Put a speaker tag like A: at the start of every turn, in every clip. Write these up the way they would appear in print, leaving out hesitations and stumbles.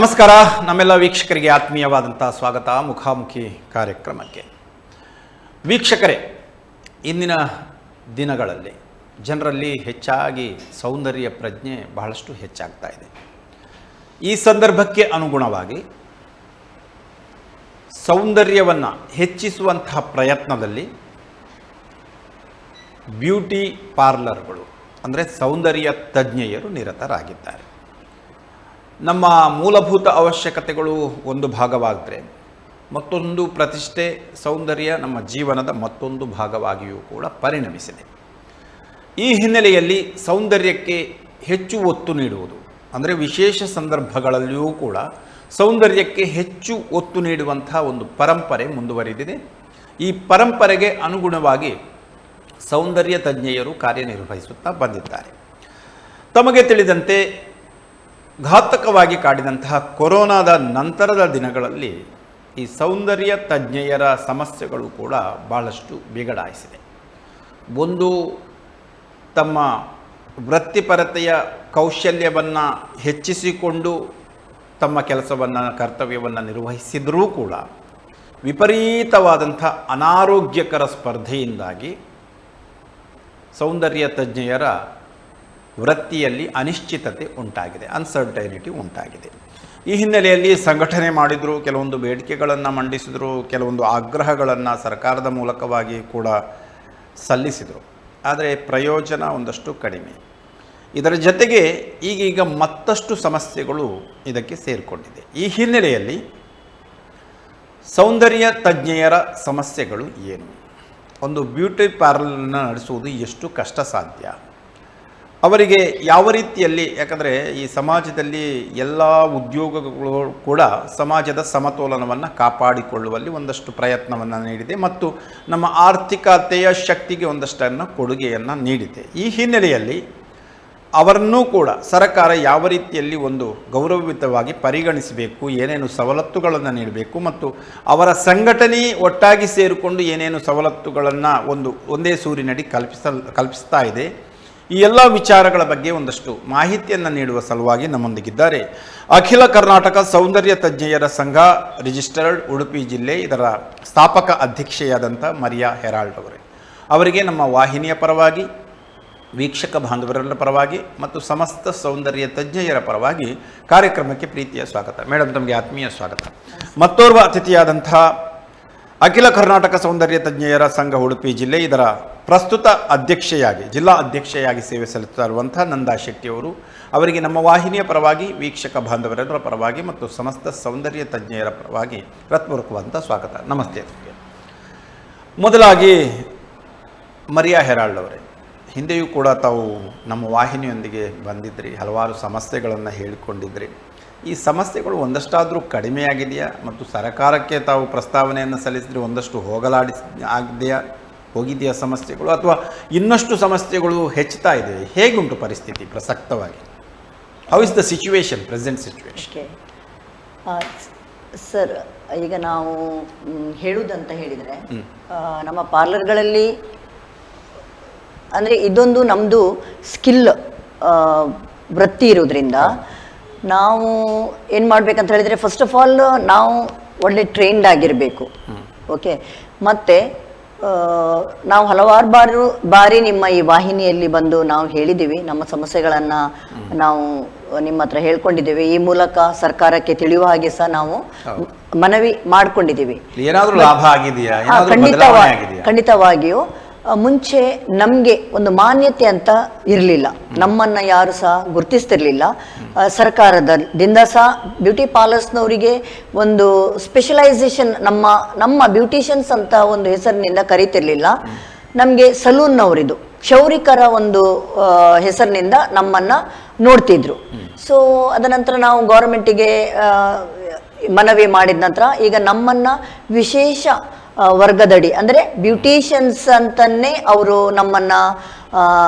A: ನಮಸ್ಕಾರ. ನಮ್ಮೆಲ್ಲ ವೀಕ್ಷಕರಿಗೆ ಆತ್ಮೀಯವಾದಂಥ ಸ್ವಾಗತ ಮುಖಾಮುಖಿ ಕಾರ್ಯಕ್ರಮಕ್ಕೆ. ವೀಕ್ಷಕರೇ, ಇಂದಿನ ದಿನಗಳಲ್ಲಿ ಜನರಲ್ಲಿ ಹೆಚ್ಚಾಗಿ ಸೌಂದರ್ಯ ಪ್ರಜ್ಞೆ ಬಹಳಷ್ಟು ಹೆಚ್ಚಾಗ್ತಾ ಇದೆ. ಈ ಸಂದರ್ಭಕ್ಕೆ ಅನುಗುಣವಾಗಿ ಸೌಂದರ್ಯವನ್ನು ಹೆಚ್ಚಿಸುವಂತಹ ಪ್ರಯತ್ನದಲ್ಲಿ ಬ್ಯೂಟಿ ಪಾರ್ಲರ್ಗಳು ಅಂದರೆ ಸೌಂದರ್ಯ ತಜ್ಞೆಯರು ನಿರತರಾಗಿದ್ದಾರೆ. ನಮ್ಮ ಮೂಲಭೂತ ಅವಶ್ಯಕತೆಗಳು ಒಂದು ಭಾಗವಾದರೆ ಮತ್ತೊಂದು ಪ್ರತಿಷ್ಠೆ ಸೌಂದರ್ಯ ನಮ್ಮ ಜೀವನದ ಮತ್ತೊಂದು ಭಾಗವಾಗಿಯೂ ಕೂಡ ಪರಿಣಮಿಸಿದೆ. ಈ ಹಿನ್ನೆಲೆಯಲ್ಲಿ ಸೌಂದರ್ಯಕ್ಕೆ ಹೆಚ್ಚು ಒತ್ತು ನೀಡುವುದು ಅಂದರೆ ವಿಶೇಷ ಸಂದರ್ಭಗಳಲ್ಲಿಯೂ ಕೂಡ ಸೌಂದರ್ಯಕ್ಕೆ ಹೆಚ್ಚು ಒತ್ತು ನೀಡುವಂಥ ಒಂದು ಪರಂಪರೆ ಮುಂದುವರಿದಿದೆ. ಈ ಪರಂಪರೆಗೆ ಅನುಗುಣವಾಗಿ ಸೌಂದರ್ಯ ತಜ್ಞೆಯರು ಕಾರ್ಯನಿರ್ವಹಿಸುತ್ತಾ ಬಂದಿದ್ದಾರೆ. ತಮಗೆ ತಿಳಿದಂತೆ ಘಾತಕವಾಗಿ ಕಾಡಿದಂತಹ ಕೊರೋನಾದ ನಂತರದ ದಿನಗಳಲ್ಲಿ ಈ ಸೌಂದರ್ಯ ತಜ್ಞೆಯರ ಸಮಸ್ಯೆಗಳು ಕೂಡ ಬಹಳಷ್ಟು ಬಿಗಡಾಯಿಸಿದೆ. ಒಂದು, ತಮ್ಮ ವೃತ್ತಿಪರತೆಯ ಕೌಶಲ್ಯವನ್ನು ಹೆಚ್ಚಿಸಿಕೊಂಡು ತಮ್ಮ ಕೆಲಸವನ್ನು ಕರ್ತವ್ಯವನ್ನು ನಿರ್ವಹಿಸಿದರೂ ಕೂಡ ವಿಪರೀತವಾದಂಥ ಅನಾರೋಗ್ಯಕರ ಸ್ಪರ್ಧೆಯಿಂದಾಗಿ ಸೌಂದರ್ಯ ತಜ್ಞೆಯರ ವೃತ್ತಿಯಲ್ಲಿ ಅನಿಶ್ಚಿತತೆ ಉಂಟಾಗಿದೆ, ಅನ್ಸರ್ಟೈನಿಟಿ ಉಂಟಾಗಿದೆ. ಈ ಹಿನ್ನೆಲೆಯಲ್ಲಿ ಸಂಘಟನೆ ಮಾಡಿದರು, ಕೆಲವೊಂದು ಬೇಡಿಕೆಗಳನ್ನು ಮಂಡಿಸಿದರು, ಕೆಲವೊಂದು ಆಗ್ರಹಗಳನ್ನು ಸರ್ಕಾರದ ಮೂಲಕವಾಗಿ ಕೂಡ ಸಲ್ಲಿಸಿದರು. ಆದರೆ ಪ್ರಯೋಜನ ಒಂದಷ್ಟು ಕಡಿಮೆ. ಇದರ ಜೊತೆಗೆ ಈಗೀಗ ಮತ್ತಷ್ಟು ಸಮಸ್ಯೆಗಳು ಇದಕ್ಕೆ ಸೇರಿಕೊಂಡಿದೆ. ಈ ಹಿನ್ನೆಲೆಯಲ್ಲಿ ಸೌಂದರ್ಯ ತಜ್ಞೆಯರ ಸಮಸ್ಯೆಗಳು ಏನು, ಒಂದು ಬ್ಯೂಟಿ ಪಾರ್ಲರ್ನ ನಡೆಸುವುದು ಎಷ್ಟು ಕಷ್ಟ ಸಾಧ್ಯ, ಅವರಿಗೆ ಯಾವ ರೀತಿಯಲ್ಲಿ, ಯಾಕಂದರೆ ಈ ಸಮಾಜದಲ್ಲಿ ಎಲ್ಲ ಉದ್ಯೋಗಗಳು ಕೂಡ ಸಮಾಜದ ಸಮತೋಲನವನ್ನು ಕಾಪಾಡಿಕೊಳ್ಳುವಲ್ಲಿ ಒಂದಷ್ಟು ಪ್ರಯತ್ನವನ್ನು ನೀಡಿದೆ ಮತ್ತು ನಮ್ಮ ಆರ್ಥಿಕತೆಯ ಶಕ್ತಿಗೆ ಒಂದಷ್ಟನ್ನು ಕೊಡುಗೆಯನ್ನು ನೀಡಿದೆ. ಈ ಹಿನ್ನೆಲೆಯಲ್ಲಿ ಅವರನ್ನೂ ಕೂಡ ಸರ್ಕಾರ ಯಾವ ರೀತಿಯಲ್ಲಿ ಒಂದು ಗೌರವಯುತವಾಗಿ ಪರಿಗಣಿಸಬೇಕು, ಏನೇನು ಸವಲತ್ತುಗಳನ್ನು ನೀಡಬೇಕು ಮತ್ತು ಅವರ ಸಂಘಟನೆ ಒಟ್ಟಾಗಿ ಸೇರಿಕೊಂಡು ಏನೇನು ಸವಲತ್ತುಗಳನ್ನು ಒಂದೇ ಸೂರಿನಡಿ ಕಲ್ಪಿಸ್ತಾ ಇದೆ, ಈ ಎಲ್ಲ ವಿಚಾರಗಳ ಬಗ್ಗೆ ಒಂದಷ್ಟು ಮಾಹಿತಿಯನ್ನು ನೀಡುವ ಸಲುವಾಗಿ ನಮ್ಮೊಂದಿಗಿದ್ದಾರೆ ಅಖಿಲ ಕರ್ನಾಟಕ ಸೌಂದರ್ಯ ತಜ್ಞೆಯರ ಸಂಘ ರಿಜಿಸ್ಟರ್ಡ್ ಉಡುಪಿ ಜಿಲ್ಲೆ, ಇದರ ಸ್ಥಾಪಕ ಅಧ್ಯಕ್ಷೆಯಾದಂಥ ಮರಿಯಾ ಹೆರಾಲ್ಡ್ ಅವರಿಗೆ ನಮ್ಮ ವಾಹಿನಿಯ ಪರವಾಗಿ, ವೀಕ್ಷಕ ಬಾಂಧವರೆಲ್ಲರ ಪರವಾಗಿ ಮತ್ತು ಸಮಸ್ತ ಸೌಂದರ್ಯ ತಜ್ಞೆಯರ ಪರವಾಗಿ ಕಾರ್ಯಕ್ರಮಕ್ಕೆ ಪ್ರೀತಿಯ ಸ್ವಾಗತ. ಮೇಡಮ್, ತಮಗೆ ಆತ್ಮೀಯ ಸ್ವಾಗತ. ಮತ್ತೋರ್ವ ಅತಿಥಿಯಾದಂಥ ಅಖಿಲ ಕರ್ನಾಟಕ ಸೌಂದರ್ಯ ತಜ್ಞೆಯರ ಸಂಘ ಉಡುಪಿ ಜಿಲ್ಲೆ, ಇದರ ಪ್ರಸ್ತುತ ಅಧ್ಯಕ್ಷೆಯಾಗಿ, ಜಿಲ್ಲಾ ಅಧ್ಯಕ್ಷೆಯಾಗಿ ಸೇವೆ ಸಲ್ಲಿಸ್ತಾ ಇರುವಂಥ ನಂದಾ ಶೆಟ್ಟಿಯವರು, ಅವರಿಗೆ ನಮ್ಮ ವಾಹಿನಿಯ ಪರವಾಗಿ, ವೀಕ್ಷಕ ಬಾಂಧವರೆಲ್ಲರ ಪರವಾಗಿ ಮತ್ತು ಸಮಸ್ತ ಸೌಂದರ್ಯ ತಜ್ಞೆಯರ ಪರವಾಗಿ ಹೃತ್ಪೂರ್ವಕವಾದಂಥ ಸ್ವಾಗತ. ನಮಸ್ತೆ. ಮೊದಲಾಗಿ ಮರಿಯಾ ಹೆರಾಲ್ಡ್ ಅವರೇ, ಹಿಂದೆಯೂ ಕೂಡ ತಾವು ನಮ್ಮ ವಾಹಿನಿಯೊಂದಿಗೆ ಬಂದಿದ್ರಿ, ಹಲವಾರು ಸಮಸ್ಯೆಗಳನ್ನು ಹೇಳಿಕೊಂಡಿದ್ರಿ. ಈ ಸಮಸ್ಯೆಗಳು ಒಂದಷ್ಟಾದರೂ ಕಡಿಮೆಯಾಗಿದೆಯಾ ಮತ್ತು ಸರ್ಕಾರಕ್ಕೆ ತಾವು ಪ್ರಸ್ತಾವನೆಯನ್ನು ಸಲ್ಲಿಸಿದ್ರೆ ಒಂದಷ್ಟು ಹೋಗಿದೆಯಾ ಸಮಸ್ಯೆಗಳು, ಅಥವಾ ಇನ್ನಷ್ಟು ಸಮಸ್ಯೆಗಳು ಹೆಚ್ಚುತ್ತಾ ಇದೆ? ಹೇಗುಂಟು ಪರಿಸ್ಥಿತಿ ಪ್ರಸಕ್ತವಾಗಿ? How is the situation, present situation?
B: Sir, ಈಗ ನಾವು ಹೇಳುವುದಂತ ಹೇಳಿದರೆ ನಮ್ಮ ಪಾರ್ಲರ್ಗಳಲ್ಲಿ ಅಂದರೆ ಇದೊಂದು ನಮ್ಮದು ಸ್ಕಿಲ್ ವೃತ್ತಿ ಇರೋದ್ರಿಂದ ನಾವು ಏನು ಮಾಡಬೇಕಂತ ಹೇಳಿದರೆ, ಫಸ್ಟ್ ಆಫ್ ಆಲ್ ನಾವು ಒಳ್ಳೆ ಟ್ರೈನ್ಡ್ ಆಗಿರಬೇಕು. ಓಕೆ, ಮತ್ತು ನಾವು ಹಲವಾರು ಬಾರಿ ನಿಮ್ಮ ಈ ವಾಹಿನಿಯಲ್ಲಿ ಬಂದು ನಾವು ಹೇಳಿದ್ದೀವಿ, ನಮ್ಮ ಸಮಸ್ಯೆಗಳನ್ನು ನಾವು ನಿಮ್ಮ ಹತ್ರ ಹೇಳ್ಕೊಂಡಿದ್ದೇವೆ. ಈ ಮೂಲಕ ಸರ್ಕಾರಕ್ಕೆ ತಿಳಿಯುವ ಹಾಗೆ ಸಹ ನಾವು ಮನವಿ ಮಾಡ್ಕೊಂಡಿದ್ದೀವಿ. ಖಂಡಿತವಾಗಿಯೂ ಮುಂಚೆ ನಮಗೆ ಒಂದು ಮಾನ್ಯತೆ ಅಂತ ಇರಲಿಲ್ಲ, ನಮ್ಮನ್ನು ಯಾರು ಸಹ ಗುರುತಿಸ್ತಿರ್ಲಿಲ್ಲ. ಸರ್ಕಾರದಿಂದ ಸಹ ಬ್ಯೂಟಿ ಪಾರ್ಲರ್ಸ್ನವರಿಗೆ ಒಂದು ಸ್ಪೆಷಲೈಸೇಷನ್, ನಮ್ಮ ಬ್ಯೂಟಿಷಿಯನ್ಸ್ ಅಂತ ಒಂದು ಹೆಸರಿನಿಂದ ಕರೀತಿರ್ಲಿಲ್ಲ. ನಮಗೆ ಸಲೂನ್ನವರಿದು ಕ್ಷೌರಿಕರ ಒಂದು ಹೆಸರಿನಿಂದ ನಮ್ಮನ್ನು ನೋಡ್ತಿದ್ರು. ಸೊ ಅದ ನಂತರ ನಾವು ಗೌರ್ಮೆಂಟಿಗೆ ಮನವಿ ಮಾಡಿದ ನಂತರ ಈಗ ನಮ್ಮನ್ನು ವಿಶೇಷ ವರ್ಗದಡಿ ಅಂದರೆ ಬ್ಯೂಟಿಷಿಯನ್ಸ್ ಅಂತಲೇ ಅವರು ನಮ್ಮನ್ನ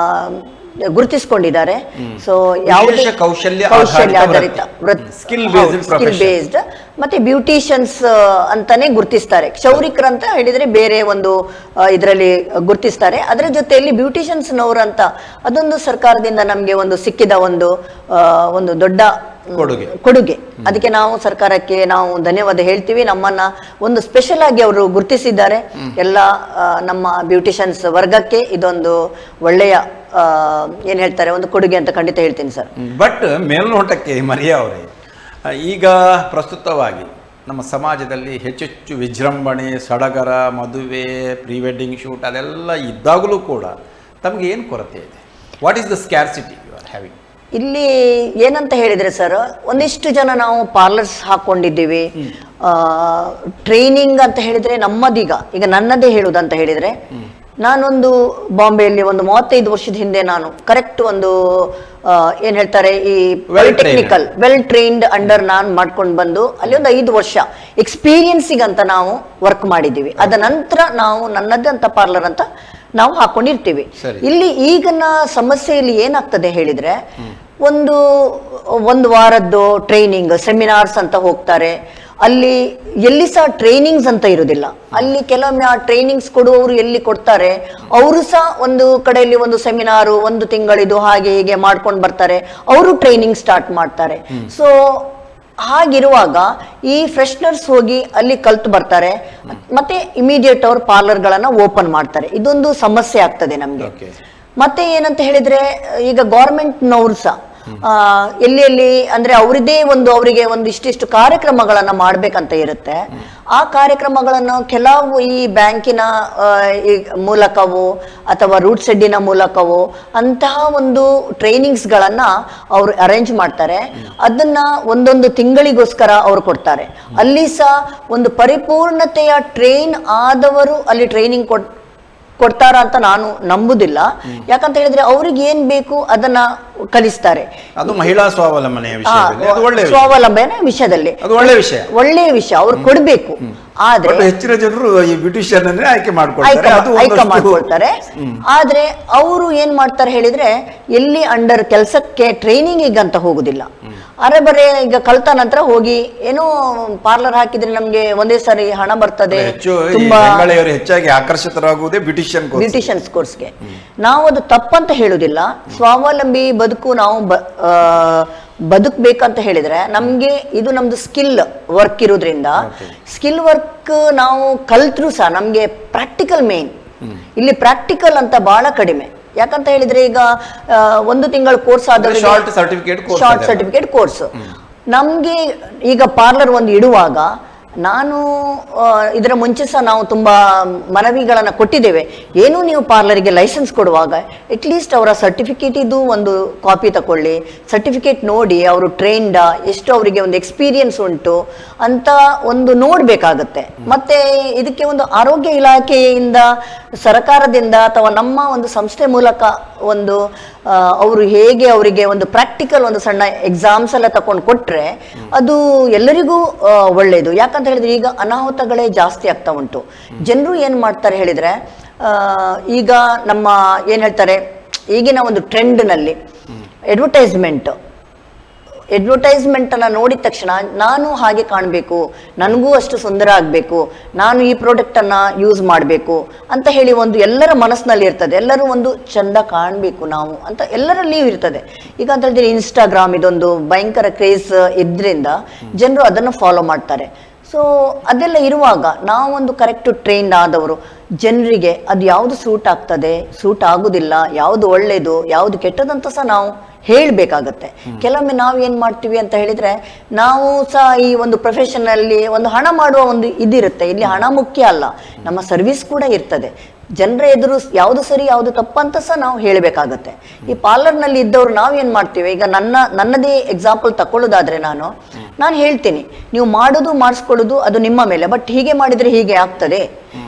B: ಗುರುತಿಸ್ಕೊಂಡಿದ್ದಾರೆ. ಸೊ ಯಾವುದೇ ಕೌಶಲ್ಯ ಆಧಾರಿತ ಸ್ಕಿಲ್ ಬೇಸ್ಡ್ ಮತ್ತೆ ಬ್ಯೂಟಿಷಿಯನ್ಸ್ ಅಂತಾನೆ ಗುರುತಿಸ್ತಾರೆ. ಕ್ಷೌರಿಕರು ಅಂತ ಹೇಳಿದ್ರೆ ಬೇರೆ ಒಂದು ಇದರಲ್ಲಿ ಗುರುತಿಸ್ತಾರೆ. ಅದರ ಜೊತೆಯಲ್ಲಿ ಬ್ಯೂಟಿಷಿಯನ್ಸ್ನವರು ಅಂತ ಅದೊಂದು ಸರ್ಕಾರದಿಂದ ನಮಗೆ ಒಂದು ಸಿಕ್ಕಿದ ಒಂದು ದೊಡ್ಡ ಕೊಡುಗೆ. ಅದಕ್ಕೆ ನಾವು ಸರ್ಕಾರಕ್ಕೆ ನಾವು ಧನ್ಯವಾದ ಹೇಳ್ತೀವಿ. ನಮ್ಮನ್ನ ಒಂದು ಸ್ಪೆಷಲ್ ಆಗಿ ಅವರು ಗುರುತಿಸಿದ್ದಾರೆ. ಎಲ್ಲ ನಮ್ಮ ಬ್ಯೂಟಿಷಿಯನ್ಸ್ ವರ್ಗಕ್ಕೆ ಇದೊಂದು ಒಳ್ಳೆಯ ಏನ್ ಹೇಳ್ತಾರೆ ಒಂದು ಕೊಡುಗೆ ಅಂತ ಖಂಡಿತ ಹೇಳ್ತೀನಿ ಸರ್.
A: ಬಟ್ ಮೇಲ್ನೋಟಕ್ಕೆ ಮರಿಯಾ ಅವರೇ, ಈಗ ಪ್ರಸ್ತುತವಾಗಿ ನಮ್ಮ ಸಮಾಜದಲ್ಲಿ ಹೆಚ್ಚೆಚ್ಚು ವಿಜೃಂಭಣೆ, ಸಡಗರ, ಮದುವೆ, ಪ್ರೀ ವೆಡ್ಡಿಂಗ್ ಶೂಟ್ ಅದೆಲ್ಲ ಇದ್ದಾಗಲೂ ಕೂಡ ತಮಗೆ ಏನು ಕೊರತೆ ಇದೆ? What is the scarcity you are having?
B: ಇಲ್ಲಿ ಏನಂತ ಹೇಳಿದ್ರೆ ಸರ್, ಒಂದಿಷ್ಟು ಜನ ನಾವು ಪಾರ್ಲರ್ಸ್ ಹಾಕೊಂಡಿದ್ದೀವಿ. ಟ್ರೈನಿಂಗ್ ಅಂತ ಹೇಳಿದ್ರೆ ಈಗ ನನ್ನದೇ ಹೇಳುವುದಂತ ಹೇಳಿದ್ರೆ, ನಾನೊಂದು ಬಾಂಬೆಯಲ್ಲಿ ಒಂದು 35 ವರ್ಷದ ಹಿಂದೆ ನಾನು ಕರೆಕ್ಟ್ ಒಂದು ಏನ್ ಹೇಳ್ತಾರೆ ಈ ಪಾಲಿಟೆಕ್ನಿಕಲ್ ವೆಲ್ ಟ್ರೈನ್ಡ್ ಅಂಡರ್ ನಾನು ಮಾಡ್ಕೊಂಡು ಬಂದು ಅಲ್ಲಿ ಒಂದು 5 ವರ್ಷ ಎಕ್ಸ್ಪೀರಿಯನ್ಸಿಗೆ ಅಂತ ನಾವು ವರ್ಕ್ ಮಾಡಿದ್ದೀವಿ. ಅದ ನಂತರ ನಾವು ನನ್ನದೇ ಅಂತ ಪಾರ್ಲರ್ ಅಂತ ನಾವು ಹಾಕೊಂಡಿರ್ತೀವಿ. ಇಲ್ಲಿ ಈಗಿನ ಸಮಸ್ಯೆಯಲ್ಲಿ ಏನಾಗ್ತದೆ ಹೇಳಿದ್ರೆ, ಒಂದು ವಾರದ್ದು ಟ್ರೈನಿಂಗ್ ಸೆಮಿನಾರ್ಸ್ ಅಂತ ಹೋಗ್ತಾರೆ. ಅಲ್ಲಿ ಎಲ್ಲಿ ಸಹ ಟ್ರೈನಿಂಗ್ಸ್ ಅಂತ ಇರುವುದಿಲ್ಲ. ಅಲ್ಲಿ ಕೆಲವೊಮ್ಮೆ ಆ ಟ್ರೈನಿಂಗ್ಸ್ ಕೊಡುವವರು ಎಲ್ಲಿ ಕೊಡ್ತಾರೆ, ಅವರು ಸಹ ಒಂದು ಕಡೆಯಲ್ಲಿ ಒಂದು ಸೆಮಿನಾರು 1 ತಿಂಗಳಿದು ಹಾಗೆ ಹೀಗೆ ಮಾಡ್ಕೊಂಡು ಬರ್ತಾರೆ. ಅವರು ಟ್ರೈನಿಂಗ್ ಸ್ಟಾರ್ಟ್ ಮಾಡ್ತಾರೆ. ಸೊ ಹಾಗಿರುವಾಗ ಈ ಫ್ರೆಶ್ನರ್ಸ್ ಹೋಗಿ ಅಲ್ಲಿ ಕಲ್ತು ಬರ್ತಾರೆ, ಮತ್ತೆ ಇಮಿಡಿಯೇಟ್ ಅವ್ರು ಪಾರ್ಲರ್ಗಳನ್ನ ಓಪನ್ ಮಾಡ್ತಾರೆ. ಇದೊಂದು ಸಮಸ್ಯೆ ಆಗ್ತದೆ ನಮ್ಗೆ. ಮತ್ತೆ ಏನಂತ ಹೇಳಿದ್ರೆ, ಈಗ ಗೌರ್ಮೆಂಟ್ನವ್ರು ಸಹ ಎಲ್ಲಿ ಅಂದ್ರೆ ಅವರಿಗೆ ಒಂದು ಇಷ್ಟಿಷ್ಟು ಕಾರ್ಯಕ್ರಮಗಳನ್ನ ಮಾಡ್ಬೇಕಂತ ಇರುತ್ತೆ. ಆ ಕಾರ್ಯಕ್ರಮಗಳನ್ನು ಕೆಲವು ಈ ಬ್ಯಾಂಕಿನ ಮೂಲಕವೋ ಅಥವಾ ರೂಟ್ ಸೆಡ್ಡಿನ ಮೂಲಕವೋ ಅಂತಹ ಒಂದು ಟ್ರೈನಿಂಗ್ಸ್ ಗಳನ್ನ ಅವರು ಅರೇಂಜ್ ಮಾಡ್ತಾರೆ. ಅದನ್ನ ಒಂದೊಂದು ತಿಂಗಳಿಗೋಸ್ಕರ ಅವರು ಕೊಡ್ತಾರೆ. ಅಲ್ಲಿ ಸಹ ಒಂದು ಪರಿಪೂರ್ಣತೆಯ ಟ್ರೈನ್ ಆದವರು ಅಲ್ಲಿ ಟ್ರೈನಿಂಗ್ ಕೊಡ್ತಾರ ಅಂತ ನಾನು ನಂಬುದಿಲ್ಲ. ಯಾಕಂತ ಹೇಳಿದ್ರೆ ಅವ್ರಿಗೆ ಏನ್ ಬೇಕು ಅದನ್ನ ಕಲಿಸ್ತಾರೆ.
A: ಅದು ಮಹಿಳಾ ಸ್ವಾವಲಂಬನೆಯ
B: ವಿಷಯದಲ್ಲಿ
A: ಒಳ್ಳೆಯ
B: ವಿಷಯ ಅವ್ರು ಕೊಡ್ಬೇಕು. ಆದ್ರೆ
A: ಹೆಚ್ಚಿನ ಜನರು ಈ ಬ್ಯೂಟಿಷಿಯನ್ ಆಯ್ಕೆ
B: ಮಾಡ್ಕೊಳ್ತಾರೆ. ಆದ್ರೆ ಅವರು ಏನ್ ಮಾಡ್ತಾರೆ ಹೇಳಿದ್ರೆ, ಎಲ್ಲಿ ಅಂಡರ್ ಕೆಲಸಕ್ಕೆ ಟ್ರೈನಿಂಗ್ ಅಂತ ಹೋಗುದಿಲ್ಲ. ಅರೆಬರೆ ಈಗ ಕಲ್ತ ನಂತರ ಹೋಗಿ ಏನೋ ಪಾರ್ಲರ್ ಹಾಕಿದ್ರೆ ನಮ್ಗೆ ಒಂದೇ ಸಾರಿ ಹಣ ಬರ್ತದೆ.
A: ತುಂಬಾ ಹೆಚ್ಚಾಗಿ ಆಕರ್ಷಿತರಾಗುವುದೇ ಬ್ಯೂಟಿಷಿಯನ್ಸ್
B: ಕೋರ್ಸ್ಗೆ. ನಾವು ಅದು ತಪ್ಪಂತ ಹೇಳುದಿಲ್ಲ. ಸ್ವಾವಲಂಬಿ ಬದುಕು ನಾವು ಬದುಕಬೇಕಂತ ಹೇಳಿದ್ರೆ ನಮ್ಗೆ ಇದು ನಮ್ದು ಸ್ಕಿಲ್ ವರ್ಕ್ ಇರೋದ್ರಿಂದ, ಸ್ಕಿಲ್ ವರ್ಕ್ ನಾವು ಕಲ್ತ್ರು ಸಹ ನಮ್ಗೆ ಪ್ರಾಕ್ಟಿಕಲ್ ಮೇನ್. ಇಲ್ಲಿ ಪ್ರಾಕ್ಟಿಕಲ್ ಅಂತ ಬಹಳ ಕಡಿಮೆ. ಯಾಕಂತ ಹೇಳಿದ್ರೆ ಈಗ 1 ತಿಂಗಳ ಕೋರ್ಸ್ ಆದ್ರೆ ಶಾರ್ಟ್ ಸರ್ಟಿಫಿಕೇಟ್ ಕೋರ್ಸ್. ನಮ್ಗೆ ಈಗ ಪಾರ್ಲರ್ ಒಂದು ಇಡುವಾಗ ನಾನು ಇದರ ಮುಂಚೆ ಸಹ ನಾವು ತುಂಬಾ ಮನವಿಗಳನ್ನ ಕೊಟ್ಟಿದ್ದೇವೆ. ಏನು ನೀವು ಪಾರ್ಲರ್ಗೆ ಲೈಸೆನ್ಸ್ ಕೊಡುವಾಗ ಅಟ್ಲೀಸ್ಟ್ ಅವರ ಸರ್ಟಿಫಿಕೇಟ್ ಇದು ಒಂದು ಕಾಪಿ ತಕೊಳ್ಳಿ, ಸರ್ಟಿಫಿಕೇಟ್ ನೋಡಿ ಅವರು ಟ್ರೈನ್ಡ್ ಎಷ್ಟು ಅವರಿಗೆ ಒಂದು ಎಕ್ಸ್ಪೀರಿಯನ್ಸ್ ಉಂಟು ಅಂತ ಒಂದು ನೋಡ್ಬೇಕಾಗತ್ತೆ. ಮತ್ತೆ ಇದಕ್ಕೆ ಒಂದು ಆರೋಗ್ಯ ಇಲಾಖೆಯಿಂದ, ಸರ್ಕಾರದಿಂದ ಅಥವಾ ನಮ್ಮ ಒಂದು ಸಂಸ್ಥೆ ಮೂಲಕ ಒಂದು ಅವರು ಹೇಗೆ ಅವರಿಗೆ ಒಂದು ಪ್ರಾಕ್ಟಿಕಲ್ ಒಂದು ಸಣ್ಣ ಎಕ್ಸಾಮ್ಸ್ ಎಲ್ಲ ತಕೊಂಡು ಕೊಟ್ರೆ ಅದು ಎಲ್ಲರಿಗೂ ಒಳ್ಳೇದು. ಯಾಕಂತ ಹೇಳಿದ್ರೆ ಈಗ ಅನಾಹುತಗಳೇ ಜಾಸ್ತಿ ಆಗ್ತಾ ಉಂಟು. ಜನರು ಏನ್ ಮಾಡ್ತಾರೆ ಹೇಳಿದ್ರೆ, ಈಗ ನಮ್ಮ ಏನ್ ಹೇಳ್ತಾರೆ ಈಗಿನ ಒಂದು ಟ್ರೆಂಡ್ ನಲ್ಲಿ ಅಡ್ವರ್ಟೈಸ್ಮೆಂಟ್ ಅನ್ನ ನೋಡಿದ ತಕ್ಷಣ ನಾನು ಹಾಗೆ ಕಾಣಬೇಕು, ನನಗೂ ಅಷ್ಟು ಸುಂದರ ಆಗ್ಬೇಕು, ನಾನು ಈ ಪ್ರಾಡಕ್ಟ್ ಅನ್ನ ಯೂಸ್ ಮಾಡಬೇಕು ಅಂತ ಹೇಳಿ ಒಂದು ಎಲ್ಲರ ಮನಸ್ಸಿನಲ್ಲಿ ಇರ್ತದೆ. ಎಲ್ಲರೂ ಒಂದು ಚಂದ ಕಾಣಬೇಕು ನಾವು ಅಂತ ಎಲ್ಲರಲ್ಲಿಯೂ ಇರ್ತದೆ. ಈಗ ಅಂತ ಹೇಳಿದ್ರೆ ಇನ್ಸ್ಟಾಗ್ರಾಮ್ ಇದೊಂದು ಭಯಂಕರ ಕ್ರೇಜ್ ಇದ್ರಿಂದ ಜನರು ಅದನ್ನು ಫಾಲೋ ಮಾಡ್ತಾರೆ. ಸೊ ಅದೆಲ್ಲ ಇರುವಾಗ ನಾವೊಂದು ಕರೆಕ್ಟ್ ಟ್ರೈನ್ ಆದವರು ಜನರಿಗೆ ಅದು ಯಾವುದು ಸೂಟ್ ಆಗ್ತದೆ, ಸೂಟ್ ಆಗುದಿಲ್ಲ, ಯಾವುದು ಒಳ್ಳೇದು ಯಾವುದು ಕೆಟ್ಟದಂತ ಸಹ ನಾವು ಹೇಳ್ಬೇಕಾಗತ್ತೆ. ಕೆಲವೊಮ್ಮೆ ನಾವು ಏನ್ ಮಾಡ್ತೀವಿ ಅಂತ ಹೇಳಿದ್ರೆ, ನಾವು ಸಹ ಈ ಒಂದು ಪ್ರೊಫೆಷನ್ ಅಲ್ಲಿ ಒಂದು ಹಣ ಮಾಡುವ ಒಂದು ಇದಿರುತ್ತೆ. ಇಲ್ಲಿ ಹಣ ಮುಖ್ಯ ಅಲ್ಲ, ನಮ್ಮ ಸರ್ವಿಸ್ ಕೂಡ ಇರ್ತದೆ. ಜನರ ಎದುರು ಯಾವುದು ಸರಿ ಯಾವುದು ತಪ್ಪಂತ ಸಹ ನಾವು ಹೇಳಬೇಕಾಗತ್ತೆ. ಈ ಪಾರ್ಲರ್ ನಲ್ಲಿ ಇದ್ದವ್ರು ನಾವು ಏನ್ ಮಾಡ್ತೀವಿ, ಈಗ ನನ್ನದೇ ಎಕ್ಸಾಂಪಲ್ ತಕೊಳ್ಳೋದಾದ್ರೆ ನಾನು ಹೇಳ್ತೀನಿ, ನೀವು ಮಾಡೋದು ಮಾಡಿಸ್ಕೊಳ್ಳೋದು ಅದು ನಿಮ್ಮ ಮೇಲೆ, ಬಟ್ ಹೀಗೆ ಮಾಡಿದ್ರೆ ಹೀಗೆ ಆಗ್ತದೆ.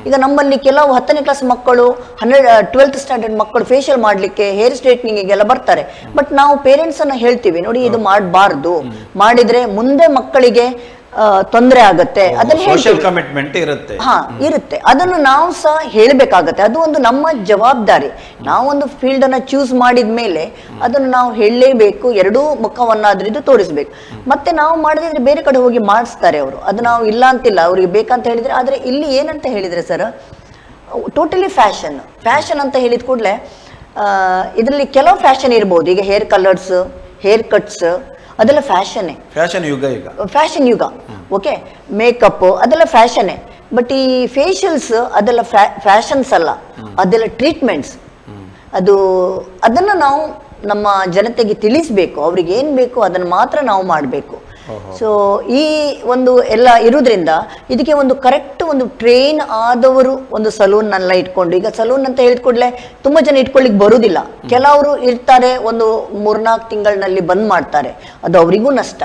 B: ಈಗ ನಮ್ಮಲ್ಲಿ ಕೆಲವು 10ನೇ ಕ್ಲಾಸ್ ಮಕ್ಕಳು 12th ಸ್ಟ್ಯಾಂಡರ್ಡ್ ಮಕ್ಕಳು ಫೇಶಿಯಲ್ ಮಾಡ್ಲಿಕ್ಕೆ, ಹೇರ್ ಸ್ಟ್ರೈಟ್ನಿಂಗ್ ಎಲ್ಲ ಬರ್ತಾರೆ. ಬಟ್ ನಾವು ಪೇರೆಂಟ್ಸ್ ಅನ್ನ ಹೇಳ್ತೀವಿ, ನೋಡಿ ಇದು ಮಾಡಬಾರ್ದು, ಮಾಡಿದ್ರೆ ಮುಂದೆ ಮಕ್ಕಳಿಗೆ ತೊಂದರೆ ಆಗತ್ತೆ. ಇರುತ್ತೆ, ಅದನ್ನು ನಾವು ಸಹ ಹೇಳಬೇಕಾಗತ್ತೆ. ಅದು ಒಂದು ನಮ್ಮ ಜವಾಬ್ದಾರಿ. ನಾವೊಂದು ಫೀಲ್ಡ್ ಅನ್ನ ಚೂಸ್ ಮಾಡಿದ ಮೇಲೆ ಅದನ್ನು ನಾವು ಹೇಳಲೇಬೇಕು. ಎರಡೂ ಮುಖವನ್ನಾದ್ರೂ ಇದು ತೋರಿಸ್ಬೇಕು. ಮತ್ತೆ ನಾವು ಮಾಡಿದ್ರೆ ಬೇರೆ ಕಡೆ ಹೋಗಿ ಮಾಡಿಸ್ತಾರೆ ಅವರು, ಅದು ನಾವು ಇಲ್ಲ ಅಂತಿಲ್ಲ, ಅವ್ರಿಗೆ ಬೇಕಂತ ಹೇಳಿದ್ರೆ. ಆದ್ರೆ ಇಲ್ಲಿ ಏನಂತ ಹೇಳಿದ್ರೆ ಸರ್, ಟೋಟಲಿ ಫ್ಯಾಷನ್ ಅಂತ ಹೇಳಿದ ಕೂಡಲೇ ಇದರಲ್ಲಿ ಕೆಲವು ಫ್ಯಾಷನ್ ಇರ್ಬೋದು. ಈಗ ಹೇರ್ ಕಲರ್ಸ್, ಹೇರ್ ಕಟ್ಸ್, ಅದೆಲ್ಲ ಫ್ಯಾಷನ್ನೇ,
A: ಫ್ಯಾಷನ್ ಯುಗ ಈಗ,
B: ಫ್ಯಾಷನ್ ಯುಗ. ಓಕೆ, ಮೇಕಪ್ ಅದೆಲ್ಲ ಫ್ಯಾಷನ್ನೇ. ಬಟ್ ಈ ಫೇಶಿಯಲ್ಸ್ ಅದೆಲ್ಲ ಫ್ಯಾಷನ್ಸ್ ಅಲ್ಲ, ಅದೆಲ್ಲ ಟ್ರೀಟ್ಮೆಂಟ್ಸ್. ಅದನ್ನು ನಾವು ನಮ್ಮ ಜನತೆಗೆ ತಿಳಿಸ್ಬೇಕು, ಅವ್ರಿಗೆ ಏನು ಬೇಕು ಅದನ್ನು ಮಾತ್ರ ನಾವು ಮಾಡಬೇಕು. ಸೊ ಈ ಒಂದು ಎಲ್ಲ ಇರೋದ್ರಿಂದ ಇದಕ್ಕೆ ಒಂದು ಕರೆಕ್ಟ್ ಒಂದು ಟ್ರೈನ್ ಆದವರು ಒಂದು ಸಲೂನ್ನೆಲ್ಲ ಇಟ್ಕೊಂಡು, ಈಗ ಸಲೂನ್ ಅಂತ ಹೇಳಿದ್ಕೂಡ್ಲೆ ತುಂಬ ಜನ ಇಟ್ಕೊಳ್ಳಿಕ್ಕೆ ಬರುವುದಿಲ್ಲ. ಕೆಲವರು ಇರ್ತಾರೆ, ಒಂದು 3-4 ತಿಂಗಳಿನಲ್ಲಿ ಬಂದ್ ಮಾಡ್ತಾರೆ, ಅದು ಅವರಿಗೂ ನಷ್ಟ.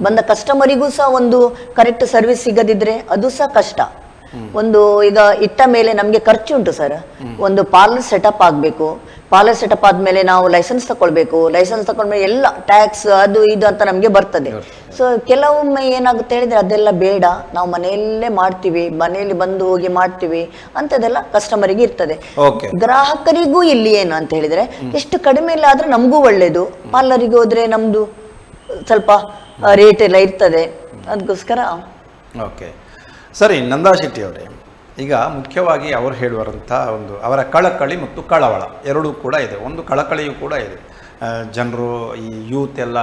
B: ಬಂದ ಕಸ್ಟಮರಿಗೂ ಸಹ ಒಂದು ಕರೆಕ್ಟ್ ಸರ್ವಿಸ್ ಸಿಗದಿದ್ರೆ ಅದು ಸಹ ಕಷ್ಟ. ಒಂದು ಈಗ ಇಟ್ಟ ಮೇಲೆ ನಮಗೆ ಖರ್ಚು ಉಂಟು ಸರ್. ಒಂದು ಪಾರ್ಲರ್ ಸೆಟಪ್ ಆಗಬೇಕು, ಪಾರ್ಲರ್ ಸೆಟಪ್ ಆದಮೇಲೆ ನಾವು ಲೈಸೆನ್ಸ್ ತಗೊಳ್ಬೇಕು, ಲೈಸೆನ್ಸ್ ತಗೊಂಡ್ಮೇಲೆ ಎಲ್ಲ ಟ್ಯಾಕ್ಸ್ ಅದು ಇದು ಅಂತ ನಮಗೆ ಬರ್ತದೆ. ಸೊ ಕೆಲವೊಮ್ಮೆ ಏನಾಗುತ್ತೆ ಹೇಳಿದ್ರೆ ಅದೆಲ್ಲ ಬೇಡ, ನಾವು ಮನೆಯಲ್ಲೇ ಮಾಡ್ತೀವಿ, ಮನೆಯಲ್ಲಿ ಬಂದು ಹೋಗಿ ಮಾಡ್ತೀವಿ ಅಂತದೆಲ್ಲ ಕಸ್ಟಮರಿಗೆ ಇರ್ತದೆ. ಗ್ರಾಹಕರಿಗೂ ಇಲ್ಲಿ ಏನು ಅಂತ ಹೇಳಿದ್ರೆ ಎಷ್ಟು ಕಡಿಮೆ ಇಲ್ಲ ಆದ್ರೆ ನಮಗೂ ಒಳ್ಳೇದು. ಪಾರ್ಲರಿಗೆ ಹೋದ್ರೆ ನಮ್ದು ಸ್ವಲ್ಪ ರೇಟ್ ಎಲ್ಲ ಇರ್ತದೆ, ಅದಕ್ಕೋಸ್ಕರ.
A: ಓಕೆ ಸರಿ, ನಂದಾ ಶೆಟ್ಟಿ ಅವರೇ, ಈಗ ಮುಖ್ಯವಾಗಿ ಅವರು ಹೇಳುವಂಥ ಒಂದು ಅವರ ಕಳಕಳಿ ಮತ್ತು ಕಳವಳ ಎರಡೂ ಕೂಡ ಇದೆ. ಒಂದು ಕಳಕಳಿಯೂ ಕೂಡ ಇದೆ. ಜನರು ಈ ಯೂತ್ ಎಲ್ಲ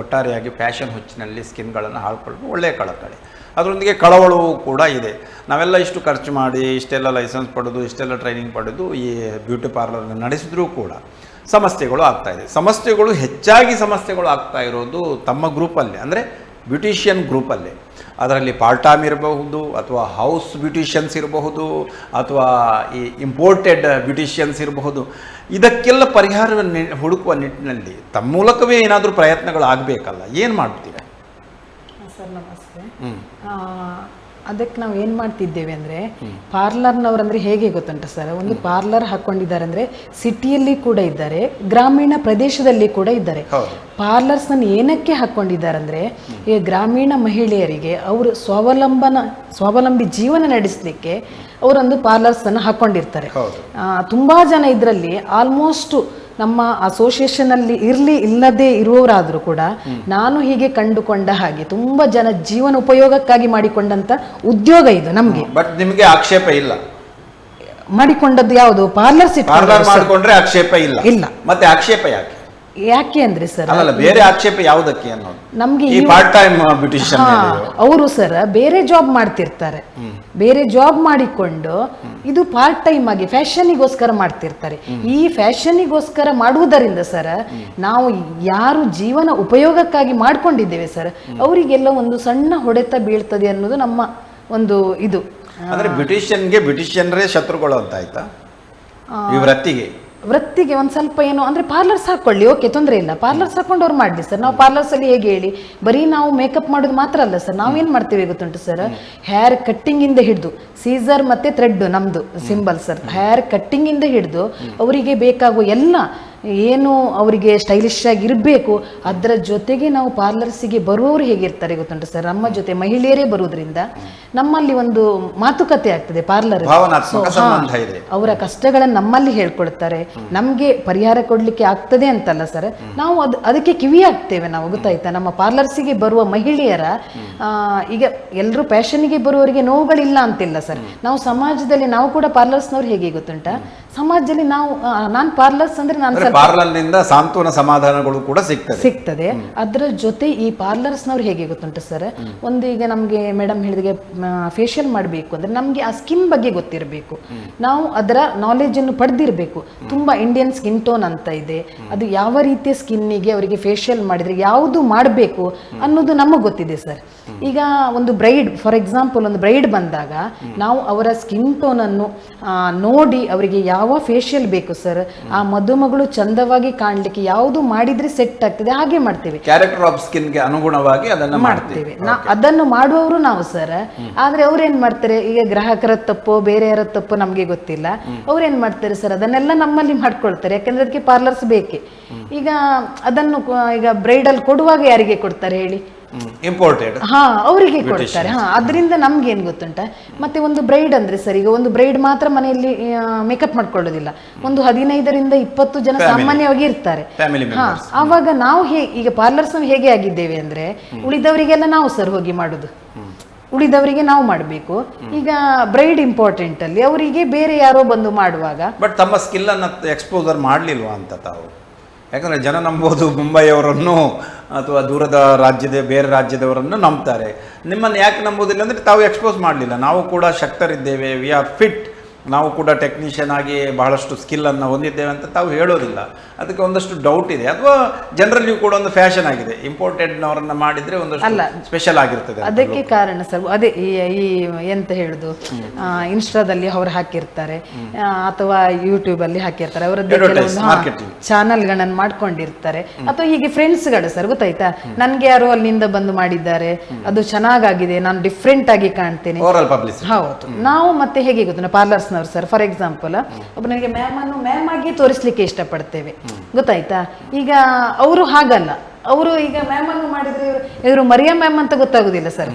A: ಒಟ್ಟಾರೆಯಾಗಿ ಫ್ಯಾಷನ್ ಹುಚ್ಚಿನಲ್ಲಿ ಸ್ಕಿನ್ಗಳನ್ನು ಹಾಳ್ಕೊಳ್ಳೋದು ಒಳ್ಳೆಯ ಕಳಕಳಿ, ಅದರೊಂದಿಗೆ ಕಳವಳವೂ ಕೂಡ ಇದೆ. ನಾವೆಲ್ಲ ಇಷ್ಟು ಖರ್ಚು ಮಾಡಿ ಇಷ್ಟೆಲ್ಲ ಲೈಸೆನ್ಸ್ ಪಡೆದು ಇಷ್ಟೆಲ್ಲ ಟ್ರೈನಿಂಗ್ ಪಡೆದು ಈ ಬ್ಯೂಟಿ ಪಾರ್ಲರ್ನ ನಡೆಸಿದ್ರೂ ಕೂಡ ಸಮಸ್ಯೆಗಳು ಆಗ್ತಾಯಿದೆ. ಹೆಚ್ಚಾಗಿ ಸಮಸ್ಯೆಗಳು ಆಗ್ತಾ ಇರೋದು ತಮ್ಮ ಗ್ರೂಪಲ್ಲೇ, ಅಂದರೆ ಬ್ಯೂಟಿಷಿಯನ್ ಗ್ರೂಪಲ್ಲೇ. ಅದರಲ್ಲಿ ಪಾರ್ಟ್ ಟೈಮ್ ಇರಬಹುದು, ಅಥವಾ ಹೌಸ್ ಬ್ಯೂಟಿಷಿಯನ್ಸ್ ಇರಬಹುದು, ಅಥವಾ ಈ ಇಂಪೋರ್ಟೆಡ್ ಬ್ಯೂಟಿಷಿಯನ್ಸ್ ಇರಬಹುದು. ಇದಕ್ಕೆಲ್ಲ ಪರಿಹಾರವನ್ನು ಹುಡುಕುವ ನಿಟ್ಟಿನಲ್ಲಿ ತಮ್ಮ ಮೂಲಕವೇ ಏನಾದರೂ ಪ್ರಯತ್ನಗಳು ಆಗಬೇಕಲ್ಲ, ಏನು ಮಾಡ್ತೀರಾ?
C: ಸರ್ ನಮಸ್ತೆ. ಅದಕ್ಕೆ ನಾವು ಏನು ಮಾಡ್ತಿದ್ದೇವೆ ಅಂದರೆ, ಪಾರ್ಲರ್ನವರಂದರೆ ಹೇಗೆ ಗೊತ್ತುಂಟ ಸರ್, ಒಂದು ಪಾರ್ಲರ್ ಹಾಕ್ಕೊಂಡಿದ್ದಾರೆ ಅಂದರೆ ಸಿಟಿಯಲ್ಲಿ ಕೂಡ ಇದ್ದಾರೆ, ಗ್ರಾಮೀಣ ಪ್ರದೇಶದಲ್ಲಿ ಕೂಡ ಇದ್ದಾರೆ. ಪಾರ್ಲರ್ಸನ್ನು ಏನಕ್ಕೆ ಹಾಕ್ಕೊಂಡಿದ್ದಾರೆ ಅಂದರೆ, ಈ ಗ್ರಾಮೀಣ ಮಹಿಳೆಯರಿಗೆ ಅವರು ಸ್ವಾವಲಂಬಿ ಜೀವನ ನಡೆಸಲಿಕ್ಕೆ ಅವರೊಂದು ಪಾರ್ಲರ್ಸನ್ನು ಹಾಕ್ಕೊಂಡಿರ್ತಾರೆ. ತುಂಬ ಜನ ಇದರಲ್ಲಿ ಆಲ್ಮೋಸ್ಟು ನಮ್ಮ ಅಸೋಸಿಯೇಷನಲ್ಲಿ ಇಲ್ಲದೆ ಇರುವವರಾದರೂ ಕೂಡ ನಾನು ಹೀಗೆ ಕಂಡುಕೊಂಡ ಹಾಗೆ ತುಂಬ ಜನ ಜೀವನ ಉಪಯೋಗಕ್ಕಾಗಿ ಮಾಡಿಕೊಂಡಂತ ಉದ್ಯೋಗ ಇದು ನಮ್ಗೆ.
A: ಬಟ್ ನಿಮಗೆ ಆಕ್ಷೇಪ ಇಲ್ಲ?
C: ಮಾಡಿಕೊಂಡದ್ದು ಯಾವುದು? ಪಾರ್ಲರ್
A: ಮಾಡಿಕೊಂಡ್ರೆ ಆಕ್ಷೇಪ ಇಲ್ಲ.
C: ಇಲ್ಲ.
A: ಮತ್ತೆ ಆಕ್ಷೇಪ
C: ಯಾಕೆ ಅಂದ್ರೆ ಸರ್,
A: ಬೇರೆ ಆಕ್ಷೇಪ ಯಾವುದಕ್ಕೆ ಅನ್ನೋದು
C: ನಮ್ಗೆ
A: ಪಾರ್ಟ್ ಟೈಮ್ ಬ್ಯೂಟಿಷಿಯನ್
C: ಅವರು ಸರ್ ಬೇರೆ ಜಾಬ್ ಮಾಡ್ತಿರ್ತಾರೆ, ಬೇರೆ ಜಾಬ್ ಮಾಡಿಕೊಂಡು ಇದು ಪಾರ್ಟ್ ಟೈಮ್ ಆಗಿ ಫ್ಯಾಷನಿಗೋಸ್ಕರ ಮಾಡ್ತಿರ್ತಾರೆ. ಈ ಫ್ಯಾಷನಿಗೋಸ್ಕರ ಮಾಡುವುದರಿಂದ ಸರ್, ನಾವು ಯಾರು ಜೀವನ ಉಪಯೋಗಕ್ಕಾಗಿ ಮಾಡ್ಕೊಂಡಿದ್ದೇವೆ ಸರ್, ಅವರಿಗೆಲ್ಲ ಒಂದು ಸಣ್ಣ ಹೊಡೆತ ಬೀಳ್ತದೆ ಅನ್ನೋದು ನಮ್ಮ ಒಂದು ಇದು.
A: ಅಂದ್ರೆ ಬ್ಯೂಟಿಷಿಯನ್ರೇ ಶತ್ರುಗಳು ಅಂತ ಆಯ್ತಾ ಈ ವೃತ್ತಿಗೆ?
C: ಒಂದು ಸ್ವಲ್ಪ ಏನು ಅಂದರೆ ಪಾರ್ಲರ್ಸ್ ಹಾಕ್ಕೊಳ್ಳಿ, ಓಕೆ, ತೊಂದರೆ ಇಲ್ಲ, ಪಾರ್ಲರ್ಸ್ ಹಾಕೊಂಡು ಅವ್ರು ಮಾಡಲಿ ಸರ್. ನಾವು ಪಾರ್ಲರ್ಸಲ್ಲಿ ಹೇಗೆ ಹೇಳಿ ಬರೀ ನಾವು ಮೇಕಪ್ ಮಾಡೋದು ಮಾತ್ರ ಅಲ್ಲ ಸರ್, ನಾವೇನು ಮಾಡ್ತೀವಿ ಗೊತ್ತುಂಟು ಸರ್, ಹೇರ್ ಕಟ್ಟಿಂಗಿಂದ ಹಿಡಿದು ಸೀಸರ್ ಮತ್ತು ಥ್ರೆಡ್ ನಮ್ಮದು ಸಿಂಬಲ್ ಸರ್, ಹೇರ್ ಕಟ್ಟಿಂಗಿಂದ ಹಿಡಿದು ಅವರಿಗೆ ಬೇಕಾಗುವ ಎಲ್ಲ ಏನು ಅವರಿಗೆ ಸ್ಟೈಲಿಶ್ ಆಗಿ ಇರಬೇಕು, ಅದರ ಜೊತೆಗೆ ನಾವು ಪಾರ್ಲರ್ಸಿಗೆ ಬರುವವರು ಹೇಗಿರ್ತಾರೆ ಗೊತ್ತುಂಟು ಸರ್, ನಮ್ಮ ಜೊತೆ ಮಹಿಳೆಯರೇ ಬರುವುದರಿಂದ ನಮ್ಮಲ್ಲಿ ಒಂದು ಮಾತುಕತೆ ಆಗ್ತದೆ ಪಾರ್ಲರ್. ಅವರ ಕಷ್ಟಗಳನ್ನು ನಮ್ಮಲ್ಲಿ ಹೇಳ್ಕೊಳ್ತಾರೆ, ನಮಗೆ ಪರಿಹಾರ ಕೊಡ್ಲಿಕ್ಕೆ ಆಗ್ತದೆ ಅಂತಲ್ಲ ಸರ್, ನಾವು ಅದಕ್ಕೆ ಕಿವಿ ಆಗ್ತೇವೆ ನಾವು, ಗೊತ್ತಾಯ್ತಾ? ನಮ್ಮ ಪಾರ್ಲರ್ಸಿಗೆ ಬರುವ ಮಹಿಳೆಯರ ಈಗ ಎಲ್ಲರೂ ಫ್ಯಾಷನ್ಗೆ ಬರುವವರಿಗೆ ನೋವುಗಳಿಲ್ಲ ಅಂತಿಲ್ಲ ಸರ್. ನಾವು ಸಮಾಜದಲ್ಲಿ ನಾವು ಕೂಡ ಪಾರ್ಲರ್ಸ್ನವ್ರು ಹೇಗೆ ಗೊತ್ತುಂಟ, ಸಮಾಜದಲ್ಲಿ ನಾನು ಪಾರ್ಲರ್ಸ್ ಅಂದ್ರೆ ನಾನು
A: ಪಾರ್ಲರ್ನಿಂದ ಸಾಂತ್ವನ ಸಮಾಧಾನಗಳು ಕೂಡ
C: ಸಿಗ್ತದೆ. ಅದರ ಜೊತೆ ಈ ಪಾರ್ಲರ್ಸ್ನವ್ರು ಹೇಗೆ ಗೊತ್ತುಂಟು ಸರ್, ಒಂದು ಈಗ ನಮಗೆ ಮೇಡಮ್ ಹೇಳಿದಾಗೆ ಫೇಶಿಯಲ್ ಮಾಡಬೇಕು ಅಂದ್ರೆ ನಮಗೆ ಆ ಸ್ಕಿನ್ ಬಗ್ಗೆ ಗೊತ್ತಿರಬೇಕು, ನಾವು ಅದರ ನಾಲೆಜ್ ಅನ್ನು ಪಡೆದಿರಬೇಕು. ತುಂಬಾ ಇಂಡಿಯನ್ ಸ್ಕಿನ್ ಟೋನ್ ಅಂತ ಇದೆ, ಅದು ಯಾವ ರೀತಿಯ ಸ್ಕಿನ್ನಿಗೆ ಅವರಿಗೆ ಫೇಶಿಯಲ್ ಮಾಡಿದ್ರೆ ಯಾವುದು ಮಾಡಬೇಕು ಅನ್ನೋದು ನಮಗೆ ಗೊತ್ತಿದೆ ಸರ್. ಈಗ ಒಂದು ಬ್ರೈಡ್, ಫಾರ್ ಎಕ್ಸಾಂಪಲ್ ಒಂದು ಬ್ರೈಡ್ ಬಂದಾಗ ನಾವು ಅವರ ಸ್ಕಿನ್ ಟೋನ್ ಅನ್ನು ನೋಡಿ ಅವರಿಗೆ ಯಾವ ಫೇಶಿಯಲ್ ಬೇಕು ಸರ್, ಆ ಮದುಮಗಳು ಚಂದವಾಗಿ ಕಾಣ್ಲಿಕ್ಕೆ ಯಾವುದು ಮಾಡಿದ್ರೆ ಸೆಟ್ ಆಗ್ತದೆ ಹಾಗೆ ಮಾಡ್ತೇವೆ.
A: ಕ್ಯಾರೆಕ್ಟರ್ ಆಫ್ ಸ್ಕಿನ್ ಗೆ ಅನುಗುಣವಾಗಿ ಅದನ್ನು ಮಾಡ್ತೇವೆ.
C: ಅದನ್ನು ಮಾಡುವವರು ನಾವು ಸರ್. ಆದ್ರೆ ಅವ್ರೇನ್ ಮಾಡ್ತಾರೆ, ಈಗ ಗ್ರಾಹಕರ ತಪ್ಪು ಬೇರೆ ಯಾರ ತಪ್ಪು ನಮ್ಗೆ ಗೊತ್ತಿಲ್ಲ, ಅವ್ರೇನ್ ಮಾಡ್ತಾರೆ ಸರ್, ಅದನ್ನೆಲ್ಲ ನಮ್ಮಲ್ಲಿ ಮಾಡ್ಕೊಳ್ತಾರೆ. ಯಾಕಂದ್ರೆ ಅದಕ್ಕೆ ಪಾರ್ಲರ್ಸ್ ಬೇಕೆ. ಈಗ ಅದನ್ನು ಈಗ ಬ್ರೈಡಲ್ ಕೊಡುವಾಗ ಯಾರಿಗೆ ಕೊಡ್ತಾರೆ ಹೇಳಿ,
A: ಇಂಪೋರ್ಟೆಡ್,
C: ಅವರಿಗೆ ಕೊಡ್ತಾರೆ. ಅದರಿಂದ ನಮ್ಗೆ ಏನ್ ಗೊತ್ತುಂಟ, ಮತ್ತೆ ಒಂದು ಬ್ರೈಡ್ ಅಂದ್ರೆ ಸರ್, ಈಗ ಒಂದು ಬ್ರೈಡ್ ಮಾತ್ರ ಮನೆಯಲ್ಲಿ ಮೇಕಪ್ ಮಾಡ್ಕೊಳ್ಳೋದಿಲ್ಲ, ಒಂದು 15ರಿಂದ 20 ಜನ ಸಾಮಾನ್ಯವಾಗಿ ಇರ್ತಾರೆ. ಆವಾಗ ನಾವು ಈಗ ಪಾರ್ಲರ್ಸ್ ಹೇಗೆ ಆಗಿದ್ದೇವೆ ಅಂದ್ರೆ, ಉಳಿದವರಿಗೆಲ್ಲ ನಾವು ಸರ್ ಹೋಗಿ ಮಾಡುದು, ಉಳಿದವರಿಗೆ ನಾವು ಮಾಡಬೇಕು. ಈಗ ಬ್ರೈಡ್ ಇಂಪಾರ್ಟೆಂಟ್ ಅಲ್ಲಿ ಅವರಿಗೆ ಬೇರೆ ಯಾರೋ ಬಂದು ಮಾಡುವಾಗ
A: ಬಟ್ ತಮ್ಮ ಸ್ಕಿಲ್ ಅನ್ನ ಎಕ್ಸ್ಪೋಸರ್ ಮಾಡ್ಲಿಲ್ವಾ ಅಂತ ತಾವು ಯಾಕಂದರೆ ಜನ ನಂಬೋದು ಮುಂಬೈಯವರನ್ನು ಅಥವಾ ದೂರದ ಬೇರೆ ರಾಜ್ಯದವರನ್ನು ನಂಬ್ತಾರೆ. ನಿಮ್ಮನ್ನು ಯಾಕೆ ನಂಬೋದಿಲ್ಲ ಅಂದರೆ ತಾವು ಎಕ್ಸ್ಪೋಸ್ ಮಾಡಲಿಲ್ಲ. ನಾವು ಕೂಡ ಶಕ್ತರಿದ್ದೇವೆ, ವಿ ಆರ್ ಫಿಟ್, ನಾವು ಕೂಡ ಟೆಕ್ನಿಷಿಯನ್ ಆಗಿ ಬಹಳಷ್ಟು ಸ್ಕಿಲ್ಲನ್ನು ಹೊಂದಿದ್ದೇವೆ ಅಂತ ತಾವು ಹೇಳೋದಿಲ್ಲ. ಅದಕ್ಕೆ ಒಂದಷ್ಟು ಡೌಟ್ ಇದೆ, ಅಥವಾ ಜನರಲ್ಲಿಯೂ ಕೂಡ ಒಂದು ಫ್ಯಾಷನ್ ಆಗಿದೆ, ಇಂಪೋರ್ಟೆಡ್ನವರನ್ನು ಮಾಡಿದರೆ ಒಂದಷ್ಟು ಸ್ಪೆಷಲ್ ಆಗಿರ್ತದೆ.
C: ಅದಕ್ಕೆ ಕಾರಣ ಸರ್ ಅದೇ ಈ ಎಂತ ಹೇಳುದು, ಇನ್ಸ್ಟಾದಲ್ಲಿ ಅವ್ರು ಹಾಕಿರ್ತಾರೆ ಅಥವಾ ಯೂಟ್ಯೂಬಲ್ಲಿ ಹಾಕಿರ್ತಾರೆ, ಅವರದ್ದು ಚಾನಲ್ಗಳನ್ನು ಮಾಡ್ಕೊಂಡಿರ್ತಾರೆ, ಅಥವಾ ಹೀಗೆ ಫ್ರೆಂಡ್ಸ್ಗಳು ಸರ್, ಗೊತ್ತಾಯ್ತಾ, ನನ್ಗೆ ಯಾರೋ ಅಲ್ಲಿಂದ ಬಂದು ಮಾಡಿದ್ದಾರೆ, ಅದು ಚೆನ್ನಾಗಾಗಿದೆ, ನಾನು ಡಿಫ್ರೆಂಟ್ ಆಗಿ ಕಾಣ್ತೇನೆ. ಹೌದು, ನಾವು ಮತ್ತೆ ಹೇಗೆ ಗೊತ್ತ ಪಾರ್ಲರ್ಸ್ ಸರ್, ಫಾರ್ ಎಕ್ಸಾಂಪಲ್ ಒಬ್ಬನಿಗೆ ಮ್ಯಾಮ್ ಆಗಿ ತೋರಿಸ್ಲಿಕ್ಕೆ ಇಷ್ಟಪಡ್ತೇವೆ, ಗೊತ್ತಾಯ್ತಾ. ಈಗ ಅವರು ಹಾಗಲ್ಲ, ಅವರು ಈಗ ಮ್ಯಾಮ್ ಅನ್ನು ಮಾಡಿದ್ರೆ ಇವರು ಮರಿಯಾ ಮ್ಯಾಮ್ ಅಂತ ಗೊತ್ತಾಗುದಿಲ್ಲ ಸರ್,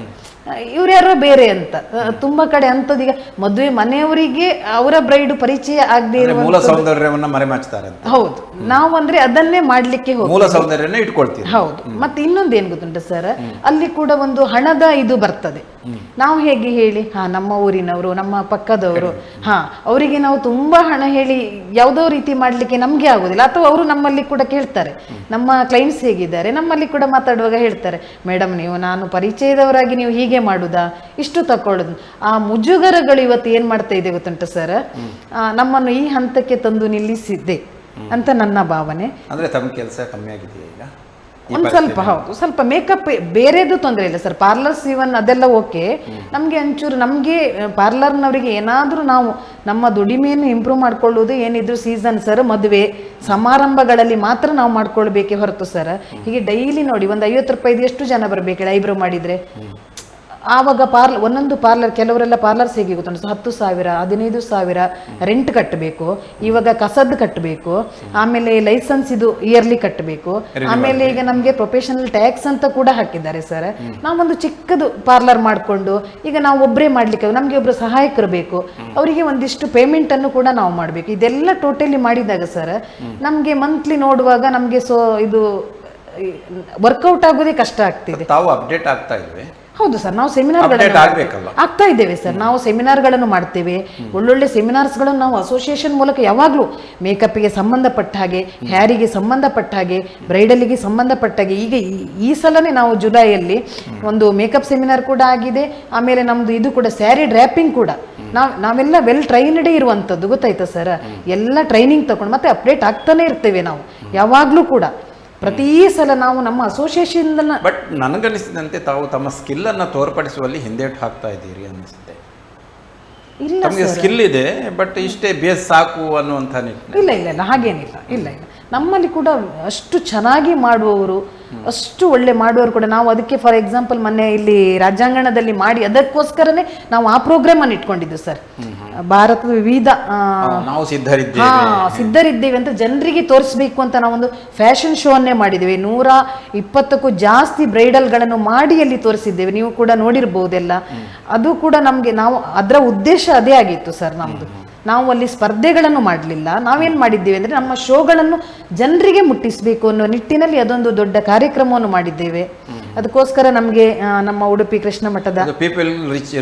C: ಇವ್ರು ಯಾರೋ ಬೇರೆ ಅಂತ. ತುಂಬಾ ಕಡೆ ಅಂತದ್ದು ಈಗ ಮದುವೆ ಮನೆಯವರಿಗೆ ಅವರ ಬ್ರೈಡ್ ಪರಿಚಯ ಆಗದೆ ಇರುವ
A: ಮೂಲ ಸೌಂದರ್ಯವನ್ನ ಮರೆಮಾಚ್ತಾರೆ.
C: ಹೌದು, ನಾವು ಅಂದ್ರೆ ಅದನ್ನೇ ಮಾಡ್ಲಿಕ್ಕೆ
A: ಮೂಲ ಸೌಂದರ್ಯನ ಇಟ್ಕೊಳ್ತೀವಿ.
C: ಹೌದು, ಮತ್ತೆ ಇನ್ನೊಂದು ಏನ್ ಗೊತ್ತುಂಟ ಸರ್, ಅಲ್ಲಿ ಕೂಡ ಒಂದು ಹಣದ ಇದು ಬರ್ತದೆ. ನಾವು ಹೇಗೆ ಹೇಳಿ, ನಮ್ಮ ಊರಿನವರು, ನಮ್ಮ ಪಕ್ಕದವರು, ಅವರಿಗೆ ನಾವು ತುಂಬಾ ಹಣ ಹೇಳಿ ಯಾವುದೋ ರೀತಿ ಮಾಡ್ಲಿಕ್ಕೆ ನಮ್ಗೆ ಆಗುದಿಲ್ಲ. ಅಥವಾ ಅವರು ನಮ್ಮಲ್ಲಿ ಕೂಡ ಕೇಳ್ತಾರೆ, ನಮ್ಮ ಕ್ಲೈಂಟ್ಸ್ ಹೇಗಿದ್ದಾರೆ, ನಮ್ಮಲ್ಲಿ ಕೂಡ ಮಾತಾಡುವಾಗ ಹೇಳ್ತಾರೆ, ಮೇಡಮ್ ನಾನು ಪರಿಚಯದವರಾಗಿ ನೀವು ಹೀಗೆ ಮಾಡುದಾ, ಇಷ್ಟು ತಕೊಳ್ಳೋದು. ಆ ಮುಜುಗರಗಳು ಇವತ್ತು ಏನ್ ಮಾಡ್ತಾ ಇದೆ ಗೊತ್ತುಂಟ ಸರ್, ನಮ್ಮನ್ನು ಈ ಹಂತಕ್ಕೆ ತಂದು ನಿಲ್ಲಿಸಿದ್ದೆ ಅಂತ ನನ್ನ ಭಾವನೆ.
A: ಅಂದ್ರೆ ತಮ್ಮ ಕೆಲಸ ಕಮ್ಮಿ ಆಗಿದೆಯಾ ಈಗ?
C: ಒಂದು ಸ್ವಲ್ಪ, ಹೌದು, ಸ್ವಲ್ಪ ಮೇಕಪ್ ಬೇರೆದು ತೊಂದರೆ ಇಲ್ಲ ಸರ್, ಪಾರ್ಲರ್ಸ್ ಇವನ್ ಅದೆಲ್ಲ ಓಕೆ. ನಮ್ಗೆ ಒಂಚೂರು ನಮ್ಗೆ ಪಾರ್ಲರ್ನವರಿಗೆ ಏನಾದ್ರೂ ನಾವು ನಮ್ಮ ದುಡಿಮೆಯನ್ನು ಇಂಪ್ರೂವ್ ಮಾಡ್ಕೊಳ್ಳೋದು ಏನಿದ್ರು ಸೀಸನ್ ಸರ್, ಮದುವೆ ಸಮಾರಂಭಗಳಲ್ಲಿ ಮಾತ್ರ ನಾವು ಮಾಡ್ಕೊಳ್ಬೇಕೇ ಹೊರತು ಸರ್, ಹೀಗೆ ಡೈಲಿ ನೋಡಿ ಒಂದು 50 ರೂಪಾಯಿದು ಎಷ್ಟು ಜನ ಬರ್ಬೇಕು ಐಬ್ರೋ ಮಾಡಿದ್ರೆ. ಆವಾಗ ಒಂದೊಂದು ಪಾರ್ಲರ್, ಕೆಲವರೆಲ್ಲ ಪಾರ್ಲರ್ಸ್ ಹೇಗೆ ಗೊತ್ತುಂಟು, 10,000 15,000 ರೆಂಟ್ ಕಟ್ಟಬೇಕು, ಇವಾಗ ಕಸದ್ ಕಟ್ಟಬೇಕು, ಆಮೇಲೆ ಲೈಸೆನ್ಸ್ ಇದು ಇಯರ್ಲಿ ಕಟ್ಟಬೇಕು, ಆಮೇಲೆ ಈಗ ನಮ್ಗೆ ಪ್ರೊಫೆಷನಲ್ ಟ್ಯಾಕ್ಸ್ ಅಂತ ಕೂಡ ಹಾಕಿದ್ದಾರೆ ಸರ್. ನಾವೊಂದು ಚಿಕ್ಕದು ಪಾರ್ಲರ್ ಮಾಡ್ಕೊಂಡು ಈಗ ನಾವು ಒಬ್ಬರೇ ಮಾಡ್ಲಿಕ್ಕೆ, ನಮ್ಗೆ ಒಬ್ರು ಸಹಾಯಕರು ಬೇಕು, ಅವರಿಗೆ ಒಂದಿಷ್ಟು ಪೇಮೆಂಟ್ ಅನ್ನು ಕೂಡ ನಾವು ಮಾಡ್ಬೇಕು. ಇದೆಲ್ಲ ಟೋಟಲಿ ಮಾಡಿದಾಗ ಸರ್, ನಮ್ಗೆ ಮಂತ್ಲಿ ನೋಡುವಾಗ ನಮ್ಗೆ ಇದು ವರ್ಕೌಟ್ ಆಗೋದೇ ಕಷ್ಟ ಆಗ್ತಿದೆ.
A: ತಾವು ಅಪ್ಡೇಟ್ ಆಗ್ತಾ ಇದ್ವಿ.
C: ಹೌದು ಸರ್, ನಾವು ಸೆಮಿನಾರ್ಗಳನ್ನು ಆಗ್ತಾ ಇದ್ದೇವೆ ಸರ್, ನಾವು ಸೆಮಿನಾರ್ಗಳನ್ನು ಮಾಡ್ತೇವೆ, ಒಳ್ಳೊಳ್ಳೆ ಸೆಮಿನಾರ್ಸ್ಗಳನ್ನು ನಾವು ಅಸೋಸಿಯೇಷನ್ ಮೂಲಕ ಯಾವಾಗಲೂ ಮೇಕಪ್ಗೆ ಸಂಬಂಧಪಟ್ಟ ಹಾಗೆ, ಹ್ಯಾರಿಗೆ ಸಂಬಂಧಪಟ್ಟ ಹಾಗೆ, ಬ್ರೈಡಲಿಗೆ ಸಂಬಂಧಪಟ್ಟ ಹಾಗೆ. ಈಗ ಈ ಸಲನೇ ನಾವು ಜುಲೈಯಲ್ಲಿ ಒಂದು ಮೇಕಪ್ ಸೆಮಿನಾರ್ ಕೂಡ ಆಗಿದೆ, ಆಮೇಲೆ ನಮ್ದು ಇದು ಕೂಡ ಸ್ಯಾರಿ ಡ್ರ್ಯಾಪಿಂಗ್ ಕೂಡ ನಾವೆಲ್ಲ ವೆಲ್ ಟ್ರೈನ್ಡೇ ಇರುವಂಥದ್ದು, ಗೊತ್ತಾಯ್ತಾ ಸರ್. ಎಲ್ಲ ಟ್ರೈನಿಂಗ್ ತಗೊಂಡು ಮತ್ತೆ ಅಪ್ಡೇಟ್ ಆಗ್ತಾನೆ ಇರ್ತೇವೆ ನಾವು ಯಾವಾಗಲೂ ಕೂಡ. ಪ್ರತಿ ಸಲ ನಾವು ನಮ್ಮ ಅಸೋಸಿಯೇಷನ್.
A: ಬಟ್ ನನಗನ್ನಿಸಿದಂತೆ ತಾವು ತಮ್ಮ ಸ್ಕಿಲ್ ಅನ್ನ ತೋರ್ಪಡಿಸುವಲ್ಲಿ ಹಿಂದೇಟು ಹಾಕ್ತಾ ಇದ್ದೀರಿ ಅನಿಸುತ್ತೆ. ನಮಗೆ ಸ್ಕಿಲ್ ಇದೆ, ಬಟ್ ಇಷ್ಟೇ ಬೇಸ್ ಸಾಕು ಅನ್ನುವಂಥ
C: ಇಲ್ಲ ಹಾಗೇನಿಲ್ಲ. ಇಲ್ಲ ನಮ್ಮಲ್ಲಿ ಕೂಡ ಅಷ್ಟು ಚೆನ್ನಾಗಿ ಮಾಡುವವರು, ಅಷ್ಟು ಒಳ್ಳೆ ಮಾಡುವವರು ಕೂಡ. ನಾವು ಅದಕ್ಕೆ ಫಾರ್ ಎಕ್ಸಾಂಪಲ್ ಮೊನ್ನೆ ಇಲ್ಲಿ ರಾಜ್ಯಾಂಗಣದಲ್ಲಿ ಮಾಡಿ ಅದಕ್ಕೋಸ್ಕರನೇ ನಾವು ಆ ಪ್ರೋಗ್ರಾಮ್ ಅನ್ನು ಇಟ್ಕೊಂಡಿದ್ದು ಸರ್. ಭಾರತದ ವಿವಿಧ
A: ನಾವು
C: ಸಿದ್ಧರಿದ್ದೇವೆ ಅಂತ ಜನರಿಗೆ ತೋರಿಸ್ಬೇಕು ಅಂತ ನಾವೊಂದು ಫ್ಯಾಷನ್ ಶೋ ಅನ್ನೇ ಮಾಡಿದ್ದೇವೆ. 120ಕ್ಕೂ ಜಾಸ್ತಿ ಬ್ರೈಡಲ್ಗಳನ್ನು ಮಾಡಿ ಅಲ್ಲಿ ತೋರಿಸಿದ್ದೇವೆ, ನೀವು ಕೂಡ ನೋಡಿರ್ಬಹುದೆಲ್ಲ. ಅದು ಕೂಡ ನಮ್ಗೆ ನಾವು ಅದರ ಉದ್ದೇಶ ಅದೇ ಆಗಿತ್ತು ಸರ್ ನಮ್ದು. ನಾವು ಅಲ್ಲಿ ಸ್ಪರ್ಧೆಗಳನ್ನು ಮಾಡಲಿಲ್ಲ, ನಾವೇನ್ ಮಾಡಿದ್ದೇವೆ ಅಂದ್ರೆ ನಮ್ಮ ಶೋಗಳನ್ನು ಜನರಿಗೆ ಮುಟ್ಟಿಸಬೇಕು ಅನ್ನೋ ನಿಟ್ಟಿನಲ್ಲಿ ಅದೊಂದು ದೊಡ್ಡ ಕಾರ್ಯಕ್ರಮವನ್ನು ಮಾಡಿದ್ದೇವೆ. ಅದಕ್ಕೋಸ್ಕರ ನಮಗೆ ನಮ್ಮ ಉಡುಪಿ ಕೃಷ್ಣ ಮಠದ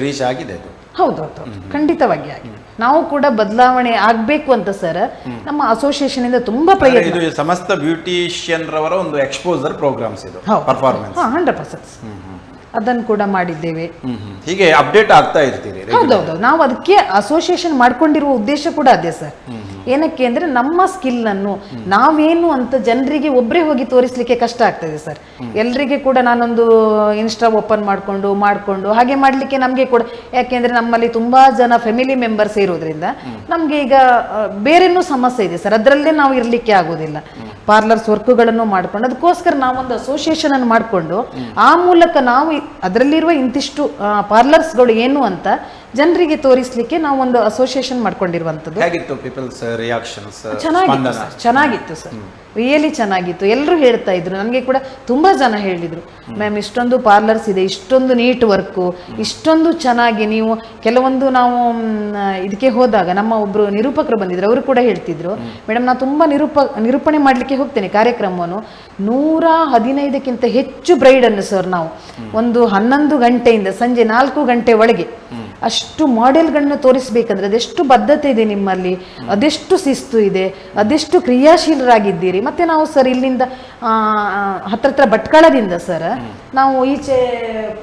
A: ರೀಚ್ ಆಗಿದೆ.
C: ಹೌದೌದು, ಖಂಡಿತವಾಗಿ ಆಗಿದೆ. ನಾವು ಕೂಡ ಬದಲಾವಣೆ ಆಗ್ಬೇಕು ಅಂತ ಸರ್ ನಮ್ಮ ಅಸೋಸಿಯೇಷನ್ ಇಂದ ತುಂಬಾ ಪ್ರಯತ್ನ.
A: ಇದು ಸಮಸ್ತ ಬ್ಯೂಟಿಷಿಯನ್ ರವರ ಒಂದು ಎಕ್ಸ್ಪೋಸರ್ ಪ್ರೋಗ್ರಾಮ್ಸ್, ಇದು ಪರ್ಫಾರ್ಮೆನ್ಸ್
C: 100% ಅದನ್ನು ಕೂಡ ಮಾಡಿದ್ದೇವೆ.
A: ಹೀಗೆ ಅಪ್ಡೇಟ್ ಆಗ್ತಾ ಇರ್ತೀರಿ.
C: ಹೌದೌದು, ನಾವು ಅದಕ್ಕೆ ಅಸೋಸಿಯೇಷನ್ ಮಾಡ್ಕೊಂಡಿರುವ ಉದ್ದೇಶ ಕೂಡ ಅದೇ ಸರ್. ಏನಕ್ಕೆ ಅಂದ್ರೆ ನಮ್ಮ ಸ್ಕಿಲ್ ಅನ್ನು ನಾವೇನು ಅಂತ ಜನರಿಗೆ ಒಬ್ಬರೇ ಹೋಗಿ ತೋರಿಸ್ಲಿಕ್ಕೆ ಕಷ್ಟ ಆಗ್ತದೆ ಸರ್. ಎಲ್ರಿಗೆ ಕೂಡ ನಾನೊಂದು ಇನ್ಸ್ಟಾ ಓಪನ್ ಮಾಡ್ಕೊಂಡು ಹಾಗೆ ಮಾಡ್ಲಿಕ್ಕೆ ನಮ್ಗೆ ಕೂಡ, ಯಾಕೆಂದ್ರೆ ನಮ್ಮಲ್ಲಿ ತುಂಬಾ ಜನ ಫ್ಯಾಮಿಲಿ ಮೆಂಬರ್ಸ್ ಇರೋದ್ರಿಂದ ನಮ್ಗೆ ಈಗ ಬೇರೆನೂ ಸಮಸ್ಯೆ ಇದೆ ಸರ್, ಅದರಲ್ಲೇ ನಾವು ಇರ್ಲಿಕ್ಕೆ ಆಗೋದಿಲ್ಲ. ಪಾರ್ಲರ್ಸ್ ವರ್ಕ್ಗಳನ್ನು ಮಾಡ್ಕೊಂಡು ಅದಕ್ಕೋಸ್ಕರ ನಾವೊಂದು ಅಸೋಸಿಯೇಷನ್ ಅನ್ನು ಮಾಡಿಕೊಂಡು ಆ ಮೂಲಕ ನಾವು ಅದರಲ್ಲಿರುವ ಇಂತಿಷ್ಟು ಪಾರ್ಲರ್ಸ್ಗಳು ಏನು ಅಂತ ಜನರಿಗೆ ತೋರಿಸ್ಲಿಕ್ಕೆ ನಾವು ಒಂದು ಅಸೋಸಿಯೇಷನ್ ಮಾಡ್ಕೊಂಡಿರುವಂಥದ್ದು. ಚೆನ್ನಾಗಿತ್ತು ಸರ್, ರಿಯಲಿ ಚೆನ್ನಾಗಿತ್ತು. ಎಲ್ಲರೂ ಹೇಳ್ತಾ ಇದ್ರು, ನನಗೆ ಕೂಡ ತುಂಬಾ ಜನ ಹೇಳಿದ್ರು, ಮ್ಯಾಮ್ ಇಷ್ಟೊಂದು ಪಾರ್ಲರ್ಸ್ ಇದೆ, ಇಷ್ಟೊಂದು ನೀಟ್ ವರ್ಕು, ಇಷ್ಟೊಂದು ಚೆನ್ನಾಗಿ ನೀವು. ಕೆಲವೊಂದು ನಾವು ಇದಕ್ಕೆ ಹೋದಾಗ ನಮ್ಮ ಒಬ್ರು ನಿರೂಪಕರು ಬಂದಿದ್ರು, ಅವರು ಕೂಡ ಹೇಳ್ತಿದ್ರು, ಮೇಡಮ್ ನಾ ತುಂಬಾ ನಿರೂಪಣೆ ಮಾಡ್ಲಿಕ್ಕೆ ಹೋಗ್ತೇನೆ ಕಾರ್ಯಕ್ರಮವನ್ನು, 115ಕ್ಕಿಂತ ಹೆಚ್ಚು ಬ್ರೈಡ್ ಅನ್ನು ಸರ್ ನಾವು ಒಂದು 11 ಗಂಟೆಯಿಂದ ಸಂಜೆ 4 ಗಂಟೆ ಒಳಗೆ ಅಷ್ಟು ಮಾಡೆಲ್ಗಳನ್ನ ತೋರಿಸ್ಬೇಕಂದ್ರೆ ಅದೆಷ್ಟು ಬದ್ಧತೆ ಇದೆ ನಿಮ್ಮಲ್ಲಿ, ಅದೆಷ್ಟು ಶಿಸ್ತು ಇದೆ, ಅದೆಷ್ಟು ಕ್ರಿಯಾಶೀಲರಾಗಿದ್ದೀರಿ. ಮತ್ತೆ ನಾವು ಸರ್ ಇಲ್ಲಿಂದ ಹತ್ರ ಭಟ್ಕಳದಿಂದ ಸರ್ ನಾವು ಈಚೆ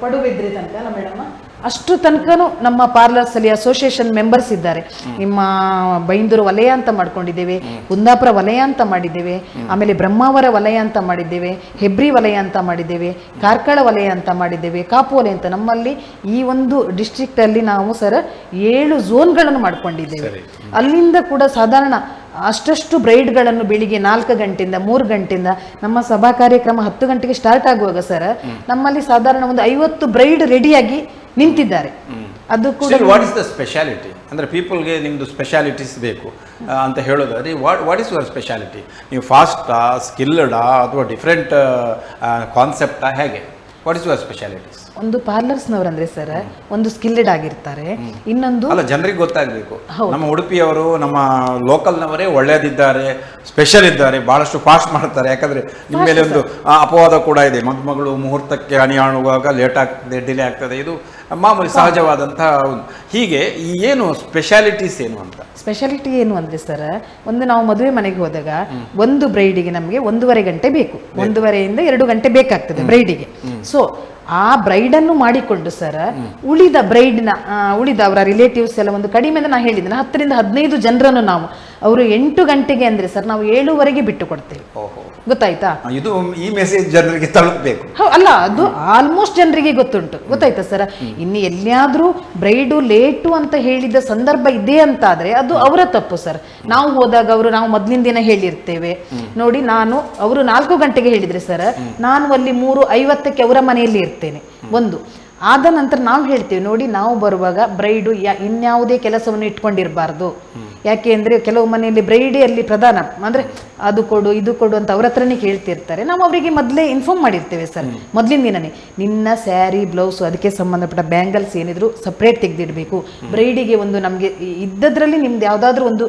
C: ಪಡುಬಿದ್ರಿ ತನಕ ಅಲ್ಲ ಮೇಡಮ್, ಅಷ್ಟು ತನಕನೂ ನಮ್ಮ ಪಾರ್ಲರ್ಸ್ ಅಲ್ಲಿ ಅಸೋಸಿಯೇಷನ್ ಮೆಂಬರ್ಸ್ ಇದ್ದಾರೆ. ನಿಮ್ಮ ಬೈಂದೂರು ವಲಯ ಅಂತ ಮಾಡ್ಕೊಂಡಿದ್ದೇವೆ, ಕುಂದಾಪುರ ವಲಯ ಅಂತ ಮಾಡಿದ್ದೇವೆ, ಆಮೇಲೆ ಬ್ರಹ್ಮಾವರ ವಲಯ ಅಂತ ಮಾಡಿದ್ದೇವೆ, ಹೆಬ್ರಿ ವಲಯ ಅಂತ ಮಾಡಿದ್ದೇವೆ, ಕಾರ್ಕಳ ವಲಯ ಅಂತ ಮಾಡಿದ್ದೇವೆ, ಕಾಪು ವಲಯ ಅಂತ. ನಮ್ಮಲ್ಲಿ ಈ ಒಂದು ಡಿಸ್ಟ್ರಿಕ್ಟ್ ಅಲ್ಲಿ ನಾವು ಸರ್ 7 ಝೋನ್ಗಳನ್ನು ಮಾಡ್ಕೊಂಡಿದ್ದೇವೆ. ಅಲ್ಲಿಂದ ಕೂಡ ಸಾಧಾರಣ ಅಷ್ಟಷ್ಟು ಬ್ರೈಡ್ಗಳನ್ನು ಬೆಳಿಗ್ಗೆ 4 ಗಂಟೆಯಿಂದ 3 ಗಂಟೆಯಿಂದ ನಮ್ಮ ಸಭಾ ಕಾರ್ಯಕ್ರಮ 10 ಗಂಟೆಗೆ ಸ್ಟಾರ್ಟ್ ಆಗುವಾಗ ಸರ್ ನಮ್ಮಲ್ಲಿ ಸಾಧಾರಣ ಒಂದು 50 ಬ್ರೈಡ್ ರೆಡಿಯಾಗಿ ನಿಂತಿದ್ದಾರೆ. ಅದು ಕೂಡ
A: ವಾಟ್ ಇಸ್ ದ ಸ್ಪೆಷಾಲಿಟಿ ಅಂದರೆ ಪೀಪಲ್ಗೆ ನಿಮ್ಮದು ಸ್ಪೆಷಾಲಿಟೀಸ್ ಬೇಕು ಅಂತ ಹೇಳೋದಾದ್ರೆ ವಾಟ್ ಇಸ್ ಯುವರ್ ಸ್ಪೆಷಾಲಿಟಿ? ನೀವು ಫಾಸ್ಟಾ, ಸ್ಕಿಲ್ಡಾ, ಅಥವಾ ಡಿಫ್ರೆಂಟ್ ಕಾನ್ಸೆಪ್ಟಾ, ಹೇಗೆ? What is your specialities?
C: ಒಂದು ಪಾರ್ಲರ್ಸ್ನವ್ರಂದ್ರೆ ಸರ್ ಒಂದು ಸ್ಕಿಲ್ಡ್ ಆಗಿರ್ತಾರೆ, ಇನ್ನೊಂದು
A: ಅಲ್ಲ ಜನರಿಗೆ ಗೊತ್ತಾಗಬೇಕು. ನಮ್ಮ ಉಡುಪಿಯವರು, ನಮ್ಮ ಲೋಕಲ್ನವರೇ ಒಳ್ಳೆಯದಿದ್ದಾರೆ, ಸ್ಪೆಷಲ್ ಇದ್ದಾರೆ, ಬಹಳಷ್ಟು ಫಾಸ್ಟ್ ಮಾಡ್ತಾರೆ. ಯಾಕಂದ್ರೆ ನಿಮ್ಮ ಮೇಲೆ ಒಂದು ಅಪವಾದ ಕೂಡ ಇದೆ, ಮಗಳು ಮುಹೂರ್ತಕ್ಕೆ ಅಣಿಯಾಳುವಾಗ ಲೇಟ್ ಆಗ್ತದೆ, ಡಿಲೇ ಆಗ್ತದೆ, ಇದು ಮಾಮೂಲಿ ಸಹಜವಾದಂತಹ. ಹೀಗೆ ಏನು ಸ್ಪೆಷಾಲಿಟೀಸ್ ಏನು ಅಂತ?
C: ಸ್ಪೆಷಾಲಿಟಿ ಏನು ಅಂದ್ರೆ ಸರ್, ಒಂದು ನಾವು ಮದುವೆ ಮನೆಗೆ ಹೋದಾಗ ಒಂದು ಬ್ರೈಡಿಗೆ ನಮಗೆ 1.5 ಗಂಟೆ ಬೇಕು, 1.5 ಇಂದ 2 ಗಂಟೆ ಬೇಕಾಗ್ತದೆ ಬ್ರೈಡಿಗೆ. ಸೊ ಆ ಬ್ರೈಡನ್ನು ಮಾಡಿಕೊಂಡು ಸರ್ ಉಳಿದ ಬ್ರೈಡ್ನ ಉಳಿದ ಅವರ ರಿಲೇಟಿವ್ಸ್ ಎಲ್ಲ ಒಂದು ಕಡಿಮೆ ಅಂದ್ರೆ ನಾ ಹೇಳಿದ್ದೇನೆ 10 ರಿಂದ 15 ಜನರನ್ನು ನಾವು ಅವರು 8 ಗಂಟೆಗೆ ಅಂದ್ರೆ ಸರ್ ನಾವು 7ವರೆಗೆ ಬಿಟ್ಟು ಕೊಡ್ತೇವೆ. ಗೊತ್ತಾಯ್ತಾ?
A: ಇದು ಈ ಮೆಸೇಜ್ ಜನರಿಗೆ ತಲುಪಬೇಕು.
C: ಅಲ್ಲ, ಅದು ಆಲ್ಮೋಸ್ಟ್ ಜನರಿಗೆ ಗೊತ್ತುಂಟು. ಗೊತ್ತಾಯ್ತಾ ಸರ್? ಇನ್ನು ಎಲ್ಲಿಯಾದ್ರೂ ಬ್ರೈಡು ಲೇಟು ಅಂತ ಹೇಳಿದ ಸಂದರ್ಭ ಇದೆ ಅಂತಾದ್ರೆ ಅದು ಅವರ ತಪ್ಪು ಸರ್. ನಾವು ಹೋದಾಗ ನಾವು ಮೊದಲಿನ ದಿನ ಹೇಳಿರ್ತೇವೆ ನೋಡಿ, ಅವರು 4 ಗಂಟೆಗೆ ಹೇಳಿದ್ರೆ ಸರ್ ನಾನು ಅಲ್ಲಿ 3:50ಕ್ಕೆ ಅವರ ಮನೆಯಲ್ಲಿ ಇರ್ತೇನೆ. ಒಂದು ಆದ ನಂತರ ನಾವು ಹೇಳ್ತೇವೆ ನೋಡಿ, ನಾವು ಬರುವಾಗ ಬ್ರೈಡು ಇನ್ಯಾವುದೇ ಕೆಲಸವನ್ನು ಇಟ್ಕೊಂಡಿರಬಾರ್ದು. ಯಾಕೆ ಅಂದರೆ ಕೆಲವು ಮನೆಯಲ್ಲಿ ಬ್ರೈಡೇ ಅಲ್ಲಿ ಪ್ರಧಾನ, ಅಂದರೆ ಅದು ಕೊಡು ಇದು ಕೊಡು ಅಂತ ಅವ್ರ ಹತ್ರನೇ ಕೇಳ್ತಿರ್ತಾರೆ. ನಾವು ಅವರಿಗೆ ಮೊದಲೇ ಇನ್ಫಾರ್ಮ್ ಮಾಡಿರ್ತೇವೆ ಸರ್, ಮೊದಲಿನ ದಿನನೇ ನಿನ್ನ ಸ್ಯಾರಿ, ಬ್ಲೌಸು, ಅದಕ್ಕೆ ಸಂಬಂಧಪಟ್ಟ ಬ್ಯಾಂಗಲ್ಸ್ ಏನಿದ್ರು ಸಪ್ರೇಟ್ ತೆಗೆದಿಡಬೇಕು. ಬ್ರೈಡಿಗೆ ಒಂದು ನಮಗೆ ಇದ್ದದ್ರಲ್ಲಿ ನಿಮ್ದು ಯಾವುದಾದ್ರೂ ಒಂದು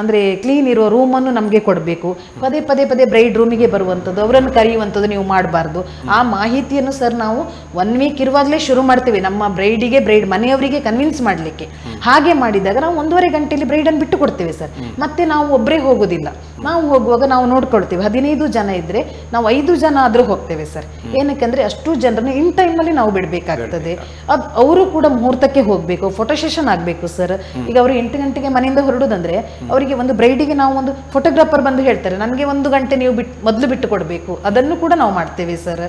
C: ಅಂದರೆ ಕ್ಲೀನ್ ಇರೋ ರೂಮನ್ನು ನಮಗೆ ಕೊಡಬೇಕು. ಪದೇ ಪದೇ ಬ್ರೈಡ್ ರೂಮಿಗೆ ಬರುವಂಥದ್ದು, ಅವರನ್ನು ಕರೆಯುವಂಥದ್ದು ನೀವು ಮಾಡಬಾರ್ದು. ಆ ಮಾಹಿತಿಯನ್ನು ಸರ್ ನಾವು 1 ವೀಕ್ ಇರುವಾಗಲೇ ಶುರು ಮಾಡ್ತೇವೆ ನಮ್ಮ ಬ್ರೈಡ್ ಮನೆಯವರಿಗೆ ಕನ್ವಿನ್ಸ್ ಮಾಡಲಿಕ್ಕೆ. ಹಾಗೆ ಮಾಡಿದಾಗ ನಾವು 1.5 ಗಂಟೆಯಲ್ಲಿ ಬ್ರೈಡನ್ನು ಬಿಟ್ಟು ಕೊಡ್ತೇವೆ ಸರ್. ಮತ್ತೆ ನಾವು ಒಬ್ಬರೇ ಹೋಗೋದಿಲ್ಲ, ನಾವು ಹೋಗುವಾಗ ನಾವು ನೋಡ್ಕೊಳ್ತೇವೆ. 15 ಜನ ಇದ್ರೆ ನಾವು 5 ಜನ ಆದ್ರೂ ಹೋಗ್ತೇವೆ ಸರ್. ಏನಕ್ಕಂದ್ರೆ ಅಷ್ಟು ಜನರನ್ನು ಇನ್ ಟೈಮಲ್ಲಿ ನಾವು ಬಿಡಬೇಕಾಗ್ತದೆ. ಅವರು ಕೂಡ ಮುಹೂರ್ತಕ್ಕೆ ಹೋಗಬೇಕು, ಫೋಟೋ ಸೆಷನ್ ಆಗಬೇಕು ಸರ್. ಈಗ ಅವರು 8 ಗಂಟೆಗೆ ಮನೆಯಿಂದ ಹೊರಡುದಂದ್ರೆ ಅವರಿಗೆ ಒಂದು ಬ್ರೈಡಿಗೆ ನಾವು ಒಂದು ಫೋಟೋಗ್ರಾಫರ್ ಬಂದು ಹೇಳ್ತಾರೆ ನನಗೆ 1 ಗಂಟೆ ನೀವು ಮೊದಲು ಬಿಟ್ಟು ಕೊಡಬೇಕು. ಅದನ್ನು ಕೂಡ ನಾವು ಮಾಡ್ತೇವೆ ಸರ್.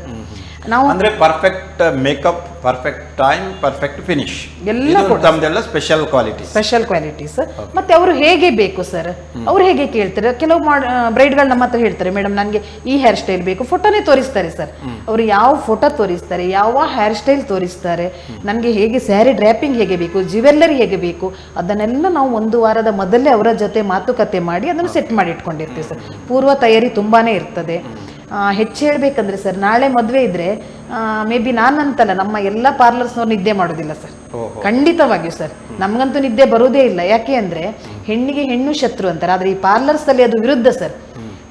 C: ನಾವು
A: ಅಂದ್ರೆ perfect makeup, perfect time, perfect finish
C: ಎಲ್ಲ
A: ತಮ್ಮದೆಲ್ಲ ಸ್ಪೆಷಲ್
C: ಕ್ವಾಲಿಟೀಸ್. ಮತ್ತೆ ಅವರು ಹೇಗೆ ಬೇಕು ಸರ್, ಅವ್ರು ಹೇಗೆ ಕೇಳ್ತಾರೆ. ಕೆಲವು ಬ್ರೈಡ್ಗಳು ನಮ್ಮ ಹತ್ರ ಹೇಳ್ತಾರೆ ಮೇಡಮ್ ನನಗೆ ಈ ಹೇರ್ ಸ್ಟೈಲ್ ಬೇಕು, ಫೋಟೋನೇ ತೋರಿಸ್ತಾರೆ ಸರ್. ಅವರು ಯಾವ ಫೋಟೋ ತೋರಿಸ್ತಾರೆ, ಯಾವ ಹೇರ್ ಸ್ಟೈಲ್ ತೋರಿಸ್ತಾರೆ, ನನಗೆ ಹೇಗೆ ಸ್ಯಾರಿ ಡ್ರ್ಯಾಪಿಂಗ್ ಹೇಗೆ ಬೇಕು, ಜ್ಯುವೆಲ್ಲರಿ ಹೇಗೆ ಬೇಕು, ಅದನ್ನೆಲ್ಲ ನಾವು 1 ವಾರದ ಮೊದಲೇ ಅವರ ಜೊತೆ ಮಾತುಕತೆ ಮಾಡಿ ಅದನ್ನು ಸೆಟ್ ಮಾಡಿ ಇಟ್ಕೊಂಡಿರ್ತೀವಿ ಸರ್. ಪೂರ್ವ ತಯಾರಿ ತುಂಬಾನೇ ಇರ್ತದೆ. ಹೆಚ್ಚು ಹೇಳ್ಬೇಕಂದ್ರೆ ಸರ್, ನಾಳೆ ಮದುವೆ ಇದ್ರೆ ಮೇ ಬಿ ನಾನಂತಲ್ಲ ನಮ್ಮ ಎಲ್ಲ ಪಾರ್ಲರ್ಸ್ನವ್ರು ನಿದ್ದೆ ಮಾಡೋದಿಲ್ಲ ಸರ್. ಖಂಡಿತವಾಗಿಯೂ ಸರ್, ನಮ್ಗಂತೂ ನಿದ್ದೆ ಬರುವುದೇ ಇಲ್ಲ. ಯಾಕೆ ಅಂದ್ರೆ ಹೆಣ್ಣಿಗೆ ಹೆಣ್ಣು ಶತ್ರು ಅಂತಾರೆ, ಆದ್ರೆ ಈ ಪಾರ್ಲರ್ಸ್ ಅಲ್ಲಿ ಅದು ವಿರುದ್ಧ ಸರ್.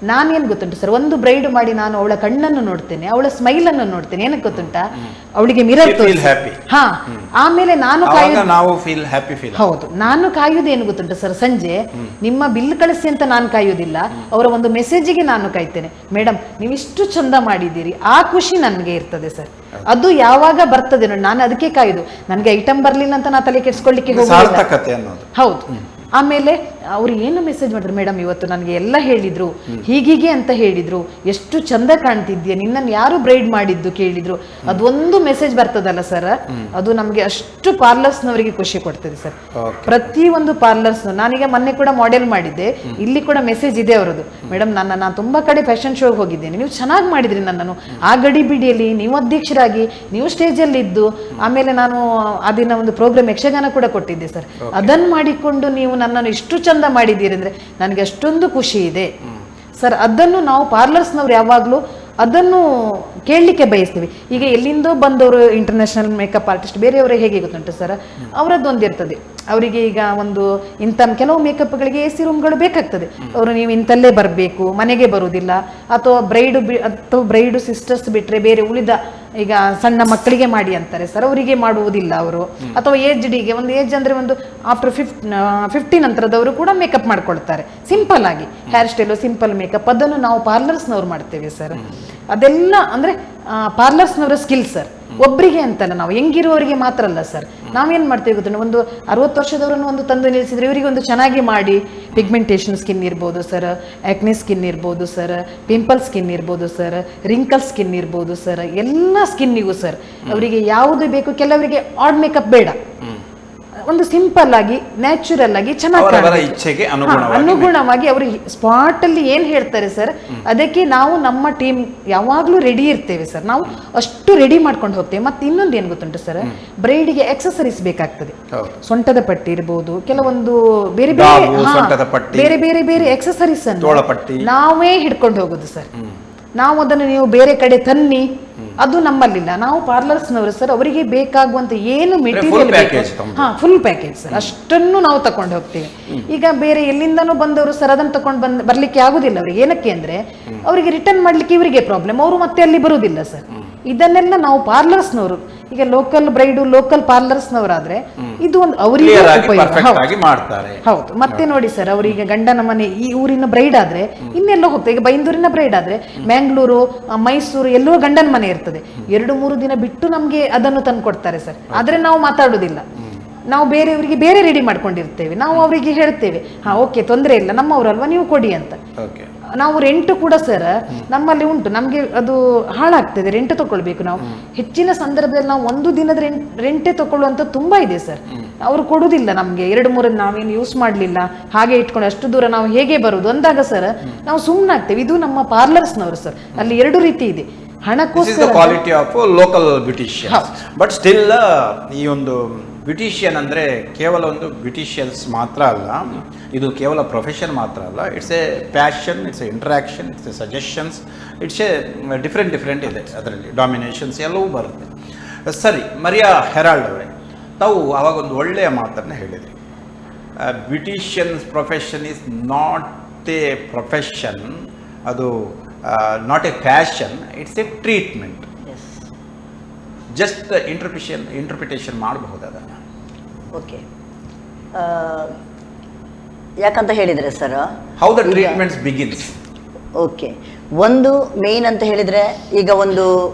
C: ನಾನೇನು ಗೊತ್ತುಂಟು ಸರ್, ಒಂದು ಬ್ರೈಡ್ ಮಾಡಿ ನಾನು ಅವಳ ಕಣ್ಣನ್ನು ನೋಡ್ತೇನೆ, ಅವಳ ಸ್ಮೈಲ್ ಅನ್ನು ನೋಡ್ತೇನೆ. ಏನಕ್ಕೆ ಗೊತ್ತುಂಟಾ, ಅವಳಿಗೆ ಮಿರರ್ ಹಾ, ಆಮೇಲೆ ಹೌದು, ನಾನು ಕಾಯುವುದೇನು ಗೊತ್ತುಂಟು ಸರ್, ಸಂಜೆ ನಿಮ್ಮ ಬಿಲ್ ಕಳಿಸಿ ಅಂತ ನಾನು ಕಾಯುವುದಿಲ್ಲ, ಅವರ ಒಂದು ಮೆಸೇಜಿಗೆ ನಾನು ಕಾಯ್ತೇನೆ. ಮೇಡಮ್ ನೀವಿಷ್ಟು ಚಂದ ಮಾಡಿದ್ದೀರಿ, ಆ ಖುಷಿ ನನಗೆ ಇರ್ತದೆ ಸರ್. ಅದು ಯಾವಾಗ ಬರ್ತದೆ ನೋಡಿ, ನಾನು ಅದಕ್ಕೆ ಕಾಯುದು. ನನಗೆ ಐಟಮ್ ಬರ್ಲಿಲ್ಲ ಅಂತ ನಾ ತಲೆ ಕೆಡ್ಸ್ಕೊಳ್ಳಿಕ್ಕೆ ಹೋಗುದಿಲ್ಲ. ಹೌದು. ಆಮೇಲೆ ಅವ್ರು ಏನು ಮೆಸೇಜ್ ಮಾಡಿದ್ರು, ಮೇಡಮ್ ಇವತ್ತು ನನಗೆ ಎಲ್ಲ ಹೇಳಿದ್ರು, ಹೀಗೀಗೆ ಅಂತ ಹೇಳಿದ್ರು, ಎಷ್ಟು ಚಂದ ಕಾಣ್ತಿದ್ಯಾ, ನಿನ್ನನ್ನು ಯಾರು ಬ್ರೈಡ್ ಮಾಡಿದ್ದು ಕೇಳಿದ್ರು. ಅದೊಂದು ಮೆಸೇಜ್ ಬರ್ತದಲ್ಲ ಸರ್, ಅದು ನಮಗೆ ಅಷ್ಟು ಪಾರ್ಲರ್ಸ್ನವರಿಗೆ ಖುಷಿ ಕೊಡ್ತದೆ ಸರ್. ಪ್ರತಿಯೊಂದು ಪಾರ್ಲರ್ಸ್, ನಾನೀಗ ಮೊನ್ನೆ ಕೂಡ ಮಾಡೆಲ್ ಮಾಡಿದ್ದೆ, ಇಲ್ಲಿ ಕೂಡ ಮೆಸೇಜ್ ಇದೆ ಅವರದು. ಮೇಡಮ್ ನಾನು ತುಂಬಾ ಕಡೆ ಫ್ಯಾಷನ್ ಶೋಗೆ ಹೋಗಿದ್ದೇನೆ, ನೀವು ಚೆನ್ನಾಗಿ ಮಾಡಿದ್ರಿ ನನ್ನನ್ನು, ಆ ಗಡಿಬಿಡಿಯಲ್ಲಿ ನೀವು ಅಧ್ಯಕ್ಷರಾಗಿ ನೀವು ಸ್ಟೇಜಲ್ಲಿ ಇದ್ದು, ಆಮೇಲೆ ನಾನು ಆ ದಿನ ಒಂದು ಪ್ರೋಗ್ರಾಮ್ ಯಕ್ಷಗಾನ ಕೂಡ ಕೊಟ್ಟಿದ್ದೆ ಸರ್. ಅದನ್ನು ಮಾಡಿಕೊಂಡು ನೀವು ನನ್ನನ್ನು ಇಷ್ಟು ಚಂದ ಮಾಡಿದ್ದೀರಿ ಅಂದ್ರೆ ನನಗೆ ಅಷ್ಟೊಂದು ಖುಷಿ ಇದೆ ಸರ್. ಅದನ್ನು ನಾವು ಪಾರ್ಲರ್ಸ್ನವ್ರು ಯಾವಾಗಲೂ ಅದನ್ನು ಕೇಳಲಿಕ್ಕೆ ಬಯಸ್ತೀವಿ. ಈಗ ಎಲ್ಲಿಂದೋ ಬಂದವರು ಇಂಟರ್ನ್ಯಾಷನಲ್ ಮೇಕಪ್ ಆರ್ಟಿಸ್ಟ್ ಬೇರೆಯವರೇ ಹೇಗೆ ಗೊತ್ತುಂಟು ಸರ್, ಅವರದ್ದೊಂದು ಇರ್ತದೆ, ಅವರಿಗೆ ಈಗ ಒಂದು ಇಂಥ ಕೆಲವು ಮೇಕಪ್ಗಳಿಗೆ ಎ ಸಿ ರೂಮ್ಗಳು ಬೇಕಾಗ್ತದೆ. ಅವರು ನೀವು ಇಂಥಲ್ಲೇ ಬರಬೇಕು, ಮನೆಗೆ ಬರುವುದಿಲ್ಲ, ಅಥವಾ ಬ್ರೈಡು ಸಿಸ್ಟರ್ಸ್ ಬಿಟ್ಟರೆ ಬೇರೆ ಉಳಿದ ಈಗ ಸಣ್ಣ ಮಕ್ಕಳಿಗೆ ಮಾಡಿ ಅಂತಾರೆ ಸರ್, ಅವರಿಗೆ ಮಾಡುವುದಿಲ್ಲ ಅವರು. ಅಥವಾ ಏಜ್ಡಿಗೆ ಒಂದು ಏಜ್ ಅಂದರೆ ಒಂದು ಆಫ್ಟರ್ 50 ನಂತರದವರು ಕೂಡ ಮೇಕಪ್ ಮಾಡ್ಕೊಳ್ತಾರೆ ಸಿಂಪಲ್ ಆಗಿ, ಹೇರ್ ಸ್ಟೈಲು ಸಿಂಪಲ್ ಮೇಕಪ್, ಅದನ್ನು ನಾವು ಪಾರ್ಲರ್ಸ್ನವ್ರು ಮಾಡ್ತೇವೆ ಸರ್. ಅದೆಲ್ಲ ಅಂದರೆ ಪಾರ್ಲರ್ಸ್ನವರ ಸ್ಕಿಲ್ ಸರ್, ಒಬ್ಬರಿಗೆ ಅಂತಲ್ಲ, ನಾವು ಹೆಂಗಿರುವವರಿಗೆ ಮಾತ್ರ ಅಲ್ಲ ಸರ್. ನಾವೇನು ಮಾಡ್ತೇವೆ ಗೊತ್ತಿಲ್ಲ, ಒಂದು 60 ವರ್ಷದವರನ್ನು ಒಂದು ತಂದು ನಿಲ್ಲಿಸಿದ್ರೆ ಇವರಿಗೆ ಒಂದು ಚೆನ್ನಾಗಿ ಮಾಡಿ ಪಿಗ್ಮೆಂಟೇಷನ್ ಸ್ಕಿನ್ ಇರ್ಬೋದು ಸರ್, ಆಕ್ನೆ ಸ್ಕಿನ್ ಇರ್ಬೋದು ಸರ್, ಪಿಂಪಲ್ ಸ್ಕಿನ್ ಇರ್ಬೋದು ಸರ್, ರಿಂಕಲ್ ಸ್ಕಿನ್ ಇರ್ಬೋದು ಸರ್, ಎಲ್ಲ ಸ್ಕಿನ್ನಿಗೂ ಸರ್ ಅವರಿಗೆ ಯಾವುದು ಬೇಕು. ಕೆಲವರಿಗೆ ಆಡ್ ಮೇಕಪ್ ಬೇಡ, ಒಂದು ಸಿಂಪಲ್ ಆಗಿ ನ್ಯಾಚುರಲ್ ಆಗಿ ಚೆನ್ನಾಗಿ
A: ಇಚ್ಛೆಗೆ
C: ಅನುಗುಣವಾಗಿ ಅವರು ಸ್ಪಾಟ್ ಅಲ್ಲಿ ಏನ್ ಹೇಳ್ತಾರೆ ಸರ್, ಅದಕ್ಕೆ ನಾವು ನಮ್ಮ ಟೀಮ್ ಯಾವಾಗ್ಲೂ ರೆಡಿ ಇರ್ತೇವೆ ಸರ್. ನಾವು ಅಷ್ಟು ರೆಡಿ ಮಾಡ್ಕೊಂಡು ಹೋಗ್ತೇವೆ. ಮತ್ತೆ ಇನ್ನೊಂದು ಏನ್ ಗೊತ್ತುಂಟು ಸರ್, ಬ್ರೈಡಿಗೆ ಎಕ್ಸಸರೀಸ್ ಬೇಕಾಗ್ತದೆ. ಸೊಂಟದ ಪಟ್ಟಿ ಇರ್ಬೋದು, ಕೆಲವೊಂದು ಬೇರೆ ಬೇರೆ ಎಕ್ಸಸರೀಸ್ ಅನ್ನು ನಾವೇ ಹಿಡ್ಕೊಂಡು ಹೋಗುದು ಸರ್. ನಾವು ಅದನ್ನು ನೀವು ಬೇರೆ ಕಡೆ ತನ್ನಿ, ಅದು ನಮ್ಮಲ್ಲಿಲ್ಲ. ನಾವು ಪಾರ್ಲರ್ಸ್ನವರು ಸರ್, ಅವರಿಗೆ ಬೇಕಾಗುವಂತ ಏನು ಮೆಟೀರಿಯಲ್ ಫುಲ್ ಪ್ಯಾಕೇಜ್ ಸರ್, ಅಷ್ಟನ್ನು ನಾವು ತಕೊಂಡು ಹೋಗ್ತೇವೆ. ಈಗ ಬೇರೆ ಎಲ್ಲಿಂದನೂ ಬಂದವರು ಸರ್ ಅದನ್ನು ತಕೊಂಡು ಬರ್ಲಿಕ್ಕೆ ಆಗುದಿಲ್ಲ ಅವರಿಗೆ. ಏನಕ್ಕೆ ಅಂದ್ರೆ ಅವರಿಗೆ ರಿಟರ್ನ್ ಮಾಡ್ಲಿಕ್ಕೆ ಇವರಿಗೆ ಪ್ರಾಬ್ಲಮ್, ಅವರು ಮತ್ತೆ ಅಲ್ಲಿ ಬರುವುದಿಲ್ಲ ಸರ್. ಇದನ್ನೆಲ್ಲ ನಾವು ಪಾರ್ಲರ್ಸ್ನವರು, ಈಗ ಲೋಕಲ್ ಬ್ರೈಡು ಲೋಕಲ್ ಪಾರ್ಲರ್ಸ್ನವರಾದ್ರೆ ಇದು ಒಂದು ಅವರಿಗೆ ಹೌದು. ಮತ್ತೆ ನೋಡಿ ಸರ್, ಅವರಿಗೆ ಗಂಡನ ಮನೆ ಈ ಊರಿನ ಬ್ರೈಡ್ ಆದ್ರೆ ಇನ್ನೆಲ್ಲೋ ಹೋಗ್ತದೆ. ಈಗ ಬೈಂದೂರಿನ ಬ್ರೈಡ್ ಆದ್ರೆ ಮ್ಯಾಂಗ್ಳೂರು, ಮೈಸೂರು ಎಲ್ಲೋ ಗಂಡನ ಮನೆ ಇರ್ತದೆ, 2-3 ದಿನ ಬಿಟ್ಟು ನಮ್ಗೆ ಅದನ್ನು ತಂದು ಕೊಡ್ತಾರೆ ಸರ್. ಆದ್ರೆ ನಾವು ಮಾತಾಡುದಿಲ್ಲ, ನಾವು ಬೇರೆಯವರಿಗೆ ಬೇರೆ ರೆಡಿ ಮಾಡ್ಕೊಂಡಿರ್ತೇವೆ. ನಾವು ಅವರಿಗೆ ಹೇಳ್ತೇವೆ, ಹಾ ಓಕೆ ತೊಂದರೆ ಇಲ್ಲ, ನಮ್ಮವರಲ್ವಾ ನೀವು ಕೊಡಿ ಅಂತ. ನಾವು ರೆಂಟ್ ಕೂಡ ಸರ್ ನಮ್ಮಲ್ಲಿ ಉಂಟು, ನಮಗೆ ಅದು ಹಾಳಾಗ್ತದೆ, ರೆಂಟ್ ತಗೊಳ್ಬೇಕು ನಾವು. ಹೆಚ್ಚಿನ ಸಂದರ್ಭದಲ್ಲಿ ನಾವು 1 ದಿನದ ರೆಂಟೇ ತಗೊಳ್ಳುವಂತ ತುಂಬಾ ಇದೆ ಸರ್. ಅವರು ಕೊಡುದಿಲ್ಲ ನಮ್ಗೆ, 2-3 ನಾವೇನು ಯೂಸ್ ಮಾಡ್ಲಿಲ್ಲ ಹಾಗೆ ಇಟ್ಕೊಂಡು ಅಷ್ಟು ದೂರ ನಾವು ಹೇಗೆ ಬರುದು ಅಂದಾಗ ಸರ್ ನಾವು ಸುಮ್ಮನಾಗ್ತೇವೆ. ಇದು ನಮ್ಮ ಪಾರ್ಲರ್ಸ್ನವರು ಸರ್, ಅಲ್ಲಿ 2 ರೀತಿ ಇದೆ. ಹಣಕ್ಕೋಸ್ಕರ
A: quality of local beautician, but still ಈ ಒಂದು ಬ್ಯೂಟಿಷಿಯನ್ ಅಂದರೆ ಕೇವಲ ಒಂದು ಬ್ಯೂಟಿಷಿಯನ್ಸ್ ಮಾತ್ರ ಅಲ್ಲ, ಇದು ಕೇವಲ ಪ್ರೊಫೆಷನ್ ಮಾತ್ರ ಅಲ್ಲ. It's A passion, it's A interaction, it's A suggestions, it's A different ಇದೆ ಅದರಲ್ಲಿ, ಡಾಮಿನೇಷನ್ಸ್ ಎಲ್ಲವೂ ಬರುತ್ತೆ. ಸರಿ, ಮರಿಯಾ ಹೆರಾಲ್ಡ್ ಅವರೇ, ತಾವು ಆವಾಗ ಒಂದು ಒಳ್ಳೆಯ ಮಾತನ್ನು ಹೇಳಿದ್ರಿ, beauticians profession is not a profession, ಅದು not a fashion, it's a treatment. Just interpretation ಮಾಡಬಹುದು ಅದನ್ನು.
B: ಓಕೆ, ಯಾಕಂತ ಹೇಳಿದರೆ sir,
A: how the treatments begins.
B: Okay, ಒಂದು ಮೇನ್ ಅಂತ ಹೇಳಿದರೆ, ಈಗ ಒಂದು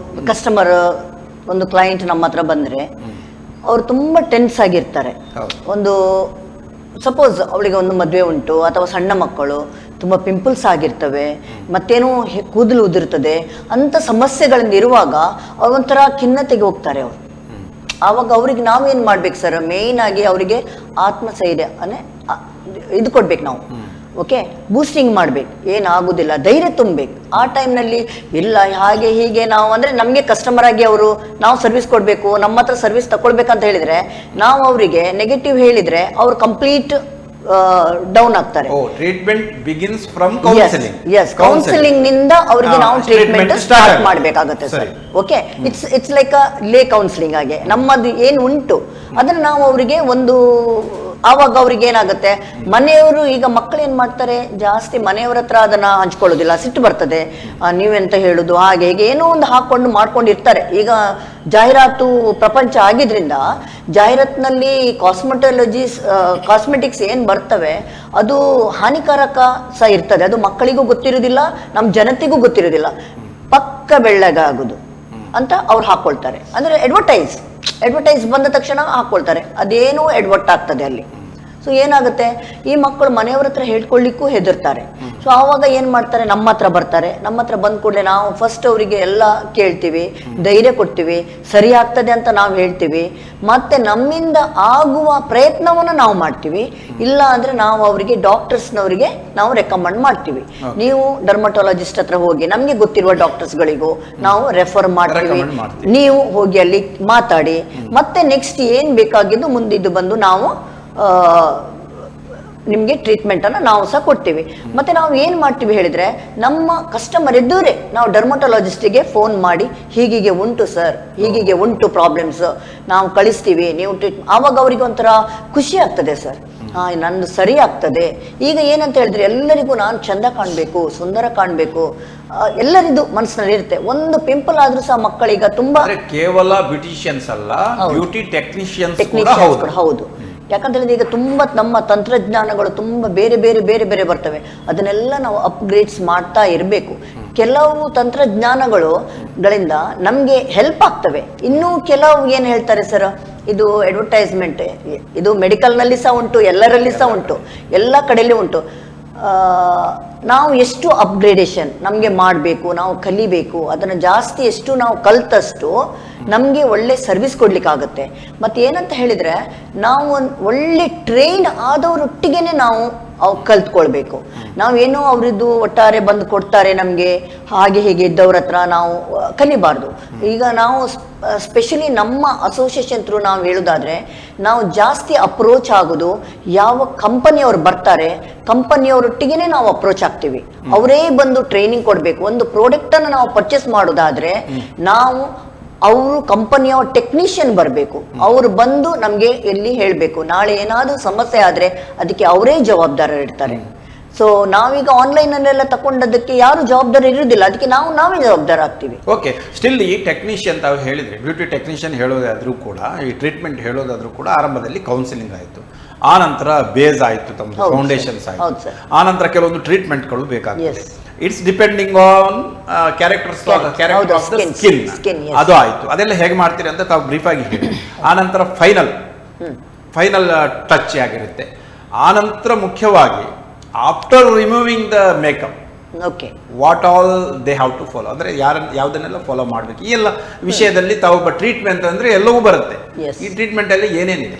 B: ಕಸ್ಟಮರ್, ಒಂದು ಕ್ಲೈಂಟ್ ನಮ್ಮ ಹತ್ರ ಬಂದರೆ ಅವ್ರು ತುಂಬ ಟೆನ್ಸ್ ಆಗಿರ್ತಾರೆ. ಒಂದು ಸಪೋಸ್ ಅವಳಿಗೆ ಒಂದು ಮದುವೆ ಉಂಟು, ಅಥವಾ ಸಣ್ಣ ಮಕ್ಕಳು, ತುಂಬ ಪಿಂಪಲ್ಸ್ ಆಗಿರ್ತವೆ, ಮತ್ತೇನೋ ಕೂದಲು ಉದುರ್ತದೆ ಅಂತ ಸಮಸ್ಯೆಗಳಿಂದ ಇರುವಾಗ ಅವ್ರು ಒಂಥರ ಖಿನ್ನತೆಗೆ ಹೋಗ್ತಾರೆ ಅವರು. ಆವಾಗ ಅವ್ರಿಗೆ ನಾವೇನು ಮಾಡ್ಬೇಕು ಸರ್, ಮೇಯ್ನ್ ಆಗಿ ಅವರಿಗೆ ಆತ್ಮಸ್ಥೈರ್ಯ ಇದು ಕೊಡ್ಬೇಕು ನಾವು. ಓಕೆ, ಬೂಸ್ಟಿಂಗ್ ಮಾಡ್ಬೇಕು, ಏನಾಗುದಿಲ್ಲ, ಧೈರ್ಯ ತುಂಬಬೇಕು. ಆ ಟೈಮ್ನಲ್ಲಿ ಇಲ್ಲ ಹಾಗೆ ಹೀಗೆ ನಾವು ಅಂದರೆ ನಮಗೆ ಕಸ್ಟಮರ್ ಆಗಿ ಅವರು ನಾವು ಸರ್ವಿಸ್ ಕೊಡಬೇಕು, ನಮ್ಮ ಹತ್ರ ಸರ್ವಿಸ್ ತಗೊಳ್ಬೇಕಂತ ಹೇಳಿದರೆ ನಾವು ಅವರಿಗೆ ನೆಗೆಟಿವ್ ಹೇಳಿದರೆ ಅವ್ರು ಕಂಪ್ಲೀಟ್ ಡೌನ್ ಆಗ್ತಾರೆ.
A: Treatment begins from counselling.
B: Yes, counselling ನಿಂದ ಅವರಿಗೆ ನಾವು ಟ್ರೀಟ್ಮೆಂಟ್ ಸ್ಟಾರ್ಟ್ ಮಾಡಬೇಕಾಗುತ್ತೆ sir. Okay, it's like a lay counselling ಆಗಿ ನಮ್ಮದು ಏನು ಉಂಟು ಅದನ್ನ ನಾವು ಅವರಿಗೆ ಒಂದು, ಆವಾಗ ಅವ್ರಿಗೆ ಏನಾಗುತ್ತೆ, ಮನೆಯವರು ಈಗ ಮಕ್ಕಳು ಏನು ಮಾಡ್ತಾರೆ, ಜಾಸ್ತಿ ಮನೆಯವರ ಹತ್ರ ಅದನ್ನ ಹಂಚ್ಕೊಳ್ಳೋದಿಲ್ಲ, ಸಿಟ್ಟು ಬರ್ತದೆ, ನೀವೆಂತ ಹೇಳುದು ಹಾಗೆ ಹೀಗೆ ಏನೋ ಒಂದು ಹಾಕೊಂಡು ಮಾಡ್ಕೊಂಡಿರ್ತಾರೆ. ಈಗ ಜಾಹೀರಾತು ಪ್ರಪಂಚ ಆಗಿದ್ರಿಂದ ಜಾಹೀರಾತಿನಲ್ಲಿ ಕಾಸ್ಮೆಟಿಕ್ಸ್ ಏನು ಬರ್ತವೆ ಅದು ಹಾನಿಕಾರಕ ಸಹ ಇರ್ತದೆ. ಅದು ಮಕ್ಕಳಿಗೂ ಗೊತ್ತಿರೋದಿಲ್ಲ, ನಮ್ಮ ಜನತೆಗೂ ಗೊತ್ತಿರೋದಿಲ್ಲ. ಪಕ್ಕ ಬೆಳ್ಳಗಾಗುದು ಅಂತ ಅವ್ರು ಹಾಕೊಳ್ತಾರೆ. ಅಂದರೆ ಅಡ್ವರ್ಟೈಸ್ ಬಂದ ತಕ್ಷಣ ಹಾಕೊಳ್ತಾರೆ, ಅದೇನೋ ಎಡ್ವರ್ಟ್ ಆಗ್ತದೆ ಅಲ್ಲಿ. ಸೊ ಏನಾಗುತ್ತೆ, ಈ ಮಕ್ಕಳು ಮನೆಯವ್ರ ಹತ್ರ ಹೇಳ್ಕೊಳ್ಳಿಕ್ಕೂ ಹೆದರ್ತಾರೆ. ಸೊ ಆವಾಗ ಏನು ಮಾಡ್ತಾರೆ, ನಮ್ಮ ಹತ್ರ ಬರ್ತಾರೆ. ನಮ್ಮ ಹತ್ರ ಬಂದ ಕೂಡಲೇ ನಾವು ಫಸ್ಟ್ ಅವರಿಗೆ ಎಲ್ಲ ಕೇಳ್ತೀವಿ, ಧೈರ್ಯ ಕೊಡ್ತೀವಿ, ಸರಿ ಆಗ್ತದೆ ಅಂತ ನಾವು ಹೇಳ್ತೀವಿ. ಮತ್ತೆ ನಮ್ಮಿಂದ ಆಗುವ ಪ್ರಯತ್ನವನ್ನು ನಾವು ಮಾಡ್ತೀವಿ. ಇಲ್ಲ ಅಂದರೆ ನಾವು ಅವರಿಗೆ ಡಾಕ್ಟರ್ಸ್ನವರಿಗೆ ನಾವು ರೆಕಮೆಂಡ್ ಮಾಡ್ತೀವಿ. ನೀವು ಡರ್ಮಟಾಲಜಿಸ್ಟ್ ಹತ್ರ ಹೋಗಿ, ನಮಗೆ ಗೊತ್ತಿರುವ ಡಾಕ್ಟರ್ಸ್ಗಳಿಗೂ ನಾವು ರೆಫರ್ ಮಾಡ್ತೀವಿ. ನೀವು ಹೋಗಿ ಅಲ್ಲಿ ಮಾತಾಡಿ, ಮತ್ತೆ ನೆಕ್ಸ್ಟ್ ಏನು ಬೇಕಾಗಿದ್ದು ಮುಂದಿದ್ದು ಬಂದು ನಾವು ನಿಮಗೆ ಟ್ರೀಟ್ಮೆಂಟನ್ನು ನಾವು ಸಹ ಕೊಡ್ತೀವಿ. ಮತ್ತು ನಾವು ಏನು ಮಾಡ್ತೀವಿ ಹೇಳಿದರೆ, ನಮ್ಮ ಕಸ್ಟಮರ್ ಎದುರೇ ನಾವು ಡರ್ಮಟೊಲಾಜಿಸ್ಟಿಗೆ ಫೋನ್ ಮಾಡಿ ಹೀಗೀಗೆ ಉಂಟು ಸರ್, ಹೀಗೀಗೆ ಉಂಟು ಪ್ರಾಬ್ಲಮ್ಸ್, ನಾವು ಕಳಿಸ್ತೀವಿ, ನೀವು ಆವಾಗ ಅವರಿಗೆ ಒಂಥರ ಖುಷಿ ಆಗ್ತದೆ ಸರ್. ನಂದು ಸರಿ ಆಗ್ತದೆ. ಈಗ ಏನಂತ ಹೇಳಿದ್ರೆ, ಎಲ್ಲರಿಗೂ ನಾನು ಚಂದ ಕಾಣಬೇಕು, ಸುಂದರ ಕಾಣಬೇಕು, ಎಲ್ಲರಿಗೂ ಮನಸ್ಸಿನಲ್ಲಿ ಇರುತ್ತೆ. ಒಂದು ಪಿಂಪಲ್ ಆದ್ರೂ ಸಹ ಮಕ್ಕಳೀಗ ತುಂಬಾ
A: ಕೇವಲ ಬ್ಯೂಟಿಷಿಯನ್ಸ್ ಅಲ್ಲ, ಬ್ಯೂಟಿ ಟೆಕ್ನಿಷಿಯನ್ಸ್
B: ಹೌದು. ಯಾಕಂತ ಹೇಳಿದ್ರೆ ಈಗ ತುಂಬಾ ನಮ್ಮ ತಂತ್ರಜ್ಞಾನಗಳು ತುಂಬಾ ಬೇರೆ ಬೇರೆ ಬೇರೆ ಬೇರೆ ಬರ್ತವೆ. ಅದನ್ನೆಲ್ಲ ನಾವು ಅಪ್ಗ್ರೇಡ್ಸ್ ಮಾಡ್ತಾ ಇರಬೇಕು. ಕೆಲವು ತಂತ್ರಜ್ಞಾನಗಳಿಂದ ನಮಗೆ ಹೆಲ್ಪ್ ಆಗ್ತವೆ. ಇನ್ನೂ ಕೆಲವು ಏನು ಹೇಳ್ತಾರೆ ಸರ್, ಇದು ಅಡ್ವರ್ಟೈಸ್ಮೆಂಟ್, ಇದು ಮೆಡಿಕಲ್ನಲ್ಲಿ ಸಹ ಉಂಟು, ಎಲ್ಲರಲ್ಲಿ ಸಹ ಉಂಟು, ಎಲ್ಲ ಕಡೆಯಲ್ಲಿ ಉಂಟು. ನಾವು ಎಷ್ಟು ಅಪ್ಗ್ರೇಡೇಷನ್ ನಮಗೆ ಮಾಡಬೇಕು, ನಾವು ಕಲಿಬೇಕು, ಅದನ್ನು ಜಾಸ್ತಿ ಎಷ್ಟು ನಾವು ಕಲ್ತಷ್ಟು ನಮಗೆ ಒಳ್ಳೆ ಸರ್ವಿಸ್ ಕೊಡ್ಲಿಕ್ಕಾಗುತ್ತೆ. ಮತ್ತು ಏನಂತ ಹೇಳಿದರೆ, ನಾವು ಒಂದು ಒಳ್ಳೆ ಟ್ರೈನ್ ಆದವರೊಟ್ಟಿಗೆ ನಾವು ಕಲ್ತ್ಕೊಳ್ಬೇಕು. ನಾವೇನೋ ಅವರಿದ್ದು ಒಟ್ಟಾರೆ ಬಂದು ಕೊಡ್ತಾರೆ ನಮಗೆ ಹಾಗೆ ಹೀಗೆ ಇದ್ದವ್ರ ಹತ್ರ ನಾವು ಕಲಿಬಾರ್ದು. ಈಗ ನಾವು ಸ್ಪೆಷಲಿ ನಮ್ಮ ಅಸೋಸಿಯೇಷನ್ ಥ್ರೂ ನಾವು ಹೇಳೋದಾದರೆ, ನಾವು ಜಾಸ್ತಿ ಅಪ್ರೋಚ್ ಆಗೋದು ಯಾವ ಕಂಪನಿಯವರು ಬರ್ತಾರೆ, ಕಂಪನಿಯವರೊಟ್ಟಿಗೆ ನಾವು ಅಪ್ರೋಚ್ ಆಗ್ತೀವಿ. ಅವರೇ ಬಂದು ಟ್ರೈನಿಂಗ್ ಕೊಡಬೇಕು. ಒಂದು ಪ್ರಾಡಕ್ಟನ್ನು ನಾವು ಪರ್ಚೇಸ್ ಮಾಡೋದಾದರೆ ನಾವು ಅವರು ಕಂಪನಿಯ ಟೆಕ್ನಿಷಿಯನ್ ಬರಬೇಕು. ಅವರು ಬಂದು ನಮಗೆ ಎಲ್ಲಿ ಹೇಳಬೇಕು, ನಾಳೆ ಏನಾದರೂ ಸಮಸ್ಯೆ ಆದರೆ ಅದಕ್ಕೆ ಅವರೇ ಜವಾಬ್ದಾರ ಇರ್ತಾರೆ. ಸೊ ನಾವೀಗ ಆನ್ಲೈನಲ್ಲೆಲ್ಲ ತಗೊಂಡದಕ್ಕೆ ಯಾರು ಜವಾಬ್ದಾರಿ ಇರುವುದಿಲ್ಲ, ಅದಕ್ಕೆ ನಾವೇ ಜವಾಬ್ದಾರ ಆಗ್ತೀವಿ.
A: ಓಕೆ, ಸ್ಟಿಲ್ ಈ ಟೆಕ್ನಿಷಿಯನ್ ತಾವು ಹೇಳಿದ್ರಿ, ಬ್ಯೂಟಿ ಟೆಕ್ನಿಷಿಯನ್ ಹೇಳೋದಾದ್ರೂ ಕೂಡ, ಈ ಟ್ರೀಟ್ಮೆಂಟ್ ಹೇಳೋದಾದ್ರೂ ಕೂಡ ಆರಂಭದಲ್ಲಿ ಕೌನ್ಸಿಲಿಂಗ್ ಆಯಿತು, ಆ ನಂತರ ಬೇಸ್ ಆಯಿತು, ತಮ್ಮ ಫೌಂಡೇಶನ್ಸ್ ಆಯಿತು, ಆ ನಂತರ ಕೆಲವೊಂದು ಟ್ರೀಟ್ಮೆಂಟ್ಗಳು ಬೇಕಾಗ್ತದೆ. It's depending on character of the skin. ಅದು ಆಯಿತು. ಅದೆಲ್ಲ ಹೇಗೆ ಮಾಡ್ತೀರಿ ಅಂತ ತಾವು ಬ್ರೀಫ್ ಆಗಿ ಹೇಳಿ. ಆ ನಂತರ ಫೈನಲ್ ಟಚ್ ಆಗಿರುತ್ತೆ. ಆ ನಂತರ ಮುಖ್ಯವಾಗಿ after removing the makeup, what all they have to follow, ಅಂದರೆ ಯಾವುದನ್ನೆಲ್ಲ ಫಾಲೋ ಮಾಡಬೇಕು, ಈ ಎಲ್ಲ ವಿಷಯದಲ್ಲಿ ತಾವು ಟ್ರೀಟ್ಮೆಂಟ್ ಅಂದರೆ ಎಲ್ಲವೂ ಬರುತ್ತೆ. ಈ ಟ್ರೀಟ್ಮೆಂಟಲ್ಲಿ ಏನೇನಿದೆ?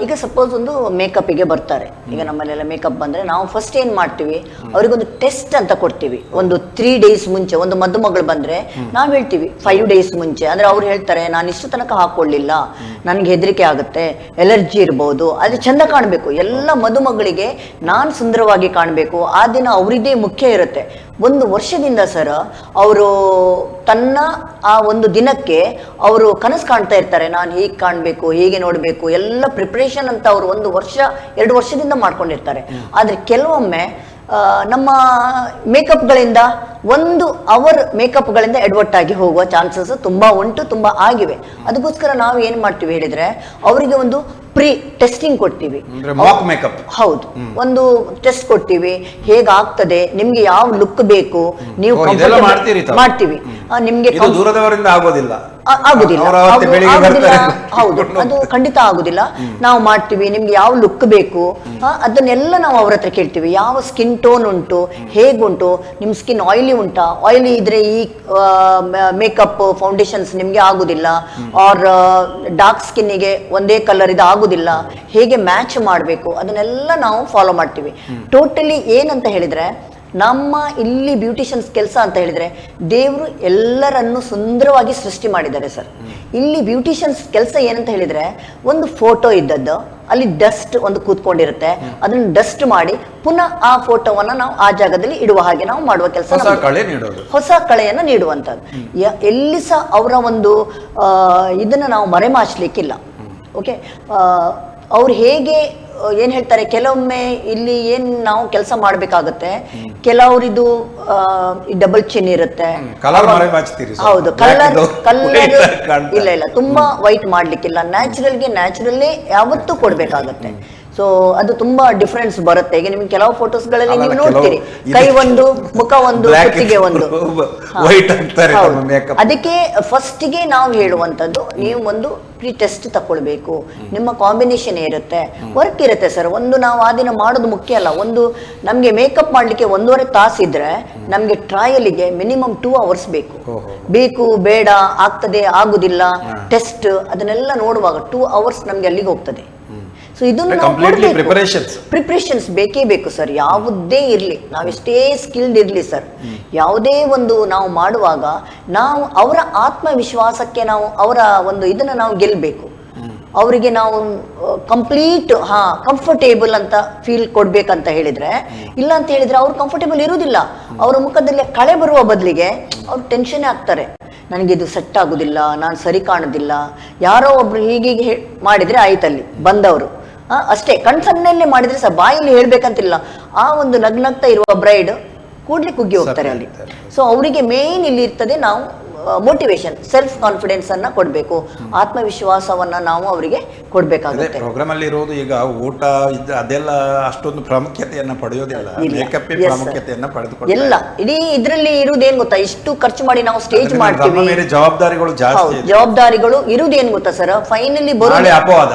B: ಈಗ ಸಪೋಸ್ ಒಂದು ಮೇಕಪ್ಪಿಗೆ ಬರ್ತಾರೆ, ಈಗ ನಮ್ಮಲ್ಲೆಲ್ಲ ಮೇಕಪ್ ಬಂದರೆ ನಾವು ಫಸ್ಟ್ ಏನು ಮಾಡ್ತೀವಿ, ಅವರಿಗೊಂದು ಟೆಸ್ಟ್ ಅಂತ ಕೊಡ್ತೀವಿ. ಒಂದು 3 days ಮುಂಚೆ, ಒಂದು ಮದುಮಗಳು ಬಂದರೆ ನಾವು ಹೇಳ್ತೀವಿ 5 days ಮುಂಚೆ. ಅಂದರೆ ಅವ್ರು ಹೇಳ್ತಾರೆ, ನಾನು ಇಷ್ಟು ತನಕ ಹಾಕ್ಕೊಳ್ಳಿಲ್ಲ, ನನಗೆ ಹೆದರಿಕೆ ಆಗುತ್ತೆ, ಎಲರ್ಜಿ ಇರ್ಬೋದು, ಅದು ಚೆಂದ ಕಾಣಬೇಕು. ಎಲ್ಲ ಮದುಮಗಳಿಗೆ ನಾನು ಸುಂದರವಾಗಿ ಕಾಣಬೇಕು, ಆ ದಿನ ಅವರಿದೇ ಮುಖ್ಯ ಇರುತ್ತೆ. 1 ವರ್ಷದಿಂದ ಸರ್ ಅವರು ತನ್ನ ಆ ಒಂದು ದಿನಕ್ಕೆ ಅವರು ಕನಸು ಕಾಣ್ತಾ ಇರ್ತಾರೆ, ನಾನು ಹೀಗೆ ಕಾಣಬೇಕು, ಹೀಗೆ ನೋಡಬೇಕು, ಎಲ್ಲ ಪ್ರಿಪ್ರೇಷನ್ ಅಂತ ಅವರು 1 ವರ್ಷ 2 ವರ್ಷದಿಂದ ಮಾಡ್ಕೊಂಡಿರ್ತಾರೆ. ಆದರೆ ಕೆಲವೊಮ್ಮೆ ನಮ್ಮ ಮೇಕಪ್ಗಳಿಂದ 1 hour ಮೇಕಪ್ಗಳಿಂದ ಎಡ್ವರ್ಟ್ ಆಗಿ ಹೋಗುವ ಚಾನ್ಸಸ್ ತುಂಬ ಉಂಟು, ತುಂಬ ಆಗಿವೆ. ಅದಕ್ಕೋಸ್ಕರ ನಾವು ಏನು ಮಾಡ್ತೀವಿ ಹೇಳಿದರೆ, ಅವರಿಗೆ ಒಂದು ಪ್ರೀ ಟೆಸ್ಟಿಂಗ್ ಕೊಡ್ತೀವಿ. ಹೌದು, ಒಂದು ಟೆಸ್ಟ್ ಕೊಡ್ತೀವಿ, ಹೇಗಾಗ್ತದೆ, ನಿಮ್ಗೆ ಯಾವ ಲುಕ್ ಬೇಕು, ನೀವು ಮಾಡ್ತೀವಿ. ನಿಮ್ಗೆ
A: ದೂರದವರಿಂದ ಆಗೋದಿಲ್ಲ,
B: ಹೌದು, ಅದು ಖಂಡಿತ ಆಗುದಿಲ್ಲ. ನಾವು ಮಾಡ್ತೀವಿ, ನಿಮ್ಗೆ ಯಾವ ಲುಕ್ ಬೇಕು ಅದನ್ನೆಲ್ಲ ನಾವು ಅವ್ರ ಹತ್ರ ಕೇಳ್ತೀವಿ. ಯಾವ ಸ್ಕಿನ್ ಟೋನ್ ಉಂಟು, ಹೇಗುಂಟು, ನಿಮ್ ಸ್ಕಿನ್ ಆಯಿಲಿ ಉಂಟಾ, ಆಯಿಲಿ ಇದ್ರೆ ಈ ಮೇಕಪ್ ಫೌಂಡೇಶನ್ಸ್ ನಿಮ್ಗೆ ಆಗುದಿಲ್ಲ, ಆರ್ ಡಾರ್ಕ್ ಸ್ಕಿನ್ನಿಗೆ ಒಂದೇ ಕಲರ್ ಇದು ಆಗುದಿಲ್ಲ, ಹೇಗೆ ಮ್ಯಾಚ್ ಮಾಡಬೇಕು, ಅದನ್ನೆಲ್ಲ ನಾವು ಫಾಲೋ ಮಾಡ್ತೀವಿ. ಟೋಟಲಿ ಏನಂತ ಹೇಳಿದ್ರೆ, ನಮ್ಮ ಇಲ್ಲಿ ಬ್ಯೂಟಿಷಿಯನ್ಸ್ ಕೆಲಸ ಅಂತ ಹೇಳಿದ್ರೆ, ದೇವರು ಎಲ್ಲರನ್ನು ಸುಂದರವಾಗಿ ಸೃಷ್ಟಿ ಮಾಡಿದ್ದಾರೆ ಸರ್. ಇಲ್ಲಿ ಬ್ಯೂಟಿಷಿಯನ್ಸ್ ಕೆಲಸ ಏನಂತ ಹೇಳಿದ್ರೆ, ಒಂದು ಫೋಟೋ ಇದ್ದದ್ದು ಅಲ್ಲಿ ಡಸ್ಟ್ ಒಂದು ಕೂತ್ಕೊಂಡಿರುತ್ತೆ, ಅದನ್ನು ಡಸ್ಟ್ ಮಾಡಿ ಪುನಃ ಆ ಫೋಟೋವನ್ನ ನಾವು ಆ ಜಾಗದಲ್ಲಿ ಇಡುವ ಹಾಗೆ ನಾವು ಮಾಡುವ ಕೆಲಸ, ಹೊಸ ಕಳೆಯನ್ನು ನೀಡುವಂಥದ್ದು. ಎಲ್ಲಿ ಸಹ ಅವರ ಒಂದು ಇದನ್ನು ನಾವು ಮರೆಮಾಚಲಿಕ್ಕಿಲ್ಲ. ಓಕೆ, ಅವ್ರು ಹೇಗೆ ಏನು ಹೇಳ್ತಾರೆ, ಕೆಲವೊಮ್ಮೆ ಇಲ್ಲಿ ಏನು ನಾವು ಕೆಲಸ ಮಾಡಬೇಕಾಗುತ್ತೆ, ಕೆಲವರಿದು ಡಬಲ್ ಚಿನ್ ಇರುತ್ತೆ. ಹೌದು, ಕಲರ್ ಇಲ್ಲ, ತುಂಬಾ ವೈಟ್ ಮಾಡ್ಲಿಕ್ಕಿಲ್ಲ. ನ್ಯಾಚುರಲ್ಲೇ ಯಾವತ್ತೂ ಕೊಡ್ಬೇಕಾಗತ್ತೆ. ಸೊ ಅದು ತುಂಬಾ ಡಿಫ್ರೆನ್ಸ್ ಬರುತ್ತೆ. ಈಗ ನಿಮ್ಗೆ ಕೆಲವು ಫೋಟೋಸ್ಗಳಲ್ಲಿ ನೀವು ನೋಡ್ತೀರಿ, ಕೈ ಒಂದು, ಮುಖ ಒಂದು, ಕುತ್ತಿಗೆ ಒಂದು. ಅದಕ್ಕೆ ಫಸ್ಟಿಗೆ ನಾವು ಹೇಳುವಂಥದ್ದು, ನೀವು ಒಂದು ಪ್ರೀ ಟೆಸ್ಟ್ ತಗೊಳ್ಬೇಕು. ನಿಮ್ಮ ಕಾಂಬಿನೇಷನ್ ಇರುತ್ತೆ, ವರ್ಕ್ ಇರುತ್ತೆ ಸರ್. ಒಂದು ನಾವು ಆ ದಿನ ಮಾಡೋದು ಮುಖ್ಯ ಅಲ್ಲ. ಒಂದು ನಮಗೆ ಮೇಕಪ್ ಮಾಡಲಿಕ್ಕೆ 1.5 ತಾಸು ಇದ್ರೆ, ನಮಗೆ ಟ್ರಯಲಿಗೆ ಮಿನಿಮಮ್ 2 hours ಬೇಕು, ಬೇಡ, ಆಗ್ತದೆ, ಆಗುದಿಲ್ಲ, ಟೆಸ್ಟ್ ಅದನ್ನೆಲ್ಲ ನೋಡುವಾಗ 2 hours ನಮ್ಗೆ ಅಲ್ಲಿಗೆ ಹೋಗ್ತದೆ. ಸೊ ಇದನ್ನು ಪ್ರಿಪರೇಷನ್ಸ್ ಬೇಕೇ ಬೇಕು ಸರ್. ಯಾವುದೇ ಇರಲಿ, ನಾವೆಷ್ಟೇ ಸ್ಕಿಲ್ಡ್ ಇರಲಿ ಸರ್, ಯಾವುದೇ ಒಂದು ನಾವು ಮಾಡುವಾಗ ನಾವು ಅವರ ಆತ್ಮವಿಶ್ವಾಸಕ್ಕೆ ನಾವು ಅವರ ಒಂದು ಇದನ್ನು ನಾವು ಗೆಲ್ಲಬೇಕು. ಅವರಿಗೆ ನಾವು ಕಂಪ್ಲೀಟ್ ಕಂಫರ್ಟೇಬಲ್ ಅಂತ ಫೀಲ್ ಕೊಡ್ಬೇಕಂತ ಹೇಳಿದ್ರೆ, ಇಲ್ಲ ಅಂತ ಹೇಳಿದ್ರೆ ಅವ್ರು ಕಂಫರ್ಟೇಬಲ್ ಇರುವುದಿಲ್ಲ. ಅವರ ಮುಖದಲ್ಲಿ ಕಳೆ ಬರುವ ಬದಲಿಗೆ ಅವ್ರು ಟೆನ್ಷನ್ ಆಗ್ತಾರೆ. ನನಗಿದು ಸೆಟ್ ಆಗುದಿಲ್ಲ, ನಾನು ಸರಿ ಕಾಣುದಿಲ್ಲ, ಯಾರೋ ಒಬ್ರು ಹೀಗೆ ಮಾಡಿದ್ರೆ ಆಯ್ತಲ್ಲಿ ಬಂದವರು ಅಷ್ಟೇ, ಕಣ್ಸನ್ನಲ್ಲೇ ಮಾಡಿದ್ರೆ ಸಹ ಬಾಯಲ್ಲಿ ಹೇಳ್ಬೇಕಂತಿಲ್ಲ. ಆ ಒಂದು ನಗ್ನಗ್ತಾ ಇರುವ ಬ್ರೈಡ್ ಕೂಡ್ಲೆ ಕುಗ್ಗಿ ಹೋಗ್ತಾರೆ ಅಲ್ಲಿ. ಸೊ ಅವರಿಗೆ ಮೇನ್ ಇಲ್ಲಿ ಇರ್ತದೆ, ನಾವು ಮೋಟಿವೇಶನ್, ಸೆಲ್ಫ್ ಕಾನ್ಫಿಡೆನ್ಸ್ ಅನ್ನ ಕೊಡ್ಬೇಕು, ಆತ್ಮವಿಶ್ವಾಸವನ್ನ ನಾವು ಅವರಿಗೆ ಕೊಡ್ಬೇಕಾಗುತ್ತೆ.
A: ಪ್ರೋಗ್ರಾಮ್ ಅಲ್ಲಿ ಇರೋದು ಈಗ ಊಟ ಅದೆಲ್ಲ ಅಷ್ಟೊಂದು ಪ್ರಾಮುಖ್ಯತೆಯನ್ನ ಪಡೆಯೋದಿಲ್ಲ, ಮೇಕಪ್ ಪ್ರಾಮುಖ್ಯತೆಯನ್ನ ಪಡೆದುಕೊಂಡು
B: ಎಲ್ಲ ಇಡೀ ಇದ್ರಲ್ಲಿ ಇರುವುದೇನ್ ಗೊತ್ತಾ, ಇಷ್ಟು ಖರ್ಚು ಮಾಡಿ ನಾವು ಸ್ಟೇಜ್ ಮಾಡ್ತೀವಿ,
A: ಜವಾಬ್ದಾರಿಗಳು ಜಾಸ್ತಿ,
B: ಜವಾಬ್ದಾರಿಗಳು ಇರುವುದೇನ್ ಗೊತ್ತಾ ಸರ್, ಫೈನಲಿ ಬರೋದು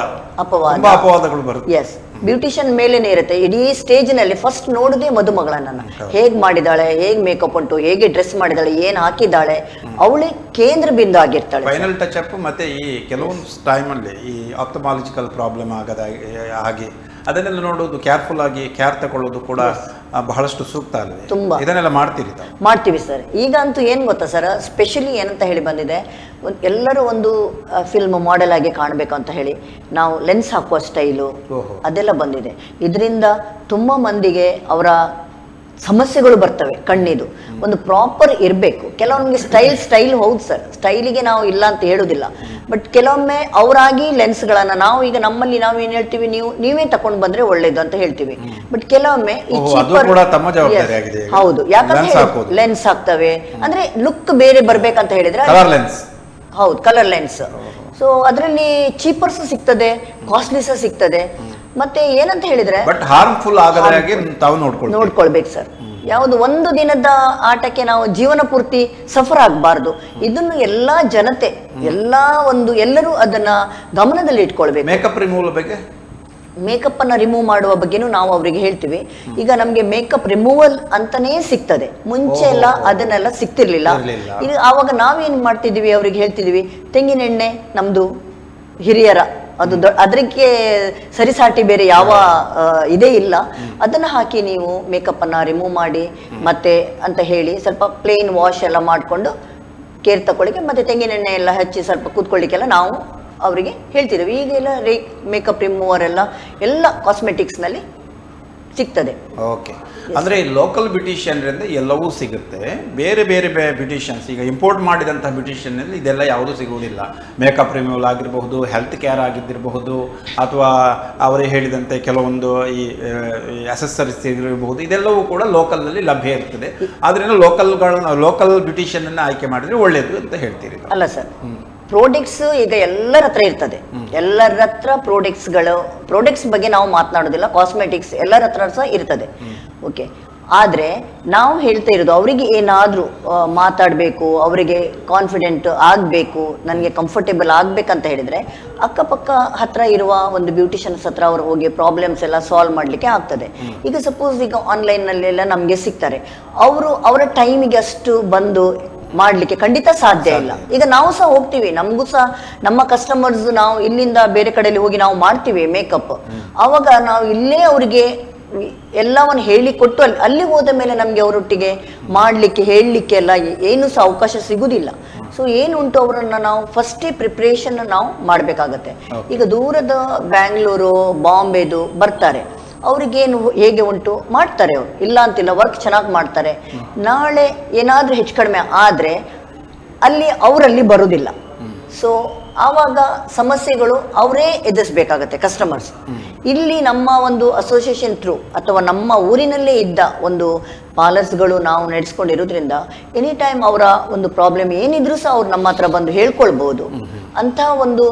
A: ಅಪವಾದಗಳು ಬರುತ್ತೆ.
B: ಎಸ್, ಬ್ಯೂಟಿಷಿಯನ್ ಮೇಲೇನೆ ಇರುತ್ತೆ. ಇಡೀ ಸ್ಟೇಜ್ ನಲ್ಲಿ ಫಸ್ಟ್ ನೋಡುದೇ ಮದುಮಗಳನ್ನ, ಹೇಗ್ ಮಾಡಿದಾಳೆ, ಹೇಗ್ ಮೇಕಪ್ ಉಂಟು, ಹೇಗೆ ಡ್ರೆಸ್ ಮಾಡಿದಾಳೆ, ಏನ್ ಹಾಕಿದ್ದಾಳೆ, ಅವಳೇ ಕೇಂದ್ರ ಬಿಂದು ಆಗಿರ್ತಾಳೆ.
A: Final touch up. ಮತ್ತೆ ಈ ಕೆಲವೊಂದು ಟೈಮ್ ಅಲ್ಲಿ ಈ ಆಪ್ತಮಾಲಜಿಕಲ್ ಪ್ರಾಬ್ಲಮ್ ಆಗದ ಹಾಗೆ ಅದನ್ನೆಲ್ಲ ನೋಡೋದು, ಕೇರ್ಫುಲ್ ಆಗಿ ಕೇರ್ ತಗೊಳ್ಳೋದು ಕೂಡ ಬಹಳಷ್ಟು ಸೂಕ್ತ ಅಲ್ಲದೆ?
B: ತುಂಬಾ
A: ಇದನ್ನೆಲ್ಲ
B: ಮಾಡ್ತೀವಿ ಸರ್. ಈಗ ಅಂತೂ ಏನ್ ಗೊತ್ತಾ ಸರ್, ಸ್ಪೆಷಲಿ ಏನಂತ ಹೇಳಿ ಬಂದಿದೆ, ಎಲ್ಲರೂ ಒಂದು ಫಿಲ್ಮ್ ಮಾಡೆಲ್ ಆಗಿ ಕಾಣಬೇಕು ಅಂತ ಹೇಳಿ ನಾವು ಲೆನ್ಸ್ ಹಾಕುವ ಸ್ಟೈಲು ಅದೆಲ್ಲ ಬಂದಿದೆ. ಇದರಿಂದ ತುಂಬಾ ಮಂದಿಗೆ ಅವರ ಸಮಸ್ಯೆಗಳು ಬರ್ತವೆ. ಕಣ್ಣಿದು ಒಂದು ಪ್ರಾಪರ್ ಇರಬೇಕು. ಕೆಲವೊಂದಿಗೆ ಸ್ಟೈಲ್ ಹೌದು ಸರ್, ಸ್ಟೈಲಿಗೆ ನಾವು ಇಲ್ಲ ಅಂತ ಹೇಳುದಿಲ್ಲ, ಬಟ್ ಕೆಲವೊಮ್ಮೆ ಅವರಾಗಿ ಲೆನ್ಸ್ಗಳನ್ನ ನಾವು ಈಗ ನಮ್ಮಲ್ಲಿ ನಾವು ಏನ್ ಹೇಳ್ತೀವಿ, ನೀವೇ ತಕೊಂಡು ಬಂದ್ರೆ ಒಳ್ಳೇದು ಅಂತ ಹೇಳ್ತೀವಿ. ಬಟ್ ಕೆಲವೊಮ್ಮೆ ಈ ಚೀಪರ್, ಹೌದು, ಯಾಕಂದ್ರೆ ಲೆನ್ಸ್ ಹಾಕ್ತವೆ ಅಂದ್ರೆ ಲುಕ್ ಬೇರೆ ಬರ್ಬೇಕಂತ ಹೇಳಿದ್ರೆ ಹೌದು, ಕಲರ್ ಲೆನ್ಸ್. ಸೊ ಅದರಲ್ಲಿ ಚೀಪರ್ಸ್ ಸಿಗ್ತದೆ, ಕಾಸ್ಟ್ಲಿಸ ಸಿಗ್ತದೆ. ಮತ್ತೆ ಏನಂತ ಹೇಳಿದ್ರೆ
A: ಬಟ್ ಹಾರ್ಮ್ಫುಲ್ ಆಗದ ಹಾಗೆ ತಾವು
B: ನೋಡ್ಕೊಳ್ಬೇಕು ಸರ್. ಯಾವುದು ಒಂದು ದಿನದ ಆಟಕ್ಕೆ ನಾವು ಜೀವನ ಪೂರ್ತಿ ಸಫರ್ ಆಗಬಾರ್ದು. ಇದನ್ನು ಎಲ್ಲಾ ಜನತೆ, ಎಲ್ಲರೂ ಅದನ್ನ ಗಮನದಲ್ಲಿ ಇಟ್ಕೊಳ್ಬೇಕು.
A: ಮೇಕಪ್ ರಿಮೂವಲ್ ಬಗ್ಗೆ,
B: ಮೇಕಪ್ ಅನ್ನ ರಿಮೂವ್ ಮಾಡುವ ಬಗ್ಗೆನೂ ನಾವು ಅವರಿಗೆ ಹೇಳ್ತೀವಿ. ಈಗ ನಮ್ಗೆ ಮೇಕಪ್ ರಿಮೂವಲ್ ಅಂತಾನೇ ಸಿಗ್ತದೆ, ಮುಂಚೆ ಎಲ್ಲ ಅದನ್ನೆಲ್ಲ ಸಿಗ್ತಿರ್ಲಿಲ್ಲ. ಈಗ ಆವಾಗ ನಾವೇನ್ ಮಾಡ್ತಿದ್ವಿ, ಅವ್ರಿಗೆ ಹೇಳ್ತಿದ್ವಿ ತೆಂಗಿನೆಣ್ಣೆ ನಮ್ದು ಹಿರಿಯರ, ಅದು ಅದಕ್ಕೆ ಸರಿಸಾಟಿ ಬೇರೆ ಯಾವ ಇದೇ ಇಲ್ಲ, ಅದನ್ನ ಹಾಕಿ ನೀವು ಮೇಕಪ್ ಅನ್ನ ರಿಮೂವ್ ಮಾಡಿ ಮತ್ತೆ ಅಂತ ಹೇಳಿ ಸ್ವಲ್ಪ ಪ್ಲೇನ್ ವಾಶ್ ಎಲ್ಲ ಮಾಡಿಕೊಂಡು ಕೇರ್ ತಗೊಳ್ಳಿಕ್ಕೆ, ಮತ್ತೆ ತೆಂಗಿನೆಣ್ಣೆ ಎಲ್ಲ ಹಚ್ಚಿ ಸ್ವಲ್ಪ ಕೂತ್ಕೊಳ್ಳಿಕ್ಕೆಲ್ಲ ನಾವು ಅವರಿಗೆ ಹೇಳ್ತಿದ್ದೇವೆ. ಈಗೆಲ್ಲ ಮೇಕಪ್ ರಿಮೂವರ್ ಎಲ್ಲ ಕಾಸ್ಮೆಟಿಕ್ಸ್ ನಲ್ಲಿ ಸಿಗ್ತದೆ.
A: ಓಕೆ, ಅಂದ್ರೆ ಲೋಕಲ್ ಬ್ಯೂಟಿಷಿಯನ್ ಎಲ್ಲವೂ ಸಿಗುತ್ತೆ. ಬೇರೆ ಬೇರೆ ಬ್ಯೂಟಿಷಿಯನ್ಸ್, ಈಗ ಇಂಪೋರ್ಟ್ ಮಾಡಿದಂತಹ ಬ್ಯೂಟಿಷಿಯನ್ ಇದೆಲ್ಲ ಯಾವುದೂ ಸಿಗುವುದಿಲ್ಲ. ಮೇಕಪ್ ರಿಮೂವಲ್ ಆಗಿರಬಹುದು, ಹೆಲ್ತ್ ಕೇರ್ ಆಗಿದ್ದಿರಬಹುದು, ಅಥವಾ ಅವರೇ ಹೇಳಿದಂತೆ ಕೆಲವೊಂದು ಈ ಅಸೆಸರೀಸ್ ಇರಬಹುದು, ಇದೆಲ್ಲವೂ ಕೂಡ ಲೋಕಲ್ನಲ್ಲಿ ಲಭ್ಯ ಇರ್ತದೆ. ಆದ್ರಿಂದ ಲೋಕಲ್ ಬ್ಯೂಟಿಷಿಯನ್ ಅನ್ನು ಆಯ್ಕೆ ಮಾಡಿದ್ರೆ ಒಳ್ಳೇದು ಅಂತ ಹೇಳ್ತೀರಿ?
B: ಅಲ್ಲ ಸರ್, ಪ್ರಾಡಕ್ಟ್ಸ್ ಈಗ ಎಲ್ಲರ ಹತ್ರ ಇರ್ತದೆ. ಎಲ್ಲರ ಹತ್ರ ಪ್ರಾಡಕ್ಟ್ಸ್ ಬಗ್ಗೆ ನಾವು ಮಾತನಾಡೋದಿಲ್ಲ, ಕಾಸ್ಮೆಟಿಕ್ಸ್ ಎಲ್ಲರ ಹತ್ರ ಸಹ ಇರ್ತದೆ. ಓಕೆ, ಆದ್ರೆ ನಾವು ಹೇಳ್ತಾ ಇರೋದು ಅವರಿಗೆ ಏನಾದ್ರೂ ಮಾತಾಡಬೇಕು, ಅವರಿಗೆ ಕಾನ್ಫಿಡೆಂಟ್ ಆಗಬೇಕು, ನನಗೆ ಕಂಫರ್ಟೇಬಲ್ ಆಗ್ಬೇಕಂತ ಹೇಳಿದ್ರೆ ಅಕ್ಕಪಕ್ಕ ಹತ್ರ ಇರುವ ಒಂದು ಬ್ಯೂಟಿಷಿಯನ್ಸ್ ಹತ್ರ ಅವ್ರು ಹೋಗಿ ಪ್ರಾಬ್ಲಮ್ಸ್ ಎಲ್ಲ ಸಾಲ್ವ್ ಮಾಡ್ಲಿಕ್ಕೆ ಆಗ್ತದೆ. ಈಗ ಸಪೋಸ್ ಈಗ ಆನ್ಲೈನ್ ನಲ್ಲೆಲ್ಲ ನಮ್ಗೆ ಸಿಗ್ತಾರೆ, ಅವರ ಟೈಮಿಗೆ ಅಷ್ಟು ಬಂದು ಮಾಡ್ಲಿಕ್ಕೆ ಖಂಡಿತ ಸಾಧ್ಯ ಇಲ್ಲ. ಈಗ ನಾವು ಸಹ ಹೋಗ್ತೀವಿ, ನಮಗೂ ಸಹ ನಮ್ಮ ಕಸ್ಟಮರ್ಸ್, ನಾವು ಇಲ್ಲಿಂದ ಬೇರೆ ಕಡೆಯಲ್ಲಿ ಹೋಗಿ ನಾವು ಮಾಡ್ತೀವಿ ಮೇಕಪ್, ಅವಾಗ ನಾವು ಇಲ್ಲೇ ಅವರಿಗೆ ಎಲ್ಲವನ್ನು ಹೇಳಿಕೊಟ್ಟು ಅಲ್ಲಿ ಹೋದ ಮೇಲೆ ನಮ್ಗೆ ಅವರೊಟ್ಟಿಗೆ ಮಾಡ್ಲಿಕ್ಕೆ ಹೇಳಲಿಕ್ಕೆ ಎಲ್ಲ ಏನು ಸಹ ಅವಕಾಶ ಸಿಗುದಿಲ್ಲ. ಸೊ ಏನುಂಟು ಅವರನ್ನ ನಾವು ಫಸ್ಟೇ ಪ್ರಿಪ್ರೇಷನ್ ನಾವು ಮಾಡ್ಬೇಕಾಗತ್ತೆ. ಈಗ ದೂರದ ಬ್ಯಾಂಗ್ಳೂರು, ಬಾಂಬೆದು ಬರ್ತಾರೆ, ಅವ್ರಿಗೇನು ಹೇಗೆ ಉಂಟು ಮಾಡ್ತಾರೆ, ಅವರು ಇಲ್ಲ ಅಂತಿಲ್ಲ, ವರ್ಕ್ ಚೆನ್ನಾಗಿ ಮಾಡ್ತಾರೆ. ನಾಳೆ ಏನಾದ್ರೂ ಹೆಚ್ಚು ಕಡಿಮೆ ಆದ್ರೆ ಅವರಲ್ಲಿ ಬರುವುದಿಲ್ಲ. ಸೊ ಆವಾಗ ಸಮಸ್ಯೆಗಳು ಅವರೇ ಎದುರಿಸಬೇಕಾಗತ್ತೆ ಕಸ್ಟಮರ್ಸ್. ಇಲ್ಲಿ ನಮ್ಮ ಒಂದು ಅಸೋಸಿಯೇಷನ್ ಥ್ರೂ ಅಥವಾ ನಮ್ಮ ಊರಿನಲ್ಲೇ ಇದ್ದ ಒಂದು ಪಾರ್ಲರ್ಸ್ಗಳು ನಾವು ನಡೆಸ್ಕೊಂಡಿರೋದ್ರಿಂದ ಎನಿ ಟೈಮ್ ಅವರ ಒಂದು ಪ್ರಾಬ್ಲಮ್ ಏನಿದ್ರು ಸಹ ಅವ್ರು ನಮ್ಮ ಹತ್ರ ಬಂದು ಹೇಳ್ಕೊಳ್ಬಹುದು ಅಂತ ಒಂದು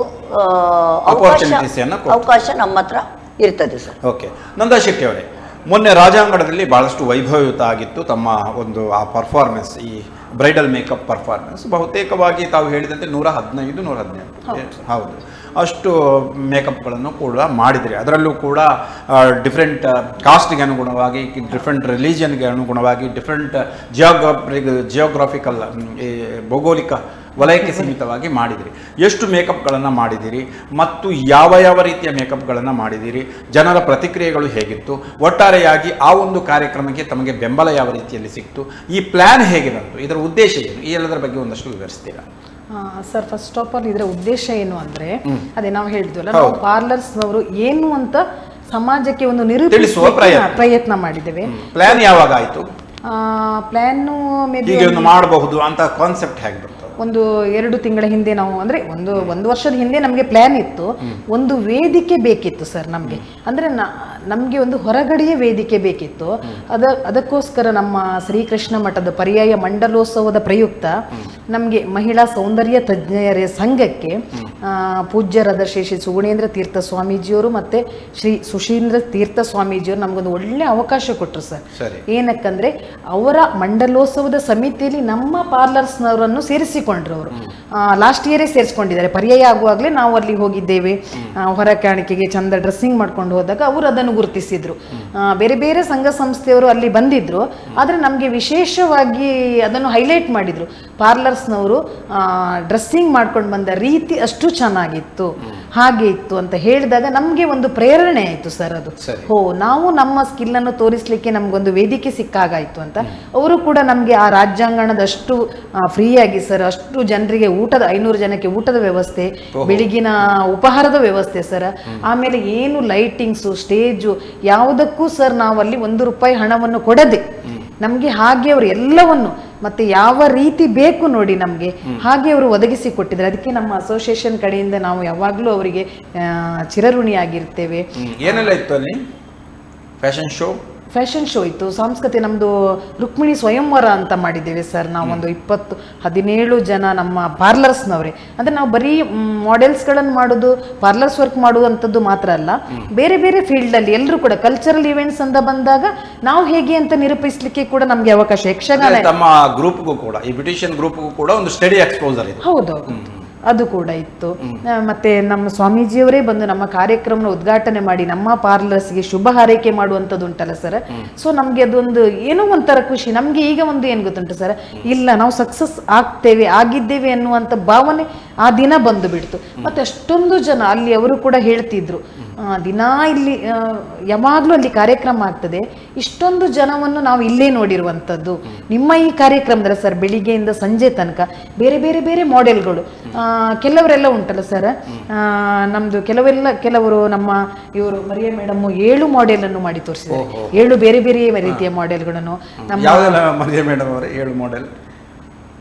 B: ಅವಕಾಶ ನಮ್ಮ ಹತ್ರ ಇರ್ತದೆ ಸರ್.
A: ಓಕೆ, ನಂದಾ ಶೆಟ್ಟಿ ಅವರೇ, ಮೊನ್ನೆ ರಾಜಾಂಗಣದಲ್ಲಿ ಬಹಳಷ್ಟು ವೈಭವಯುತ ಆಗಿತ್ತು ತಮ್ಮ ಒಂದು ಆ ಪರ್ಫಾರ್ಮೆನ್ಸ್, ಈ ಬ್ರೈಡಲ್ ಮೇಕಪ್ ಪರ್ಫಾರ್ಮೆನ್ಸ್. ಬಹುತೇಕವಾಗಿ ತಾವು ಹೇಳಿದಂತೆ 115-118 ಹೌದು, ಅಷ್ಟು ಮೇಕಪ್ಗಳನ್ನು ಕೂಡ ಮಾಡಿದ್ರಿ. ಅದರಲ್ಲೂ ಕೂಡ ಡಿಫ್ರೆಂಟ್ ಕಾಸ್ಟ್ಗೆ ಅನುಗುಣವಾಗಿ, ಡಿಫ್ರೆಂಟ್ ರಿಲಿಜಿಯನ್ಗೆ ಅನುಗುಣವಾಗಿ, ಡಿಫ್ರೆಂಟ್ ಜಿಯೋಗ್ರಾಫಿಕಲ್ ಭೌಗೋಳಿಕ ವಲಯಕ್ಕೆ ಸೀಮಿತವಾಗಿ ಮಾಡಿದಿರಿ. ಎಷ್ಟು ಮೇಕಪ್ಗಳನ್ನು ಮಾಡಿದಿರಿ ಮತ್ತು ಯಾವ ರೀತಿಯ ಮೇಕಪ್ಗಳನ್ನು ಮಾಡಿದಿರಿ? ಜನರ ಪ್ರತಿಕ್ರಿಯೆಗಳು ಹೇಗಿತ್ತು? ಒಟ್ಟಾರೆಯಾಗಿ ಆ ಒಂದು ಕಾರ್ಯಕ್ರಮಕ್ಕೆ ತಮಗೆ ಬೆಂಬಲ ಯಾವ ರೀತಿಯಲ್ಲಿ ಸಿಕ್ತು? ಈ ಪ್ಲ್ಯಾನ್ ಹೇಗೆ ಬಂತು? ಇದರ ಉದ್ದೇಶ ಏನು? ಈ ಎಲ್ಲದರ ಬಗ್ಗೆ ಒಂದಷ್ಟು ವಿವರಿಸ್ತೀರಾ?
C: ಸರ್ ಫಸ್ಟ್ ಆಫ್ ಆಲ್ ಇದರ ಉದ್ದೇಶ ಏನು ಅಂದ್ರೆ ಅದೇ ನಾವು ಹೇಳಿದ್ವಲ್ಲ, ನಾವು ಪಾರ್ಲರ್ಸ್ನವರು ಏನು ಅಂತ ಸಮಾಜಕ್ಕೆ ಒಂದು
A: ತಿಳಿಸುವ
C: ಪ್ರಯತ್ನ ಮಾಡಿದ್ದೇವೆ.
A: ಪ್ಲಾನ್ ಯಾವಾಗ ಆಯ್ತು?
C: ಪ್ಲಾನ್ ಮೇಬಿ
A: ಹೀಗೆ ಒಂದು ಮಾಡಬಹುದು ಅಂತ ಕಾನ್ಸೆಪ್ಟ್ ಹೇಗೆ ಬರ್ತದೆ?
C: ಒಂದು 2 ತಿಂಗಳ ಹಿಂದೆ ನಾವು ಅಂದ್ರೆ ಒಂದು ವರ್ಷದ ಹಿಂದೆ ನಮಗೆ ಪ್ಲಾನ್ ಇತ್ತು. ಒಂದು ವೇದಿಕೆ ಬೇಕಿತ್ತು ಸರ್ ನಮಗೆ, ಅಂದ್ರೆ ನಮಗೆ ಒಂದು ಹೊರಗಡೆಯ ವೇದಿಕೆ ಬೇಕಿತ್ತು. ಅದಕ್ಕೋಸ್ಕರ ನಮ್ಮ ಶ್ರೀಕೃಷ್ಣ ಮಠದ ಪರ್ಯಾಯ ಮಂಡಲೋತ್ಸವದ ಪ್ರಯುಕ್ತ ನಮಗೆ ಮಹಿಳಾ ಸೌಂದರ್ಯ ತಜ್ಞರ ಸಂಘಕ್ಕೆ ಪೂಜ್ಯರಾದ ಶ್ರೀ ಸುಗುಣೇಂದ್ರ ತೀರ್ಥ ಸ್ವಾಮೀಜಿಯವರು ಮತ್ತೆ ಶ್ರೀ ಸುಶೀಂದ್ರ ತೀರ್ಥ ಸ್ವಾಮೀಜಿಯವರು ನಮಗೊಂದು ಒಳ್ಳೆ ಅವಕಾಶ ಕೊಟ್ಟರು ಸರ್. ಏನಕ್ಕಂದ್ರೆ ಅವರ ಮಂಡಲೋತ್ಸವದ ಸಮಿತಿಯಲ್ಲಿ ನಮ್ಮ ಪಾರ್ಲರ್ಸ್ನವರನ್ನು ಸೇರಿಸಿಕೊಂಡ್ರು. ಅವರು ಲಾಸ್ಟ್ ಇಯರೇ ಸೇರಿಸ್ಕೊಂಡಿದ್ದಾರೆ. ಪರ್ಯಾಯ ಆಗುವಾಗಲೇ ನಾವು ಅಲ್ಲಿ ಹೋಗಿದ್ದೇವೆ. ಹೊರ ಕಾಣಿಕೆಗೆ ಚಂದ ಡ್ರೆಸ್ಸಿಂಗ್ ಮಾಡ್ಕೊಂಡು ಹೋದಾಗ ಅವರು ಅದನ್ನು ಗುರುತಿಸಿದ್ರು. ಬೇರೆ ಬೇರೆ ಸಂಘ ಸಂಸ್ಥೆಯವರು ಅಲ್ಲಿ ಬಂದಿದ್ರು, ಆದರೆ ನಮಗೆ ವಿಶೇಷವಾಗಿ ಅದನ್ನು ಹೈಲೈಟ್ ಮಾಡಿದ್ರು. ಪಾರ್ಲರ್ಸ್ನವರು ಡ್ರೆಸ್ಸಿಂಗ್ ಮಾಡ್ಕೊಂಡು ಬಂದ ರೀತಿ ಅಷ್ಟು ಚೆನ್ನಾಗಿತ್ತು, ಹಾಗೆ ಇತ್ತು ಅಂತ ಹೇಳಿದಾಗ ನಮಗೆ ಒಂದು ಪ್ರೇರಣೆ ಆಯಿತು ಸರ್. ಅದು ನಾವು ನಮ್ಮ ಸ್ಕಿಲ್ಲನ್ನು ತೋರಿಸ್ಲಿಕ್ಕೆ ನಮಗೊಂದು ವೇದಿಕೆ ಸಿಕ್ಕಾಗಾಯ್ತು ಅಂತ. ಅವರು ಕೂಡ ನಮಗೆ ಆ ರಾಜ್ಯಾಂಗಣದಷ್ಟು ಫ್ರೀಯಾಗಿ ಸರ್, ಅಷ್ಟು ಜನರಿಗೆ ಊಟದ 500 ಜನಕ್ಕೆ ಊಟದ ವ್ಯವಸ್ಥೆ, ಬೆಳಿಗಿನ ಉಪಹಾರದ ವ್ಯವಸ್ಥೆ ಸರ್. ಆಮೇಲೆ ಏನು ಲೈಟಿಂಗ್ಸು, ಸ್ಟೇಜು, ಯಾವುದಕ್ಕೂ ಸರ್ ನಾವಲ್ಲಿ ₹1 ಹಣವನ್ನು ಕೊಡದೆ ನಮಗೆ ಹಾಗೆ ಅವರು ಎಲ್ಲವನ್ನು ಮತ್ತೆ ಯಾವ ರೀತಿ ಬೇಕು ನೋಡಿ ನಮಗೆ ಹಾಗೆ ಅವರು ಒದಗಿಸಿ ಕೊಟ್ಟಿದ್ದಾರೆ. ಅದಕ್ಕೆ ನಮ್ಮ ಅಸೋಸಿಯೇಷನ್ ಕಡೆಯಿಂದ ನಾವು ಯಾವಾಗಲೂ ಅವರಿಗೆ ಚಿರಋಣಿಯಾಗಿರ್ತೇವೆ.
A: ಏನೆಲ್ಲ ಇತ್ತು ಅಲ್ಲಿ?
C: ಫ್ಯಾಷನ್ ಶೋ ಇತ್ತು, ಸಾಂಸ್ಕೃತಿಕ ನಮ್ಮದು ರುಕ್ಮಿಣಿ ಸ್ವಯಂವರ ಅಂತ ಮಾಡಿದ್ದೇವೆ ಸರ್. ನಾವೊಂದು 17 ಜನ ನಮ್ಮ ಪಾರ್ಲರ್ಸ್ನವರೇ, ಅಂದರೆ ನಾವು ಬರೀ ಮಾಡೆಲ್ಸ್ಗಳನ್ನು ಮಾಡೋದು, ಪಾರ್ಲರ್ಸ್ ವರ್ಕ್ ಮಾಡುವಂಥದ್ದು ಮಾತ್ರ ಅಲ್ಲ, ಬೇರೆ ಬೇರೆ ಫೀಲ್ಡಲ್ಲಿ ಎಲ್ಲರೂ ಕೂಡ ಕಲ್ಚರಲ್ ಇವೆಂಟ್ಸ್ ಅಂತ ಬಂದಾಗ ನಾವು ಹೇಗೆ ಅಂತ ನಿರೂಪಿಸಲಿಕ್ಕೆ ಕೂಡ ನಮಗೆ ಅವಕಾಶ. ಯಕ್ಷಗಾನ
A: ತಮ್ಮ ಗ್ರೂಪ್ಗೂ ಕೂಡ, ಈ ಬ್ಯೂಟಿಷಿಯನ್ ಗ್ರೂಪ್ಗೂ ಕೂಡ ಒಂದು ಸ್ಟಡಿ ಎಕ್ಸ್ಪೋಸರ್ ಇದೆ.
C: ಹೌದೌದು, ಅದು ಕೂಡ ಇತ್ತು. ಮತ್ತೆ ನಮ್ಮ ಸ್ವಾಮೀಜಿಯವರೇ ಬಂದು ನಮ್ಮ ಕಾರ್ಯಕ್ರಮ ಉದ್ಘಾಟನೆ ಮಾಡಿ ನಮ್ಮ ಪಾರ್ಲರ್ಸ್ಗೆ ಶುಭ ಹಾರೈಕೆ ಮಾಡುವಂಥದ್ದು ಉಂಟಲ್ಲ ಸರ್. ಸೊ ನಮಗೆ ಅದೊಂದು ಏನೋ ಒಂಥರ ಖುಷಿ. ನಮಗೆ ಈಗ ಒಂದು ಏನು ಗೊತ್ತುಂಟು ಸರ್, ಇಲ್ಲ ನಾವು ಸಕ್ಸಸ್ ಆಗಿದ್ದೇವೆ ಅನ್ನುವಂಥ ಭಾವನೆ ಆ ದಿನ ಬಂದು ಬಿಡ್ತು. ಮತ್ತೆ ಅಷ್ಟೊಂದು ಜನ ಅಲ್ಲಿ ಅವರು ಕೂಡ ಹೇಳ್ತಿದ್ರು, ದಿನಾ ಇಲ್ಲಿ ಯಾವಾಗಲೂ ಅಲ್ಲಿ ಕಾರ್ಯಕ್ರಮ ಆಗ್ತದೆ, ಇಷ್ಟೊಂದು ಜನವನ್ನು ನಾವು ಇಲ್ಲೇ ನೋಡಿರುವಂಥದ್ದು. ನಿಮ್ಮ ಈ ಕಾರ್ಯಕ್ರಮದಲ್ಲಿ ಸರ್ ಬೆಳಿಗ್ಗೆಯಿಂದ ಸಂಜೆ ತನಕ ಬೇರೆ ಬೇರೆ ಬೇರೆ ಮಾಡೆಲ್ಗಳು, ಕೆಲವರೆಲ್ಲ ಉಂಟಲ್ಲ ಸರ್, ನಮ್ದು ಕೆಲವರು ನಮ್ಮ ಇವರು ಮರಿಯಾ ಮೇಡಮ್ 7 ಮಾಡೆಲ್ ಅನ್ನು ಮಾಡಿ ತೋರಿಸಿದ್ದಾರೆ. 7 ಬೇರೆ ಬೇರೆ ರೀತಿಯ ಮಾಡೆಲ್ಗಳನ್ನು
A: ಮರಿಯಾ ಮೇಡಮ್ ಅವರೇ 7 ಮಾಡೆಲ್.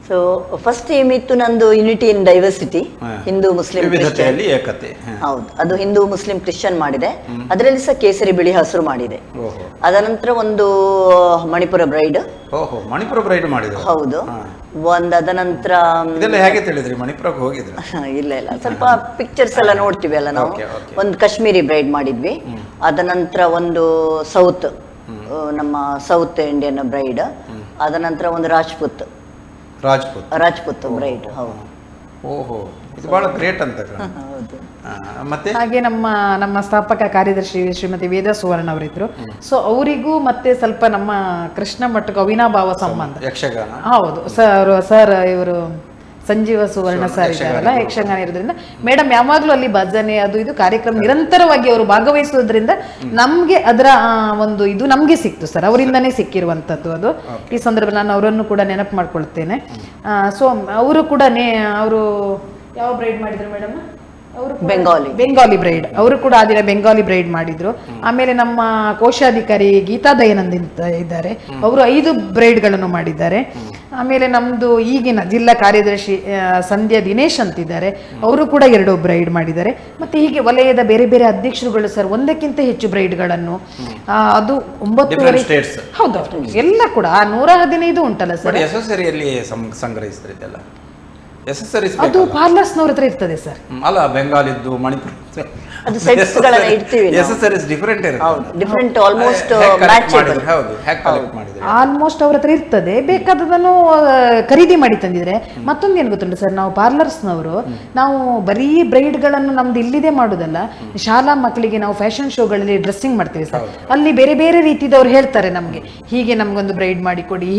B: ಸೊ ಫಸ್ಟ್ ಏಮ್ ಇತ್ತು ನಂದು unity in diversity, Hindu Muslim Christian. ಹೌದು, ಅದು ಹಿಂದೂ ಮುಸ್ಲಿಂ ಕ್ರಿಶ್ಚಿಯನ್ ಮಾಡಿದೆ. ಅದರಲ್ಲಿ ಸಹ ಕೇಸರಿ ಬಿಳಿ ಹಸಿರು ಮಾಡಿದೆ. ಅದನಂತರ ಒಂದು ಮಣಿಪುರ ಬ್ರೈಡ್.
A: ಮಣಿಪುರ ಬ್ರೈಡ್ ಮಾಡಿದ್ರು?
B: ಹೌದು. ಅದನಂತರ
A: ಹೇಗೆ ತಿಳಿದ್ರಿ ಮಣಿಪುರಕ್ಕೆ ಹೋಗಿದ್ರು?
B: ಇಲ್ಲ ಸ್ವಲ್ಪ ಪಿಕ್ಚರ್ಸ್ ಎಲ್ಲ ನೋಡ್ತೀವಿ ಅಲ್ಲ ನಾವು. ಒಂದು ಕಾಶ್ಮೀರಿ ಬ್ರೈಡ್ ಮಾಡಿದ್ವಿ. ಅದನಂತರ ಒಂದು ಸೌತ್, ನಮ್ಮ ಸೌತ್ ಇಂಡಿಯನ್ ಬ್ರೈಡ್. ಅದನಂತರ ಒಂದು ರಾಜ್ಪೂತ್ ಬ್ರೈಡ್. ಹೌದು.
A: ಓಹೋ, ಇದು ಬಹಳ ಗ್ರೇಟ್ ಅಂತ. ಮತ್ತೆ
C: ಹಾಗೆ ನಮ್ಮ ಸ್ಥಾಪಕ ಕಾರ್ಯದರ್ಶಿ ಶ್ರೀಮತಿ ವೇದ ಸುವರ್ಣ ಅವರಿದ್ರು. ಸೊ ಅವರಿಗೂ ಮತ್ತೆ ಸ್ವಲ್ಪ ನಮ್ಮ ಕೃಷ್ಣ ಮಠಕ್ಕೆ ಅವಿನಾಭಾವ ಸಂಬಂಧ.
A: ಯಕ್ಷಗಾನ.
C: ಹೌದು ಸರ್ ಇವರು ಸಂಜೀವ ಸುವರ್ಣ ಸರ್ ಇದ್ದಾರಲ್ಲ, ಯಕ್ಷಗಾನ ಇರೋದ್ರಿಂದ ಮೇಡಮ್ ಯಾವಾಗ್ಲೂ ಅಲ್ಲಿ ಭಜನೆ ಅದು ಇದು ಕಾರ್ಯಕ್ರಮ ನಿರಂತರವಾಗಿ ಅವರು ಭಾಗವಹಿಸೋದ್ರಿಂದ ನಮ್ಗೆ ಅದರ ಒಂದು ಇದು ನಮ್ಗೆ ಸಿಕ್ತು ಸರ್, ಅವರಿಂದನೇ ಸಿಕ್ಕಿರುವಂತದ್ದು ಅದು. ಈ ಸಂದರ್ಭದಲ್ಲಿ ನಾನು ಅವರನ್ನು ಕೂಡ ನೆನಪು ಮಾಡ್ಕೊಳ್ತೇನೆ. ಸೊ ಅವರು ಕೂಡ ಅವರು ಯಾವ ಬ್ರೈಡ್ ಮಾಡಿದ್ರು ಮೇಡಮ್? ಅವರು ಬೆಂಗಾಲಿ ಬ್ರೈಡ್. ಅವರು ಕೂಡ ಆ ದಿನ ಬೆಂಗಾಲಿ ಬ್ರೈಡ್ ಮಾಡಿದ್ರು. ಆಮೇಲೆ ನಮ್ಮ ಕೋಶಾಧಿಕಾರಿ ಗೀತಾ ದಯಾನಂದ್ ಅಂತ ಇದ್ದಾರೆ, ಅವರು 5 ಬ್ರೈಡ್ಗಳನ್ನು ಮಾಡಿದ್ದಾರೆ. ಆಮೇಲೆ ನಮ್ದು ಈಗಿನ ಜಿಲ್ಲಾ ಕಾರ್ಯದರ್ಶಿ ಸಂಧ್ಯಾ ದಿನೇಶ್ ಅಂತಿದ್ದಾರೆ, ಅವರು ಕೂಡ 2 ಬ್ರೈಡ್ ಮಾಡಿದ್ದಾರೆ. ಮತ್ತೆ ಹೀಗೆ ವಲಯದ ಬೇರೆ ಬೇರೆ ಅಧ್ಯಕ್ಷರುಗಳು ಸರ್ 1ಕ್ಕಿಂತ ಹೆಚ್ಚು ಬ್ರೈಡ್ಗಳನ್ನು, ಅದು 9 ಹೌದು ಎಲ್ಲ ಕೂಡ 115 ಉಂಟಲ್ಲ ಸರ್.
A: ಸಂಗ್ರಹಿಸಿದ್ರಲ್ಲ
C: ಅದು ಪಾರ್ಲರ್ಸ್ನವ್ರ ಹತ್ರ ಇರ್ತದೆ ಸರ್.
A: ಅಲ್ಲ, ಬೆಂಗಾಲಿದ್ದು, ಮಣಿಪುರ
B: ಅದು ಸೆಟ್ಸ್ಗಳನ್ನು ಇಡ್ತೀವಿ ನಾವು.
A: ಎಸೆಸರೀಸ್ ಡಿಫರೆಂಟ್ ಇರುತ್ತೆ.
B: Different almost
A: matchable. ಹೌದು, ಹ್ಯಾಕ್ ಕಲೆಕ್ಟ್ ಮಾಡಿದ್ರೆ
C: ಆಲ್ಮೋಸ್ಟ್ ಅವ್ರ ಹತ್ರ ಇರ್ತದೆ. ಬೇಕಾದದನ್ನು ಖರೀದಿ ಮಾಡಿ ತಂದಿದ್ರೆ. ಮತ್ತೊಂದು ಏನು ಗೊತ್ತುಂಟು ಸರ್, ನಾವು ಪಾರ್ಲರ್ಸ್ನವರು ನಾವು ಬರೀ ಬ್ರೈಡ್ಗಳನ್ನು ನಮ್ದು ಇಲ್ಲಿದೆ ಮಾಡುದಲ್ಲ, ಶಾಲಾ ಮಕ್ಕಳಿಗೆ ನಾವು ಫ್ಯಾಷನ್ ಶೋಗಳಲ್ಲಿ ಡ್ರೆಸ್ಸಿಂಗ್ ಮಾಡ್ತೀವಿ ಸರ್. ಅಲ್ಲಿ ಬೇರೆ ಬೇರೆ ರೀತಿದವ್ರು ಹೇಳ್ತಾರೆ ನಮಗೆ, ಹೀಗೆ ನಮ್ಗೊಂದು ಬ್ರೈಡ್ ಮಾಡಿ ಕೊಡಿ,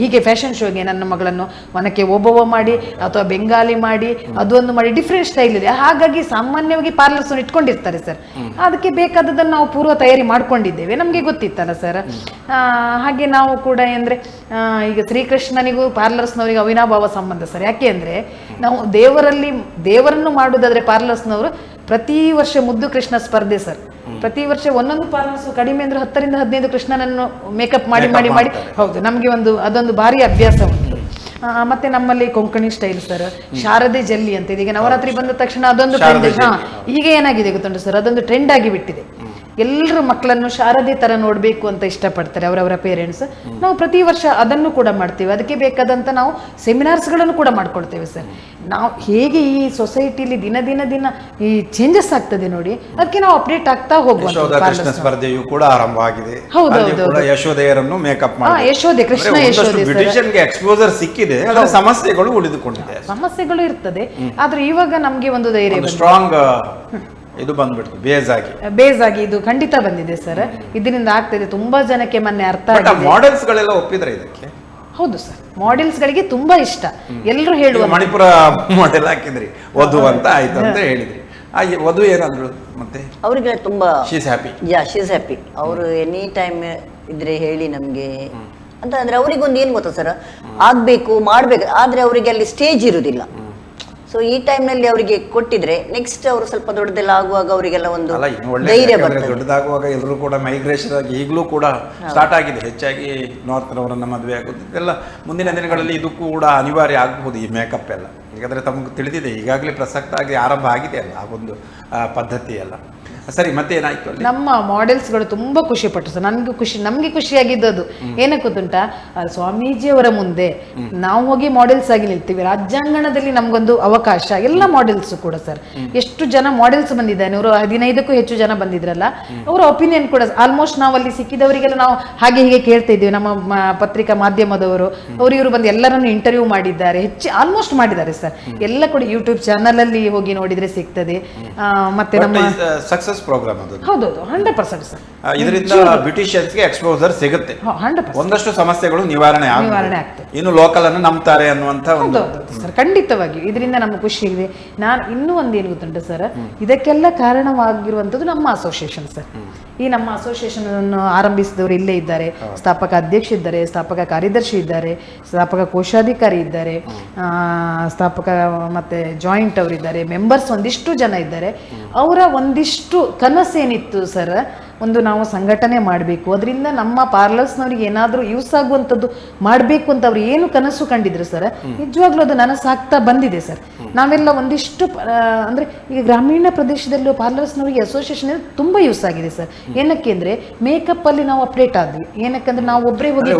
C: ಹೀಗೆ ಫ್ಯಾಷನ್ ಶೋಗೆ ನನ್ನ ಮಗಳನ್ನು ಒನಕ್ಕೆ ಓಬವ್ವ ಮಾಡಿ ಅಥವಾ ಬೆಂಗಾಲಿ ಮಾಡಿ ಅದೊಂದು ಮಾಡಿ ಡಿಫ್ರೆಂಟ್ ಸ್ಟೈಲ್ ಇದೆ. ಹಾಗಾಗಿ ಸಾಮಾನ್ಯವಾಗಿ ಪಾರ್ಲರ್ಸ್ ಇಟ್ಕೊಂಡಿರ್ತಾರೆ ಸರ್. ಅದಕ್ಕೆ ಬೇಕಾದದನ್ನು ನಾವು ಪೂರ್ವ ತಯಾರಿ ಮಾಡ್ಕೊಂಡಿದ್ದೇವೆ, ನಮಗೆ ಗೊತ್ತಿತ್ತಲ್ಲ ಸರ್. ಹಾಗೆ ನಾವು ಕೂಡ ಅಂದ್ರೆ ಈಗ ಶ್ರೀಕೃಷ್ಣನಿಗೂ ಪಾರ್ಲರ್ಸ್ನವರಿಗೆ ಅವಿನಾಭಾವ ಸಂಬಂಧ ಸರ್. ಯಾಕೆ ಅಂದ್ರೆ ನಾವು ದೇವರನ್ನು ಮಾಡುವುದಾದ್ರೆ ಪಾರ್ಲರ್ಸ್ನವರು ಪ್ರತಿ ವರ್ಷ ಮುದ್ದು ಕೃಷ್ಣ ಸ್ಪರ್ಧೆ ಸರ್. ಪ್ರತಿ ವರ್ಷ ಒಂದೊಂದು ಪಾರ್ಲರ್ಸ್ ಕಡಿಮೆ ಅಂದ್ರೆ 10 ರಿಂದ 15 ಕೃಷ್ಣನನ್ನು ಮೇಕಪ್ ಮಾಡಿ ಮಾಡಿ ಮಾಡಿ ಹೌದು, ನಮಗೆ ಅದೊಂದು ಭಾರಿ ಅಭ್ಯಾಸ ಉಂಟು. ಮತ್ತೆ ನಮ್ಮಲ್ಲಿ ಕೊಂಕಣಿ ಸ್ಟೈಲ್ ಸರ್, ಶಾರದೆ ಜಲ್ಲಿ ಅಂತ ಇದೆ. ಈಗ ನವರಾತ್ರಿ ಬಂದ ತಕ್ಷಣ ಅದೊಂದು ಟ್ರೆಂಡ್. ಈಗ ಏನಾಗಿದೆ ಗೊತ್ತುಂಟು ಸರ್, ಅದೊಂದು ಟ್ರೆಂಡ್ ಆಗಿ ಬಿಟ್ಟಿದೆ. ಎಲ್ಲರೂ ಮಕ್ಕಳನ್ನು ಶಾರದೆ ತರ ನೋಡ್ಬೇಕು ಅಂತ ಇಷ್ಟಪಡ್ತಾರೆ ಅವರವರ ಪೇರೆಂಟ್ಸ್. ನಾವು ಪ್ರತಿ ವರ್ಷ ಅದನ್ನು ಕೂಡ ಮಾಡ್ತೇವೆ. ಅದಕ್ಕೆ ಬೇಕಾದಂತ ನಾವು ಸೆಮಿನಾರ್ಸ್ಗಳನ್ನು ಕೂಡ ಮಾಡ್ಕೊಳ್ತೇವೆ ಸರ್. ನಾವು ಹೇಗೆ ಈ ಸೊಸೈಟಿಲಿ ದಿನ ಈ ಚೇಂಜಸ್ ಆಗ್ತದೆ ನೋಡಿ, ಅದಕ್ಕೆ ನಾವು ಅಪ್ಡೇಟ್ ಆಗ್ತಾ
A: ಕೃಷ್ಣ ಸ್ಪರ್ಧೆಯು ಕೂಡ ಆರಂಭವಾಗಿದೆ.
C: ಹೌದೌದು,
A: ಯಶೋದೆಯರನ್ನು ಮೇಕಪ್ ಮಾಡಿ
C: ಯಶೋದೆ ಕೃಷ್ಣ ಯಶೋದೆ
A: ಎಕ್ಸ್ಪೋಸರ್ ಸಿಕ್ಕಿದೆ, ಅದರ ಸಮಸ್ಯೆಗಳು ಉಳಿದುಕೊಂಡಿದೆ.
C: ಸಮಸ್ಯೆಗಳು ಇರ್ತದೆ, ಆದ್ರೆ ಇವಾಗ ನಮ್ಗೆ ಒಂದು ಧೈರ್ಯ
A: ಸ್ಟ್ರಾಂಗ್ ಇದು ಬಂದ್ಬಿಡ್ತು, ಬೇಸ್ ಆಗಿ
C: ಇದು ಖಂಡಿತ ಬಂದಿದೆ ಸರ್. ಇದರಿಂದ ಆಗ್ತದೆ, ತುಂಬಾ ಜನಕ್ಕೆ ಮೊನ್ನೆ ಅರ್ಥ ಆಗಿದೆ.
A: ಮಾಡೆಲ್ಸ್ ಗಳೆಲ್ಲ ಒಪ್ಪಿದ್ರೆ ಇದಕ್ಕೆ?
C: ಹೌದು ಸರ್, ಮಾಡೆಲ್ಸ್ ಗಳಿಗೆ ತುಂಬಾ ಇಷ್ಟ. ಎಲ್ಲರೂ ಹೇಳುವ
A: ಮಣಿಪುರ ಮಾಡೆಲ್ ಹಾಕಿದ್ರಿ ವಧು ಅಂತ ಆಯ್ತು ಅಂತ ಹೇಳಿದ್ರಿ. ವಧು ಏನಾದ್ರು ಮತ್ತೆ
B: ಅವರಿಗೆ ತುಂಬಾ
A: ಶೀಸ್
B: ಹ್ಯಾಪಿ. ಅವರು ಎನಿ ಟೈಮ್ ಇದ್ರೆ ಹೇಳಿ ನಮ್ಗೆ ಅಂತ ಅಂದ್ರೆ ಅವರಿಗೊಂದು ಏನ್ ಗೊತ್ತಾ ಸರ್, ಆಗ್ಬೇಕು ಮಾಡ್ಬೇಕು, ಆದ್ರೆ ಅವರಿಗೆ ಅಲ್ಲಿ ಸ್ಟೇಜ್ ಇರುವುದಿಲ್ಲ. ಸೊ ಈ ಟೈಮ್ ನಲ್ಲಿ ಅವರಿಗೆ ಕೊಟ್ಟಿದ್ರೆ ನೆಕ್ಸ್ಟ್ ಅವರು ಸ್ವಲ್ಪ ದೊಡ್ಡದೆಲ್ಲ ಆಗುವಾಗ ಅವರಿಗೆಲ್ಲ ಒಂದು ಧೈರ್ಯ ಬರ್ತದೆ.
A: ದೊಡ್ಡದಾಗುವಾಗ ಎಲ್ಲರೂ ಕೂಡ ಮೈಗ್ರೇಷನ್ ಆಗಿ ಈಗಲೂ ಕೂಡ ಸ್ಟಾರ್ಟ್ ಆಗಿದೆ. ಹೆಚ್ಚಾಗಿ ನಾರ್ತ್ನವರನ್ನ ಮದುವೆ ಆಗೋದು ಎಲ್ಲ ಮುಂದಿನ ದಿನಗಳಲ್ಲಿ ಇದು ಕೂಡ ಅನಿವಾರ್ಯ ಆಗಬಹುದು, ಈ ಮೇಕಪ್ ಎಲ್ಲ. ಯಾಕಂದ್ರೆ ತಮಗೆ ತಿಳಿದಿದೆ, ಈಗಾಗಲೇ ಪ್ರಸಕ್ತ ಆಗಿ ಆರಂಭ ಆಗಿದೆ ಅಲ್ಲ ಆ ಒಂದು ಪದ್ಧತಿ ಎಲ್ಲ. ಸರಿ, ಮತ್ತೆ ಏನಾಯ್ತು?
C: ನಮ್ಮ ಮಾಡೆಲ್ಸ್ಗಳು ತುಂಬಾ ಖುಷಿ ಪಟ್ಟರು ಸರ್. ನಮ್ಗೆ ಖುಷಿಯಾಗಿದ್ದದು ಏನಕ್ಕೆ ಗೊತ್ತುಂಟಾ, ಸ್ವಾಮೀಜಿಯವರ ಮುಂದೆ ನಾವು ಹೋಗಿ ಮಾಡೆಲ್ಸ್ ಆಗಿ ನಿಲ್ತೀವಿ. ರಾಜ್ಯಾಂಗಣದಲ್ಲಿ ನಮ್ಗೊಂದು ಅವಕಾಶ, ಎಲ್ಲ ಮಾಡೆಲ್ಸ್ ಕೂಡ ಸರ್. ಎಷ್ಟು ಜನ ಮಾಡೆಲ್ಸ್ ಬಂದಿದ್ದಾನೆ, ಅವರು 15ಕ್ಕೂ ಹೆಚ್ಚು ಜನ ಬಂದಿದ್ರಲ್ಲ, ಅವರ ಒಪಿನಿಯನ್ ಕೂಡ ಆಲ್ಮೋಸ್ಟ್ ನಾವು ಅಲ್ಲಿ ಸಿಕ್ಕಿದವರಿಗೆಲ್ಲ ನಾವು ಹಾಗೆ ಹೀಗೆ ಕೇಳ್ತಾ ಇದ್ದೀವಿ. ನಮ್ಮ ಪತ್ರಿಕಾ ಮಾಧ್ಯಮದವರು ಇವರು ಬಂದು ಎಲ್ಲರನ್ನು ಇಂಟರ್ವ್ಯೂ ಮಾಡಿದ್ದಾರೆ, ಆಲ್ಮೋಸ್ಟ್ ಮಾಡಿದ್ದಾರೆ ಸರ್. ಎಲ್ಲ ಕೂಡ ಯೂಟ್ಯೂಬ್ ಚಾನಲ್ ಅಲ್ಲಿ ಹೋಗಿ ನೋಡಿದ್ರೆ ಸಿಗ್ತದೆ. ಮತ್ತೆ ನಮ್ಮ
A: ಸಕ್ಸಸ್ ಪ್ರೋಗ್ರಾಮ್ ಅದು.
C: ಹೌದೌದು, 100% ಸರ್.
A: ಇದರಿಂದ ಬ್ಯೂಟಿಷಿಯನ್ಸ್ಗೆ ಎಕ್ಸ್ಪೋಸರ್ ಸಿಗುತ್ತೆ,
C: 100%.
A: ಒಂದಷ್ಟು ಸಮಸ್ಯೆಗಳು ನಿವಾರಣೆ
C: ಆಗ್ತದೆ.
A: ಇನ್ನು ಲೋಕಲ್ ಅನ್ನು ನಂಬ್ತಾರೆ ಅನ್ನುವಂತ
C: ಸರ್. ಖಂಡಿತವಾಗಿ ಇದರಿಂದ ನಮ್ಗೆ ಖುಷಿ ಇದೆ. ನಾನು ಇನ್ನೂ ಒಂದೇನು ಗೊತ್ತುಂಟು ಸರ್, ಇದಕ್ಕೆಲ್ಲ ಕಾರಣವಾಗಿರುವಂತದ್ದು ನಮ್ಮ ಅಸೋಸಿಯೇಷನ್ ಸರ್. ಈ ನಮ್ಮ ಅಸೋಸಿಯೇಷನ್ ಅನ್ನು ಆರಂಭಿಸಿದವರು ಇಲ್ಲೇ ಇದ್ದಾರೆ. ಸ್ಥಾಪಕ ಅಧ್ಯಕ್ಷ ಇದ್ದಾರೆ, ಸ್ಥಾಪಕ ಕಾರ್ಯದರ್ಶಿ ಇದ್ದಾರೆ, ಸ್ಥಾಪಕ ಕೋಶಾಧಿಕಾರಿ ಇದ್ದಾರೆ, ಸ್ಥಾಪಕ ಮತ್ತೆ ಜಾಯಿಂಟ್ ಅವರಿದ್ದಾರೆ, ಮೆಂಬರ್ಸ್ ಒಂದಿಷ್ಟು ಜನ ಇದ್ದಾರೆ. ಅವರ ಒಂದಿಷ್ಟು ಕನಸೇನಿತ್ತು ಸರ್, ಒಂದು ನಾವು ಸಂಘಟನೆ ಮಾಡಬೇಕು, ಅದರಿಂದ ನಮ್ಮ ಪಾರ್ಲರ್ಸ್ನವ್ರಿಗೆ ಏನಾದರೂ ಯೂಸ್ ಆಗುವಂಥದ್ದು ಮಾಡಬೇಕು ಅಂತ ಅವ್ರು ಏನು ಕನಸು ಕಂಡಿದ್ರು ಸರ್, ನಿಜವಾಗ್ಲೂ ಅದು ನನಸಾಗ್ತಾ ಬಂದಿದೆ ಸರ್. ನಾವೆಲ್ಲ ಒಂದಿಷ್ಟು ಅಂದ್ರೆ ಈಗ ಗ್ರಾಮೀಣ ಪ್ರದೇಶದಲ್ಲೂ ಪಾರ್ಲರ್ಸ್ನವ್ರಿಗೆ ಅಸೋಸಿಯೇಷನ್ ತುಂಬಾ ಯೂಸ್ ಆಗಿದೆ ಸರ್. ಏನಕ್ಕೆ ಅಂದ್ರೆ ಮೇಕಪ್ ಅಲ್ಲಿ ನಾವು ಅಪ್ಡೇಟ್ ಆದ್ವಿ. ಏನಕ್ಕಂದ್ರೆ ನಾವು ಒಬ್ಬರೇ ಹೋಗಿ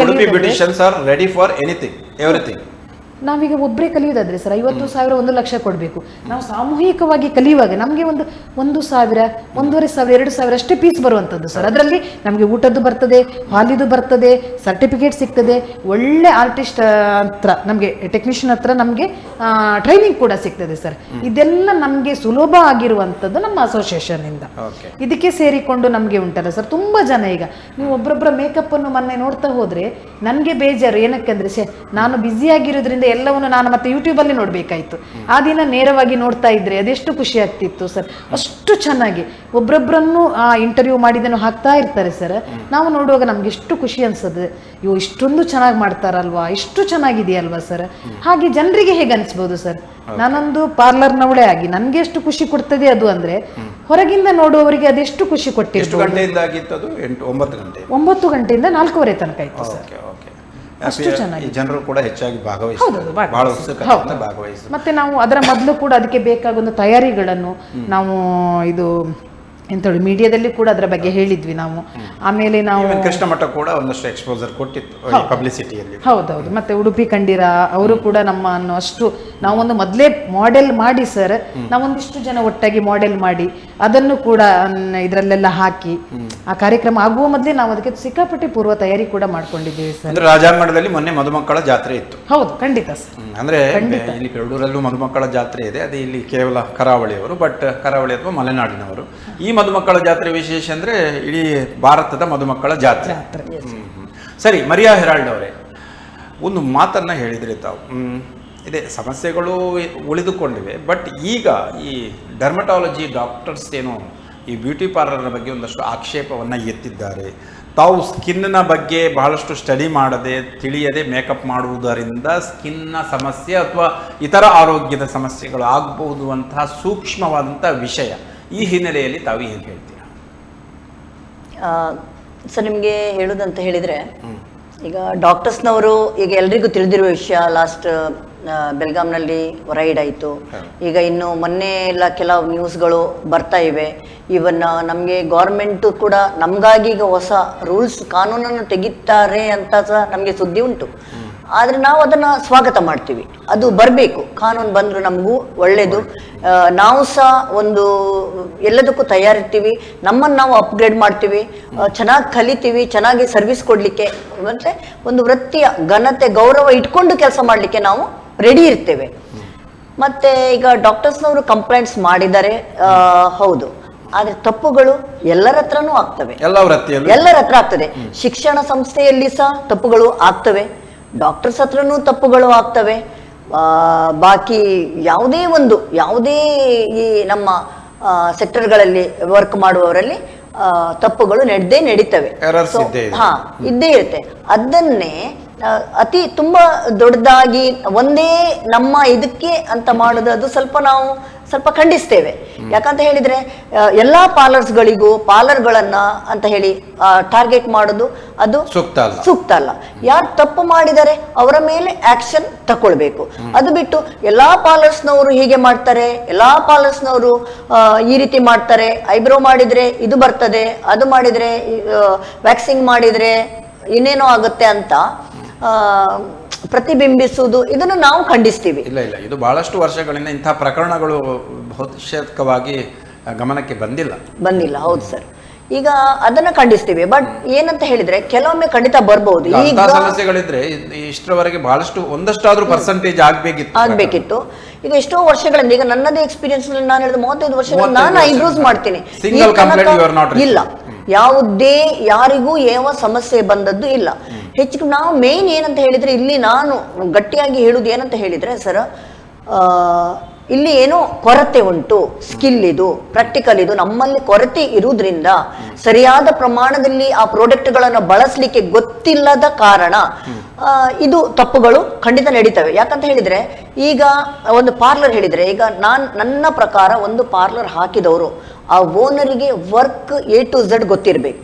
C: ನಾವೀಗ ಒಬ್ಬರೇ ಕಲಿಯೋದಾದ್ರೆ ಸರ್ 50,000 1 ಲಕ್ಷ ಕೊಡಬೇಕು. ನಾವು ಸಾಮೂಹಿಕವಾಗಿ ಕಲಿಯುವಾಗ ನಮಗೆ 1,000, 1,500, 2,000 ಅಷ್ಟೇ ಪೀಸ್ ಬರುವಂಥದ್ದು ಸರ್. ಅದರಲ್ಲಿ ನಮಗೆ ಊಟದ್ದು ಬರ್ತದೆ, ಹಾಲಿದು ಬರ್ತದೆ, ಸರ್ಟಿಫಿಕೇಟ್ ಸಿಗ್ತದೆ, ಒಳ್ಳೆ ಆರ್ಟಿಸ್ಟ್ ಹತ್ರ ನಮಗೆ ಟೆಕ್ನಿಷಿಯನ್ ಹತ್ರ ನಮಗೆ ಟ್ರೈನಿಂಗ್ ಕೂಡ ಸಿಗ್ತದೆ ಸರ್. ಇದೆಲ್ಲ ನಮಗೆ ಸುಲಭ ಆಗಿರುವಂಥದ್ದು ನಮ್ಮ ಅಸೋಸಿಯೇಷನ್ ಇಂದ. ಇದಕ್ಕೆ ಸೇರಿಕೊಂಡು ನಮಗೆ ಉಂಟಲ್ಲ ಸರ್ ತುಂಬಾ ಜನ. ಈಗ ನೀವು ಒಬ್ಬೊಬ್ಬರ ಮೇಕಪ್ ಅನ್ನು ಮೊನ್ನೆ ನೋಡ್ತಾ ಹೋದ್ರೆ ನನಗೆ ಬೇಜಾರು. ಏನಕ್ಕಂದ್ರೆ ನಾನು ಬ್ಯುಸಿ ಆಗಿರೋದ್ರಿಂದ ಎಲ್ಲವನ್ನು ನಾನು ಮತ್ತೆ ಯೂಟ್ಯೂಬ್ ಅಲ್ಲಿ ನೋಡ್ಬೇಕಾಯ್ತು. ಆ ದಿನ ನೇರವಾಗಿ ನೋಡ್ತಾ ಇದ್ರೆ ಅದೆಷ್ಟು ಖುಷಿ ಆಗ್ತಿತ್ತು ಸರ್. ಅಷ್ಟು ಚೆನ್ನಾಗಿ ಒಬ್ಬೊಬ್ಬರನ್ನು ಇಂಟರ್ವ್ಯೂ ಮಾಡಿದನ್ನು ಹಾಕ್ತಾ ಇರ್ತಾರೆ ಸರ್. ನಾವು ನೋಡುವಾಗ ನಮ್ಗೆ ಎಷ್ಟು ಖುಷಿ ಅನ್ಸದೆ, ಇವು ಇಷ್ಟೊಂದು ಚೆನ್ನಾಗಿ ಮಾಡ್ತಾರಲ್ವಾ, ಇಷ್ಟು ಚೆನ್ನಾಗಿದೆಯಲ್ವಾ ಸರ್. ಹಾಗೆ ಜನರಿಗೆ ಹೇಗೆ ಅನ್ಸ್ಬೋದು ಸರ್. ನಾನೊಂದು ಪಾರ್ಲರ್ನವಳೇ ಆಗಿ ನನ್ಗೆ ಎಷ್ಟು ಖುಷಿ ಕೊಡ್ತದೆ ಅದು ಅಂದ್ರೆ ಹೊರಗಿಂದ ನೋಡುವವರಿಗೆ ಅದೆಷ್ಟು ಖುಷಿ ಕೊಟ್ಟಿರ್ಬೋದು. 9 ಗಂಟೆಯಿಂದ 4:15 ತನಕ ಇತ್ತು ಸರ್. ಅಷ್ಟು ಚೆನ್ನಾಗಿ
A: ಜನರು ಕೂಡ ಹೆಚ್ಚಾಗಿ
C: ಮತ್ತೆ ನಾವು ಅದರ ಮೊದಲು ಕೂಡ ಅದಕ್ಕೆ ಬೇಕಾಗುವ ತಯಾರಿಗಳನ್ನು ನಾವು ಇದು ಎಂತೇಳಿ ಮೀಡಿಯಾದಲ್ಲಿ ಕೂಡ ಅದರ ಬಗ್ಗೆ ಹೇಳಿದ್ವಿ ನಾವು. ಆಮೇಲೆ ನಾವು
A: ಕೃಷ್ಣ ಮಠ ಕೂಡ ಒಂದಷ್ಟು ಎಕ್ಸ್ಪೋಸರ್ ಕೊಟ್ಟಿತ್ತು ಪಬ್ಲಿಸಿಟಿಯಲ್ಲಿ.
C: ಹೌದೌದು. ಮತ್ತೆ ಉಡುಪಿ ಕಂಡೀರ ಅವರು ಕೂಡ ನಮ್ಮನ್ನು ಅಷ್ಟು ನಾವೊಂದು ಮೊದಲೇ ಮಾಡೆಲ್ ಮಾಡಿ ಸರ್, ನಾವೊಂದಿಷ್ಟು ಜನ ಒಟ್ಟಾಗಿ ಮಾಡೆಲ್ ಮಾಡಿ ಅದನ್ನು ಕೂಡ ಇದರಲ್ಲೆಲ್ಲ ಹಾಕಿ ಆ ಕಾರ್ಯಕ್ರಮ ಆಗುವ ಮೊದಲೇ ನಾವು ಅದಕ್ಕೆ ಸಿಕ್ಕಾಪಟ್ಟೆ ಪೂರ್ವ ತಯಾರಿ ಕೂಡ ಮಾಡ್ಕೊಂಡಿದ್ದೀವಿ ಸರ್.
A: ರಾಜಾಂಗಣದಲ್ಲಿ ಮೊನ್ನೆ ಮಧುಮಕ್ಕಳ ಜಾತ್ರೆ ಇತ್ತು.
C: ಹೌದು, ಖಂಡಿತ ಸರ್.
A: ಅಂದ್ರೆ ಇಲ್ಲಿ ಬೆಳ್ಳೂರಲ್ಲೂ ಮಧುಮಕ್ಕಳ ಜಾತ್ರೆ ಇದೆ. ಅದು ಇಲ್ಲಿ ಕೇವಲ ಕರಾವಳಿಯವರು, ಬಟ್ ಕರಾವಳಿ ಅಥವಾ ಮಲೆನಾಡಿನವರು. ಈ ಮಧುಮಕ್ಕಳ ಜಾತ್ರೆ ವಿಶೇಷ ಅಂದ್ರೆ ಇಡೀ ಭಾರತದ ಮಧುಮಕ್ಕಳ ಜಾತ್ರೆ. ಸರಿ, ಮರಿಯಾ ಹೆರಾಲ್ಡ್ ಅವರೇ, ಒಂದು ಮಾತನ್ನ ಹೇಳಿದ್ರಿ ತಾವು, ಇದೆ ಸಮಸ್ಯೆಗಳು ಉಳಿದುಕೊಂಡಿವೆ. ಬಟ್ ಈಗ ಈ ಡರ್ಮಟಾಲಜಿ ಡಾಕ್ಟರ್ಸ್ ಏನು ಈ ಬ್ಯೂಟಿ ಪಾರ್ಲರ್ನ ಬಗ್ಗೆ ಒಂದಷ್ಟು ಆಕ್ಷೇಪವನ್ನು ಎತ್ತಿದ್ದಾರೆ. ತಾವು ಸ್ಕಿನ್ನ ಬಗ್ಗೆ ಬಹಳಷ್ಟು ಸ್ಟಡಿ ಮಾಡದೆ ತಿಳಿಯದೆ ಮೇಕಪ್ ಮಾಡುವುದರಿಂದ ಸ್ಕಿನ್ನ ಸಮಸ್ಯೆ ಅಥವಾ ಇತರ ಆರೋಗ್ಯದ ಸಮಸ್ಯೆಗಳು ಆಗಬಹುದು ಅಂತಹ ಸೂಕ್ಷ್ಮವಾದಂಥ ವಿಷಯ. ಈ ಹಿನ್ನೆಲೆಯಲ್ಲಿ ತಾವು ಏನು ಹೇಳ್ತೀರಾ?
B: ಸರ್, ನಿಮಗೆ ಹೇಳೋದಂತ ಹೇಳಿದರೆ, ಈಗ ಡಾಕ್ಟರ್ಸ್ನವರು ಈಗ ಎಲ್ರಿಗೂ ತಿಳಿದಿರುವ ವಿಷಯ, ಲಾಸ್ಟ್ ಬೆಲ್ಗಾಮ್ನಲ್ಲಿ ರೈಡ್ ಆಯಿತು. ಈಗ ಇನ್ನು ಮೊನ್ನೆ ಎಲ್ಲ ಕೆಲವು ನ್ಯೂಸ್ಗಳು ಬರ್ತಾ ಇವೆ. ಇವನ್ ನಮಗೆ ಗೌರ್ಮೆಂಟು ಕೂಡ ನಮಗಾಗಿ ಈಗ ಹೊಸ ರೂಲ್ಸ್ ಕಾನೂನನ್ನು ತೆಗಿತಾರೆ ಅಂತ ಸಹ ನಮಗೆ ಸುದ್ದಿ ಉಂಟು. ಆದರೆ ನಾವು ಅದನ್ನು ಸ್ವಾಗತ ಮಾಡ್ತೀವಿ. ಅದು ಬರಬೇಕು, ಕಾನೂನು ಬಂದರೂ ನಮಗೂ ಒಳ್ಳೆಯದು. ನಾವು ಸಹ ಒಂದು ಎಲ್ಲದಕ್ಕೂ ತಯಾರಿರ್ತೀವಿ, ನಮ್ಮನ್ನು ನಾವು ಅಪ್ಗ್ರೇಡ್ ಮಾಡ್ತೀವಿ, ಚೆನ್ನಾಗಿ ಕಲಿತೀವಿ, ಚೆನ್ನಾಗಿ ಸರ್ವಿಸ್ ಕೊಡಲಿಕ್ಕೆ, ಮತ್ತು ಒಂದು ವೃತ್ತಿಯ ಘನತೆ ಗೌರವ ಇಟ್ಕೊಂಡು ಕೆಲಸ ಮಾಡಲಿಕ್ಕೆ ನಾವು ರೆಡಿ ಇರ್ತೇವೆ. ಮತ್ತು ಈಗ ಡಾಕ್ಟರ್ಸ್ನವರು ಕಂಪ್ಲೇಂಟ್ಸ್ ಮಾಡಿದ್ದಾರೆ, ಹೌದು. ಆದರೆ ತಪ್ಪುಗಳು ಎಲ್ಲರ ಹತ್ರನೂ ಆಗ್ತವೆ, ಎಲ್ಲರ ಹತ್ರ ಆಗ್ತದೆ. ಶಿಕ್ಷಣ ಸಂಸ್ಥೆಯಲ್ಲಿ ಸಹ ತಪ್ಪುಗಳು ಆಗ್ತವೆ, ಡಾಕ್ಟರ್ಸ್ ಹತ್ರನೂ ತಪ್ಪುಗಳು ಆಗ್ತವೆ. ಬಾಕಿ ಯಾವುದೇ ಈ ನಮ್ಮ ಸೆಕ್ಟರ್ಗಳಲ್ಲಿ ವರ್ಕ್ ಮಾಡುವವರಲ್ಲಿ ತಪ್ಪುಗಳು ನಡೀತವೆ. ಇದ್ದೇ ಇರುತ್ತೆ. ಅದನ್ನೇ ಅತಿ ತುಂಬಾ ದೊಡ್ಡದಾಗಿ ಒಂದೇ ನಮ್ಮ ಇದಕ್ಕೆ ಅಂತ ಮಾಡೋದು, ಅದು ಸ್ವಲ್ಪ ಖಂಡಿಸ್ತೇವೆ. ಯಾಕಂತ ಹೇಳಿದ್ರೆ ಎಲ್ಲಾ ಪಾರ್ಲರ್ಸ್ಗಳಿಗೂ ಪಾರ್ಲರ್ಗಳನ್ನ ಅಂತ ಹೇಳಿ ಟಾರ್ಗೆಟ್ ಮಾಡೋದು ಅದು ಸೂಕ್ತ ಅಲ್ಲ. ಯಾರು ತಪ್ಪು ಮಾಡಿದರೆ ಅವರ ಮೇಲೆ ಆಕ್ಷನ್ ತಕೊಳ್ಬೇಕು. ಅದು ಬಿಟ್ಟು ಎಲ್ಲಾ ಪಾರ್ಲರ್ಸ್ನವರು ಹೀಗೆ ಮಾಡ್ತಾರೆ, ಎಲ್ಲಾ ಪಾರ್ಲರ್ಸ್ನವರು ಈ ರೀತಿ ಮಾಡ್ತಾರೆ, ಐಬ್ರೋ ಮಾಡಿದ್ರೆ ಇದು ಬರ್ತದೆ, ಅದು ಮಾಡಿದ್ರೆ ವ್ಯಾಕ್ಸಿಂಗ್ ಮಾಡಿದ್ರೆ ಇನ್ನೇನೋ ಆಗುತ್ತೆ ಅಂತ ಪ್ರತಿಬಿಂಬಿಸುವುದು, ಇದನ್ನು ನಾವು ಖಂಡಿಸ್ತೀವಿ.
A: ಇಲ್ಲ, ಇದು ಬಹಳಷ್ಟು ವರ್ಷಗಳಿಂದ ಇಂತಹ ಪ್ರಕರಣಗಳು ಬಹುಶಃವಾಗಿ ಗಮನಕ್ಕೆ ಬಂದಿಲ್ಲ.
B: ಹೌದು ಸರ್, ಈಗ ಅದನ್ನ ಖಂಡಿಸ್ತೀವಿ. ಬಟ್ ಏನಂತ ಹೇಳಿದ್ರೆ ಕೆಲವೊಮ್ಮೆ ಖಂಡಿತ ಬರ್ಬಹುದು.
A: ಈಗ ಸಮಸ್ಯೆಗಳಿದ್ರೆ ಇಷ್ಟರವರೆಗೆ ಬಹಳಷ್ಟು ಒಂದಷ್ಟಾದ್ರೂ ಪರ್ಸೆಂಟೇಜ್ ಆಗ್ಬೇಕಿತ್ತು.
B: ಈಗ ಎಷ್ಟೋ ವರ್ಷಗಳಿಂದ, ಈಗ ನನ್ನದೇ ಎಕ್ಸ್ಪೀರಿಯನ್ಸ್ ನಾನು ಹೇಳಿದ 35 ವರ್ಷಗಳಿಂದ ನಾನು ಐಬ್ರೋಸ್ ಮಾಡ್ತೀನಿ. ಇಲ್ಲ, ಯಾವುದೇ ಯಾರಿಗೂ ಯಾವ ಸಮಸ್ಯೆ ಬಂದದ್ದು ಇಲ್ಲ. ಹೆಚ್ಚು ನಾವು ಮೇನ್ ಏನಂತ ಹೇಳಿದ್ರೆ, ಇಲ್ಲಿ ನಾನು ಗಟ್ಟಿಯಾಗಿ ಹೇಳುವುದು ಏನಂತ ಹೇಳಿದ್ರೆ ಸರ್, ಇಲ್ಲಿ ಏನೋ ಕೊರತೆ ಉಂಟು. ಸ್ಕಿಲ್ ಇದು, ಪ್ರಾಕ್ಟಿಕಲ್ ಇದು ನಮ್ಮಲ್ಲಿ ಕೊರತೆ ಇರುವುದರಿಂದ ಸರಿಯಾದ ಪ್ರಮಾಣದಲ್ಲಿ ಆ ಪ್ರಾಡಕ್ಟ್ಗಳನ್ನು ಬಳಸಲಿಕ್ಕೆ ಗೊತ್ತಿಲ್ಲದ ಕಾರಣ ಇದು ತಪ್ಪುಗಳು ಖಂಡಿತ ನಡೀತವೆ. ಯಾಕಂತ ಹೇಳಿದ್ರೆ, ಈಗ ಒಂದು ಪಾರ್ಲರ್ ಹೇಳಿದ್ರೆ, ಈಗ ನನ್ನ ಪ್ರಕಾರ ಒಂದು ಪಾರ್ಲರ್ ಹಾಕಿದವರು ಆ ಓನರಿಗೆ ವರ್ಕ್ A to Z ಗೊತ್ತಿರಬೇಕು.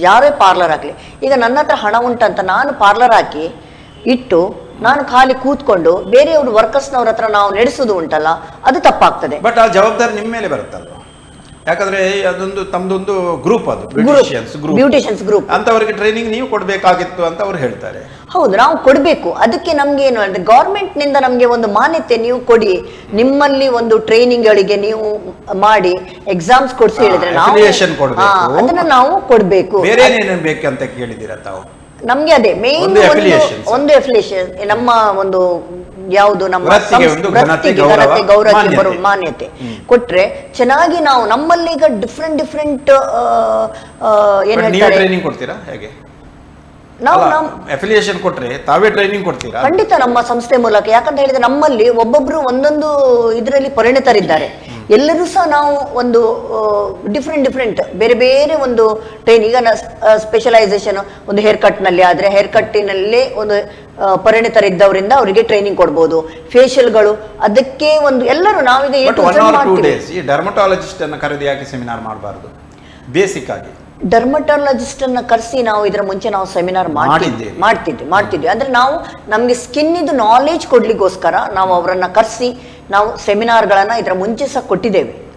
B: ಯಾರೇ ಪಾರ್ಲರ್ ಆಗಲಿ, ಈಗ ನನ್ನ ಹತ್ರ ಹಣ ಉಂಟಂತ ನಾನು ಪಾರ್ಲರ್ ಹಾಕಿ ಇಟ್ಟು ನಾನು ಖಾಲಿ ಕೂತ್ಕೊಂಡು ಬೇರೆಯವರು ವರ್ಕರ್ಸ್ನವ್ರ ಹತ್ರ ನಾವು ನಡೆಸೋದು ಉಂಟಲ್ಲ, ಅದು ತಪ್ಪಾಗ್ತದೆ.
A: ಬಟ್ ಆ ಜವಾಬ್ದಾರಿ ನಿಮ್ಮ ಮೇಲೆ ಬರುತ್ತಲ್ವ? ಯಾಕಂದ್ರೆ ಅದೊಂದು ತಮ್ಮದೊಂದು ಗ್ರೂಪ್, ಅದು ಬ್ಯೂಟಿಷಿಯನ್ಸ್ ಗ್ರೂಪ್ ಅಂತವರಿಗೆ ಟ್ರೈನಿಂಗ್ ನೀವು ಕೊಡಬೇಕಾಗಿತ್ತು ಅಂತ ಅವ್ರು ಹೇಳ್ತಾರೆ.
B: ಹೌದು, ನಾವು ಕೊಡಬೇಕು. ಅದಕ್ಕೆ ನಮ್ಗೆ ಏನು ಅಂದ್ರೆ, ಗೌರ್ಮೆಂಟ್ ನಿಂದ ನಮ್ಗೆ ಒಂದು ಮಾನ್ಯತೆ ನೀವು ಕೊಡಿ, ನಿಮ್ಮಲ್ಲಿ ಒಂದು ಟ್ರೈನಿಂಗ್ ಗಳಿಗೆ ನೀವು ಮಾಡಿ ಎಕ್ಸಾಮ್ಸ್ ಕೊಡ್ಸಿ ಹೇಳಿದ್ರೆ ಅದನ್ನ ನಾವು ಕೊಡ್ಬೇಕು.
A: ಬೇರೆ ಏನೇನು ಬೇಕಂತ ಕೇಳಿದ್ದೀರಾ ತಾವು?
B: ನಮ್ಗೆ ಅದೇ ಮೇನ್ ಒಂದು ಅಫಿಲಿಯೇಷನ್, ನಮ್ಮ ಒಂದು ಯಾವುದು ನಮ್ಮ ವೃತ್ತಿಗೆ ಗೌರವಕ್ಕೆ ಬರುವ ಮಾನ್ಯತೆ ಕೊಟ್ರೆ ಚೆನ್ನಾಗಿ ನಾವು ನಮ್ಮಲ್ಲಿ ಈಗ ಡಿಫ್ರೆಂಟ್ ಏನ್ ಹೇಳ್ತಾರೆ,
A: ನಾವು ಅಫಿಲಿಯೇಷನ್ ಕೊಟ್ರೆ ತಾವೇ ಟ್ರೈನಿಂಗ್ ಕೊಡ್ತೀರಾ?
B: ಖಂಡಿತ, ನಮ್ಮ ಸಂಸ್ಥೆ ಮೂಲಕ. ಯಾಕಂತ ಹೇಳಿದ್ರೆ ನಮ್ಮಲ್ಲಿ ಒಬ್ಬೊಬ್ರು ಒಂದೊಂದು ಇದರಲ್ಲಿ ಪರಿಣಿತರಿದ್ದಾರೆ. ಎಲ್ಲರೂ ಸಹ ನಾವು ಒಂದು ಡಿಫ್ರೆಂಟ್ ಬೇರೆ ಒಂದು ಟ್ರೈನ್, ಈಗ ಸ್ಪೆಷಲೈಸೇಷನ್ ಒಂದು ಹೇರ್ ಕಟ್ ನಲ್ಲಿ ಆದ್ರೆ ಹೇರ್ ಕಟ್ಟಿನಲ್ಲೇ ಒಂದು ಪರಿಣಿತರಿದ್ದವರಿಂದ ಅವರಿಗೆ ಟ್ರೈನಿಂಗ್ ಕೊಡ್ಬೋದು. ಫೇಶಿಯಲ್ಗಳು ಅದಕ್ಕೆ ಒಂದು ಎಲ್ಲರೂ ನಾವೀಗ
A: ಈ ಡರ್ಮಟಾಲಜಿಸ್ಟ್ ಅನ್ನ ಕರೆದು ಯಾಕೆ ಸೆಮಿನಾರ್ ಮಾಡಬಾರ್ದು? ಬೇಸಿಕ್ ಆಗಿ
B: ಡರ್ಮಟಾಲಜಿಸ್ಟ್ ಅನ್ನ ಕರೆಸಿ ನಾವು ಇದರ ಮುಂಚೆ ನಾವು ಸೆಮಿನಾರ್ ಮಾಡ್ತಿದ್ವಿ. ಅಂದ್ರೆ ನಾವು ನಮ್ಗೆ ಸ್ಕಿನ್ ಇದು ನಾಲೆಜ್ ಕೊಡ್ಲಿಕ್ಕೋಸ್ಕರ ನಾವು ಅವರನ್ನ ಕರೆಸಿ ನಾವು ಸೆಮಿನಾರ್ಗಳನ್ನ ಇದರ ಮುಂಚೆ ಸಹ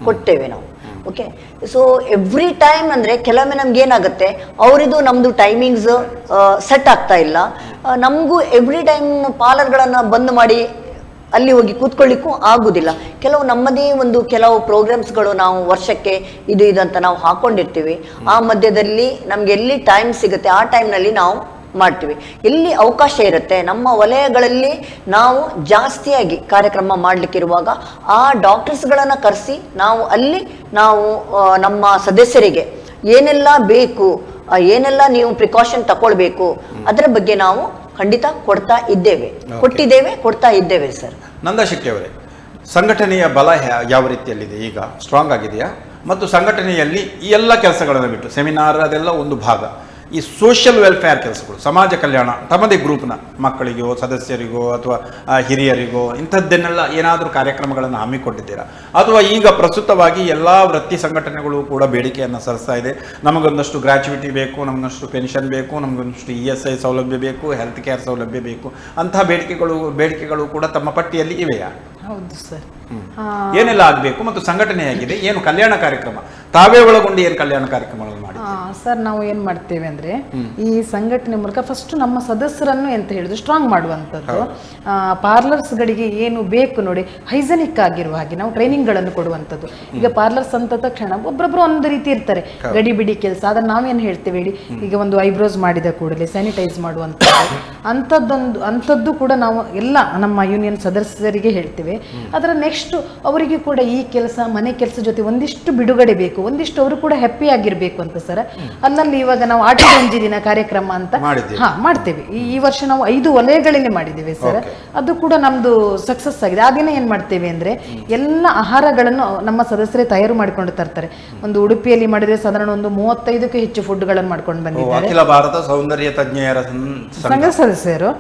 B: ಕೊಟ್ಟೇವೆ ನಾವು. ಓಕೆ, ಸೊ ಎವ್ರಿ ಟೈಮ್ ಅಂದ್ರೆ ಕೆಲವೊಮ್ಮೆ ನಮ್ಗೆ ಏನಾಗುತ್ತೆ, ಅವರಿದು ನಮ್ದು ಟೈಮಿಂಗ್ಸ್ ಸೆಟ್ ಆಗ್ತಾ ಇಲ್ಲ. ನಮಗೂ ಎವ್ರಿ ಟೈಮ್ ಪಾರ್ಲರ್ಗಳನ್ನ ಬಂದ್ ಮಾಡಿ ಅಲ್ಲಿ ಹೋಗಿ ಕೂತ್ಕೊಳ್ಳಿಕ್ಕೂ ಆಗುದಿಲ್ಲ. ನಮ್ಮದೇ ಕೆಲವು ಪ್ರೋಗ್ರಾಮ್ಸ್ಗಳು ನಾವು ವರ್ಷಕ್ಕೆ ಇದು ಅಂತ ನಾವು ಹಾಕೊಂಡಿರ್ತೀವಿ. ಆ ಮಧ್ಯದಲ್ಲಿ ನಮ್ಗೆ ಎಲ್ಲಿ ಟೈಮ್ ಸಿಗುತ್ತೆ ಆ ಟೈಮ್ನಲ್ಲಿ ನಾವು ಮಾಡ್ತೀವಿ. ಎಲ್ಲಿ ಅವಕಾಶ ಇರುತ್ತೆ ನಮ್ಮ ವಲಯಗಳಲ್ಲಿ ನಾವು ಜಾಸ್ತಿಯಾಗಿ ಕಾರ್ಯಕ್ರಮ ಮಾಡ್ಲಿಕ್ಕಿರುವಾಗ ಆ ಡಾಕ್ಟರ್ಸ್ಗಳನ್ನ ಕರೆಸಿ ನಾವು ನಮ್ಮ ಸದಸ್ಯರಿಗೆ ಏನೆಲ್ಲ ಬೇಕು, ಏನೆಲ್ಲ ನೀವು ಪ್ರಿಕಾಷನ್ ತಗೊಳ್ಬೇಕು ಅದರ ಬಗ್ಗೆ ನಾವು ಖಂಡಿತ ಕೊಡ್ತಾ ಇದ್ದೇವೆ, ಕೊಟ್ಟಿದ್ದೇವೆ, ಕೊಡ್ತಾ ಇದ್ದೇವೆ ಸರ್.
A: ನಂದಾ ಶೆಟ್ಟಿ ಅವರೇ, ಸಂಘಟನೆಯ ಬಲ ಯಾವ ರೀತಿಯಲ್ಲಿದೆ, ಈಗ ಸ್ಟ್ರಾಂಗ್ ಆಗಿದೆಯಾ? ಮತ್ತು ಸಂಘಟನೆಯಲ್ಲಿ ಈ ಎಲ್ಲ ಕೆಲಸಗಳನ್ನು ಬಿಟ್ಟು ಸೆಮಿನಾರ್ ಅದೆಲ್ಲ ಒಂದು ಭಾಗ, ಈ ಸೋಷಿಯಲ್ ವೆಲ್ಫೇರ್ ಕೆಲಸಗಳು, ಸಮಾಜ ಕಲ್ಯಾಣ ತಮ್ಮದೇ ಗ್ರೂಪ್ನ ಮಕ್ಕಳಿಗೋ ಸದಸ್ಯರಿಗೋ ಅಥವಾ ಹಿರಿಯರಿಗೋ ಇಂಥದ್ದನ್ನೆಲ್ಲ ಏನಾದರೂ ಕಾರ್ಯಕ್ರಮಗಳನ್ನು ಹಮ್ಮಿಕೊಂಡಿದ್ದೀರಾ? ಅಥವಾ ಈಗ ಪ್ರಸ್ತುತವಾಗಿ ಎಲ್ಲ ವೃತ್ತಿ ಸಂಘಟನೆಗಳು ಕೂಡ ಬೇಡಿಕೆಯನ್ನು ಸಲ್ಲಿಸ್ತಾ ಇದೆ, ನಮಗೊಂದಷ್ಟು ಗ್ರ್ಯಾಚುಯಿಟಿ ಬೇಕು, ನಮಗೊಂದಷ್ಟು ಪೆನ್ಷನ್ ಬೇಕು, ನಮಗೊಂದಷ್ಟು ESI ಸೌಲಭ್ಯ ಬೇಕು, ಹೆಲ್ತ್ ಕೇರ್ ಸೌಲಭ್ಯ ಬೇಕು, ಅಂತಹ ಬೇಡಿಕೆಗಳು ಕೂಡ ತಮ್ಮ ಪಟ್ಟಿಯಲ್ಲಿ ಇವೆಯಾ?
C: ಹೌದು ಸರ್.
A: ಏನೆಲ್ಲ ಆಗಬೇಕು ಮತ್ತು ಸಂಘಟನೆ ಆಗಿದೆ, ಏನು ಕಲ್ಯಾಣ ಕಾರ್ಯಕ್ರಮ ತಾವೇ ಒಳಗೊಂಡು ಏನು ಕಲ್ಯಾಣ ಕಾರ್ಯಕ್ರಮಗಳನ್ನು ಮಾಡಿ?
C: ಸರ್, ನಾವು ಏನ್ ಮಾಡ್ತೇವೆ ಅಂದ್ರೆ ಈ ಸಂಘಟನೆ ಮೂಲಕ ಫಸ್ಟ್ ನಮ್ಮ ಸದಸ್ಯರನ್ನು ಎಂತ ಹೇಳಿದ್ರು ಸ್ಟ್ರಾಂಗ್ ಮಾಡುವಂಥದ್ದು. ಪಾರ್ಲರ್ಸ್ಗಳಿಗೆ ಏನು ಬೇಕು ನೋಡಿ, ಹೈಜೆನಿಕ್ ಆಗಿರುವ ಹಾಗೆ ನಾವು ಟ್ರೈನಿಂಗ್ ಗಳನ್ನು ಕೊಡುವಂಥದ್ದು. ಈಗ ಪಾರ್ಲರ್ಸ್ ಅಂತ ತಕ್ಷಣ ಒಬ್ಬೊಬ್ರು ಒಂದು ರೀತಿ ಇರ್ತಾರೆ, ಗಡಿ ಬಿಡಿ ಕೆಲಸ. ಅದನ್ನ ನಾವೇನು ಹೇಳ್ತೇವೆ ಹೇಳಿ, ಈಗ ಒಂದು ಐಬ್ರೋಸ್ ಮಾಡಿದ ಕೂಡಲೇ ಸ್ಯಾನಿಟೈಸ್ ಮಾಡುವಂಥದ್ದು, ಅಂಥದ್ದು ಕೂಡ ನಾವು ಎಲ್ಲ ನಮ್ಮ ಯೂನಿಯನ್ ಸದಸ್ಯರಿಗೆ ಹೇಳ್ತೇವೆ. ಅದರ ನೆಕ್ಸ್ಟ್ ಅವರಿಗೆ ಕೂಡ ಈ ಕೆಲಸ ಮನೆ ಕೆಲಸ ಜೊತೆ ಒಂದಿಷ್ಟು ಬಿಡುಗಡೆ ಬೇಕು, ಒಂದಿಷ್ಟು ಅವರು ಕೂಡ ಹ್ಯಾಪಿ ಆಗಿರ್ಬೇಕು ಅಂತ ಸರ್. ಅಲ್ಲಲ್ಲಿ ಇವಾಗ ನಾವು ಆಟ ಗಂಜಿ ದಿನ ಕಾರ್ಯಕ್ರಮ ಅಂತ ಮಾಡ್ತೇವೆ. ಈ ವರ್ಷ ನಾವು 5 ವಲಯಗಳಲ್ಲಿ ಮಾಡಿದ್ದೇವೆ ಸರ್. ಅದು ಕೂಡ ನಮ್ದು ಸಕ್ಸಸ್ ಆಗಿದೆ. ಆ ದಿನ ಏನ್ ಮಾಡ್ತೇವೆ ಅಂದ್ರೆ ಎಲ್ಲ ಆಹಾರಗಳನ್ನು ನಮ್ಮ ಸದಸ್ಯರೇ ತಯಾರು ಮಾಡಿಕೊಂಡು ತರ್ತಾರೆ. ಒಂದು ಉಡುಪಿಯಲ್ಲಿ ಮಾಡಿದ್ರೆ ಸಾಧಾರಣ ಒಂದು 35ಕ್ಕೂ ಹೆಚ್ಚು ಫುಡ್ಗಳನ್ನು ಮಾಡ್ಕೊಂಡು ಬಂದಿದ್ದಾರೆ
A: ಅಖಿಲ ಭಾರತ ಸೌಂದರ್ಯ ತಜ್ಞರ
C: ಸಂಘ ಸದಸ್ಯರು.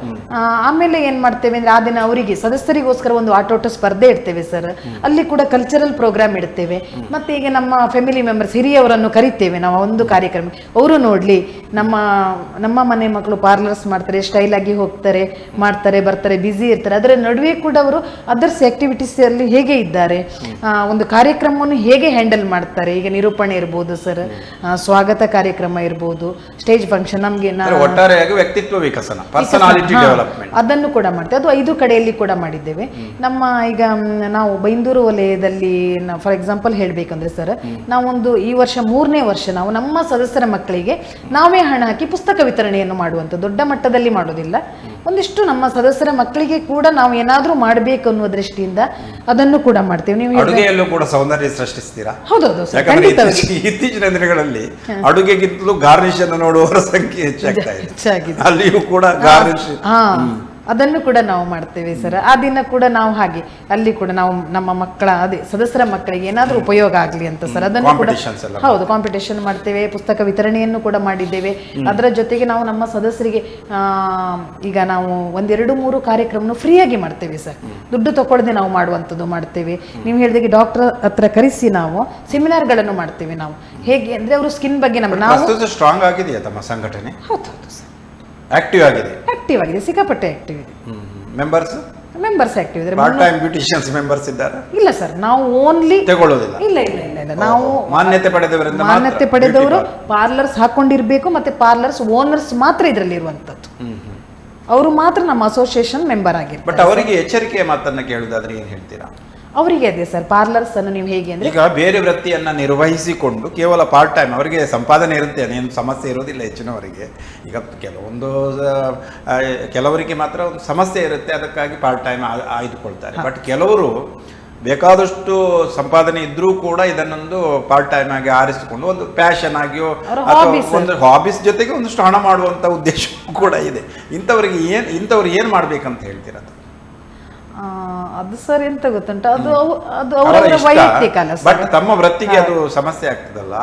C: ಆಮೇಲೆ ಏನ್ ಮಾಡ್ತೇವೆ ಅಂದ್ರೆ ಆ ದಿನ ಅವರಿಗೆ ಸದಸ್ಯರಿಗೋಸ್ಕರ ಒಂದು ಆಟೋಟ ಸ್ಪರ್ಧೆ ಇಡ್ತೇವೆ ಸರ್. ಅಲ್ಲಿ ಕೂಡ ಕಲ್ಚರಲ್ ಪ್ರೋಗ್ರಾಮ್ ಇಡ್ತೇವೆ. ಮತ್ತೆ ಈಗ ನಮ್ಮ ಫ್ಯಾಮಿಲಿ ಮೆಂಬರ್ಸ್ ಹಿರಿಯವರನ್ನು ಕರಿತೇವೆ ನಾವು ಒಂದು ಕಾರ್ಯಕ್ರಮ, ಅವರು ನೋಡ್ಲಿ ನಮ್ಮ ಮನೆ ಮಕ್ಕಳು ಪಾರ್ಲರ್ಸ್ ಮಾಡ್ತಾರೆ, ಸ್ಟೈಲ್ ಆಗಿ ಹೋಗ್ತಾರೆ, ಮಾಡ್ತಾರೆ, ಬರ್ತಾರೆ, ಬ್ಯುಸಿ ಇರ್ತಾರೆ. ಅದರ ನಡುವೆ ಕೂಡ ಅವರು ಅದರ್ಸ್ ಆಕ್ಟಿವಿಟೀಸ್ ಅಲ್ಲಿ ಹೇಗೆ ಇದ್ದಾರೆ, ಒಂದು ಕಾರ್ಯಕ್ರಮವನ್ನು ಹೇಗೆ ಹ್ಯಾಂಡಲ್ ಮಾಡ್ತಾರೆ. ಈಗ ನಿರೂಪಣೆ ಇರ್ಬೋದು ಸರ್, ಸ್ವಾಗತ ಕಾರ್ಯಕ್ರಮ ಇರ್ಬೋದು, ಸ್ಟೇಜ್ ಫಂಕ್ಷನ್, ನಮ್ಗೆ
A: ಒಟ್ಟಾರೆಯಾಗಿ ವ್ಯಕ್ತಿತ್ವ ವಿಕಸನ, ಪರ್ಸನಾಲಿಟಿ ಡೆವಲಪ್ಮೆಂಟ್,
C: ಅದನ್ನು ಕೂಡ ಮಾಡ್ತೇವೆ. ಅದು 5 ಕಡೆಯಲ್ಲಿ ಕೂಡ ಮಾಡಿದ್ದೇವೆ. ನಮ್ಮ ಈಗ ನಾವು ಬೈಂದೂರು ವಲಯದಲ್ಲಿ ಫಾರ್ ಎಕ್ಸಾಂಪಲ್ ಹೇಳ್ಬೇಕಂದ್ರೆ ಸರ್, ನಾವೊಂದು ಈ ವರ್ಷ 3ನೇ ವರ್ಷ ನಾವು ನಮ್ಮ ಸದಸ್ಯರ ಮಕ್ಕಳಿಗೆ ನಾವೇ ಹಣ ಹಾಕಿ ಪುಸ್ತಕ ವಿತರಣೆಯನ್ನು ಮಾಡುವಂತ, ದೊಡ್ಡ ಮಟ್ಟದಲ್ಲಿ ಮಾಡೋದಿಲ್ಲ, ಒಂದಿಷ್ಟು ನಮ್ಮ ಸದಸ್ಯರ ಮಕ್ಕಳಿಗೆ ಕೂಡ ನಾವು ಏನಾದ್ರೂ ಮಾಡಬೇಕು ಅನ್ನುವ ದೃಷ್ಟಿಯಿಂದ ಅದನ್ನು ಕೂಡ ಮಾಡ್ತೇವೆ. ನೀವು
A: ಅಡುಗೆಯಲ್ಲೂ ಕೂಡ ಸೌಂದರ್ಯ ಸೃಷ್ಟಿಸ್ತೀರಾ?
C: ಹೌದೌದು.
A: ಇತ್ತೀಚಿನ ದಿನಗಳಲ್ಲಿ ಅಡುಗೆಗಿಂತಲೂ ಗಾರ್ನಿಶ್ ಅನ್ನು ನೋಡುವವರ ಸಂಖ್ಯೆ ಹೆಚ್ಚಾಗಿದೆ. ಅಲ್ಲಿಯೂ ಕೂಡ ಗಾರ್ನಿಶ್
C: ಅದನ್ನು ಕೂಡ ನಾವು ಮಾಡ್ತೇವೆ ಸರ್. ಆ ದಿನ ಕೂಡ ನಾವು ಹಾಗೆ ಅಲ್ಲಿ ಕೂಡ ನಾವು ನಮ್ಮ ಮಕ್ಕಳ ಸದಸ್ಯರ ಮಕ್ಕಳಿಗೆ ಏನಾದ್ರೂ ಉಪಯೋಗ ಆಗ್ಲಿ ಅಂತ ಸರ್, ಅದನ್ನು ಕೂಡ ಹೌದು ಕಾಂಪಿಟೇಷನ್ ಮಾಡ್ತೇವೆ. ಪುಸ್ತಕ ವಿತರಣೆಯನ್ನು ಕೂಡ ಮಾಡಿದ್ದೇವೆ. ಅದರ ಜೊತೆಗೆ ನಾವು ನಮ್ಮ ಸದಸ್ಯರಿಗೆ ಈಗ ನಾವು 1-2-3 ಕಾರ್ಯಕ್ರಮ ಫ್ರೀಯಾಗಿ ಮಾಡ್ತೇವೆ ಸರ್, ದುಡ್ಡು ತಗೊಳ್ಳದೆ ನಾವು ಮಾಡುವಂಥದ್ದು ಮಾಡ್ತೇವೆ. ನೀವು ಹೇಳಿದಾಗೆ ಡಾಕ್ಟರ್ ಹತ್ರ ಕರೆಸಿ ನಾವು ಸೆಮಿನಾರ್ಗಳನ್ನು ಮಾಡ್ತೇವೆ. ನಾವು ಹೇಗೆ ಅಂದ್ರೆ ಅವರು ಸ್ಕಿನ್ ಬಗ್ಗೆ ನಾವು
A: ಸ್ಟ್ರಾಂಗ್ ಆಗಿದೆಯಾ ತಮ್ಮ ಸಂಘಟನೆ?
C: ಹೌದು ಸರ್,
A: ಆಕ್ಟಿವ್ ಆಗಿದೆ,
C: ಸಿಕ್ಕಾಪಟ್ಟೆ ಆಕ್ಟಿವ್ ಇದೆ. ಮೆಂಬರ್ಸ್ ಆಕ್ಟಿವ್ ಇದ್ದಾರೆ.
A: ಪಾರ್ಟ್ ಟೈಮ್ ಬ್ಯೂಟಿಷಿಯನ್ಸ್ ಮೆಂಬರ್ಸ್ ಇದ್ದಾರೆ?
C: ಇಲ್ಲ ಸರ್, ನಾವು ಓನ್ಲಿ
A: ತಗೊಳ್ಳೋದಿಲ್ಲ.
C: ಇಲ್ಲ ನಾವು
A: ಮಾನ್ಯತೆ
C: ಪಡೆದವರು ಪಾರ್ಲರ್ಸ್ ಹಾಕೊಂಡಿರ್ಬೇಕು, ಮತ್ತೆ ಪಾರ್ಲರ್ಸ್ ಓನರ್ಸ್ ಮಾತ್ರ ಇದರಲ್ಲಿ ಇರುವಂತದ್ದು. ಅವರು ಮಾತ್ರ ನಮ್ಮ ಅಸೋಸಿಯೇಷನ್ ಮೆಂಬರ್ ಆಗಿರ್ತಾರೆ.
A: ಬಟ್ ಅವರಿಗೆ ಎಚ್ಚರಿಕೆಯ ಮಾತನ್ನ ಕೇಳುವುದಾದ್ರೆ ಏನ್ ಹೇಳ್ತೀರಾ?
C: ಅವರಿಗೆ ಅದೇ ಸರ್, ಪಾರ್ಲರ್ಸ್ ಅನ್ನು ನೀವು ಹೇಗೆ ಅಂದ್ರೆ
A: ಈಗ ಬೇರೆ ವೃತ್ತಿಯನ್ನ ನಿರ್ವಹಿಸಿಕೊಂಡು ಕೇವಲ ಪಾರ್ಟ್ ಟೈಮ್ ಅವರಿಗೆ ಸಂಪಾದನೆ ಇರುತ್ತೆ, ಏನು ಸಮಸ್ಯೆ ಇರೋದಿಲ್ಲ ಹೆಚ್ಚಿನವರಿಗೆ. ಈಗ ಕೆಲವರಿಗೆ ಮಾತ್ರ ಒಂದು ಸಮಸ್ಯೆ ಇರುತ್ತೆ, ಅದಕ್ಕಾಗಿ ಪಾರ್ಟ್ ಟೈಮ್ ಆಯ್ದುಕೊಳ್ತಾರೆ. ಬಟ್ ಕೆಲವರು ಬೇಕಾದಷ್ಟು ಸಂಪಾದನೆ ಇದ್ರೂ ಕೂಡ ಇದನ್ನೊಂದು ಪಾರ್ಟ್ ಟೈಮ್ ಆಗಿ ಆರಿಸಿಕೊಂಡು ಒಂದು ಪ್ಯಾಷನ್ ಆಗಿಯೋ ಅಥವಾ ಒಂದು ಹಾಬೀಸ್ ಜೊತೆಗೆ ಒಂದಷ್ಟು ಹಣ ಮಾಡುವಂತ ಉದ್ದೇಶ ಕೂಡ ಇದೆ. ಇಂಥವ್ರು ಏನ್ ಮಾಡ್ಬೇಕಂತ ಹೇಳ್ತೀರ?
C: ಅದು ಸರ್ ಎಂತ ಗೊತ್ತುಂಟ, ಅದು ಅವರ ವೈಯಕ್ತಿಕ ಅಲ್ಲ.
A: ಬಟ್ ತಮ್ಮ ವೃತ್ತಿಗೆ ಅದು ಸಮಸ್ಯೆ ಆಗ್ತದಲ್ಲ,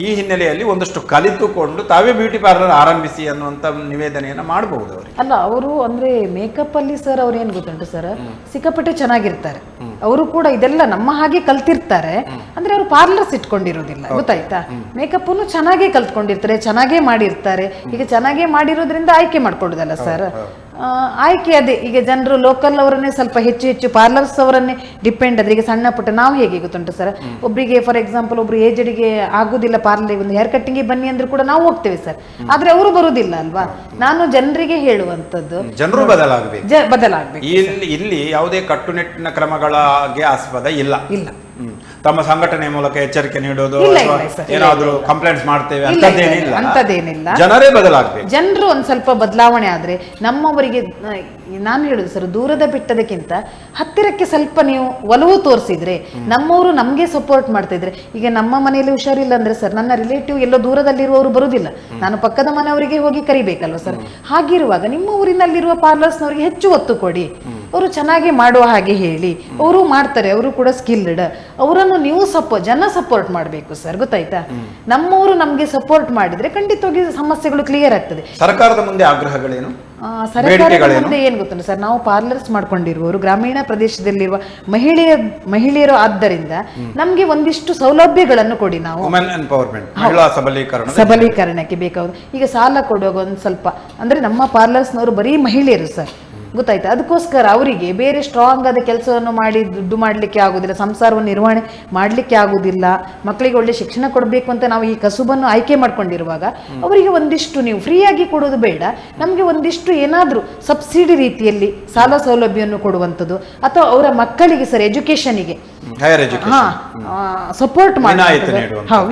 A: ಈ ಹಿನ್ನೆಲೆಯಲ್ಲಿ ಒಂದಷ್ಟು ಕಲಿತುಕೊಂಡು ತಾವೇ ಬ್ಯೂಟಿ ಪಾರ್ಲರ್ ಆರಂಭಿಸಿ ಅನ್ನುವಂತ ನಿವೇದನೆಯನ್ನ ಮಾಡಬಹುದು ಅವರಿಗೆ.
C: ಅಲ್ಲ, ಅವರು ಅಂದ್ರೆ ಮೇಕಪ್ ಅಲ್ಲಿ ಸರ್ ಅವ್ರು ಏನ್ ಗೊತ್ತುಂಟು ಸರ್, ಸಿಕ್ಕಾಪಟ್ಟೆ ಚೆನ್ನಾಗಿರ್ತಾರೆ. ಅವರು ಕೂಡ ಇದೆಲ್ಲ ನಮ್ಮ ಹಾಗೆ ಕಲ್ತಿರ್ತಾರೆ. ಅಂದ್ರೆ ಅವರು ಪಾರ್ಲರ್ಸ್ ಇಟ್ಕೊಂಡಿರೋದಿಲ್ಲ, ಗೊತ್ತಾಯ್ತಾ? ಮೇಕಪ್ ಅನ್ನು ಚೆನ್ನಾಗೇ ಕಲ್ತ್ಕೊಂಡಿರ್ತಾರೆ, ಚೆನ್ನಾಗೇ ಮಾಡಿರ್ತಾರೆ. ಈಗ ಚೆನ್ನಾಗೇ ಮಾಡಿರೋದ್ರಿಂದ ಆಯ್ಕೆ ಮಾಡ್ಕೊಳ್ಳೋದಲ್ಲ ಸರ್. ಆಯ್ಕೆ ಅದೇ, ಈಗ ಜನರು ಲೋಕಲ್ ಅವರನ್ನೇ ಸ್ವಲ್ಪ ಹೆಚ್ಚು ಪಾರ್ಲರ್ಸ್ ಅವರನ್ನೇ ಡಿಪೆಂಡ್ ಆದ್ರೆ. ಈಗ ಸಣ್ಣ ಪುಟ್ಟ ನಾವು ಹೇಗೆ ಗೊತ್ತುಂಟು ಸರ್, ಒಬ್ಬರಿಗೆ ಫಾರ್ ಎಕ್ಸಾಂಪಲ್ ಒಬ್ರು ಏಜ್ಡ್ಗೆ ಆಗುದಿಲ್ಲ ಪಾರ್ಲರ್, ಒಂದು ಹೇರ್ ಕಟ್ಟಿಂಗ್ ಬನ್ನಿ ಅಂದ್ರೂ ಕೂಡ ನಾವು ಹೋಗ್ತೇವೆ ಸರ್. ಆದ್ರೆ ಅವರು ಬರುದಿಲ್ಲ ಅಲ್ವಾ. ನಾನು ಜನರಿಗೆ ಹೇಳುವಂತದ್ದು,
A: ಜನರು ಬದಲಾಗಬೇಕು.
C: ಬದಲಾಗಬೇಕು.
A: ಇಲ್ಲಿ ಯಾವುದೇ ಕಟ್ಟುನಿಟ್ಟಿನ ಕ್ರಮಗಳಿಗೆ ಆಸ್ಪದ ಇಲ್ಲ. ತಮ್ಮ ಸಂಘಟನೆ ಮೂಲಕ ಎಚ್ಚರಿಕೆ ನೀಡೋದು
C: ಇಲ್ಲ,
A: ಅಥವಾ
C: ಇಲ್ಲ, ಸರ್.
A: ಏನಾದ್ರೂ ಕಂಪ್ಲೇಂಟ್ಸ್ ಮಾಡ್ತೇವೆ
C: ಇಲ್ಲ,
A: ಅಂತದ್ದೇನಿಲ್ಲ,
C: ಅಂತದೇನಿಲ್ಲ.
A: ಜನರೇ ಬದಲಾಗ್ಬೇಕು.
C: ಜನರು ಒಂದ್ ಸ್ವಲ್ಪ ಬದಲಾವಣೆ ಆದ್ರೆ ನಮ್ಮವರಿಗೆ ನಾನು ಹೇಳುದು ಸರ್, ದೂರದ ಬಿಟ್ಟದಕ್ಕಿಂತ ಹತ್ತಿರಕ್ಕೆ ಸ್ವಲ್ಪ ನೀವು ಒಲವು ತೋರಿಸಿದ್ರೆ, ನಮ್ಮವರು ನಮ್ಗೆ ಸಪೋರ್ಟ್ ಮಾಡ್ತಾ ಇದ್ರೆ, ಈಗ ನಮ್ಮ ಮನೆಯಲ್ಲಿ ಹುಷಾರಿಲ್ಲ ಅಂದ್ರೆ ಸರ್, ನನ್ನ ರಿಲೇಟಿವ್ ಎಲ್ಲೋ ದೂರದಲ್ಲಿರುವವರು ಬರುದಿಲ್ಲ, ನಾನು ಪಕ್ಕದ ಮನೆಯವರಿಗೆ ಹೋಗಿ ಕರಿಬೇಕಲ್ವ ಸರ್. ಹಾಗಿರುವಾಗ ನಿಮ್ಮ ಊರಿನಲ್ಲಿರುವ ಪಾರ್ಲರ್ಸ್ನವರಿಗೆ ಹೆಚ್ಚು ಒತ್ತು ಕೊಡಿ, ಅವರು ಚೆನ್ನಾಗಿ ಮಾಡುವ ಹಾಗೆ ಹೇಳಿ, ಅವರು ಮಾಡ್ತಾರೆ, ಅವರು ಕೂಡ ಸ್ಕಿಲ್ಡ್, ಅವರನ್ನು ನೀವು ಜನ ಸಪೋರ್ಟ್ ಮಾಡಬೇಕು ಸರ್, ಗೊತ್ತಾಯ್ತಾ. ನಮ್ಮವರು ನಮ್ಗೆ ಸಪೋರ್ಟ್ ಮಾಡಿದ್ರೆ ಖಂಡಿತವಾಗಿ ಸಮಸ್ಯೆಗಳು ಕ್ಲಿಯರ್ ಆಗ್ತದೆ.
A: ಸರ್ಕಾರದ ಮುಂದೆ ಆಗ್ರಹಗಳೇನು?
C: ಸರ್ಕಾರದ ಮುಂದೆ ಏನ್ ಗೊತ್ತುಂಟು ಸರ್, ನಾವು ಪಾರ್ಲರ್ಸ್ ಮಾಡ್ಕೊಂಡಿರುವವರು ಗ್ರಾಮೀಣ ಪ್ರದೇಶದಲ್ಲಿರುವ ಮಹಿಳೆಯರು ಆದ್ದರಿಂದ ನಮ್ಗೆ ಒಂದಿಷ್ಟು ಸೌಲಭ್ಯಗಳನ್ನು ಕೊಡಿ. ನಾವು
A: ವುಮೆನ್ ಎಂಪವರ್ಮೆಂಟ್, ಮಹಿಳಾ
C: ಸಬಲೀಕರಣಕ್ಕೆ ಬೇಕಾದ, ಈಗ ಸಾಲ ಕೊಡುವಾಗ ಒಂದ್ ಸ್ವಲ್ಪ ಅಂದ್ರೆ ನಮ್ಮ ಪಾರ್ಲರ್ಸ್ನವರು ಬರೀ ಮಹಿಳೆಯರು ಸರ್, ಗೊತ್ತಾಯ್ತಾ. ಅದಕ್ಕೋಸ್ಕರ ಅವರಿಗೆ ಬೇರೆ ಸ್ಟ್ರಾಂಗ್ ಆದ ಕೆಲಸವನ್ನು ಮಾಡಿ ದುಡ್ಡು ಮಾಡಲಿಕ್ಕೆ ಆಗುದಿಲ್ಲ, ಸಂಸಾರವನ್ನು ನಿರ್ವಹಣೆ ಮಾಡಲಿಕ್ಕೆ ಆಗುದಿಲ್ಲ, ಮಕ್ಕಳಿಗೆ ಒಳ್ಳೆ ಶಿಕ್ಷಣ ಕೊಡಬೇಕು ಅಂತ ನಾವು ಈ ಕಸುಬನ್ನು ಆಯ್ಕೆ ಮಾಡ್ಕೊಂಡಿರುವಾಗ ಅವರಿಗೆ ಒಂದಿಷ್ಟು ನೀವು ಫ್ರೀಯಾಗಿ ಕೊಡೋದು ಬೇಡ, ನಮಗೆ ಒಂದಿಷ್ಟು ಏನಾದರೂ ಸಬ್ಸಿಡಿ ರೀತಿಯಲ್ಲಿ ಸಾಲ ಸೌಲಭ್ಯವನ್ನು ಕೊಡುವಂಥದ್ದು, ಅಥವಾ ಅವರ ಮಕ್ಕಳಿಗೆ ಸರ್ ಎಜುಕೇಶನಿಗೆ ಸಪೋರ್ಟ್ ಮಾಡಿ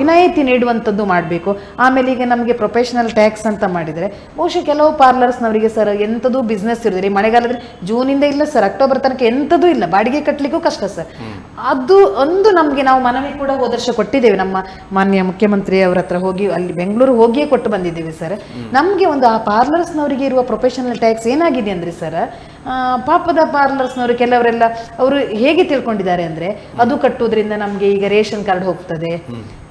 C: ವಿನಾಯಿತಿ ನೀಡುವಂಥದ್ದು ಮಾಡಬೇಕು. ಆಮೇಲೆ ಈಗ ನಮಗೆ ಪ್ರೊಫೆಷನಲ್ ಟ್ಯಾಕ್ಸ್ ಅಂತ ಮಾಡಿದರೆ ಬಹುಶಃ ಕೆಲವು ಪಾರ್ಲರ್ಸ್ನವರಿಗೆ ಸರ್ ಎಂಥದ್ದು ಬಿಸ್ನೆಸ್ ಇರೋದಿಲ್ಲ, ಮಳೆಗಾಲದ್ರೆ ಜೂನಿಂದ ಇಲ್ಲ ಸರ್, ಅಕ್ಟೋಬರ್ ತನಕ ಎಂಥದ್ದು ಇಲ್ಲ, ಬಾಡಿಗೆ ಕಟ್ಟಲಿಕ್ಕೂ ಕಷ್ಟ ಸರ್. ಅದು ಒಂದು ನಮಗೆ ನಾವು ಮನವಿ ಕೂಡ ಹೋದ ವರ್ಷ ಕೊಟ್ಟಿದ್ದೇವೆ, ನಮ್ಮ ಮಾನ್ಯ ಮುಖ್ಯಮಂತ್ರಿ ಅವರ ಹತ್ರ ಹೋಗಿ ಅಲ್ಲಿ ಬೆಂಗಳೂರು ಹೋಗಿಯೇ ಕೊಟ್ಟು ಬಂದಿದ್ದೀವಿ ಸರ್. ನಮಗೆ ಒಂದು ಆ ಪಾರ್ಲರ್ಸ್ನವರಿಗೆ ಇರುವ ಪ್ರೊಫೆಷನಲ್ ಟ್ಯಾಕ್ಸ್ ಏನಾಗಿದೆ ಅಂದರೆ ಸರ್, ಪಾಪದ ಪಾರ್ಲರ್ಸ್ನವರು ಕೆಲವರೆಲ್ಲ ಅವರು ಹೇಗೆ ತಿಳ್ಕೊಂಡಿದ್ದಾರೆ ಅಂದರೆ, ಅದು ಕಟ್ಟುವುದರಿಂದ ನಮಗೆ ಈಗ ರೇಷನ್ ಕಾರ್ಡ್ ಹೋಗ್ತದೆ,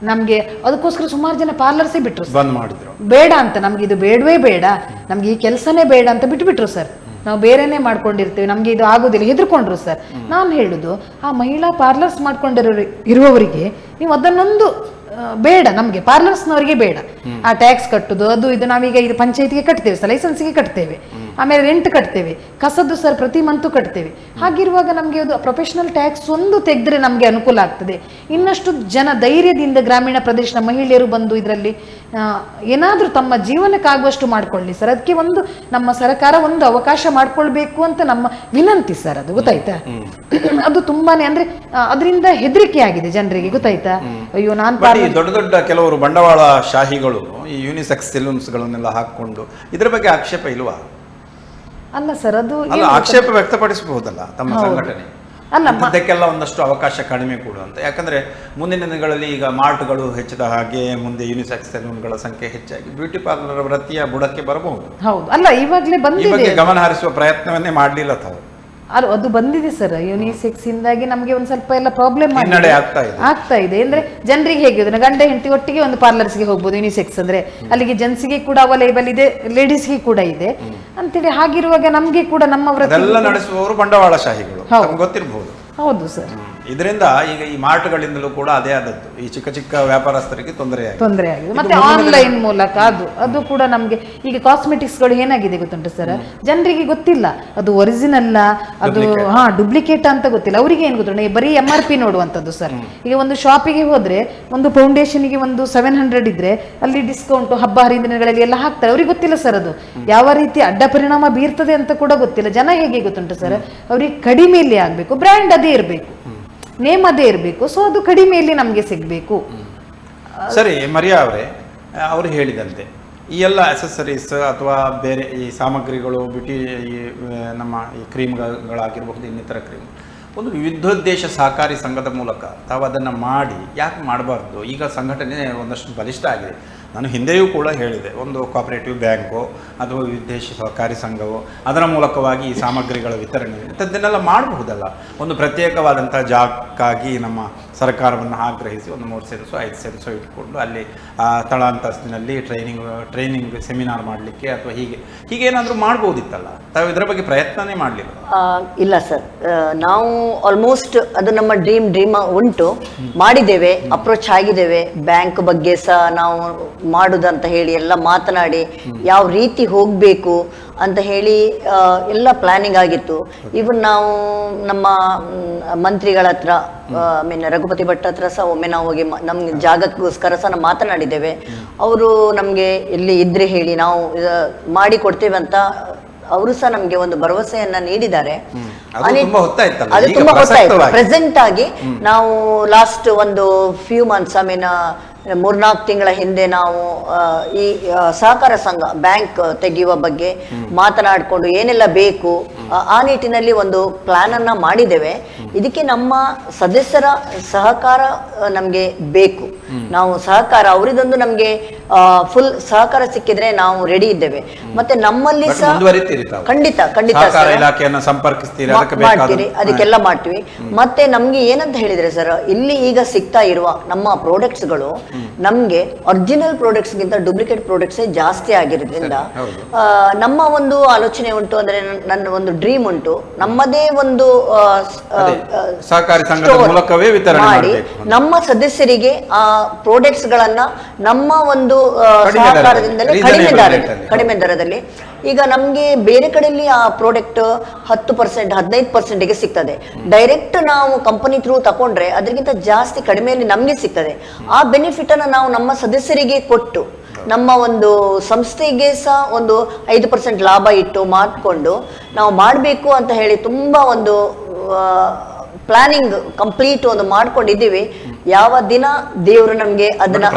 C: ನಮಗೆ ಅದಕ್ಕೋಸ್ಕರ ಸುಮಾರು ಜನ ಪಾರ್ಲರ್ಸೇ ಬಿಟ್ರು, ಬಂದ್ ಮಾಡಿದ್ರು, ಬೇಡ ಅಂತ, ನಮ್ಗೆ ಇದು ಬೇಡವೇ ಬೇಡ, ನಮ್ಗೆ ಈ ಕೆಲಸನೇ ಬೇಡ ಅಂತ ಬಿಟ್ಬಿಟ್ರು ಸರ್. ನಾವು ಬೇರೆನೇ ಮಾಡ್ಕೊಂಡಿರ್ತೇವೆ, ನಮ್ಗೆ ಇದು ಆಗೋದಿಲ್ಲ, ಹೆದರ್ಕೊಂಡ್ರು ಸರ್. ನಾನು ಹೇಳುದು, ಆ ಮಹಿಳಾ ಪಾರ್ಲರ್ಸ್ ಇರುವವರಿಗೆ ನೀವು ಅದನ್ನೊಂದು ಬೇಡ, ನಮ್ಗೆ ಪಾರ್ಲರ್ಸ್ನವರಿಗೆ ಬೇಡ ಆ ಟ್ಯಾಕ್ಸ್ ಕಟ್ಟುದು, ಅದು ಇದು. ನಾವೀಗ ಇದು ಪಂಚಾಯತಿಗೆ ಕಟ್ತೇವೆ ಸರ್, ಲೈಸೆನ್ಸ್ಗೆ ಕಟ್ತೇವೆ, ಆಮೇಲೆ ರೆಂಟ್ ಕಟ್ತೇವೆ, ಕಸದ್ದು ಸರ್ ಪ್ರತಿ ಮಂತು ಕಟ್ತೇವೆ. ಹಾಗಿರುವಾಗ ನಮಗೆ ಅದು ಪ್ರೊಫೆಷನಲ್ ಟ್ಯಾಕ್ಸ್ ಒಂದು ತೆಗೆದ್ರೆ ನಮಗೆ ಅನುಕೂಲ ಆಗ್ತದೆ. ಇನ್ನಷ್ಟು ಜನ ಧೈರ್ಯದಿಂದ ಗ್ರಾಮೀಣ ಪ್ರದೇಶದ ಮಹಿಳೆಯರು ಬಂದು ಇದರಲ್ಲಿ ಏನಾದರೂ ತಮ್ಮ ಜೀವನಕ್ಕಾಗುವಷ್ಟು ಮಾಡ್ಕೊಳ್ಳಿ ಸರ್. ಅದಕ್ಕೆ ಒಂದು ನಮ್ಮ ಸರ್ಕಾರ ಒಂದು ಅವಕಾಶ ಮಾಡ್ಕೊಳ್ಬೇಕು ಅಂತ ನಮ್ಮ ವಿನಂತಿ ಸರ್. ಅದು ಗೊತ್ತಾಯ್ತಾ, ಅದು ತುಂಬಾನೇ ಅಂದ್ರೆ ಅದರಿಂದ ಹೆದರಿಕೆ ಆಗಿದೆ ಜನರಿಗೆ, ಗೊತ್ತಾಯ್ತಾ. ಅಯ್ಯೋ ನಾನು
A: ದೊಡ್ಡ ದೊಡ್ಡ ಕೆಲವರು ಬಂಡವಾಳ ಶಾಹಿಗಳು ಈ ಯೂನಿಸೆಕ್ಸ್ ಸೆಲೂನ್ಸ್ಗಳನ್ನೆಲ್ಲ ಹಾಕೊಂಡು ಇದ್ರ ಬಗ್ಗೆ ಆಕ್ಷೇಪ ಇಲ್ವಾ?
C: ಅಲ್ಲ ಸರ್, ಅದು
A: ಆಕ್ಷೇಪ ವ್ಯಕ್ತಪಡಿಸಬಹುದಲ್ಲ ತಮ್ಮ ಸಂಘಟನೆ, ಅದಕ್ಕೆಲ್ಲ ಒಂದಷ್ಟು ಅವಕಾಶ ಕಡಿಮೆ ಕೊಡುವಂತ. ಯಾಕಂದ್ರೆ ಮುಂದಿನ ದಿನಗಳಲ್ಲಿ ಈಗ ಮಾರ್ಟ್ಗಳು ಹೆಚ್ಚಿದ ಹಾಗೆ ಮುಂದೆ ಯೂನಿಸೆಕ್ಸ್ ಸೆಲೂನ್ಗಳ ಸಂಖ್ಯೆ ಹೆಚ್ಚಾಗಿ ಬ್ಯೂಟಿ ಪಾರ್ಲರ್ ವೃತ್ತಿಯ ಬುಡಕ್ಕೆ ಬರಬಹುದು.
C: ಹೌದು, ಅಲ್ಲ ಇವಾಗಲೇ ಬಂದಿದೆ,
A: ಗಮನ ಹರಿಸುವ ಪ್ರಯತ್ನವನ್ನೇ ಮಾಡಲಿಲ್ಲ ತಾವು.
C: ಅದು ಬಂದಿದೆ ಸರ್, ಯೂನಿಸೆಕ್ಸ್ ಇಂದಾಗಿ ನಮಗೆ ಒಂದ್ ಸ್ವಲ್ಪ ಎಲ್ಲ ಪ್ರಾಬ್ಲಮ್ ಆಗ್ತಾ ಇದೆ. ಅಂದ್ರೆ ಜನರಿಗೆ ಹೇಗೆ ಗಂಡ ಹೆಂಡತಿ ಒಟ್ಟಿಗೆ ಒಂದು ಪಾರ್ಲರ್ಸ್ಗೆ ಹೋಗ್ಬೋದು ಯೂನಿಸೆಕ್ಸ್ ಅಂದ್ರೆ, ಅಲ್ಲಿಗೆ ಜೆಂಟ್ಸ್ಗೆ ಕೂಡ ಅವೈಲೇಬಲ್ ಇದೆ, ಲೇಡೀಸ್ಗೆ ಕೂಡ ಇದೆ ಅಂತೇಳಿ. ಹಾಗಿರುವಾಗ ನಮ್ಗೆ ಕೂಡ ನಮ್ಮ ವೃತ್ತಿ
A: ನಡೆಸುವವರು ಬಂಡವಾಳಶಾಹಿಗಳು ಗೊತ್ತಿರಬಹುದು.
C: ಹೌದು ಸರ್,
A: ಇದರಿಂದ ಈಗ ಈ ಮಾರ್ಟ್ಗಳಿಂದಲೂ ಕೂಡ ಅದೇ ಆದದ್ದು, ಈ ಚಿಕ್ಕ ಚಿಕ್ಕ ವ್ಯಾಪಾರಸ್ಥರಿಗೆ ತೊಂದರೆ ಆಗಿದೆ.
C: ಮತ್ತೆ ಆನ್ಲೈನ್ ಮೂಲಕ ಅದು ಕೂಡ ನಮ್ಗೆ ಈಗ ಕಾಸ್ಮೆಟಿಕ್ಸ್ಗಳು ಏನಾಗಿದೆ ಗೊತ್ತುಂಟು ಸರ್, ಜನರಿಗೆ ಗೊತ್ತಿಲ್ಲ ಅದು ಒರಿಜಿನಲ್ ಅದು ಡುಪ್ಲಿಕೇಟ್ ಅಂತ ಗೊತ್ತಿಲ್ಲ. ಅವರಿಗೆ ಏನ್ ಗೊತ್ತುಂಟು, ಬರೀ MRP ನೋಡುವಂಥದ್ದು ಸರ್. ಈಗ ಒಂದು ಶಾಪಿಗೆ ಹೋದ್ರೆ ಒಂದು ಫೌಂಡೇಶನ್ಗೆ ಒಂದು 700 ಇದ್ರೆ ಅಲ್ಲಿ ಡಿಸ್ಕೌಂಟ್ ಹಬ್ಬ ಹರಿದಿನಗಳಲ್ಲಿ ಎಲ್ಲ ಹಾಕ್ತಾರೆ. ಅವ್ರಿಗೆ ಗೊತ್ತಿಲ್ಲ ಸರ್ ಅದು ಯಾವ ರೀತಿ ಅಡ್ಡ ಪರಿಣಾಮ ಬೀರ್ತದೆ ಅಂತ ಕೂಡ ಗೊತ್ತಿಲ್ಲ. ಜನ ಹೇಗೆ ಗೊತ್ತುಂಟು ಸರ್, ಅವ್ರಿಗೆ ಕಡಿಮೆಯಲ್ಲಿ ಆಗ್ಬೇಕು, ಬ್ರ್ಯಾಂಡ್ ಅದೇ ಇರಬೇಕು, ನೇಮ್ ಅದೇ ಇರಬೇಕು, ಸೊ ಅದು ಕಡಿಮೆಯಲ್ಲಿ ನಮಗೆ ಸಿಗಬೇಕು.
A: ಸರಿ ಮರಿಯಾ ಅವರೇ, ಅವರು ಹೇಳಿದಂತೆ ಈ ಎಲ್ಲ ಅಸೆಸರೀಸ್ ಅಥವಾ ಬೇರೆ ಈ ಸಾಮಗ್ರಿಗಳು ಬ್ಯೂಟಿ ನಮ್ಮ ಈ ಕ್ರೀಮ್ಗಳಾಗಿರಬಹುದು, ಇನ್ನಿತರ ಕ್ರೀಮ್ ಒಂದು ವಿವಿಧೋದ್ದೇಶ ಸಹಕಾರಿ ಸಂಘದ ಮೂಲಕ ತಾವು ಅದನ್ನು ಮಾಡಿ ಯಾಕೆ ಮಾಡಬಾರ್ದು? ಈಗ ಸಂಘಟನೆ ಒಂದಷ್ಟು ಬಲಿಷ್ಠ ಆಗಿದೆ. ನಾನು ಹಿಂದೆಯೂ ಕೂಡ ಹೇಳಿದೆ, ಒಂದು ಕೋಆಪರೇಟಿವ್ ಬ್ಯಾಂಕೋ ಅಥವಾ ವಿದೇಶ ಸಹಕಾರಿ ಸಂಘವೋ ಅದರ ಮೂಲಕವಾಗಿ ಈ ಸಾಮಗ್ರಿಗಳ ವಿತರಣೆ ಇಂಥದ್ದನ್ನೆಲ್ಲ ಮಾಡಬಹುದಲ್ಲ. ಒಂದು ಪ್ರತ್ಯೇಕವಾದಂಥ ಜಾಗಕ್ಕಾಗಿ ನಮ್ಮ ಸರ್ಕಾರವನ್ನು ಆಗ್ರಹಿಸಿ ಒಂದು 3 ಸೆನ್ಸು 5 ಸೆನ್ಸು ಇಟ್ಕೊಂಡು ಅಲ್ಲಿ ತಳಾಂತಸ್ತಿನಲ್ಲಿ ಟ್ರೈನಿಂಗ್ ಸೆಮಿನಾರ್ ಮಾಡಲಿಕ್ಕೆ ಅಥವಾ ಹೀಗೇನಾದರೂ ಮಾಡ್ಬೋದಿತ್ತಲ್ಲ. ತಾವು ಇದರ ಬಗ್ಗೆ ಪ್ರಯತ್ನನೇ ಮಾಡಲಿಲ್ಲ?
B: ಇಲ್ಲ ಸರ್, ನಾವು ಆಲ್ಮೋಸ್ಟ್ ಅದು ನಮ್ಮ ಡ್ರೀಮ್ ಉಂಟು, ಮಾಡಿದ್ದೇವೆ, ಅಪ್ರೋಚ್ ಆಗಿದ್ದೇವೆ. ಬ್ಯಾಂಕ್ ಬಗ್ಗೆ ಸಹ ನಾವು ಮಾಡುದಂತ ಹೇಳಿ ಎಲ್ಲ ಮಾತನಾಡಿ ಯಾವ ರೀತಿ ಹೋಗಬೇಕು ಅಂತ ಹೇಳಿ ಎಲ್ಲ ಪ್ಲಾನಿಂಗ್ ಆಗಿತ್ತು. ಇವನ್ ನಾವು ನಮ್ಮ ಮಂತ್ರಿಗಳ ಹತ್ರ ರಘುಪತಿ ಭಟ್ ಹತ್ರ ಸಹ ಒಮ್ಮೆ ನಾವು ಹೋಗಿ ನಮ್ಗೆ ಜಾಗಕ್ಕೋಸ್ಕರ ಸಹ ನಾವು ಮಾತನಾಡಿದ್ದೇವೆ. ಅವರು ನಮಗೆ ಎಲ್ಲಿ ಇದ್ರೆ ಹೇಳಿ ನಾವು ಮಾಡಿ ಕೊಡ್ತೇವೆ ಅಂತ ಅವರು ಸಹ ನಮ್ಗೆ ಒಂದು ಭರವಸೆಯನ್ನ ನೀಡಿದ್ದಾರೆ.
A: ಅದು ತುಂಬಾ ಹೊತ್ತಾಯ್ತಲ್ಲ,
B: ಅದು
A: ಈಗ
B: ತುಂಬಾ ಹೊತ್ತಾಯ್ತು.
A: ಪ್ರಸಕ್ತವಾಗಿ.
B: ಪ್ರೆಸೆಂಟ್ ಆಗಿ ನಾವು ಲಾಸ್ಟ್ ಒಂದು ಫ್ಯೂ ಮಂತ್ಸ್, 3-4 ತಿಂಗಳ ಹಿಂದೆ ನಾವು ಈ ಸಹಕಾರ ಸಂಘ ಬ್ಯಾಂಕ್ ತೆಗೆಯುವ ಬಗ್ಗೆ ಮಾತನಾಡಿಕೊಂಡು ಏನೆಲ್ಲ ಬೇಕು ಆ ನಿಟ್ಟಿನಲ್ಲಿ ಒಂದು ಪ್ಲಾನ್ ಅನ್ನ ಮಾಡಿದ್ದೇವೆ. ಇದಕ್ಕೆ ನಮ್ಮ ಸದಸ್ಯರ ಸಹಕಾರ ನಮ್ಗೆ ಬೇಕು. ನಾವು ಸಹಕಾರ ಅವರಿದೊಂದು ನಮ್ಗೆ ಫುಲ್ ಸಹಕಾರ ಸಿಕ್ಕಿದ್ರೆ ನಾವು ರೆಡಿ ಇದ್ದೇವೆ. ಮತ್ತೆ ನಮ್ಮಲ್ಲಿ ಸಹ ಖಂಡಿತ
A: ಸಹಕಾರ ಇಲಾಖೆಯನ್ನು ಸಂಪರ್ಕಿಸ್ತೀರಿ,
B: ಮಾಡ್ತೀರಿ, ಅದಕ್ಕೆಲ್ಲ ಮಾಡ್ತೀವಿ. ಮತ್ತೆ ನಮ್ಗೆ ಏನಂತ ಹೇಳಿದ್ರೆ ಸರ್, ಇಲ್ಲಿ ಈಗ ಸಿಗ್ತಾ ಇರುವ ನಮ್ಮ ಪ್ರಾಡಕ್ಟ್ಸ್ಗಳು ನಮ್ಗೆ ಒರಿಜಿನಲ್ ಪ್ರಾಡಕ್ಟ್ಸ್ ಗಿಂತ ಡೂಪ್ಲಿಕೇಟ್ ಪ್ರಾಡಕ್ಟ್ಸ್ ಜಾಸ್ತಿ ಆಗಿರೋದ್ರಿಂದ ನಮ್ಮ ಒಂದು ಆಲೋಚನೆ ಉಂಟು, ಅಂದ್ರೆ ನನ್ನ ಒಂದು ಡ್ರೀಮ್ ಉಂಟು, ನಮ್ಮದೇ ಒಂದು
A: ಸಹಕಾರಿ ಸಂಘದ ಮೂಲಕವೇ ವಿತರಣೆ
B: ಮಾಡಿ ನಮ್ಮ ಸದಸ್ಯರಿಗೆ ಆ ಪ್ರಾಡಕ್ಟ್ಸ್ ಗಳನ್ನ ನಮ್ಮ ಒಂದು ಸಹಕಾರದಿಂದಲೇ ಕಡಿಮೆ ದರದಲ್ಲಿ. ಈಗ ನಮ್ಗೆ ಬೇರೆ ಕಡೆಯಲ್ಲಿ ಆ ಪ್ರಾಡಕ್ಟ್ 10%, 15%ಗೆ ಸಿಗ್ತದೆ. ಡೈರೆಕ್ಟ್ ನಾವು ಕಂಪನಿ ಥ್ರೂ ತಕೊಂಡ್ರೆ ಅದಕ್ಕಿಂತ ಜಾಸ್ತಿ ಕಡಿಮೆಯಲ್ಲಿ ನಮ್ಗೆ ಸಿಗ್ತದೆ. ಆ ಬೆನಿಫಿಟ್ ಅನ್ನ ನಾವು ನಮ್ಮ ಸದಸ್ಯರಿಗೆ ಕೊಟ್ಟು ನಮ್ಮ ಒಂದು ಸಂಸ್ಥೆಗೆ ಸಹ ಒಂದು 5% ಲಾಭ ಇಟ್ಟು ಮಾಡಿಕೊಂಡು ನಾವು ಮಾಡಬೇಕು ಅಂತ ಹೇಳಿ ತುಂಬಾ ಒಂದು ಪ್ಲಾನಿಂಗ್ ಕಂಪ್ಲೀಟ್ ಒಂದು ಮಾಡ್ಕೊಂಡಿದ್ದೀವಿ. ಯಾವ ದಿನ ದೇವರು ನಮ್ಗೆ ಅದನ್ನ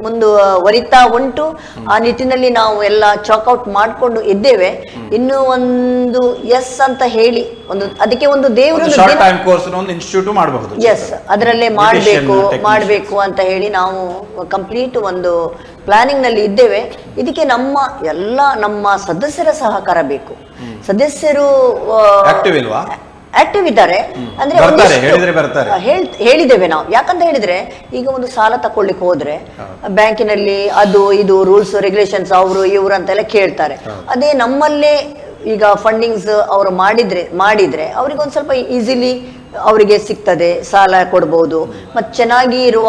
B: ಮುಂದುವರಿತಾ ಉಂಟು. ಆ ನಿಟ್ಟಿನಲ್ಲಿ ನಾವು ಎಲ್ಲ ಚಾಕ್ಔಟ್ ಮಾಡ್ಕೊಂಡು ಇದ್ದೇವೆ. ಇನ್ನು ಒಂದು ಎಸ್ ಅಂತ ಹೇಳಿ ಒಂದು ಅದಕ್ಕೆ ಒಂದು ದೇವರು ಎಸ್ ಅದರಲ್ಲೇ ಮಾಡಬೇಕು ಅಂತ ಹೇಳಿ ನಾವು ಕಂಪ್ಲೀಟ್ ಒಂದು ಪ್ಲಾನಿಂಗ್ ನಲ್ಲಿ ಇದ್ದೇವೆ. ಇದಕ್ಕೆ ನಮ್ಮ ಸದಸ್ಯರ ಸಹಕಾರ ಬೇಕು. ಸದಸ್ಯರು ಆಕ್ಟಿವ್ ಇದ್ದಾರೆ ಅಂದ್ರೆ ಹೇಳಿದ್ದೇವೆ ನಾವು. ಯಾಕಂತ ಹೇಳಿದ್ರೆ ಈಗ ಒಂದು ಸಾಲ ತಕೊಳ್ಳಿಕ್ಕೆ ಹೋದ್ರೆ ಬ್ಯಾಂಕಿನಲ್ಲಿ ಅದು ಇದು ರೂಲ್ಸ್ ರೆಗ್ಯುಲೇಷನ್ಸ್ ಅವರು ಇವರು ಅಂತೆಲ್ಲ ಕೇಳ್ತಾರೆ. ಅದೇ ನಮ್ಮಲ್ಲೇ ಈಗ ಫಂಡಿಂಗ್ಸ್ ಅವರು ಮಾಡಿದ್ರೆ ಅವ್ರಿಗೆ ಒಂದು ಸ್ವಲ್ಪ ಈಸಿಲಿ ಅವರಿಗೆ ಸಿಗ್ತದೆ, ಸಾಲ ಕೊಡಬಹುದು. ಮತ್ತೆ ಚೆನ್ನಾಗಿ ಇರುವ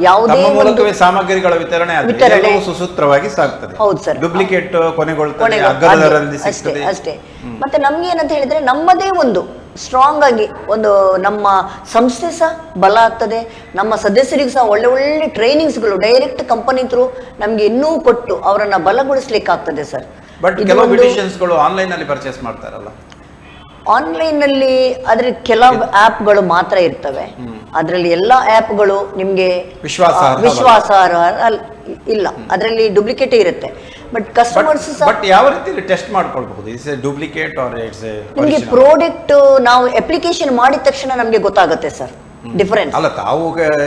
B: ಯಾವುದೇ
A: ಸಾಮಗ್ರಿಗಳ ವಿತರಣೆ ಸುಸೂತ್ರವಾಗಿ ಸಾಗ್ತದೆ.
B: ಹೌದು ಸರ್,
A: ಡೂಪ್ಲಿಕೇಟ್
B: ಅಷ್ಟೇ. ಮತ್ತೆ ನಮ್ಗೆ ಏನಂತ ಹೇಳಿದ್ರೆ ನಮ್ಮದೇ ಒಂದು ಸ್ಟ್ರಾಂಗ್ ಆಗಿ ಒಂದು ನಮ್ಮ ಸಂಸ್ಥೆ ಸಹ ಬಲ ಆಗ್ತದೆ. ನಮ್ಮ ಸದಸ್ಯರಿಗೂ ಸಹ ಒಳ್ಳೆ ಟ್ರೈನಿಂಗ್ಸ್ಗಳು ಡೈರೆಕ್ಟ್ ಕಂಪನಿ ಥ್ರೂ ನಮ್ಗೆ ಇನ್ನೂ ಕೊಟ್ಟು ಅವರನ್ನ ಬಲಗೊಳಿಸ್ಲಿಕ್ಕೆ ಆಗ್ತದೆ ಸರ್.
A: ಬಟ್ ಕೆಲವು ಬ್ಯೂಟಿಷಿಯನ್ಸ್ಗಳು ಆನ್ಲೈನ್ ಅಲ್ಲಿ ಪರ್ಚೇಸ್ ಮಾಡ್ತಾರಲ್ಲ,
B: ಆನ್ಲೈನ್ ನಲ್ಲಿ ಆದ್ರೆ ಕೆಲವು ಆಪ್ಗಳು ಮಾತ್ರ ಇರ್ತವೆ. ಅದರಲ್ಲಿ ಎಲ್ಲಾ ಆಪ್ಗಳು ನಿಮ್ಗೆ ವಿಶ್ವಾಸಾರ್ಹ ಇಲ್ಲ, ಅದರಲ್ಲಿ ಡೂಪ್ಲಿಕೇಟ್ ಇರುತ್ತೆ. ಬಟ್ ಕಸ್ಟಮರ್ಸ್
A: ಬಟ್ ಯಾವ ರೀತಿ ಟೆಸ್ಟ್ ಮಾಡ್ಕೊಳ್ಬಹುದು it's a duplicate or it's a
B: ನಿಮಗೆ ಪ್ರಾಡಕ್ಟ್ ನಾವು ಅಪ್ಲಿಕೇಶನ್ ಮಾಡಿದ ತಕ್ಷಣ ನಮಗೆ ಗೊತ್ತಾಗುತ್ತೆ ಸರ್ ಡಿಫರೆನ್ಸ್.
A: ಅಲ್ಲ, ತಾವು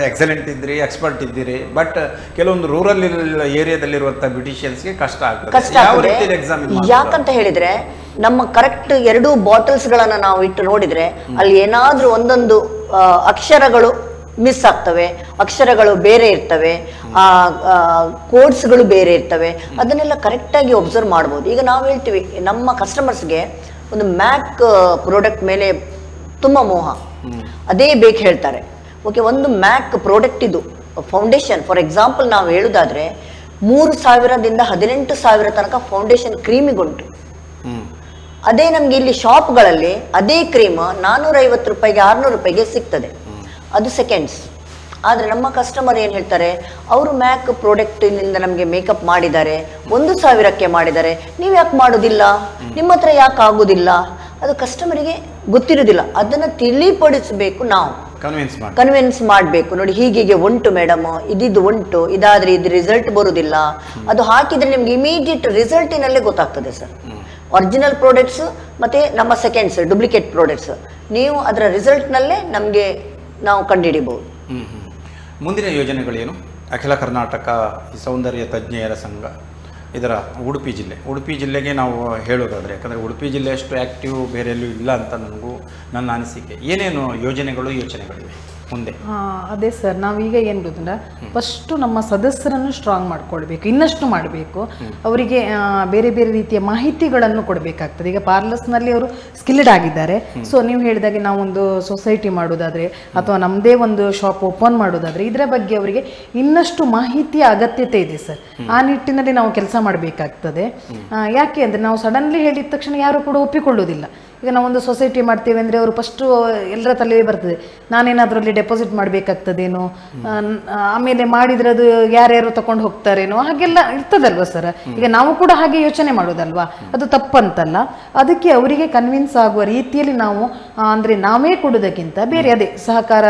A: ಎಕ್ಸಲೆಂಟ್ ಇದ್ರಿ, ಎಕ್ಸ್ಪರ್ಟ್ ಇದ್ದೀರಿ, ಬಟ್ ಕೆಲವೊಂದು ರೂರಲ್ ಏರಿಯಾದಲ್ಲಿರುವಂತಹ ಬ್ಯೂಟಿಷಿಯನ್ಸ್ಗೆ ಕಷ್ಟ ಆಗ್ತದೆ.
B: ಯಾಕಂತ ಹೇಳಿದ್ರೆ ನಮ್ಮ ಕರೆಕ್ಟ್ 2 ಬಾಟಲ್ಸ್ ಗಳನ್ನ ನಾವು ಇಟ್ಟು ನೋಡಿದ್ರೆ ಅಲ್ಲಿ ಏನಾದ್ರೂ ಒಂದೊಂದು ಅಕ್ಷರಗಳು ಮಿಸ್ ಆಗ್ತವೆ, ಅಕ್ಷರಗಳು ಬೇರೆ ಇರ್ತವೆ, ಕೋಡ್ಸ್ಗಳು ಬೇರೆ ಇರ್ತವೆ. ಅದನ್ನೆಲ್ಲ ಕರೆಕ್ಟಾಗಿ ಒಬ್ಸರ್ವ್ ಮಾಡ್ಬೋದು. ಈಗ ನಾವು ಹೇಳ್ತೀವಿ ನಮ್ಮ ಕಸ್ಟಮರ್ಸ್ಗೆ ಒಂದು ಮ್ಯಾಕ್ ಪ್ರಾಡಕ್ಟ್ ಮೇಲೆ ತುಂಬ ಮೋಹ, ಅದೇ ಬೇಕು ಹೇಳ್ತಾರೆ. ಓಕೆ, ಒಂದು ಮ್ಯಾಕ್ ಪ್ರಾಡಕ್ಟ್ ಇದು ಫೌಂಡೇಶನ್ ಫಾರ್ ಎಕ್ಸಾಂಪಲ್ ನಾವು ಹೇಳುದಾದ್ರೆ 3,000ದಿಂದ 18,000 ತನಕ ಫೌಂಡೇಶನ್ ಕ್ರೀಮಿಗುಂಟು. ಅದೇ ನಮ್ಗೆ ಇಲ್ಲಿ ಶಾಪ್ಗಳಲ್ಲಿ ಅದೇ ಕ್ರೀಮ್ 450 ರೂಪಾಯಿಗೆ 600 ರೂಪಾಯಿಗೆ ಸಿಗ್ತದೆ. ಅದು ಸೆಕೆಂಡ್ಸ್. ಆದರೆ ನಮ್ಮ ಕಸ್ಟಮರ್ ಏನು ಹೇಳ್ತಾರೆ, ಅವರು ಮ್ಯಾಕ್ ಪ್ರಾಡಕ್ಟಿನಿಂದ ನಮಗೆ ಮೇಕಪ್ ಮಾಡಿದ್ದಾರೆ, 1,000ಕ್ಕೆ ಮಾಡಿದ್ದಾರೆ, ನೀವು ಯಾಕೆ ಮಾಡೋದಿಲ್ಲ, ನಿಮ್ಮ ಹತ್ರ ಯಾಕೆ ಆಗೋದಿಲ್ಲ? ಅದು ಕಸ್ಟಮರಿಗೆ ಗೊತ್ತಿರೋದಿಲ್ಲ. ಅದನ್ನು ತಿಳಿಪಡಿಸಬೇಕು, ನಾವು ಕನ್ವಿನ್ಸ್ ಮಾಡಬೇಕು. ನೋಡಿ ಹೀಗೆ ಉಂಟು ಮೇಡಮ್, ಇದಿದ್ದು ಉಂಟು, ಇದಾದ್ರೆ ಇದು ರಿಸಲ್ಟ್ ಬರುವುದಿಲ್ಲ, ಅದು ಹಾಕಿದ್ರೆ ನಿಮ್ಗೆ ಇಮಿಡಿಯೇಟ್ ರಿಸಲ್ಟಿನಲ್ಲೇ ಗೊತ್ತಾಗ್ತದೆ ಸರ್. ಒರಿಜಿನಲ್ ಪ್ರಾಡಕ್ಟ್ಸ್ ಮತ್ತೆ ನಮ್ಮ ಸೆಕೆಂಡ್ಸ್ ಡೂಪ್ಲಿಕೇಟ್ ಪ್ರಾಡಕ್ಟ್ಸ್ ನೀವು ಅದರ ರಿಸಲ್ಟ್ನಲ್ಲೇ ನಮಗೆ ನಾವು ಕಂಡುಹಿಡಿಬಹುದು.
A: ಮುಂದಿನ ಯೋಜನೆಗಳೇನು? ಅಖಿಲ ಕರ್ನಾಟಕ ಸೌಂದರ್ಯ ತಜ್ಞೆಯರ ಸಂಘ, ಇದರ ಉಡುಪಿ ಜಿಲ್ಲೆಗೆ ನಾವು ಹೇಳೋದಾದರೆ, ಯಾಕಂದರೆ ಉಡುಪಿ ಜಿಲ್ಲೆ ಅಷ್ಟು ಆ್ಯಕ್ಟಿವ್ ಬೇರೆ ಎಲ್ಲೂ ಇಲ್ಲ ಅಂತ ನನ್ನ ಅನಿಸಿಕೆ. ಏನೇನು ಯೋಜನೆಗಳಿವೆ ಮುಂದೆ?
C: ಅದೇ ಸರ್, ನಾವೀಗ ಏನು ಗೊತ್ತಂದ್ರೆ ಫಸ್ಟು ನಮ್ಮ ಸದಸ್ಯರನ್ನು ಸ್ಟ್ರಾಂಗ್ ಮಾಡ್ಕೊಳ್ಬೇಕು, ಇನ್ನಷ್ಟು ಮಾಡಬೇಕು. ಅವರಿಗೆ ಬೇರೆ ಬೇರೆ ರೀತಿಯ ಮಾಹಿತಿಗಳನ್ನು ಕೊಡಬೇಕಾಗ್ತದೆ. ಈಗ ಪಾರ್ಲರ್ಸ್ನಲ್ಲಿ ಅವರು ಸ್ಕಿಲ್ಡ್ ಆಗಿದ್ದಾರೆ. ಸೊ ನೀವು ಹೇಳಿದಾಗೆ ನಾವೊಂದು ಸೊಸೈಟಿ ಮಾಡೋದಾದರೆ ಅಥವಾ ನಮ್ಮದೇ ಒಂದು ಶಾಪ್ ಓಪನ್ ಮಾಡೋದಾದರೆ ಇದರ ಬಗ್ಗೆ ಅವರಿಗೆ ಇನ್ನಷ್ಟು ಮಾಹಿತಿಯ ಅಗತ್ಯತೆ ಇದೆ ಸರ್. ಆ ನಿಟ್ಟಿನಲ್ಲಿ ನಾವು ಕೆಲಸ ಮಾಡಬೇಕಾಗ್ತದೆ. ಯಾಕೆ ಅಂದರೆ ನಾವು ಸಡನ್ಲಿ ಹೇಳಿದ ತಕ್ಷಣ ಯಾರು ಕೂಡ ಒಪ್ಪಿಕೊಳ್ಳೋದಿಲ್ಲ. ಈಗ ನಾವೊಂದು ಸೊಸೈಟಿ ಮಾಡ್ತೇವೆ ಅಂದರೆ ಅವರು ಫಸ್ಟು ಎಲ್ಲರ ತಲೆ ಬರ್ತದೆ, ನಾನೇನಾದ್ರಲ್ಲಿ ಡೆಪಾಸಿಟ್ ಮಾಡಬೇಕಾಗ್ತದೇನೋ, ಆಮೇಲೆ ಮಾಡಿದ್ರೆ ಅದು ಯಾರ್ಯಾರು ತಗೊಂಡು ಹೋಗ್ತಾರೇನೋ, ಹಾಗೆಲ್ಲ ಇರ್ತದಲ್ವ ಸರ್. ಈಗ ನಾವು ಕೂಡ ಹಾಗೆ ಯೋಚನೆ ಮಾಡೋದಲ್ವಾ, ಅದು ತಪ್ಪಂತಲ್ಲ. ಅದಕ್ಕೆ ಅವರಿಗೆ ಕನ್ವಿನ್ಸ್ ಆಗುವ ರೀತಿಯಲ್ಲಿ ನಾವು ಅಂದರೆ ನಾವೇ ಕೊಡೋದಕ್ಕಿಂತ ಬೇರೆ ಅದೇ ಸಹಕಾರ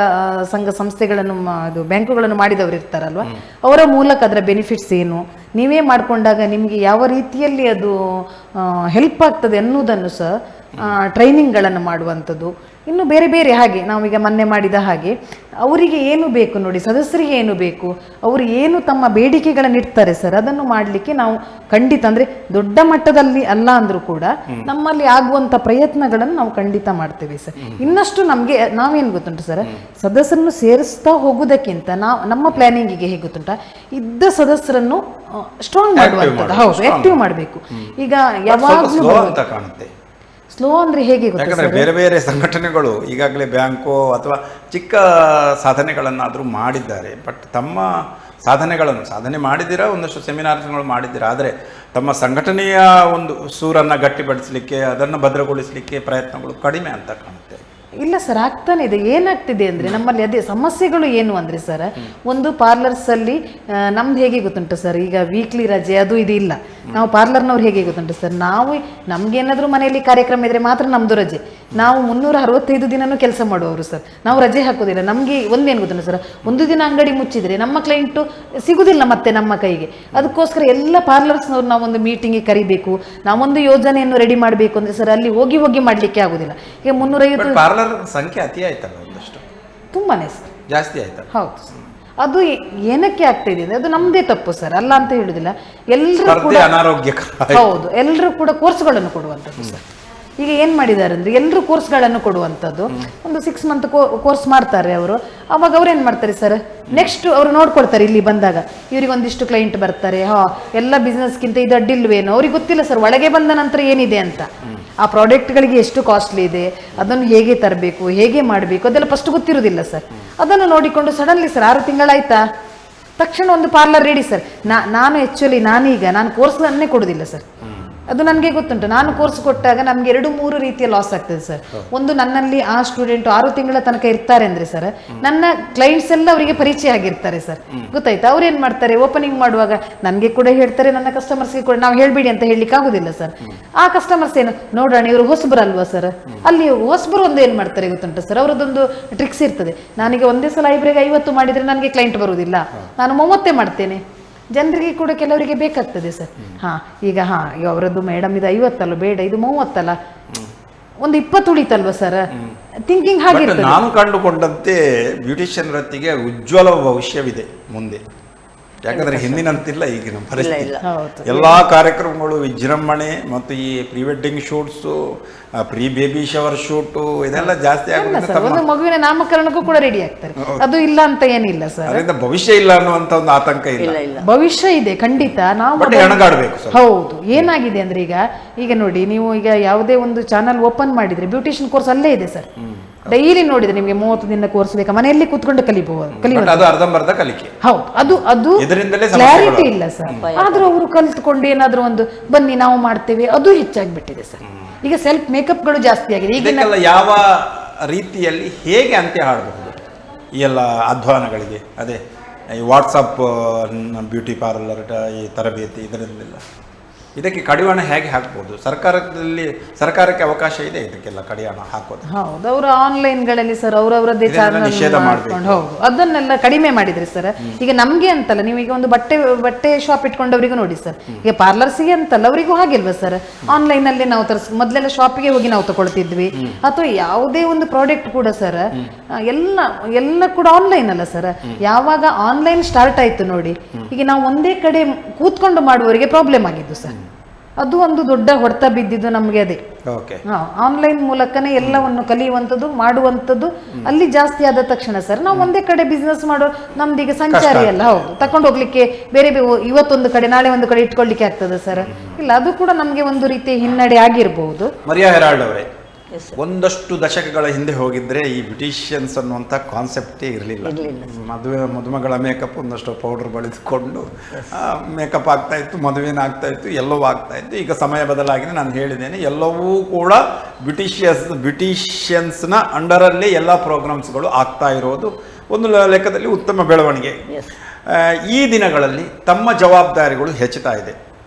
C: ಸಂಘ ಸಂಸ್ಥೆಗಳನ್ನು ಅದು ಬ್ಯಾಂಕುಗಳನ್ನು ಮಾಡಿದವರು ಇರ್ತಾರಲ್ವ, ಅವರ ಮೂಲಕ ಅದರ ಬೆನಿಫಿಟ್ಸ್ ಏನು, ನೀವೇ ಮಾಡಿಕೊಂಡಾಗ ನಿಮಗೆ ಯಾವ ರೀತಿಯಲ್ಲಿ ಅದು ಹೆಲ್ಪ್ ಆಗ್ತದೆ ಅನ್ನೋದನ್ನು ಸಹ ಟ್ರೈನಿಂಗ್ಗಳನ್ನು ಮಾಡುವಂಥದ್ದು. ಇನ್ನು ಬೇರೆ ಬೇರೆ ಹಾಗೆ ನಾವೀಗ ಮೊನ್ನೆ ಮಾಡಿದ ಹಾಗೆ ಅವರಿಗೆ ಏನು ಬೇಕು ನೋಡಿ, ಸದಸ್ಯರಿಗೆ ಏನು ಬೇಕು, ಅವರು ಏನು ತಮ್ಮ ಬೇಡಿಕೆಗಳನ್ನು ಇಡ್ತಾರೆ ಸರ್, ಅದನ್ನು ಮಾಡಲಿಕ್ಕೆ ನಾವು ಖಂಡಿತ ಅಂದರೆ ದೊಡ್ಡ ಮಟ್ಟದಲ್ಲಿ ಅಲ್ಲ ಅಂದರೂ ಕೂಡ ನಮ್ಮಲ್ಲಿ ಆಗುವಂಥ ಪ್ರಯತ್ನಗಳನ್ನು ನಾವು ಖಂಡಿತ ಮಾಡ್ತೇವೆ ಸರ್. ಇನ್ನಷ್ಟು ನಮಗೆ ನಾವೇನು ಗೊತ್ತುಂಟು ಸರ್, ಸದಸ್ಯರನ್ನು ಸೇರಿಸ್ತಾ ಹೋಗೋದಕ್ಕಿಂತ ನಮ್ಮ ಪ್ಲಾನಿಂಗಿಗೆ ಹೇಗೆ ಗೊತ್ತುಂಟ, ಇದ್ದ ಸದಸ್ಯರನ್ನು ಸ್ಟ್ರಾಂಗ್ ಮಾಡುವಂಥದ್ದು. ಹೌದು, ಆಕ್ಟಿವ್ ಮಾಡಬೇಕು. ಈಗ ಯಾವಾಗಲೂ
A: ಕಾಣುತ್ತೆ
C: ಸ್ಲೋ ಅಂದ್ರೆ ಹೇಗೆ
A: ಯಾಕಂದ್ರೆ ಬೇರೆ ಬೇರೆ ಸಂಘಟನೆಗಳು ಈಗಾಗಲೇ ಬ್ಯಾಂಕೋ ಅಥವಾ ಚಿಕ್ಕ ಸಾಧನೆಗಳನ್ನಾದರೂ ಮಾಡಿದ್ದಾರೆ. ಬಟ್ ತಮ್ಮ ಸಾಧನೆ ಮಾಡಿದ್ದೀರಾ, ಒಂದಷ್ಟು ಸೆಮಿನಾರ್ಸ್ಗಳು ಮಾಡಿದ್ದೀರಾ, ಆದರೆ ತಮ್ಮ ಸಂಘಟನೆಯ ಒಂದು ಸೂರನ್ನು ಗಟ್ಟಿಪಡಿಸಲಿಕ್ಕೆ, ಅದನ್ನು ಭದ್ರಗೊಳಿಸಲಿಕ್ಕೆ ಪ್ರಯತ್ನಗಳು ಕಡಿಮೆ ಅಂತ ಕಾಣುತ್ತೆ.
C: ಇಲ್ಲ ಸರ್, ಆಗ್ತಾನೆ ಇದೆ. ಏನಾಗ್ತಿದೆ ಅಂದರೆ ನಮ್ಮಲ್ಲಿ ಅದೇ ಸಮಸ್ಯೆಗಳು ಏನು ಅಂದರೆ ಸರ್, ಒಂದು ಪಾರ್ಲರ್ಸಲ್ಲಿ ನಮ್ದು ಹೇಗೆ ಗೊತ್ತುಂಟು ಸರ್, ಈಗ ವೀಕ್ಲಿ ರಜೆ ಅದು ಇದು ಇಲ್ಲ. ನಾವು ಪಾರ್ಲರ್ನವ್ರು ಹೇಗೆ ಗೊತ್ತುಂಟು ಸರ್, ನಾವು ನಮಗೇನಾದರೂ ಮನೆಯಲ್ಲಿ ಕಾರ್ಯಕ್ರಮ ಇದ್ದರೆ ಮಾತ್ರ ನಮ್ಮದು ರಜೆ. ನಾವು 365 ದಿನನೂ ಕೆಲಸ ಮಾಡುವವರು ಸರ್, ನಾವು ರಜೆ ಹಾಕೋದಿಲ್ಲ. ನಮಗೆ ಒಂದೇನು ಗೊತ್ತುಂಟು ಸರ್, ಒಂದು ದಿನ ಅಂಗಡಿ ಮುಚ್ಚಿದರೆ ನಮ್ಮ ಕ್ಲೈಂಟು ಸಿಗುವುದಿಲ್ಲ ಮತ್ತೆ ನಮ್ಮ ಕೈಗೆ. ಅದಕ್ಕೋಸ್ಕರ ಎಲ್ಲ ಪಾರ್ಲರ್ಸ್ನವ್ರು ನಾವೊಂದು ಮೀಟಿಂಗಿಗೆ ಕರಿಬೇಕು, ನಾವೊಂದು ಯೋಜನೆಯನ್ನು ರೆಡಿ ಮಾಡಬೇಕು ಅಂದರೆ ಸರ್ ಅಲ್ಲಿ ಹೋಗಿ ಮಾಡಲಿಕ್ಕೆ ಆಗೋದಿಲ್ಲ. ಈಗ 350
A: ಸಂಖ್ಯೆ ಅತಿ ಆಯ್ತಲ್ಲ, ಒಂದಷ್ಟು
C: ತುಂಬಾನೇ ಸರ್,
A: ಜಾಸ್ತಿ ಆಯ್ತಲ್ಲ.
C: ಹೌದು, ಅದು ಏನಕ್ಕೆ ಆಗ್ತಿದೆ ಅಂದ್ರೆ ಅದು ನಮ್ದೇ ತಪ್ಪು ಸರ್, ಅಲ್ಲ ಅಂತ ಹೇಳುದಿಲ್ಲ. ಎಲ್ಲರೂ ಕೂಡ
A: ಅನಾರೋಗ್ಯಕರ.
C: ಹೌದು, ಎಲ್ಲರೂ ಕೂಡ ಕೋರ್ಸ್ಗಳನ್ನು ಕೊಡುವಂಥದ್ದು ಸರ್. ಈಗ ಏನು ಮಾಡಿದ್ದಾರೆ ಅಂದರೆ ಎಲ್ಲರೂ ಕೋರ್ಸ್ಗಳನ್ನು ಕೊಡುವಂಥದ್ದು. ಒಂದು 6 ಮಂತ್ ಕೋರ್ಸ್ ಮಾಡ್ತಾರೆ ಅವರು. ಅವಾಗ ಅವ್ರು ಏನು ಮಾಡ್ತಾರೆ ಸರ್, ನೆಕ್ಸ್ಟ್ ಅವರು ನೋಡ್ಕೊಳ್ತಾರೆ ಇಲ್ಲಿ ಬಂದಾಗ ಇವ್ರಿಗೆ ಒಂದಿಷ್ಟು ಕ್ಲೈಂಟ್ ಬರ್ತಾರೆ, ಎಲ್ಲ ಬಿಸ್ನೆಸ್ಗಿಂತ ಇದು ಅಡ್ಡಿಲ್ವೇನೋ ಅವ್ರಿಗೆ ಗೊತ್ತಿಲ್ಲ ಸರ್, ಒಳಗೆ ಬಂದ ನಂತರ ಏನಿದೆ ಅಂತ. ಆ ಪ್ರಾಡಕ್ಟ್ಗಳಿಗೆ ಎಷ್ಟು ಕಾಸ್ಟ್ಲಿ ಇದೆ, ಅದನ್ನು ಹೇಗೆ ತರಬೇಕು, ಹೇಗೆ ಮಾಡಬೇಕು, ಅದೆಲ್ಲ ಫಸ್ಟ್ ಗೊತ್ತಿರೋದಿಲ್ಲ ಸರ್. ಅದನ್ನು ನೋಡಿಕೊಂಡು ಸಡನ್ಲಿ ಸರ್ 6 ತಿಂಗಳಾಯ್ತಾ ತಕ್ಷಣ ಒಂದು ಪಾರ್ಲರ್ ರೆಡಿ ಸರ್. ನಾನು ಆ್ಯಕ್ಚುಲಿ ನಾನು ಕೋರ್ಸ್ಗಳನ್ನೇ ಕೊಡೋದಿಲ್ಲ ಸರ್. ಅದು ನನಗೆ ಗೊತ್ತುಂಟು. ನಾನು ಕೋರ್ಸ್ ಕೊಟ್ಟಾಗ ನಮಗೆ 2-3 ರೀತಿಯ ಲಾಸ್ ಆಗ್ತದೆ ಸರ್. ಒಂದು, ನನ್ನಲ್ಲಿ ಆ ಸ್ಟೂಡೆಂಟ್ 6 ತಿಂಗಳ ತನಕ ಇರ್ತಾರೆ ಅಂದರೆ ಸರ್, ನನ್ನ ಕ್ಲೈಂಟ್ಸ್ ಎಲ್ಲ ಅವರಿಗೆ ಪರಿಚಯ ಆಗಿರ್ತಾರೆ ಸರ್, ಗೊತ್ತಾಯ್ತಾ. ಅವ್ರು ಏನು ಮಾಡ್ತಾರೆ, ಓಪನಿಂಗ್ ಮಾಡುವಾಗ ನನಗೆ ಕೂಡ ಹೇಳ್ತಾರೆ, ನನ್ನ ಕಸ್ಟಮರ್ಸ್ಗೆ ಕೂಡ ನಾವು ಹೇಳ್ಬೇಡಿ ಅಂತ ಹೇಳಲಿಕ್ಕೆ ಆಗೋದಿಲ್ಲ ಸರ್. ಆ ಕಸ್ಟಮರ್ಸ್ ಏನು ನೋಡೋಣ, ಇವರು ಹೊಸಬರಲ್ವಾ ಸರ್, ಅಲ್ಲಿ ಹೊಸಬರು ಒಂದು ಏನು ಮಾಡ್ತಾರೆ ಗೊತ್ತುಂಟು ಸರ್, ಅವರದೊಂದು ಟ್ರಿಕ್ಸ್ ಇರ್ತದೆ. ನನಗೆ ಒಂದೇ ಸಲ ಐಬ್ರಿಗೆ 50 ಮಾಡಿದರೆ ನನಗೆ ಕ್ಲೈಂಟ್ ಬರುವುದಿಲ್ಲ, ನಾನು 30 ಮಾಡ್ತೇನೆ. ಜನರಿಗೆ ಕೂಡ ಕೆಲವರಿಗೆ ಬೇಕಾಗ್ತದೆ ಸರ್. ಈಗ ಅವರದ್ದು ಮೇಡಮ್ ಇದು 50 ಅಲ್ಲ, ಬೇಡ ಇದು 30 ಅಲ್ಲ, ಒಂದು 20 ಉಳಿತಲ್ವ ಸರ್, ಥಿಂಕಿಂಗ್ ಹಾಗೆ.
A: ನಾನು ಕಂಡುಕೊಂಡಂತೆ ಬ್ಯೂಟಿಷಿಯನ್ ವೃತ್ತಿಗೆ ಉಜ್ವಲ ಭವಿಷ್ಯವಿದೆ ಮುಂದೆ. ಯಾಕಂದ್ರೆ ಹಿಂದಿನಂತಿಲ್ಲ ಈಗಿನ ಪರಿಸ್ಥಿತಿ. ಎಲ್ಲಾ ಕಾರ್ಯಕ್ರಮಗಳು ವಿಜೃಂಭಣೆ ಮತ್ತು ಈ pre wedding shoots, pre baby shower shoot ಇದೆಲ್ಲ ಜಾಸ್ತಿ
C: ಆಗುತ್ತೆ. ಮಗುವಿನ ನಾಮಕರಣಕ್ಕೂ ಕೂಡ ರೆಡಿ ಆಗ್ತಾರೆ, ಅದು ಇಲ್ಲ ಅಂತ ಏನಿಲ್ಲ ಸರ್.
A: ಅದರಿಂದ ಭವಿಷ್ಯ ಇಲ್ಲ ಅನ್ನುವಂತ ಒಂದು ಆತಂಕ ಇಲ್ಲ.
C: ಭವಿಷ್ಯ ಇದೆ ಖಂಡಿತ. ನಾವು
A: ಹೆಣಗಾಡಬೇಕು.
C: ಹೌದು, ಏನಾಗಿದೆ ಅಂದ್ರೆ ಈಗ ನೋಡಿ, ನೀವು ಈಗ ಯಾವುದೇ ಒಂದು ಚಾನಲ್ ಓಪನ್ ಮಾಡಿದ್ರೆ ಬ್ಯೂಟಿಷಿಯನ್ ಕೋರ್ಸ್ ಅಲ್ಲೇ ಇದೆ ಸರ್. ಡೈಲಿ ನೋಡಿದ್ರೆ ನಿಮಗೆ 30 ದಿನ ಕೋರ್ಸ್ ಬೇಕಾ, ಮನೆಯಲ್ಲಿ ಕೂತ್ಕೊಂಡು ಕಲಿಬಹುದು.
A: ಅರ್ಧಂಬರ್ಧ ಕಲಿಕೆ.
C: ಹೌದು, ಅದು ಕ್ಲಾರಿಟಿ ಇಲ್ಲ ಸರ್. ಆದ್ರೂ ಅವರು ಕಲ್ತ್ಕೊಂಡು ಏನಾದ್ರೂ ಒಂದು ಬನ್ನಿ ನಾವು ಮಾಡ್ತೇವೆ, ಅದು ಹೆಚ್ಚಾಗ್ಬಿಟ್ಟಿದೆ ಸರ್. ಈಗ ಸೆಲ್ಫ್ ಮೇಕಪ್ಗಳು ಜಾಸ್ತಿ ಆಗಿದೆ.
A: ಈಗ ಯಾವ ರೀತಿಯಲ್ಲಿ ಹೇಗೆ ಅಂತ್ಯ ಹಾಡಬಹುದು ಈ ಎಲ್ಲ ಅಧ್ವಾನಗಳಿಗೆ? ಅದೇ ಈ ವಾಟ್ಸಪ್ ಬ್ಯೂಟಿ ಪಾರ್ಲರ್ ಈ ತರಬೇತಿ ಇದರಿಂದೆಲ್ಲ ಇದಕ್ಕೆ ಕಡಿವಾಣ ಹೇಗೆ ಹಾಕ್ಬೋದು? ಸರ್ಕಾರಕ್ಕೆ ಅವಕಾಶ ಇದೆ ಇದಕ್ಕೆಲ್ಲ ಕಡಿವಾಣ ಹಾಕೋದು.
C: ಹೌದು, ಅವರು ಆನ್ಲೈನ್ಗಳಲ್ಲಿ ಸರ್ ಅವರವರದ್ದೇ ಚಾನಲ್ ಮಾಡ್ಕೊಂಡು ಹೌದು ಅದನ್ನೆಲ್ಲ ಕಡಿಮೆ ಮಾಡಿದ್ರಿ ಸರ್. ಈಗ ನಮ್ಗೆ ಅಂತಲ್ಲ, ನೀವು ಈಗ ಒಂದು ಬಟ್ಟೆ ಶಾಪ್ ಇಟ್ಕೊಂಡವರಿಗೂ ನೋಡಿ ಸರ್, ಈಗ ಪಾರ್ಲರ್ಸಿಗೆ ಅಂತಲ್ಲ ಅವರಿಗೂ ಹಾಗಿಲ್ವಾ ಸರ್, ಆನ್ಲೈನ್ ಅಲ್ಲಿ ನಾವು ಮೊದಲೆಲ್ಲ ಶಾಪಿಗೆ ಹೋಗಿ ನಾವು ತಗೊಳ್ತಿದ್ವಿ, ಅಥವಾ ಯಾವುದೇ ಒಂದು ಪ್ರಾಡಕ್ಟ್ ಕೂಡ ಸರ್ ಎಲ್ಲ ಕೂಡ ಆನ್ಲೈನ್ ಅಲ್ಲ ಸರ್. ಯಾವಾಗ ಆನ್ಲೈನ್ ಸ್ಟಾರ್ಟ್ ಆಯ್ತು ನೋಡಿ, ಈಗ ನಾವು ಒಂದೇ ಕಡೆ ಕೂತ್ಕೊಂಡು ಮಾಡುವವರಿಗೆ ಪ್ರಾಬ್ಲಮ್ ಆಗಿದ್ದು ಸರ್. ಅದು ಒಂದು ದೊಡ್ಡ ಹೊಡೆತ ಬಿದ್ದಿದ್ದು ನಮಗೆ. ಅದೇ ಆನ್ಲೈನ್ ಮೂಲಕನೇ ಎಲ್ಲವನ್ನು ಕಲಿಯುವಂಥದ್ದು ಮಾಡುವಂಥದ್ದು ಅಲ್ಲಿ ಜಾಸ್ತಿ ಆದ ತಕ್ಷಣ ಸರ್ ನಾವು ಒಂದೇ ಕಡೆ ಬಿಸ್ನೆಸ್ ಮಾಡೋ ನಮ್ದೀಗ ಸಂಚಾರಿ ಅಲ್ಲ. ಹೌದು, ತಕೊಂಡು ಹೋಗ್ಲಿಕ್ಕೆ ಬೇರೆ ಇವತ್ತೊಂದು ಕಡೆ ನಾಳೆ ಒಂದು ಕಡೆ ಇಟ್ಕೊಳ್ಳಿಕ್ಕೆ ಆಗ್ತದೆ ಸರ್. ಇಲ್ಲ, ಅದು ಕೂಡ ನಮಗೆ ಒಂದು ರೀತಿ ಹಿನ್ನಡೆ ಆಗಿರ್ಬಹುದು.
A: ಮರಿಯಾ ಹೆರಾಲ್ಡ್ ಅವರೇ,
B: Yes, sir.
A: ಒಂದಷ್ಟು ದಶಕಗಳ ಹಿಂದೆ ಹೋಗಿದ್ರೆ ಈ ಬ್ಯೂಟಿಷಿಯನ್ಸ್ ಅನ್ನುವಂಥ ಕಾನ್ಸೆಪ್ಟೇ ಇರಲಿಲ್ಲ. ಮದುಮಗಳ ಮೇಕಪ್ ಒಂದಷ್ಟು ಪೌಡರ್ ಬಳಿದುಕೊಂಡು ಮೇಕಪ್ ಆಗ್ತಾಯಿತ್ತು, ಮದುವೆನ ಆಗ್ತಾಯಿತ್ತು, ಎಲ್ಲವೂ ಆಗ್ತಾಯಿತ್ತು. ಈಗ ಸಮಯ ಬದಲಾಗಿದೆ, ನಾನು ಹೇಳಿದ್ದೇನೆ, ಎಲ್ಲವೂ ಕೂಡ ಬ್ಯೂಟಿಷಿಯನ್ಸ್ನ ಅಂಡರಲ್ಲೇ ಎಲ್ಲ ಪ್ರೋಗ್ರಾಮ್ಸ್ಗಳು ಆಗ್ತಾ ಇರೋದು ಒಂದು ಲೆಕ್ಕದಲ್ಲಿ ಉತ್ತಮ ಬೆಳವಣಿಗೆ. ಈ ದಿನಗಳಲ್ಲಿ ತಮ್ಮ ಜವಾಬ್ದಾರಿಗಳು ಹೆಚ್ಚುತ್ತಾ ಇದೆ.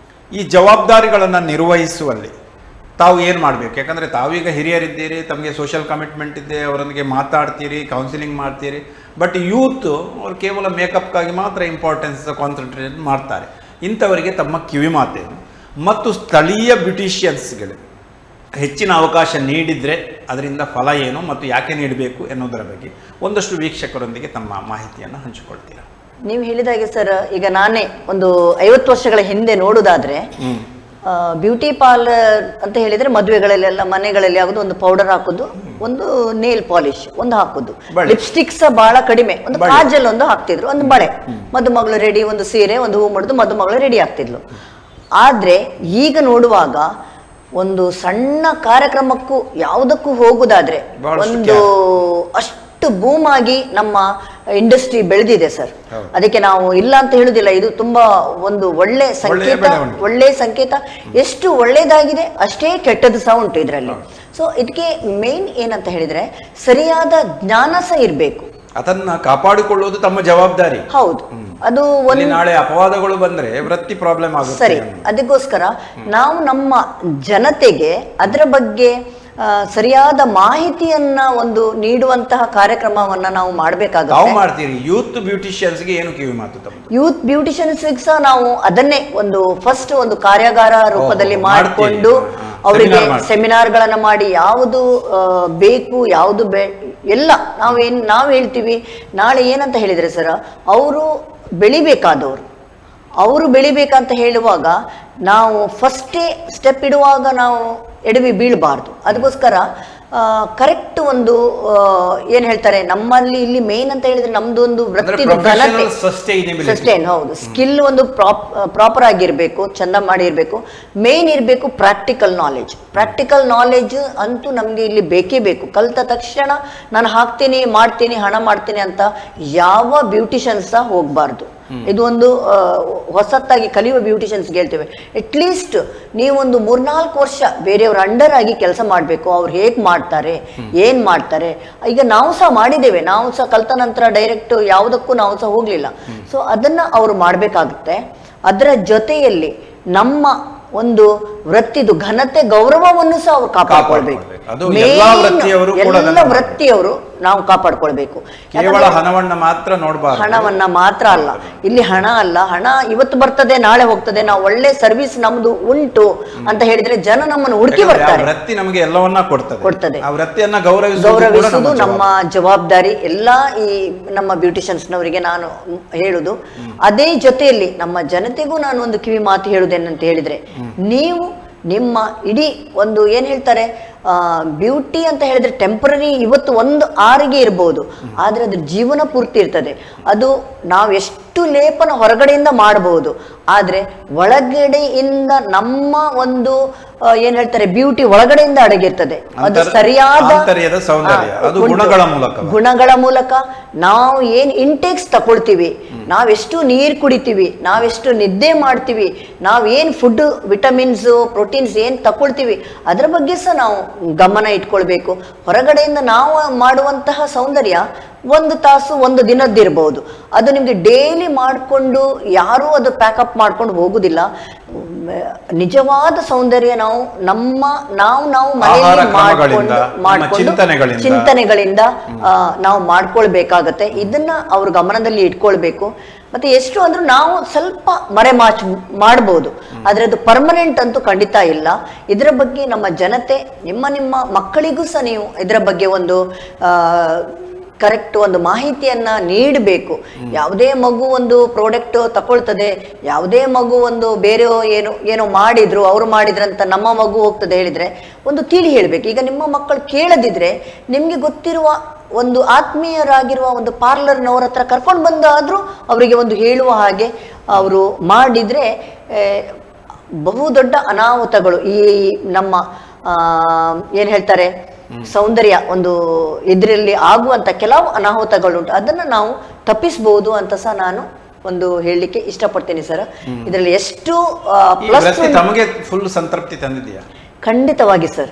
A: ಈ ಜವಾಬ್ದಾರಿಗಳನ್ನು ನಿರ್ವಹಿಸುವಲ್ಲಿ ತಾವು ಏನು ಮಾಡಬೇಕು? ಯಾಕಂದರೆ ತಾವೀಗ ಹಿರಿಯರಿದ್ದೀರಿ, ತಮಗೆ ಸೋಷಿಯಲ್ ಕಮಿಟ್ಮೆಂಟ್ ಇದೆ, ಅವರೊಂದಿಗೆ ಮಾತಾಡ್ತೀರಿ, ಕೌನ್ಸಿಲಿಂಗ್ ಮಾಡ್ತೀರಿ. ಬಟ್ ಯೂತ್ ಅವರು ಕೇವಲ ಮೇಕಪ್ಗಾಗಿ ಮಾತ್ರ ಇಂಪಾರ್ಟೆನ್ಸ್ ಕಾನ್ಸಂಟ್ರೇಟ್ ಮಾಡ್ತಾರೆ. ಇಂಥವರಿಗೆ ತಮ್ಮ ಕಿವಿ ಮಾತೇನು ಮತ್ತು ಸ್ಥಳೀಯ ಬ್ಯೂಟಿಷಿಯನ್ಸ್ಗಳು ಹೆಚ್ಚಿನ ಅವಕಾಶ ನೀಡಿದರೆ ಅದರಿಂದ ಫಲ ಏನು ಮತ್ತು ಯಾಕೆ ನೀಡಬೇಕು ಎನ್ನುವುದರ ಬಗ್ಗೆ ಒಂದಷ್ಟು ವೀಕ್ಷಕರೊಂದಿಗೆ ತಮ್ಮ ಮಾಹಿತಿಯನ್ನು ಹಂಚಿಕೊಳ್ತೀರಾ?
B: ನೀವು ಹೇಳಿದಾಗೆ ಸರ್, ಈಗ ನಾನೇ ಒಂದು 50 ವರ್ಷಗಳ ಹಿಂದೆ ನೋಡುವುದಾದ್ರೆ ಬ್ಯೂಟಿ ಪಾರ್ಲರ್ ಅಂತ ಹೇಳಿದ್ರೆ ಮದುವೆಗಳಲ್ಲೆಲ್ಲ ಮನೆಗಳಲ್ಲಿ ಆಗೋದು ಒಂದು ಪೌಡರ್ ಹಾಕೋದು, ಒಂದು ನೇಲ್ ಪಾಲಿಶ್ ಒಂದು ಹಾಕೋದು, ಲಿಪ್ಸ್ಟಿಕ್ಸ್ ಬಹಳ ಕಡಿಮೆ, ಒಂದು ಕಾಜಲ್ ಒಂದು ಹಾಕ್ತಿದ್ರು, ಒಂದು ಬಳೆ, ಮದುಮಗಳು ರೆಡಿ, ಒಂದು ಸೀರೆ, ಒಂದು ಹೂ ಮಾಡುದು, ಮದುಮಗಳು ರೆಡಿ ಆಗ್ತಿದ್ಲು. ಆದ್ರೆ ಈಗ ನೋಡುವಾಗ ಒಂದು ಸಣ್ಣ ಕಾರ್ಯಕ್ರಮಕ್ಕೂ ಯಾವುದಕ್ಕೂ ಹೋಗುದಾದ್ರೆ ಒಂದು ಅಷ್ಟು ಬೂಮ್ ಆಗಿ ನಮ್ಮ ಇಂಡಸ್ಟ್ರಿ ಬೆಳೆದಿದೆ ಸರ್. ಅದಕ್ಕೆ ನಾವು ಇಲ್ಲ ಅಂತ ಹೇಳುದಿಲ್ಲ, ಇದು ತುಂಬಾ ಒಂದು ಒಳ್ಳೆ ಸಂಕೇತ. ಎಷ್ಟು ಒಳ್ಳೇದಾಗಿದೆ ಅಷ್ಟೇ ಕೆಟ್ಟದ್ದು ಸಹ ಉಂಟು ಇದರಲ್ಲಿ. ಸೊ ಇದಕ್ಕೆ ಮೇನ್ ಏನಂತ ಹೇಳಿದ್ರೆ ಸರಿಯಾದ ಜ್ಞಾನ ಸಹ ಇರಬೇಕು,
A: ಅದನ್ನ ಕಾಪಾಡಿಕೊಳ್ಳುವುದು ತಮ್ಮ ಜವಾಬ್ದಾರಿ.
B: ಹೌದು, ಅದು ಒಂದು
A: ನಾಳೆ ಅಪವಾದಗಳು ಬಂದ್ರೆ ವೃತ್ತಿ ಪ್ರಾಬ್ಲಮ್ ಆಗುತ್ತೆ.
B: ಸರಿ, ಅದಕ್ಕೋಸ್ಕರ ನಾವು ನಮ್ಮ ಜನತೆಗೆ ಅದರ ಬಗ್ಗೆ ಸರಿಯಾದ ಮಾಹಿತಿಯನ್ನ ಒಂದು ನೀಡುವಂತಹ ಕಾರ್ಯಕ್ರಮವನ್ನ ನಾವು ಮಾಡಬೇಕಾಗುತ್ತೆ.
A: ನಾವು ಮಾಡ್ತೀರಿ. ಯೂತ್ ಬ್ಯೂಟಿಷಿಯನ್ಸ್ಗೆ ಏನು ಕಿವಿ ಮಾತು ತಮ್ಮ?
B: ಯೂತ್ ಬ್ಯೂಟಿಷಿಯನ್ಸ್ ಸಹ ನಾವು ಅದನ್ನೇ ಒಂದು ಫಸ್ಟ್ ಒಂದು ಕಾರ್ಯಾಗಾರ ರೂಪದಲ್ಲಿ ಮಾಡಿಕೊಂಡು ಅವರಿಗೆ ಸೆಮಿನಾರ್ಗಳನ್ನ ಮಾಡಿ ಯಾವುದು ಬೇಕು ಯಾವುದು ಎಲ್ಲ ನಾವು ಹೇಳ್ತೀವಿ. ನಾಳೆ ಏನಂತ ಹೇಳಿದ್ರೆ ಸರ್, ಅವರು ಬೆಳಿಬೇಕಂತ ಹೇಳುವಾಗ ನಾವು ಫಸ್ಟೇ ಸ್ಟೆಪ್ ಇಡುವಾಗ ನಾವು ಎಡವಿ ಬೀಳಬಾರ್ದು. ಅದಕ್ಕೋಸ್ಕರ ಕರೆಕ್ಟ್ ಒಂದು ಏನ್ ಹೇಳ್ತಾರೆ, ನಮ್ಮಲ್ಲಿ ಇಲ್ಲಿ ಮೇನ್ ಅಂತ ಹೇಳಿದ್ರೆ ನಮ್ದು ಒಂದು ವೃತ್ತಿ ಸಸ್ಟೈನ್, ಹೌದು, ಸ್ಕಿಲ್ ಒಂದು ಪ್ರಾಪರ್ ಆಗಿರ್ಬೇಕು, ಚಂದ ಮಾಡಿರ್ಬೇಕು. ಮೇನ್ ಇರಬೇಕು ಪ್ರಾಕ್ಟಿಕಲ್ ನಾಲೆಜ್ ಅಂತೂ ನಮ್ಗೆ ಇಲ್ಲಿ ಬೇಕೇ ಬೇಕು. ಕಲ್ತ ತಕ್ಷಣ ನಾನು ಹಾಕ್ತೀನಿ, ಮಾಡ್ತೀನಿ, ಹಣ ಮಾಡ್ತೀನಿ ಅಂತ ಯಾವ ಬ್ಯೂಟಿಷಿಯನ್ಸ್ ಸಹ ಹೋಗ್ಬಾರ್ದು. ಇದು ಒಂದು ಹೊಸತ್ತಾಗಿ ಕಲಿಯುವ ಬ್ಯೂಟಿಷಿಯನ್ಸ್ಗೆ ಹೇಳ್ತೇವೆ, ಅಟ್ಲೀಸ್ಟ್ ನೀವೊಂದು 3-4 ವರ್ಷ ಬೇರೆಯವ್ರ ಅಂಡರ್ ಆಗಿ ಕೆಲಸ ಮಾಡಬೇಕು. ಅವ್ರು ಹೇಗೆ ಮಾಡ್ತಾರೆ, ಏನ್ ಮಾಡ್ತಾರೆ. ಈಗ ನಾವು ಸಹ ಮಾಡಿದ್ದೇವೆ, ನಾವು ಸಹ ಕಲ್ತ ನಂತರ ಡೈರೆಕ್ಟ್ ಯಾವುದಕ್ಕೂ ನಾವು ಸಹ ಹೋಗ್ಲಿಲ್ಲ. ಸೊ ಅದನ್ನ ಅವರು ಮಾಡಬೇಕಾಗುತ್ತೆ. ಅದರ ಜೊತೆಯಲ್ಲಿ ನಮ್ಮ ಒಂದು ವೃತ್ತಿದು ಘನತೆ, ಗೌರವವನ್ನು ಸಹ ಅವ್ರು ಕಾಪಾಡ್ಕೊಳ್ಬೇಕು. ಎಲ್ಲ ವೃತ್ತಿಯವರು ನಾವು ಕಾಪಾಡ್ಕೊಳ್ಬೇಕು.
A: ಕೇವಲ ಹಣವನ್ನ ಮಾತ್ರ ನೋಡಬಾರದು.
B: ಹಣವನ್ನ ಮಾತ್ರ ಅಲ್ಲ, ಇಲ್ಲಿ ಹಣ ಅಲ್ಲ, ಹಣ ಇವತ್ತು ಬರ್ತದೆ ನಾಳೆ ಹೋಗ್ತದೆ. ನಾವು ಒಳ್ಳೆ ಸರ್ವಿಸ್ ನಮ್ದು ಉಂಟು ಅಂತ ಹೇಳಿದ್ರೆ ಜನ ನಮ್ಮನ್ನು ಹುಡುಕಿ ಬರ್ತಾರೆ.
A: ವೃತ್ತಿ ನಮಗೆ ಎಲ್ಲವನ್ನ ಕೊಡ್ತದೆ. ಆ ವೃತ್ತಿಯನ್ನ
B: ಗೌರವಿಸುವುದು ನಮ್ಮ ಜವಾಬ್ದಾರಿ. ಎಲ್ಲ ಈ ನಮ್ಮ ಬ್ಯೂಟಿಷಿಯನ್ಸ್ನವರಿಗೆ ನಾನು ಹೇಳುದು. ಅದೇ ಜೊತೆಯಲ್ಲಿ ನಮ್ಮ ಜನತೆಗೂ ನಾನು ಒಂದು ಕಿವಿ ಮಾತು ಹೇಳುದೇನಂತ ಹೇಳಿದ್ರೆ, ನೀವು ನಿಮ್ಮ ಇಡೀ ಒಂದು ಏನ್ ಹೇಳ್ತಾರೆ, ಬ್ಯೂಟಿ ಅಂತ ಹೇಳಿದ್ರೆ ಟೆಂಪರರಿ, ಇವತ್ತು ಒಂದು ಆರಿಗೆ ಇರ್ಬೋದು, ಆದ್ರೆ ಅದ್ರ ಜೀವನ ಪೂರ್ತಿ ಇರ್ತದೆ. ಅದು ನಾವು ಎಷ್ಟು ಲೇಪನ ಹೊರಗಡೆಯಿಂದ ಮಾಡಬಹುದು, ಆದ್ರೆ ಒಳಗಡೆಯಿಂದ ನಮ್ಮ ಒಂದು ಏನ್ ಹೇಳ್ತಾರೆ ಬ್ಯೂಟಿ ಒಳಗಡೆಯಿಂದ ಅಡಗಿರ್ತದೆ. ಅದು ಸರಿಯಾದ ಗುಣಗಳ ಮೂಲಕ ನಾವು ಏನ್ ಇಂಟೇಕ್ಸ್ ತಕೊಳ್ತೀವಿ, ನಾವೆಷ್ಟು ನೀರು ಕುಡಿತೀವಿ, ನಾವೆಷ್ಟು ನಿದ್ದೆ ಮಾಡ್ತೀವಿ, ನಾವೇನ್ ಫುಡ್ ವಿಟಮಿನ್ಸ್ ಪ್ರೋಟೀನ್ಸ್ ಏನ್ ತಕೊಳ್ತೀವಿ, ಅದ್ರ ಬಗ್ಗೆ ಸಹ ನಾವು ಗಮನ ಇಟ್ಕೊಳ್ಬೇಕು. ಹೊರಗಡೆಯಿಂದ ನಾವು ಮಾಡುವಂತಹ ಸೌಂದರ್ಯ 1 ತಾಸು 1 ದಿನದ್ದಿರ್ಬೋದು, ಅದು ನಿಮ್ಗೆ ಡೈಲಿ ಮಾಡಿಕೊಂಡು ಯಾರೂ ಅದು ಪ್ಯಾಕಪ್ ಮಾಡ್ಕೊಂಡು ಹೋಗುದಿಲ್ಲ. ನಿಜವಾದ ಸೌಂದರ್ಯ ನಾವು ಮನೆಯಲ್ಲಿ ಮಾಡ್ಕೊಂಡು ಚಿಂತನೆಗಳಿಂದ ನಾವು ಮಾಡ್ಕೊಳ್ಬೇಕಾಗತ್ತೆ. ಇದನ್ನ ಅವ್ರ ಗಮನದಲ್ಲಿ ಇಟ್ಕೊಳ್ಬೇಕು. ಮತ್ತೆ ಎಷ್ಟು ಅಂದ್ರೂ ನಾವು ಸ್ವಲ್ಪ ಮರೆಮಾಚು ಮಾಡ್ಬೋದು, ಆದ್ರೆ ಅದು ಪರ್ಮನೆಂಟ್ ಅಂತೂ ಖಂಡಿತ ಇಲ್ಲ. ಇದರ ಬಗ್ಗೆ ನಮ್ಮ ಜನತೆ, ನಿಮ್ಮ ಮಕ್ಕಳಿಗೂ ಸಹ ನೀವು ಇದರ ಬಗ್ಗೆ ಒಂದು ಕರೆಕ್ಟ್ ಒಂದು ಮಾಹಿತಿಯನ್ನ ನೀಡಬೇಕು. ಯಾವುದೇ ಮಗು ಒಂದು ಪ್ರಾಡಕ್ಟ್ ತಕೊಳ್ತದೆ, ಯಾವುದೇ ಮಗು ಒಂದು ಬೇರೆ ಏನೋ ಮಾಡಿದ್ರು ಅವ್ರು ಮಾಡಿದ್ರಂತ ನಮ್ಮ ಮಗು ಹೋಗ್ತದೆ ಹೇಳಿದ್ರೆ ಒಂದು ತಿಳಿ ಹೇಳ್ಬೇಕು. ಈಗ ನಿಮ್ಮ ಮಕ್ಕಳು ಕೇಳದಿದ್ರೆ ನಿಮ್ಗೆ ಗೊತ್ತಿರುವ ಒಂದು ಆತ್ಮೀಯರಾಗಿರುವ ಒಂದು ಪಾರ್ಲರ್ನವ್ರ ಹತ್ರ ಕರ್ಕೊಂಡು ಬಂದಾದ್ರೂ ಅವರಿಗೆ ಒಂದು ಹೇಳುವ ಹಾಗೆ ಅವರು ಮಾಡಿದ್ರೆ ಬಹುದೊಡ್ಡ ಅನಾಹುತಗಳು ಈ ನಮ್ಮ ಏನ್ ಹೇಳ್ತಾರೆ ಸೌಂದರ್ಯ ಒಂದು ಇದರಲ್ಲಿ ಆಗುವಂತ ಕೆಲವು ಅನಾಹುತಗಳುಂಟು, ಅದನ್ನ ನಾವು ತಪ್ಪಿಸಬಹುದು ಅಂತ ಸಹ ನಾನು ಒಂದು ಹೇಳಲಿಕ್ಕೆ ಇಷ್ಟಪಡ್ತೀನಿ ಸರ್. ಇದರಲ್ಲಿ ಎಷ್ಟು ಪ್ಲಸ್
A: ತಮಗೆ ಫುಲ್ ಸಂತೃಪ್ತಿ ತಂದಿದೆಯಾ?
B: ಖಂಡಿತವಾಗಿ ಸರ್.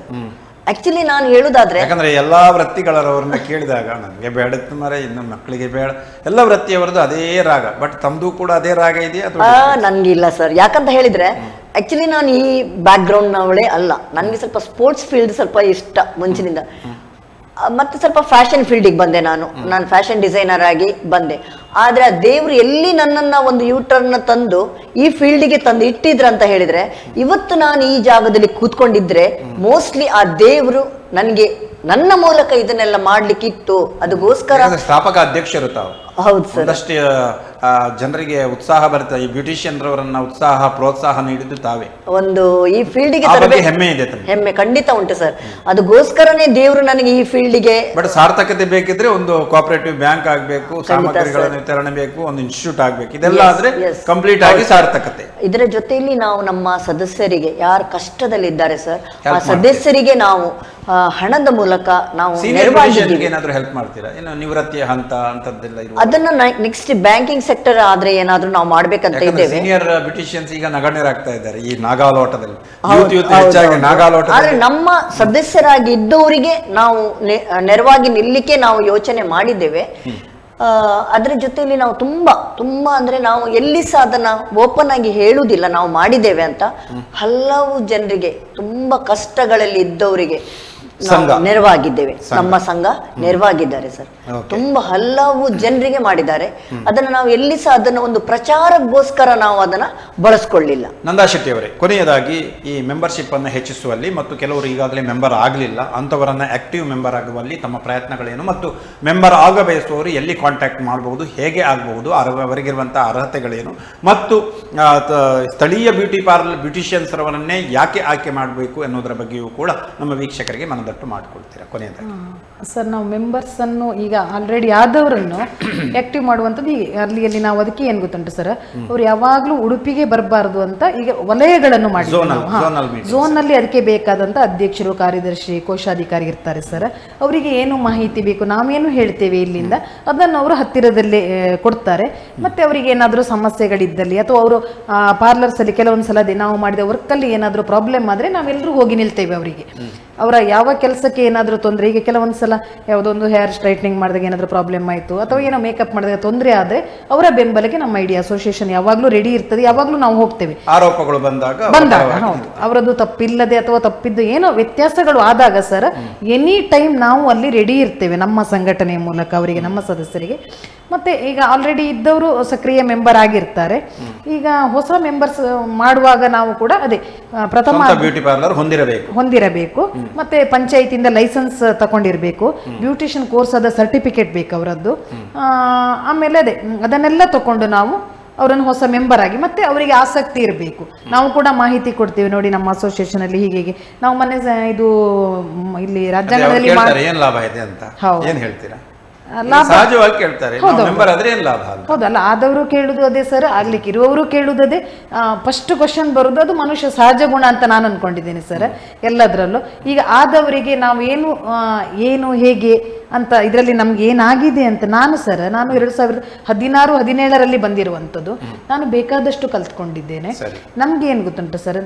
B: ಆಕ್ಚುಲಿ ನಾನು ಹೇಳುದಾದ್ರೆ,
A: ಯಾಕಂದ್ರೆ ಎಲ್ಲಾ ವೃತ್ತಿಗಳವರನ್ನ ಕೇಳಿದಾಗ ನನಗೆ ಬೇಡ ಮರ, ಇನ್ನು ಮಕ್ಕಳಿಗೆ ಬೇಡ, ಎಲ್ಲ ವೃತ್ತಿಯವರದ್ದು ಅದೇ ರಾಗ, ಬಟ್ ತಮ್ದು ಕೂಡ ಅದೇ ರಾಗ ಇದೆಯಾ ಅಥವಾ?
B: ನನ್ಗಿಲ್ಲ ಸರ್. ಯಾಕಂತ ಹೇಳಿದ್ರೆ ಆಕ್ಚುಲಿ ನಾನು ಈ ಬ್ಯಾಕ್ ಗ್ರೌಂಡ್ ನವಳೇ ಅಲ್ಲ. ನನಗೆ ಸ್ವಲ್ಪ ಸ್ಪೋರ್ಟ್ಸ್ ಫೀಲ್ಡ್ ಸ್ವಲ್ಪ ಇಷ್ಟ ಮುಂಚಿನಿಂದ. ಮತ್ತೆ ಸ್ವಲ್ಪ ಫ್ಯಾಷನ್ ಫೀಲ್ಡಿಗೆ ಬಂದೆ. ನಾನು ಫ್ಯಾಷನ್ ಡಿಸೈನರ್ ಆಗಿ ಬಂದೆ. ಆದ್ರೆ ಆ ದೇವ್ರು ಎಲ್ಲಿ ನನ್ನನ್ನ ಒಂದು ಯೂಟರ್ನ್ ತಂದು ಈ ಫೀಲ್ಡಿಗೆ ತಂದು ಇಟ್ಟಿದ್ರ ಅಂತ ಹೇಳಿದ್ರೆ, ಇವತ್ತು ನಾನು ಈ ಜಾಗದಲ್ಲಿ ಕೂತ್ಕೊಂಡಿದ್ರೆ ಮೋಸ್ಟ್ಲಿ ಆ ದೇವ್ರು ನನಗೆ ನನ್ನ ಮೂಲಕ ಇದನ್ನೆಲ್ಲ ಮಾಡ್ಲಿಕ್ಕಿತ್ತು. ಅದಕ್ಕೋಸ್ಕರ
A: ಸ್ಥಾಪಕ ಅಧ್ಯಕ್ಷರು ತಾವು.
B: ಹೌದು ಸರ್.
A: ಒಂದಷ್ಟು ಜನರಿಗೆ ಉತ್ಸಾಹ ಬರುತ್ತೆ. ಈ ಬ್ಯೂಟಿಷಿಯನ್ ರವರನ್ನ ಉತ್ಸಾಹ ಪ್ರೋತ್ಸಾಹ ನೀಡಿದ್ದು ತಾವೇ.
B: ಒಂದು ಈ ಫೀಲ್ಡಿಗೆ
A: ಹೆಮ್ಮೆ ಇದೆ.
B: ಹೆಮ್ಮೆ ಖಂಡಿತ ಉಂಟು ಸರ್. ಅದಕ್ಕೋಸ್ಕರನೇ ದೇವ್ರು ನನಗೆ ಈ ಫೀಲ್ಡಿಗೆ.
A: ಬಟ್ ಸಾರ್ಥಕತೆ ಬೇಕಿದ್ರೆ ಒಂದು ಕೋಆಪರೇಟಿವ್ ಬ್ಯಾಂಕ್ ಆಗ್ಬೇಕು, ಸಾಮಗ್ರಿಗಳನ್ನು ವಿತರಣೆ ಬೇಕು, ಒಂದು ಇನ್ಸ್ಟಿಟ್ಯೂಟ್ ಆಗ್ಬೇಕು. ಇದೆಲ್ಲ ಆದ್ರೆ ಕಂಪ್ಲೀಟ್ ಆಗಿ ಸಾರ್ಥಕತೆ. ಇದರ
B: ಜೊತೆಯಲ್ಲಿ ನಾವು ನಮ್ಮ ಸದಸ್ಯರಿಗೆ ಯಾರು ಕಷ್ಟದಲ್ಲಿದ್ದಾರೆ ಸರ್, ಆ ಸದಸ್ಯರಿಗೆ ನಾವು ಹಣದ ಮೂಲಕ ನಾವು
A: ಏನಾದ್ರೂ ಹೆಲ್ಪ್ ಮಾಡ್ತೀರಾ? ಇನ್ನು ನಿವೃತ್ತಿಯ ಹಂತ ಅಂತದ್ದೆಲ್ಲ
B: ಅದನ್ನ ನೆಕ್ಸ್ಟ್ ಬ್ಯಾಂಕಿಂಗ್ ಸೆಕ್ಟರ್ ಆದ್ರೆ ಏನಾದ್ರೂ ನಾವು ಮಾಡ್ಬೇಕಂತ ಇದ್ದೇವೆ.
A: ಸೀನಿಯರ್ ಬ್ಯೂಟಿಷಿಯನ್ಸ್ ಈಗ ನಗಣ್ಯರಾಗ್ತಾ ಇದ್ದಾರೆ ಈ ನಾಗಾಲೋಟದಲ್ಲಿ. ಆದ್ರೆ
B: ನಮ್ಮ ಸದಸ್ಯರಾಗಿ ಇದ್ದವರಿಗೆ ನಾವು ನೆರವಾಗಿ ನಿಲ್ಲಿಕ್ಕೆ ನಾವು ಯೋಚನೆ ಮಾಡಿದ್ದೇವೆ. ಅದ್ರ ಜೊತೆಯಲ್ಲಿ ನಾವು ತುಂಬಾ ಅಂದ್ರೆ ನಾವು ಎಲ್ಲಿ ಸಹ ಅದನ್ನ ಓಪನ್ ಆಗಿ ಹೇಳುವುದಿಲ್ಲ ನಾವು ಮಾಡಿದ್ದೇವೆ ಅಂತ. ಹಲವು ಜನರಿಗೆ ತುಂಬಾ ಕಷ್ಟಗಳಲ್ಲಿ ಇದ್ದವರಿಗೆ ನೆರವಾಗಿದ್ದೇವೆ. ನಮ್ಮ ಸಂಘ ನೆರವಾಗಿದ್ದಾರೆ ಸರ್. ತುಂಬಾ ಹಲವು ಜನರಿಗೆ ಮಾಡಿದ್ದಾರೆ. ಅದನ್ನ ನಾವು ಎಲ್ಲಿ ಸಹ ಅದನ್ನ ಒಂದು ಪ್ರಚಾರಕ್ಕೋಸ್ಕರ ನಾವು ಅದನ್ನ ಬಳಸ್ಕೊಳ್ಳಿಲ್ಲ.
A: ನಂದಾ ಶೆಟ್ಟಿ ಅವರೇ, ಕೊನೆಯದಾಗಿ ಈ ಮೆಂಬರ್ಶಿಪ್ ಅನ್ನು ಹೆಚ್ಚಿಸುವಲ್ಲಿ ಮತ್ತು ಕೆಲವರು ಈಗಾಗಲೇ ಮೆಂಬರ್ ಆಗಲಿಲ್ಲ ಅಂತವರನ್ನ ಆಕ್ಟಿವ್ ಮೆಂಬರ್ ಆಗುವಲ್ಲಿ ತಮ್ಮ ಪ್ರಯತ್ನಗಳೇನು, ಮತ್ತು ಮೆಂಬರ್ ಆಗಬಯಸುವವರು ಎಲ್ಲಿ ಕಾಂಟ್ಯಾಕ್ಟ್ ಮಾಡಬಹುದು, ಹೇಗೆ ಆಗಬಹುದು, ಅವರಿಗಿರುವಂತಹ ಅರ್ಹತೆಗಳೇನು, ಮತ್ತು ಸ್ಥಳೀಯ ಬ್ಯೂಟಿಷಿಯನ್ಸ್ ರವರನ್ನೇ ಯಾಕೆ ಆಯ್ಕೆ ಮಾಡಬೇಕು ಎನ್ನುವುದರ ಬಗ್ಗೆಯೂ ಕೂಡ ನಮ್ಮ ವೀಕ್ಷಕರಿಗೆ ಮನದಟ್ಟು ಮಾಡಿಕೊಳ್ತೀರಾ ಕೊನೆಯದಾಗಿ?
C: ಸರ್, ನಾವು ಮೆಂಬರ್ಸ್ ಅನ್ನು ಈಗ ಆಲ್ರೆಡಿ ಆದವರನ್ನು ಆಕ್ಟಿವ್ ಮಾಡುವಂಥದ್ದು ಅಲ್ಲಿ ನಾವು ಅದಕ್ಕೆ ಏನ್ ಗೊತ್ತುಂಟು ಸರ್, ಅವ್ರು ಯಾವಾಗ್ಲೂ ಉಡುಪಿಗೆ ಬರಬಾರದು ಅಂತ ಈಗ ವಲಯಗಳನ್ನು ಮಾಡಿ ಝೋನ್ ನಲ್ಲಿ ಅದಕ್ಕೆ ಬೇಕಾದಂತ ಅಧ್ಯಕ್ಷರು, ಕಾರ್ಯದರ್ಶಿ, ಕೋಶಾಧಿಕಾರಿ ಇರ್ತಾರೆ ಸರ್. ಅವರಿಗೆ ಏನು ಮಾಹಿತಿ ಬೇಕು, ನಾವೇನು ಹೇಳ್ತೇವೆ ಇಲ್ಲಿಂದ ಅದನ್ನು ಅವರು ಹತ್ತಿರದಲ್ಲೇ ಕೊಡ್ತಾರೆ. ಮತ್ತೆ ಅವರಿಗೆ ಏನಾದರೂ ಸಮಸ್ಯೆಗಳಿದ್ದಲ್ಲಿ ಅಥವಾ ಅವರು ಪಾರ್ಲರ್ಸ್ ಅಲ್ಲಿ ಕೆಲವೊಂದ್ಸಲ ನಾವು ಮಾಡಿದ ವರ್ಕ್ ಅಲ್ಲಿ ಏನಾದರೂ ಪ್ರಾಬ್ಲಮ್ ಆದ್ರೆ ನಾವೆಲ್ಲರೂ ಹೋಗಿ ನಿಲ್ತೇವೆ ಅವರಿಗೆ. ಅವರ ಯಾವ ಕೆಲಸಕ್ಕೆ ಏನಾದರೂ ತೊಂದರೆ, ಈಗ ಕೆಲವೊಂದ್ಸಲ ಯಾವುದೊಂದು ಹೇರ್ ಸ್ಟ್ರೈಟ್ನಿಂಗ್ ಮಾಡಿದಾಗ ಏನಾದರೂ ಪ್ರಾಬ್ಲಮ್ ಆಯಿತು ಅಥವಾ ಏನೋ ಮೇಕಪ್ ಮಾಡಿದಾಗ ತೊಂದರೆ ಆದರೆ ಅವರ ಬೆಂಬಲಕ್ಕೆ ನಮ್ಮ ಐಡಿ ಅಸೋಸಿಯೇಷನ್ ಯಾವಾಗಲೂ ರೆಡಿ ಇರ್ತದೆ. ಯಾವಾಗಲೂ ನಾವು ಹೋಗ್ತೇವೆ.
A: ಆರೋಪಗಳು ಬಂದಾಗ
C: ಹೌದು, ಅವರದ್ದು ತಪ್ಪಿಲ್ಲದೆ ಅಥವಾ ತಪ್ಪಿದ್ದು ಏನೋ ವ್ಯತ್ಯಾಸಗಳು ಆದಾಗ ಸರ್ ಎನಿ ಟೈಮ್ ನಾವು ಅಲ್ಲಿ ರೆಡಿ ಇರ್ತೇವೆ ನಮ್ಮ ಸಂಘಟನೆಯ ಮೂಲಕ ಅವರಿಗೆ, ನಮ್ಮ ಸದಸ್ಯರಿಗೆ. ಮತ್ತೆ ಈಗ ಆಲ್ರೆಡಿ ಇದ್ದವರು ಸಕ್ರಿಯ ಮೆಂಬರ್ ಆಗಿರ್ತಾರೆ. ಈಗ ಹೊಸ ಮೆಂಬರ್ಸ್ ಮಾಡುವಾಗ ನಾವು ಕೂಡ ಅದೇ ಪ್ರಥಮ
A: ಬ್ಯೂಟಿ ಪಾರ್ಲರ್
C: ಹೊಂದಿರಬೇಕು, ಮತ್ತೆ ಪಂಚಾಯತಿಯಿಂದ ಲೈಸೆನ್ಸ್ ತಗೊಂಡಿರ್ಬೇಕು, ಬ್ಯೂಟಿಷಿಯನ್ ಕೋರ್ಸ್ ಆದ ಸರ್ಟಿಫಿಕೇಟ್ ಬೇಕು ಅವರದ್ದು. ಆಮೇಲೆ ಅದನ್ನೆಲ್ಲ ತಕೊಂಡು ನಾವು ಅವರನ್ನು ಹೊಸ ಮೆಂಬರ್ ಆಗಿ, ಮತ್ತೆ ಅವರಿಗೆ ಆಸಕ್ತಿ ಇರಬೇಕು. ನಾವು ಕೂಡ ಮಾಹಿತಿ ಕೊಡ್ತೀವಿ, ನೋಡಿ ನಮ್ಮ ಅಸೋಸಿಯೇಷನ್ ಅಲ್ಲಿ ಹೀಗೆ ನಾವು ಮೊನ್ನೆ ಇದು ಇಲ್ಲಿ ರಾಜ್ಯಾಂಗದಲ್ಲಿ
A: ಏನ್ ಲಾಭ ಇದೆ ಅಂತ ಏನ್ ಹೇಳ್ತೀರಾ?
C: ಸಹಜವಾಗಿ ಕೇಳ್ತಾರೆ. ಹೌದಲ್ಲ, ಆದವರು ಕೇಳುದು ಅದೇ ಸರ್, ಆಗ್ಲಿಕ್ಕೆ ಇರುವವರು ಕೇಳುದು ಅದೇ. ಫಸ್ಟ್ ಕ್ವಶನ್ ಬರುದು ಅದು ಮನುಷ್ಯ ಸಹಜ ಗುಣ ಅಂತ ನಾನು ಅನ್ಕೊಂಡಿದ್ದೇನೆ ಸರ್ ಎಲ್ಲದರಲ್ಲೂ. ಈಗ ಆದವರಿಗೆ ನಾವು ಏನು ಹೇಗೆ ಅಂತ ಇದರಲ್ಲಿ ನಮ್ಗೆ ಏನಾಗಿದೆ ಅಂತ ನಾನು 2016-17 ಬಂದಿರುವಂಥದ್ದು. ನಾನು ಬೇಕಾದಷ್ಟು ಕಲ್ತ್ಕೊಂಡಿದ್ದೇನೆ. ನಮ್ಗೆ ಏನ್ ಗೊತ್ತುಂಟು ಸರ್,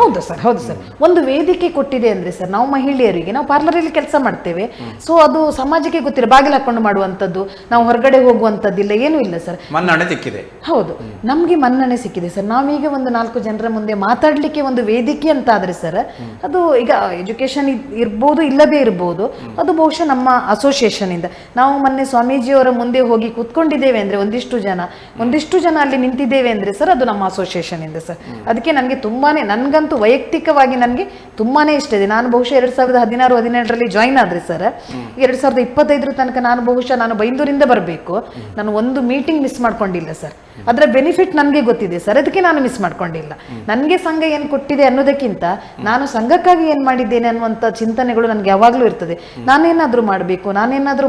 C: ಹೌದು ಸರ್, ಒಂದು ವೇದಿಕೆ ಕೊಟ್ಟಿದೆ ಅಂದ್ರೆ ಸರ್, ನಾವು ಮಹಿಳೆಯರಿಗೆ ನಾವು ಪಾರ್ಲರ್ ಅಲ್ಲಿ ಕೆಲಸ ಮಾಡ್ತೇವೆ. ಸೊ ಅದು ಸಮಾಜಕ್ಕೆ ಗೊತ್ತಿಲ್ಲ, ಬಾಗಿಲು ಹಾಕೊಂಡು ಮಾಡುವಂಥದ್ದು, ನಾವು ಹೊರಗಡೆ ಹೋಗುವಂಥದ್ದಿಲ್ಲ, ಏನೂ ಇಲ್ಲ ಸರ್.
A: ಮನ್ನಣೆ ಸಿಕ್ಕಿದೆ.
C: ಹೌದು, ನಮ್ಗೆ ಮನ್ನಣೆ ಸಿಕ್ಕಿದೆ ಸರ್. ನಾವೀಗ ಒಂದು 4 ಜನರ ಮುಂದೆ ಮಾತಾಡ್ಲಿಕ್ಕೆ ಒಂದು ವೇದಿಕೆ ಅಂತ ಆದ್ರೆ ಸರ್, ಅದು ಈಗ ಎಜುಕೇಶನ್ ಇರ್ಬೋದು ಇಲ್ಲದೆ ಇರ್ಬೋದು, ಅದು ಬಹುಶಃ ನಮ್ಮ ಅಸೋಸಿಯೇಷನ್ ಇಂದ. ನಾವು ಮೊನ್ನೆ ಸ್ವಾಮೀಜಿಯವರ ಮುಂದೆ ಹೋಗಿ ಕೂತ್ಕೊಂಡಿದ್ದೇವೆ ಅಂದ್ರೆ ಒಂದಿಷ್ಟು ಜನ ಅಲ್ಲಿ ನಿಂತಿದ್ದೇವೆ ಅಂದ್ರೆ ಸರ್, ಅದು ನಮ್ಮ ಅಸೋಸಿಯೇಷನ್ ಇಂದ ಸರ್. ಅದಕ್ಕೆ ನನಗೆ ನನ್ಗಂತೂ ವೈಯಕ್ತಿಕವಾಗಿ ನನಗೆ ತುಂಬಾನೇ ಇಷ್ಟ ಇದೆ. ನಾನು ಬಹುಶಃ 2016-17 ಜಾಯಿನ್ ಆದ್ರೆ ಸರ್, 2025 ತನಕ ನಾನು ಬಹುಶಃ ನಾನು ಬೈಂದೂರಿಂದ ಬರಬೇಕು, ನಾನು ಒಂದು ಮೀಟಿಂಗ್ ಮಿಸ್ ಮಾಡ್ಕೊಂಡಿಲ್ಲ ಸರ್. ಅದರ ಬೆನಿಫಿಟ್ ನನಗೆ ಗೊತ್ತಿದೆ ಸರ್, ಅದಕ್ಕೆ ನಾನು ಮಿಸ್ ಮಾಡ್ಕೊಂಡಿಲ್ಲ. ನನಗೆ ಸಂಘ ಏನು ಕೊಟ್ಟಿದೆ ಅನ್ನೋದಕ್ಕಿಂತ ನಾನು ಸಂಘಕ್ಕಾಗಿ ಏನು ಮಾಡಿದ್ದೇನೆ ಅನ್ನುವಂಥ ಚಿಂತನೆಗಳು ನನಗೆ ಯಾವಾಗಲೂ ಇರ್ತದೆ. ನಾನೇನಾದರೂ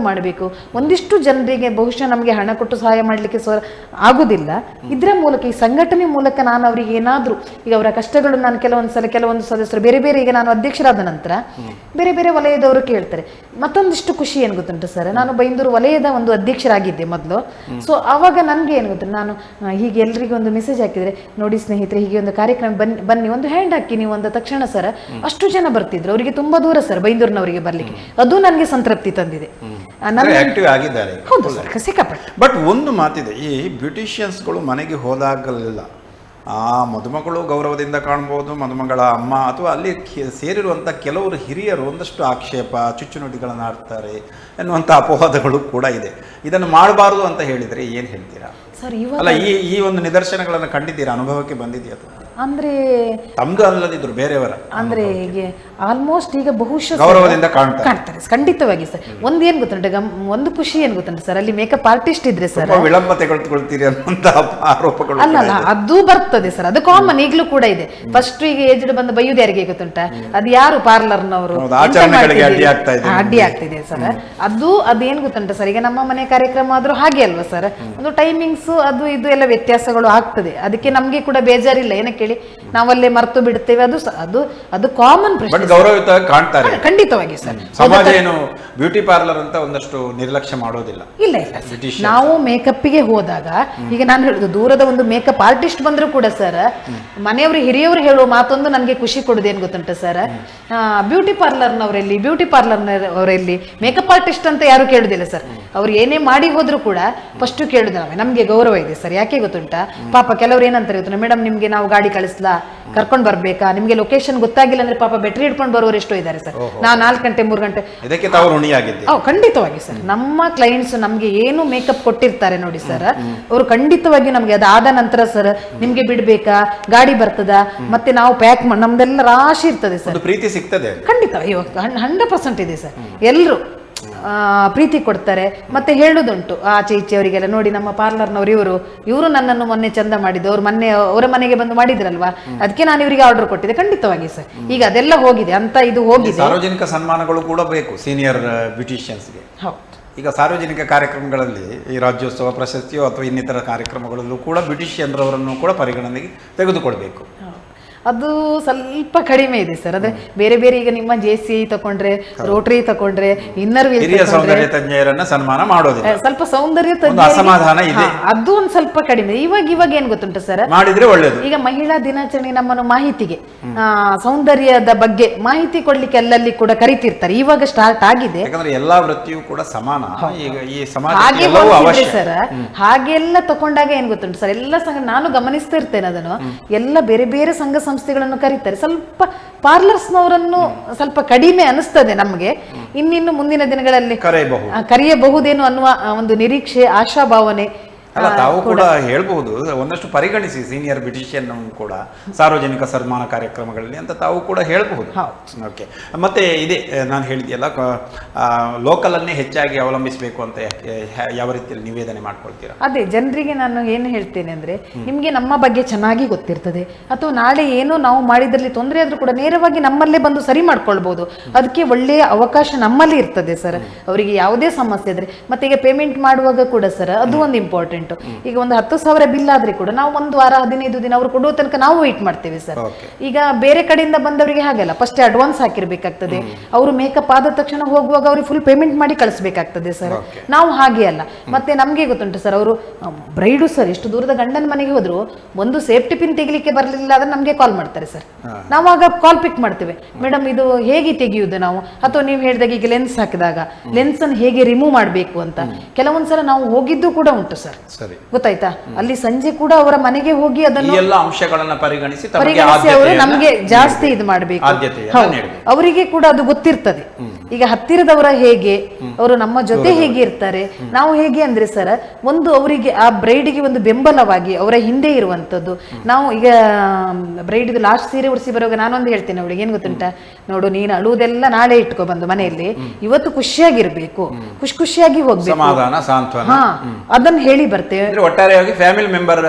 C: ಮಾಡಬೇಕು, ಒಂದಿಷ್ಟು ಜನರಿಗೆ ಬಹುಶಃ ನಮಗೆ ಹಣ ಕೊಟ್ಟು ಸಹಾಯ ಮಾಡಲಿಕ್ಕೆ ಆಗುದಿಲ್ಲ. ಇದರ ಮೂಲಕ, ಈ ಸಂಘಟನೆ ಮೂಲಕ ನಾನು ಅವರಿಗೆ ಏನಾದರೂ, ಈಗ ಅವರ ಕಷ್ಟಗಳು ನಾನು ಕೆಲವೊಂದು ಸದಸ್ಯರು ಬೇರೆ ಬೇರೆ, ಈಗ ನಾನು ಅಧ್ಯಕ್ಷರಾದ ನಂತರ ಬೇರೆ ಬೇರೆ ವಲಯದವರು ಕೇಳ್ತಾರೆ. ಮತ್ತೊಂದಿಷ್ಟು ಖುಷಿ ಏನು ಗೊತ್ತುಂಟು ಸರ್, ನಾನು ಬೈಂದೂರು ವಲಯದ ಒಂದು ಅಧ್ಯಕ್ಷರಾಗಿದ್ದೆ ಮೊದಲು. ಸೊ ಆವಾಗ ನನಗೆ ಏನು ಗೊತ್ತು, ನಾನು ಹೀಗೆ ಎಲ್ರಿಗೂ ಒಂದು ಮೆಸೇಜ್ ಹಾಕಿದ್ರೆ, ನೋಡಿ ಸ್ನೇಹಿತರೆ ಹೀಗೆ ಒಂದು ಕಾರ್ಯಕ್ರಮ ಬನ್ನಿ ಒಂದು ಹ್ಯಾಂಡ್ ಹಾಕಿ ನೀವು ಅಂದ ತಕ್ಷಣ ಸರ್ ಅಷ್ಟು ಜನ ಬರ್ತಿದ್ರು. ಅವರಿಗೆ ತುಂಬಾ ದೂರ ಸರ್ ಬೈಂದೂರಿನವರಿಗೆ ಬರ್ಲಿಕ್ಕೆ, ಅದು ನನಗೆ ಸಂತೃಪ್ತಿ ತಂದಿದೆ.
A: ಆಕ್ಟಿವ್ ಆಗಿದ್ದಾರೆ.
C: ಹೌದು ಸರ್, ಸಿಕ್ಕಾಪಟ್ಟೆ.
A: ಬಟ್ ಒಂದು ಮಾತಿದೆ, ಈ ಬ್ಯೂಟಿಷಿಯನ್ಸ್ಗಳು ಮನೆಗೆ ಹೋದಾಗಲಿಲ್ಲ ಆ ಮದುಮಗಳು ಗೌರವದಿಂದ ಕಾಣ್ಬೋದು, ಮದುಮಗಳ ಅಮ್ಮ ಅಥವಾ ಅಲ್ಲಿ ಸೇರಿರುವಂಥ ಕೆಲವರು ಹಿರಿಯರು ಒಂದಷ್ಟು ಆಕ್ಷೇಪ ಚುಚ್ಚುನುಡಿಗಳನ್ನು ಆಡ್ತಾರೆ ಎನ್ನುವಂಥ ಅಪವಾದಗಳು ಕೂಡ ಇದೆ. ಇದನ್ನು ಮಾಡಬಾರ್ದು ಅಂತ ಹೇಳಿದರೆ ಏನು ಹೇಳ್ತೀರಾ
C: ಸರ್?
A: ಅಲ್ಲ, ಈ ಒಂದು ನಿದರ್ಶನಗಳನ್ನು ಕಂಡಿದ್ದೀರಾ, ಅನುಭವಕ್ಕೆ ಬಂದಿದೆಯಾ?
C: ಅಂದ್ರೆ
A: ತಮ್ದು ಅಲ್ಲದಿದ್ರು ಬೇರೆಯವರ
C: ಅಂದ್ರೆ ಹೀಗೆ ಆಲ್ಮೋಸ್ಟ್ ಈಗ ಬಹುಶಃ
A: ಗೌರವದಿಂದ
C: ಕಾಣ್ತಾರೆ ಖಂಡಿತವಾಗಿ ಸರ್. ಒಂದೇನ್ ಗೊತ್ತುಂಟು, ಒಂದು ಖುಷಿ ಏನ್ ಗೊತ್ತುಂಟು ಸರ್, ಅಲ್ಲಿ ಮೇಕಪ್ ಆರ್ಟಿಸ್ಟ್ ಇದ್ರೆ ಸರ್
A: ವಿಳಂಬ ತೆಗೆದುಕೊಳ್ತೀರಿ ಅನ್ನುವಂತ ಆರೋಪಗಳು
C: ಅಲ್ಲ ಅದು ಬರ್ತದೆ ಸರ್, ಅದು ಕಾಮನ್ ಈಗಲೂ ಕೂಡ ಇದೆ. ಫಸ್ಟ್ ಈಗ ಏಜ್ಡ್ ಬಂದು ಬೈಯುದು ಯಾರಿಗೆ ಗೊತ್ತುಂಟ, ಅದು ಯಾರು ಪಾರ್ಲರ್ನವರು ಅಡ್ಡಿ ಆಗ್ತಿದೆ ಸರ್. ಅದೇನ್ ಗೊತ್ತುಂಟ ಸರ್, ಈಗ ನಮ್ಮ ಮನೆ ಕಾರ್ಯಕ್ರಮ ಆದ್ರೂ ಹಾಗೆ ಅಲ್ವಾ ಸರ್, ಒಂದು ಟೈಮಿಂಗ್ಸ್ ಅದು ಇದು ಎಲ್ಲ ವ್ಯತ್ಯಾಸಗಳು ಆಗ್ತದೆ. ಅದಕ್ಕೆ ನಮ್ಗೆ ಕೂಡ ಬೇಜಾರಿಲ್ಲ, ಏನಕ್ಕೆ ಹೇಳಿ ನಾವಲ್ಲೇ ಮರೆತು ಬಿಡ್ತೇವೆ, ಅದು ಕಾಮನ್ ಪ್ರಶ್ನೆ.
A: ಗೌರವಯುತ ಕಾಣ್ತಾರೆ
C: ಖಂಡಿತವಾಗಿ ಸರ್.
A: ಸಮಾಜ ಏನು ಬ್ಯೂಟಿ ಪಾರ್ಲರ್ ಅಂತ ಒಂದಷ್ಟು ನಿರ್ಲಕ್ಷ್ಯ ಮಾಡೋದಿಲ್ಲ.
C: ಇಲ್ಲ ನಾವು ಮೇಕಪ್ಗೆ ಹೋದಾಗ, ಈಗ ನಾನು ಹೇಳುದು ದೂರದ ಒಂದು ಮೇಕಪ್ ಆರ್ಟಿಸ್ಟ್ ಬಂದ್ರು ಕೂಡ ಸರ್, ಮನೆಯವರು ಹಿರಿಯವರು ಹೇಳುವ ಮಾತೊಂದು ನನಗೆ ಖುಷಿ ಕೊಡುದೇನು ಗೊತ್ತುಂಟ ಸರ್, ಬ್ಯೂಟಿ ಪಾರ್ಲರ್ನವರಲ್ಲಿ ಮೇಕಪ್ ಆರ್ಟಿಸ್ಟ್ ಅಂತ ಯಾರು ಕೇಳುದಿಲ್ಲ ಸರ್. ಅವ್ರು ಏನೇ ಮಾಡಿ ಹೋದ್ರು ಕೂಡ ಫಸ್ಟ್ ಕೇಳುದು ನಾವೇ, ನಮ್ಗೆ ಗೌರವ ಇದೆ ಸರ್. ಯಾಕೆ ಗೊತ್ತುಂಟ, ಪಾಪ ಕೆಲವ್ರು ಏನಂತಾರೆ ಗೊತ್ತುಂಟ, ಮೇಡಮ್ ನಿಮ್ಗೆ ನಾವು ಗಾಡಿ ಕಳಿಸ್ಲಾ, ಕರ್ಕೊಂಡು ಬರ್ಬೇಕಾ, ನಿಮ್ಗೆ ಲೊಕೇಶನ್ ಗೊತ್ತಾಗಿಲ್ಲ ಅಂದ್ರೆ ಪಾಪ ಬೆಟ್ರಿ ಹಿಡ್ಕೊಂಡು ಬರೋರು ಎಷ್ಟೋ ಇದ್ದಾರೆ ಸರ್. ನಾವು 4 ಗಂಟೆ 3 ಗಂಟೆ ಖಂಡಿತವಾಗಿ ಸರ್. ನಮ್ಮ ಕ್ಲೈಂಟ್ಸ್ ನಮ್ಗೆ ಏನು ಮೇಕಪ್ ಕೊಟ್ಟಿರ್ತಾರೆ ನೋಡಿ ಸರ್, ಅವರು ಖಂಡಿತವಾಗಿ ನಮ್ಗೆ ಅದಾದ ನಂತರ ಸರ್ ನಿಮ್ಗೆ ಬಿಡ್ಬೇಕಾ, ಗಾಡಿ ಬರ್ತದ, ಮತ್ತೆ ನಾವು ಪ್ಯಾಕ್ ಮಾಡಿ, ನಮ್ದೆಲ್ಲ ರಾಶಿ ಇರ್ತದೆ ಸರ್,
A: ಪ್ರೀತಿ ಸಿಗ್ತದೆ
C: ಖಂಡಿತ. 100% ಇದೆ ಸರ್. ಎಲ್ಲರೂ ಪ್ರೀತಿ ಕೊಡ್ತಾರೆ. ಮತ್ತೆ ಹೇಳುದುಂಟು ಆಚೆ ಈಚೆ ಅವರಿಗೆಲ್ಲ, ನೋಡಿ ನಮ್ಮ ಪಾರ್ಲರ್ನವ್ರು ಇವರು ನನ್ನನ್ನು ಮೊನ್ನೆ ಚಂದ ಮಾಡಿದ್ದು, ಅವ್ರು ಮೊನ್ನೆ ಅವರ ಮನೆಗೆ ಬಂದು ಮಾಡಿದ್ರಲ್ವಾ, ಅದಕ್ಕೆ ನಾನು ಇವರಿಗೆ ಆರ್ಡರ್ ಕೊಟ್ಟಿದ್ದೆ. ಖಂಡಿತವಾಗಿ ಸರ್, ಈಗ ಅದೆಲ್ಲ ಹೋಗಿದೆ ಅಂತ, ಇದು ಹೋಗಿದೆ.
A: ಸಾರ್ವಜನಿಕ ಸನ್ಮಾನಗಳು ಕೂಡ ಬೇಕು ಸೀನಿಯರ್ ಬ್ಯೂಟಿಷಿಯನ್ಸ್ಗೆ.
C: ಹೌದು,
A: ಈಗ ಸಾರ್ವಜನಿಕ ಕಾರ್ಯಕ್ರಮಗಳಲ್ಲಿ ಈ ರಾಜ್ಯೋತ್ಸವ ಪ್ರಶಸ್ತಿಯೋ ಅಥವಾ ಇನ್ನಿತರ ಕಾರ್ಯಕ್ರಮಗಳಲ್ಲೂ ಕೂಡ ಬ್ಯೂಟಿಷಿಯನ್ರವರನ್ನು ಕೂಡ ಪರಿಗಣನೆಗೆ ತೆಗೆದುಕೊಳ್ಬೇಕು.
C: ಅದು ಸ್ವಲ್ಪ ಕಡಿಮೆ ಇದೆ ಸರ್. ಅದೇ ಬೇರೆ ಬೇರೆ ಈಗ ನಿಮ್ಮ JCI ತಕೊಂಡ್ರೆ, ರೋಟರಿ ತಕೊಂಡ್ರೆ, ಇನ್ನರ್
A: ಸೌಂದರ್ಯ ತಜ್ಞರನ್ನ ಸನ್ಮಾನ ಮಾಡೋದಿಲ್ಲ,
C: ಸ್ವಲ್ಪ ಸೌಂದರ್ಯ
A: ಅಸಮಾಧಾನ ಇದೆ,
C: ಅದು ಒಂದ್ ಸ್ವಲ್ಪ ಕಡಿಮೆ. ಇವಾಗ ಏನ್ ಗೊತ್ತುಂಟು ಸರ್,
A: ಮಾಡಿದ್ರೆ ಒಳ್ಳೇದು.
C: ಈಗ ಮಹಿಳಾ ದಿನಾಚರಣೆ ನಮ್ಮನ್ನು ಮಾಹಿತಿಗೆ, ಸೌಂದರ್ಯದ ಬಗ್ಗೆ ಮಾಹಿತಿ ಕೊಡ್ಲಿಕ್ಕೆ ಅಲ್ಲಲ್ಲಿ ಕೂಡ ಕರಿತಿರ್ತಾರೆ. ಇವಾಗ ಸ್ಟಾರ್ಟ್ ಆಗಿದೆ,
A: ಯಾಕಂದ್ರೆ ಎಲ್ಲಾ ವೃತ್ತಿಯೂ ಕೂಡ ಸಮಾನ. ಈಗ ಈ
C: ಹಾಗೆ ಸರ್, ಹಾಗೆಲ್ಲ ತಕೊಂಡಾಗ ಏನ್ ಗೊತ್ತುಂಟು ಸರ್, ಎಲ್ಲ ಸಂಘ ನಾನು ಗಮನಿಸ್ತಾ ಇರ್ತೇನೆ ಅದನ್ನು, ಎಲ್ಲ ಬೇರೆ ಬೇರೆ ಸಂಘ ಸಂಸ್ಥೆಗಳನ್ನು ಕರೀತಾರೆ. ಸ್ವಲ್ಪ ಪಾರ್ಲರ್ಸ್ನವರನ್ನು ಸ್ವಲ್ಪ ಕಡಿಮೆ ಅನಿಸ್ತದೆ ನಮ್ಗೆ. ಇನ್ನಿನ್ನು ಮುಂದಿನ ದಿನಗಳಲ್ಲಿ ಕರೆಯಬಹುದೇನು ಅನ್ನುವ ಒಂದು ನಿರೀಕ್ಷೆ, ಆಶಾಭಾವನೆ.
A: ಅಲ್ಲ, ತಾವು ಕೂಡ ಹೇಳ್ಬಹುದು, ಒಂದಷ್ಟು ಪರಿಗಣಿಸಿ ಸೀನಿಯರ್ ಬ್ಯೂಟಿಷಿಯನ್ ಕೂಡ ಸಾರ್ವಜನಿಕ ಸನ್ಮಾನ ಕಾರ್ಯಕ್ರಮಗಳಲ್ಲಿ ಅಂತ ತಾವು ಕೂಡ ಹೇಳ್ಬಹುದು. ಓಕೆ, ಮತ್ತೆ ಇದೆ ನಾನು ಹೇಳಿದೆಯಲ್ಲ, ಲೋಕಲ್ ಅನ್ನೇ ಹೆಚ್ಚಾಗಿ ಅವಲಂಬಿಸಬೇಕು ಅಂತ ಯಾವ ರೀತಿಯಲ್ಲಿ ನಿವೇದನೆ ಮಾಡ್ಕೊಳ್ತೀರಾ?
C: ಅದೇ ಜನರಿಗೆ ನಾನು ಏನು ಹೇಳ್ತೇನೆ ಅಂದ್ರೆ, ನಿಮ್ಗೆ ನಮ್ಮ ಬಗ್ಗೆ ಚೆನ್ನಾಗಿ ಗೊತ್ತಿರ್ತದೆ, ಅಥವಾ ನಾಳೆ ಏನೋ ನಾವು ಮಾಡಿದ್ರಲ್ಲಿ ತೊಂದರೆ ಆದ್ರೂ ಕೂಡ ನೇರವಾಗಿ ನಮ್ಮಲ್ಲೇ ಬಂದು ಸರಿ ಮಾಡ್ಕೊಳ್ಬಹುದು. ಅದಕ್ಕೆ ಒಳ್ಳೆಯ ಅವಕಾಶ ನಮ್ಮಲ್ಲಿ ಇರ್ತದೆ ಸರ್. ಅವರಿಗೆ ಯಾವುದೇ ಸಮಸ್ಯೆ ಇದ್ರೆ, ಮತ್ತೆ ಈಗ ಪೇಮೆಂಟ್ ಮಾಡುವಾಗ ಕೂಡ ಸರ್ ಅದು ಒಂದು ಇಂಪಾರ್ಟೆಂಟ್. ಈಗ ಒಂದು 10,000 ಬಿಲ್ ಆದ್ರೆ ಕೂಡ ನಾವು 1 ವಾರ 15 ದಿನ ಅವ್ರು ಕೊಡೋ ತನಕ ನಾವು ವೇಟ್ ಮಾಡ್ತೇವೆ ಸರ್. ಈಗ ಬೇರೆ ಕಡೆಯಿಂದ ಬಂದವರಿಗೆ ಹಾಗಲ್ಲ, ಫಸ್ಟ್ ಅಡ್ವಾನ್ಸ್ ಹಾಕಿರ್ಬೇಕಾಗ್ತದೆ. ಅವರು ಮೇಕಪ್ ಆದ ತಕ್ಷಣ ಹೋಗುವಾಗ ಅವ್ರಿಗೆ ಫುಲ್ ಪೇಮೆಂಟ್ ಮಾಡಿ ಕಳಿಸ್ಬೇಕಾಗ್ತದೆ ಸರ್. ನಾವು ಹಾಗೆ ಅಲ್ಲ. ಮತ್ತೆ ನಮ್ಗೆ ಗೊತ್ತುಂಟು ಸರ್, ಅವರು ಬ್ರೈಡು ಸರ್ ಎಷ್ಟು ದೂರದ ಗಂಡನ ಮನೆಗೆ ಹೋದ್ರು ಒಂದು ಸೇಫ್ಟಿ ಪಿನ್ ತೆಗಿಲಿಕ್ಕೆ ಬರಲಿಲ್ಲ ಆದ್ರೆ ನಮ್ಗೆ ಕಾಲ್ ಮಾಡ್ತಾರೆ ಸರ್. ನಾವಾಗ ಕಾಲ್ ಪಿಕ್ ಮಾಡ್ತೇವೆ, ಮೇಡಮ್ ಇದು ಹೇಗೆ ತೆಗೆಯುವುದು ನಾವು, ಅಥವಾ ನೀವು ಹೇಳಿದಾಗ ಈಗ ಲೆನ್ಸ್ ಹಾಕಿದಾಗ ಲೆನ್ಸ್ ಅನ್ನು ಹೇಗೆ ರಿಮೂವ್ ಮಾಡಬೇಕು ಅಂತ. ಕೆಲವೊಂದ್ಸಲ ನಾವು ಹೋಗಿದ್ದು ಕೂಡ ಉಂಟು ಸರ್, ಗೊತ್ತಾಯ್ತಾ. ಅಲ್ಲಿ ಸಂಜೆ ಕೂಡ ಅವರ ಮನೆಗೆ ಹೋಗಿ ಅದನ್ನು
A: ಎಲ್ಲ ಅಂಶಗಳನ್ನ ಪರಿಗಣಿಸಿ
C: ಅವರು ನಮ್ಗೆ ಜಾಸ್ತಿ ಇದು ಮಾಡಬೇಕು. ಅವರಿಗೆ ಕೂಡ ಅದು ಗೊತ್ತಿರ್ತದೆ. ಈಗ ಹತ್ತಿರದವರ ಹೇಗೆ, ಅವರು ನಮ್ಮ ಜೊತೆ ಹೇಗೆ ಇರ್ತಾರೆ, ನಾವು ಹೇಗೆ ಅಂದ್ರೆ ಸರ್, ಒಂದು ಅವರಿಗೆ ಆ ಬ್ರೈಡಿಗೆ ಒಂದು ಬೆಂಬಲವಾಗಿ ಅವರ ಹಿಂದೆ ಇರುವಂತದ್ದು. ನಾವು ಈಗ ಬ್ರೈಡ್ ಲಾಸ್ಟ್ ಸೀರೆ ಉಡಿಸಿ ಬರುವಾಗ ನಾನೊಂದು ಹೇಳ್ತೇನೆ ಅವಳಿಗೆ, ಏನ್ ಗೊತ್ತುಂಟ, ನೋಡು ನೀನು ಅಳುವುದೆಲ್ಲ ನಾಳೆ ಇಟ್ಕೊ ಬಂದು ಮನೆಯಲ್ಲಿ, ಇವತ್ತು ಖುಷಿಯಾಗಿರ್ಬೇಕು, ಖುಷಿಯಾಗಿ ಹೋಗ್ಬೇಕು,
A: ಸಮಾಧಾನ ಸಾಂತ್ವನ,
C: ಹಾ ಅದನ್ನ ಹೇಳಿ ಬರ್ತೇವೆ.
A: ಒಟ್ಟಾರೆಯಾಗಿ ಫ್ಯಾಮಿಲಿ ಮೆಂಬರ್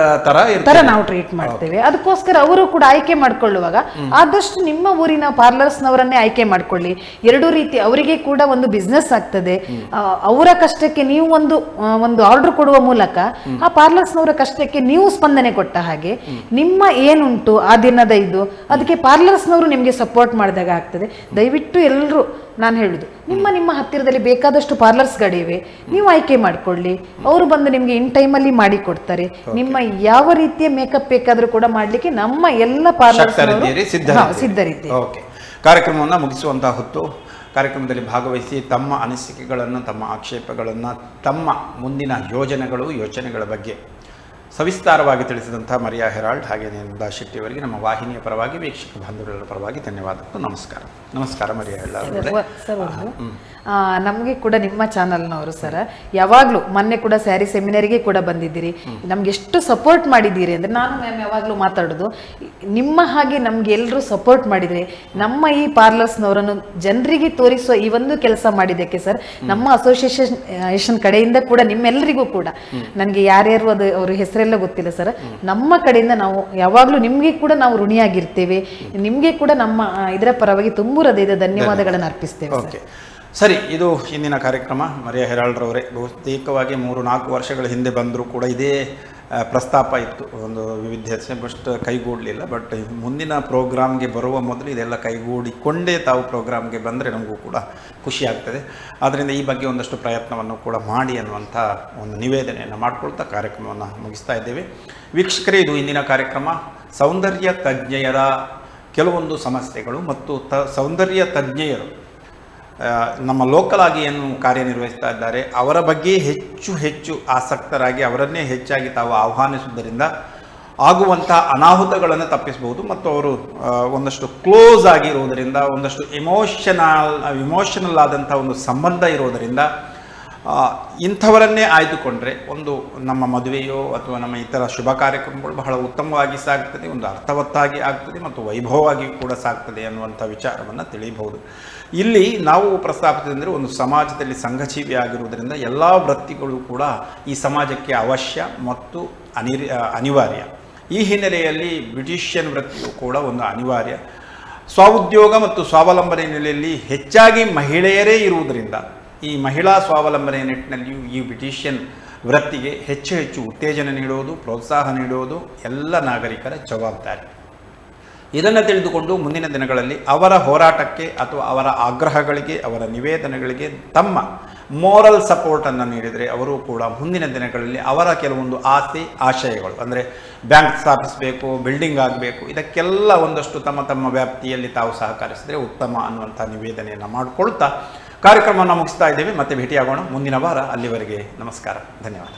A: ತರ
C: ನಾವು ಟ್ರೀಟ್ ಮಾಡ್ತೇವೆ. ಅದಕ್ಕೋಸ್ಕರ ಅವರು ಕೂಡ ಆಯ್ಕೆ ಮಾಡ್ಕೊಳ್ಳುವಾಗ ಆದಷ್ಟು ನಿಮ್ಮ ಊರಿನ ಪಾರ್ಲರ್ಸ್ ನವರನ್ನೇ ಆಯ್ಕೆ ಮಾಡ್ಕೊಳ್ಳಿ. ಎರಡೂ ರೀತಿ ಅವರಿಗೆ ಕೂಡ ಒಂದು ಬಿಸ್ನೆಸ್ ಆಗ್ತದೆ. ಅವರ ಕಷ್ಟಕ್ಕೆ ನೀವು ಒಂದು ಆರ್ಡರ್ ಕೊಡುವ ಮೂಲಕ ಆ ಪಾರ್ಲರ್ಸ್ ನವರ ಕಷ್ಟಕ್ಕೆ ನೀವು ಸ್ಪಂದನೆ ಕೊಟ್ಟ ಹಾಗೆ ನಿಮ್ಮ ಏನುಂಟು ಆ ದಿನದ ಇದು, ಅದಕ್ಕೆ ಪಾರ್ಲರ್ಸ್ ನವರು ನಿಮ್ಗೆ ಸಪೋರ್ಟ್ ಮಾಡಿದಾಗ ಆಗ್ತದೆ. ದಯವಿಟ್ಟು ಎಲ್ಲರೂ ನಾನು ಹೇಳುದು, ನಿಮ್ಮ ಹತ್ತಿರದಲ್ಲಿ ಬೇಕಾದಷ್ಟು ಪಾರ್ಲರ್ಸ್ ಗಳಿವೆ, ನೀವು ಆಯ್ಕೆ ಮಾಡ್ಕೊಳ್ಳಿ. ಅವರು ಬಂದು ನಿಮ್ಗೆ ಇನ್ ಟೈಮಲ್ಲಿ ಮಾಡಿ ಕೊಡ್ತಾರೆ. ನಿಮ್ಮ ಯಾವ ರೀತಿಯ ಮೇಕಪ್ ಬೇಕಾದ್ರೂ ಕೂಡ ಮಾಡ್ಲಿಕ್ಕೆ ನಮ್ಮ ಎಲ್ಲ ಪಾರ್ಲರ್ಸ್ ಸಿದ್ಧರಿದ್ದೇವೆ.
A: ಓಕೆ, ಕಾರ್ಯಕ್ರಮವನ್ನು ಮುಗಿಸುವಂತಹ ಹೊತ್ತು ಕಾರ್ಯಕ್ರಮದಲ್ಲಿ ಭಾಗವಹಿಸಿ ತಮ್ಮ ಅನಿಸಿಕೆಗಳನ್ನು, ತಮ್ಮ ಆಕ್ಷೇಪಗಳನ್ನು, ತಮ್ಮ ಮುಂದಿನ ಯೋಚನೆಗಳ ಬಗ್ಗೆ ಸವಿಸ್ತಾರವಾಗಿ ತಿಳಿಸಿದಂಥ ಮರಿಯಾ ಹೆರಾಲ್ಡ್ ಹಾಗೆ ನಂದಾ ಶೆಟ್ಟಿ ಅವರಿಗೆ ನಮ್ಮ ವಾಹಿನಿಯ ಪರವಾಗಿ, ವೀಕ್ಷಕ ಬಾಂಧವರ ಪರವಾಗಿ ಧನ್ಯವಾದಗಳು. ನಮಸ್ಕಾರ ಮರಿಯಾ ಹೆರಾಲ್ಡ್.
C: ನಮಗೆ ಕೂಡ ನಿಮ್ಮ ಚಾನಲ್ನವರು ಸರ್ ಯಾವಾಗಲೂ, ಮೊನ್ನೆ ಕೂಡ ಸ್ಯಾರಿ ಸೆಮಿನಾರಿಗೆ ಕೂಡ ಬಂದಿದ್ದೀರಿ, ನಮ್ಗೆ ಎಷ್ಟು ಸಪೋರ್ಟ್ ಮಾಡಿದ್ದೀರಿ ಅಂದರೆ, ನಾನು ಮ್ಯಾಮ್ ಯಾವಾಗಲೂ ಮಾತಾಡೋದು, ನಿಮ್ಮ ಹಾಗೆ ನಮ್ಗೆ ಎಲ್ಲರೂ ಸಪೋರ್ಟ್ ಮಾಡಿದರೆ ನಮ್ಮ ಈ ಪಾರ್ಲರ್ಸ್ನವರನ್ನು ಜನರಿಗೆ ತೋರಿಸುವ ಈ ಒಂದು ಕೆಲಸ ಮಾಡಿದ್ದಕ್ಕೆ ಸರ್, ನಮ್ಮ ಅಸೋಸಿಯೇಷನ್ ಕಡೆಯಿಂದ ಕೂಡ ನಿಮ್ಮೆಲ್ಲರಿಗೂ ಕೂಡ, ನನಗೆ ಯಾರ್ಯಾರು ಅದು ಅವ್ರ ಹೆಸರೆಲ್ಲ ಗೊತ್ತಿಲ್ಲ ಸರ್, ನಮ್ಮ ಕಡೆಯಿಂದ ನಾವು ಯಾವಾಗಲೂ ನಿಮಗೆ ಕೂಡ ನಾವು ಋಣಿಯಾಗಿರ್ತೇವೆ. ನಿಮಗೆ ಕೂಡ ನಮ್ಮ ಇದರ ಪರವಾಗಿ ತುಂಬು ಹೃದಯದ ಧನ್ಯವಾದಗಳನ್ನು ಅರ್ಪಿಸ್ತೇವೆ.
A: ಸರಿ, ಇದು ಇಂದಿನ ಕಾರ್ಯಕ್ರಮ. ಮರಿಯಾ ಹೆರಾಲ್ಡ್ರವರೇ ಬಹುತೇಕವಾಗಿ 3-4 ವರ್ಷಗಳ ಹಿಂದೆ ಬಂದರೂ ಕೂಡ ಇದೇ ಪ್ರಸ್ತಾಪ ಇತ್ತು, ಒಂದು ವಿವಿಧತೆ, ಬಟ್ ಕೈಗೂಡಲಿಲ್ಲ. ಬಟ್ ಮುಂದಿನ ಪ್ರೋಗ್ರಾಮ್ಗೆ ಬರುವ ಮೊದಲು ಇದೆಲ್ಲ ಕೈಗೂಡಿಕೊಂಡೇ ತಾವು ಪ್ರೋಗ್ರಾಮ್ಗೆ ಬಂದರೆ ನಮಗೂ ಕೂಡ ಖುಷಿ ಆಗ್ತದೆ. ಆದ್ದರಿಂದ ಈ ಬಗ್ಗೆ ಒಂದಷ್ಟು ಪ್ರಯತ್ನವನ್ನು ಕೂಡ ಮಾಡಿ ಅನ್ನುವಂಥ ಒಂದು ನಿವೇದನೆಯನ್ನು ಮಾಡಿಕೊಳ್ತಾ ಕಾರ್ಯಕ್ರಮವನ್ನು ಮುಗಿಸ್ತಾ ಇದ್ದೇವೆ. ವೀಕ್ಷಕರೇ, ಇದು ಇಂದಿನ ಕಾರ್ಯಕ್ರಮ. ಸೌಂದರ್ಯ ತಜ್ಞೆಯರ ಕೆಲವೊಂದು ಸಮಸ್ಯೆಗಳು ಮತ್ತು ಸೌಂದರ್ಯ ತಜ್ಞೆಯರು ನಮ್ಮ ಲೋಕಲ್ ಆಗಿ ಏನು ಕಾರ್ಯನಿರ್ವಹಿಸ್ತಾ ಇದ್ದಾರೆ ಅವರ ಬಗ್ಗೆ ಹೆಚ್ಚು ಆಸಕ್ತರಾಗಿ ಅವರನ್ನೇ ಹೆಚ್ಚಾಗಿ ತಾವು ಆಹ್ವಾನಿಸುವುದರಿಂದ ಆಗುವಂಥ ಅನಾಹುತಗಳನ್ನು ತಪ್ಪಿಸಬಹುದು. ಮತ್ತು ಅವರು ಒಂದಷ್ಟು ಕ್ಲೋಸ್ ಆಗಿರುವುದರಿಂದ, ಒಂದಷ್ಟು ಇಮೋಷನಲ್ ಆದಂಥ ಒಂದು ಸಂಬಂಧ ಇರೋದರಿಂದ ಇಂಥವರನ್ನೇ ಆಯ್ದುಕೊಂಡ್ರೆ ಒಂದು ನಮ್ಮ ಮದುವೆಯೋ ಅಥವಾ ನಮ್ಮ ಇತರ ಶುಭ ಕಾರ್ಯಕ್ರಮಗಳು ಬಹಳ ಉತ್ತಮವಾಗಿ ಸಾಗ್ತದೆ, ಒಂದು ಅರ್ಥವತ್ತಾಗಿ ಆಗ್ತದೆ ಮತ್ತು ವೈಭವವಾಗಿ ಕೂಡ ಸಾಗ್ತದೆ ಅನ್ನುವಂಥ ವಿಚಾರವನ್ನು ತಿಳಿಯಬಹುದು. ಇಲ್ಲಿ ನಾವು ಪ್ರಸ್ತಾಪಿಸಿದರೆ ಒಂದು ಸಮಾಜದಲ್ಲಿ ಸಂಘಜೀವಿ ಆಗಿರುವುದರಿಂದ ಎಲ್ಲ ವೃತ್ತಿಗಳು ಕೂಡ ಈ ಸಮಾಜಕ್ಕೆ ಅವಶ್ಯ ಮತ್ತು ಅನಿವಾರ್ಯ. ಈ ಹಿನ್ನೆಲೆಯಲ್ಲಿ ಬ್ಯೂಟಿಷಿಯನ್ ವೃತ್ತಿಯು ಕೂಡ ಒಂದು ಅನಿವಾರ್ಯ. ಸ್ವಉದ್ಯೋಗ ಮತ್ತು ಸ್ವಾವಲಂಬನೆ ನೆಲೆಯಲ್ಲಿ ಹೆಚ್ಚಾಗಿ ಮಹಿಳೆಯರೇ ಇರುವುದರಿಂದ ಈ ಮಹಿಳಾ ಸ್ವಾವಲಂಬನೆ ನಿಟ್ಟಿನಲ್ಲಿಯೂ ಈ ಬ್ಯೂಟಿಷಿಯನ್ ವೃತ್ತಿಗೆ ಹೆಚ್ಚು ಉತ್ತೇಜನ ನೀಡುವುದು, ಪ್ರೋತ್ಸಾಹ ನೀಡುವುದು ಎಲ್ಲ ನಾಗರಿಕರ ಜವಾಬ್ದಾರಿ. ಇದನ್ನು ತಿಳಿದುಕೊಂಡು ಮುಂದಿನ ದಿನಗಳಲ್ಲಿ ಅವರ ಹೋರಾಟಕ್ಕೆ ಅಥವಾ ಅವರ ಆಗ್ರಹಗಳಿಗೆ, ಅವರ ನಿವೇದನೆಗಳಿಗೆ ತಮ್ಮ ಮೋರಲ್ ಸಪೋರ್ಟನ್ನು ನೀಡಿದರೆ ಅವರು ಕೂಡ ಮುಂದಿನ ದಿನಗಳಲ್ಲಿ ಅವರ ಕೆಲವೊಂದು ಆಶಯಗಳು, ಅಂದರೆ ಬ್ಯಾಂಕ್ ಸ್ಥಾಪಿಸಬೇಕು, ಬಿಲ್ಡಿಂಗ್ ಆಗಬೇಕು, ಇದಕ್ಕೆಲ್ಲ ಒಂದಷ್ಟು ತಮ್ಮ ವ್ಯಾಪ್ತಿಯಲ್ಲಿ ತಾವು ಸಹಕರಿಸಿದರೆ ಉತ್ತಮ ಅನ್ನುವಂಥ ನಿವೇದನೆಯನ್ನು ಮಾಡಿಕೊಳ್ತಾ ಕಾರ್ಯಕ್ರಮವನ್ನು ಮುಗಿಸ್ತಾ ಇದ್ದೇವೆ. ಮತ್ತೆ ಭೇಟಿಯಾಗೋಣ ಮುಂದಿನ ವಾರ. ಅಲ್ಲಿವರೆಗೆ ನಮಸ್ಕಾರ, ಧನ್ಯವಾದ.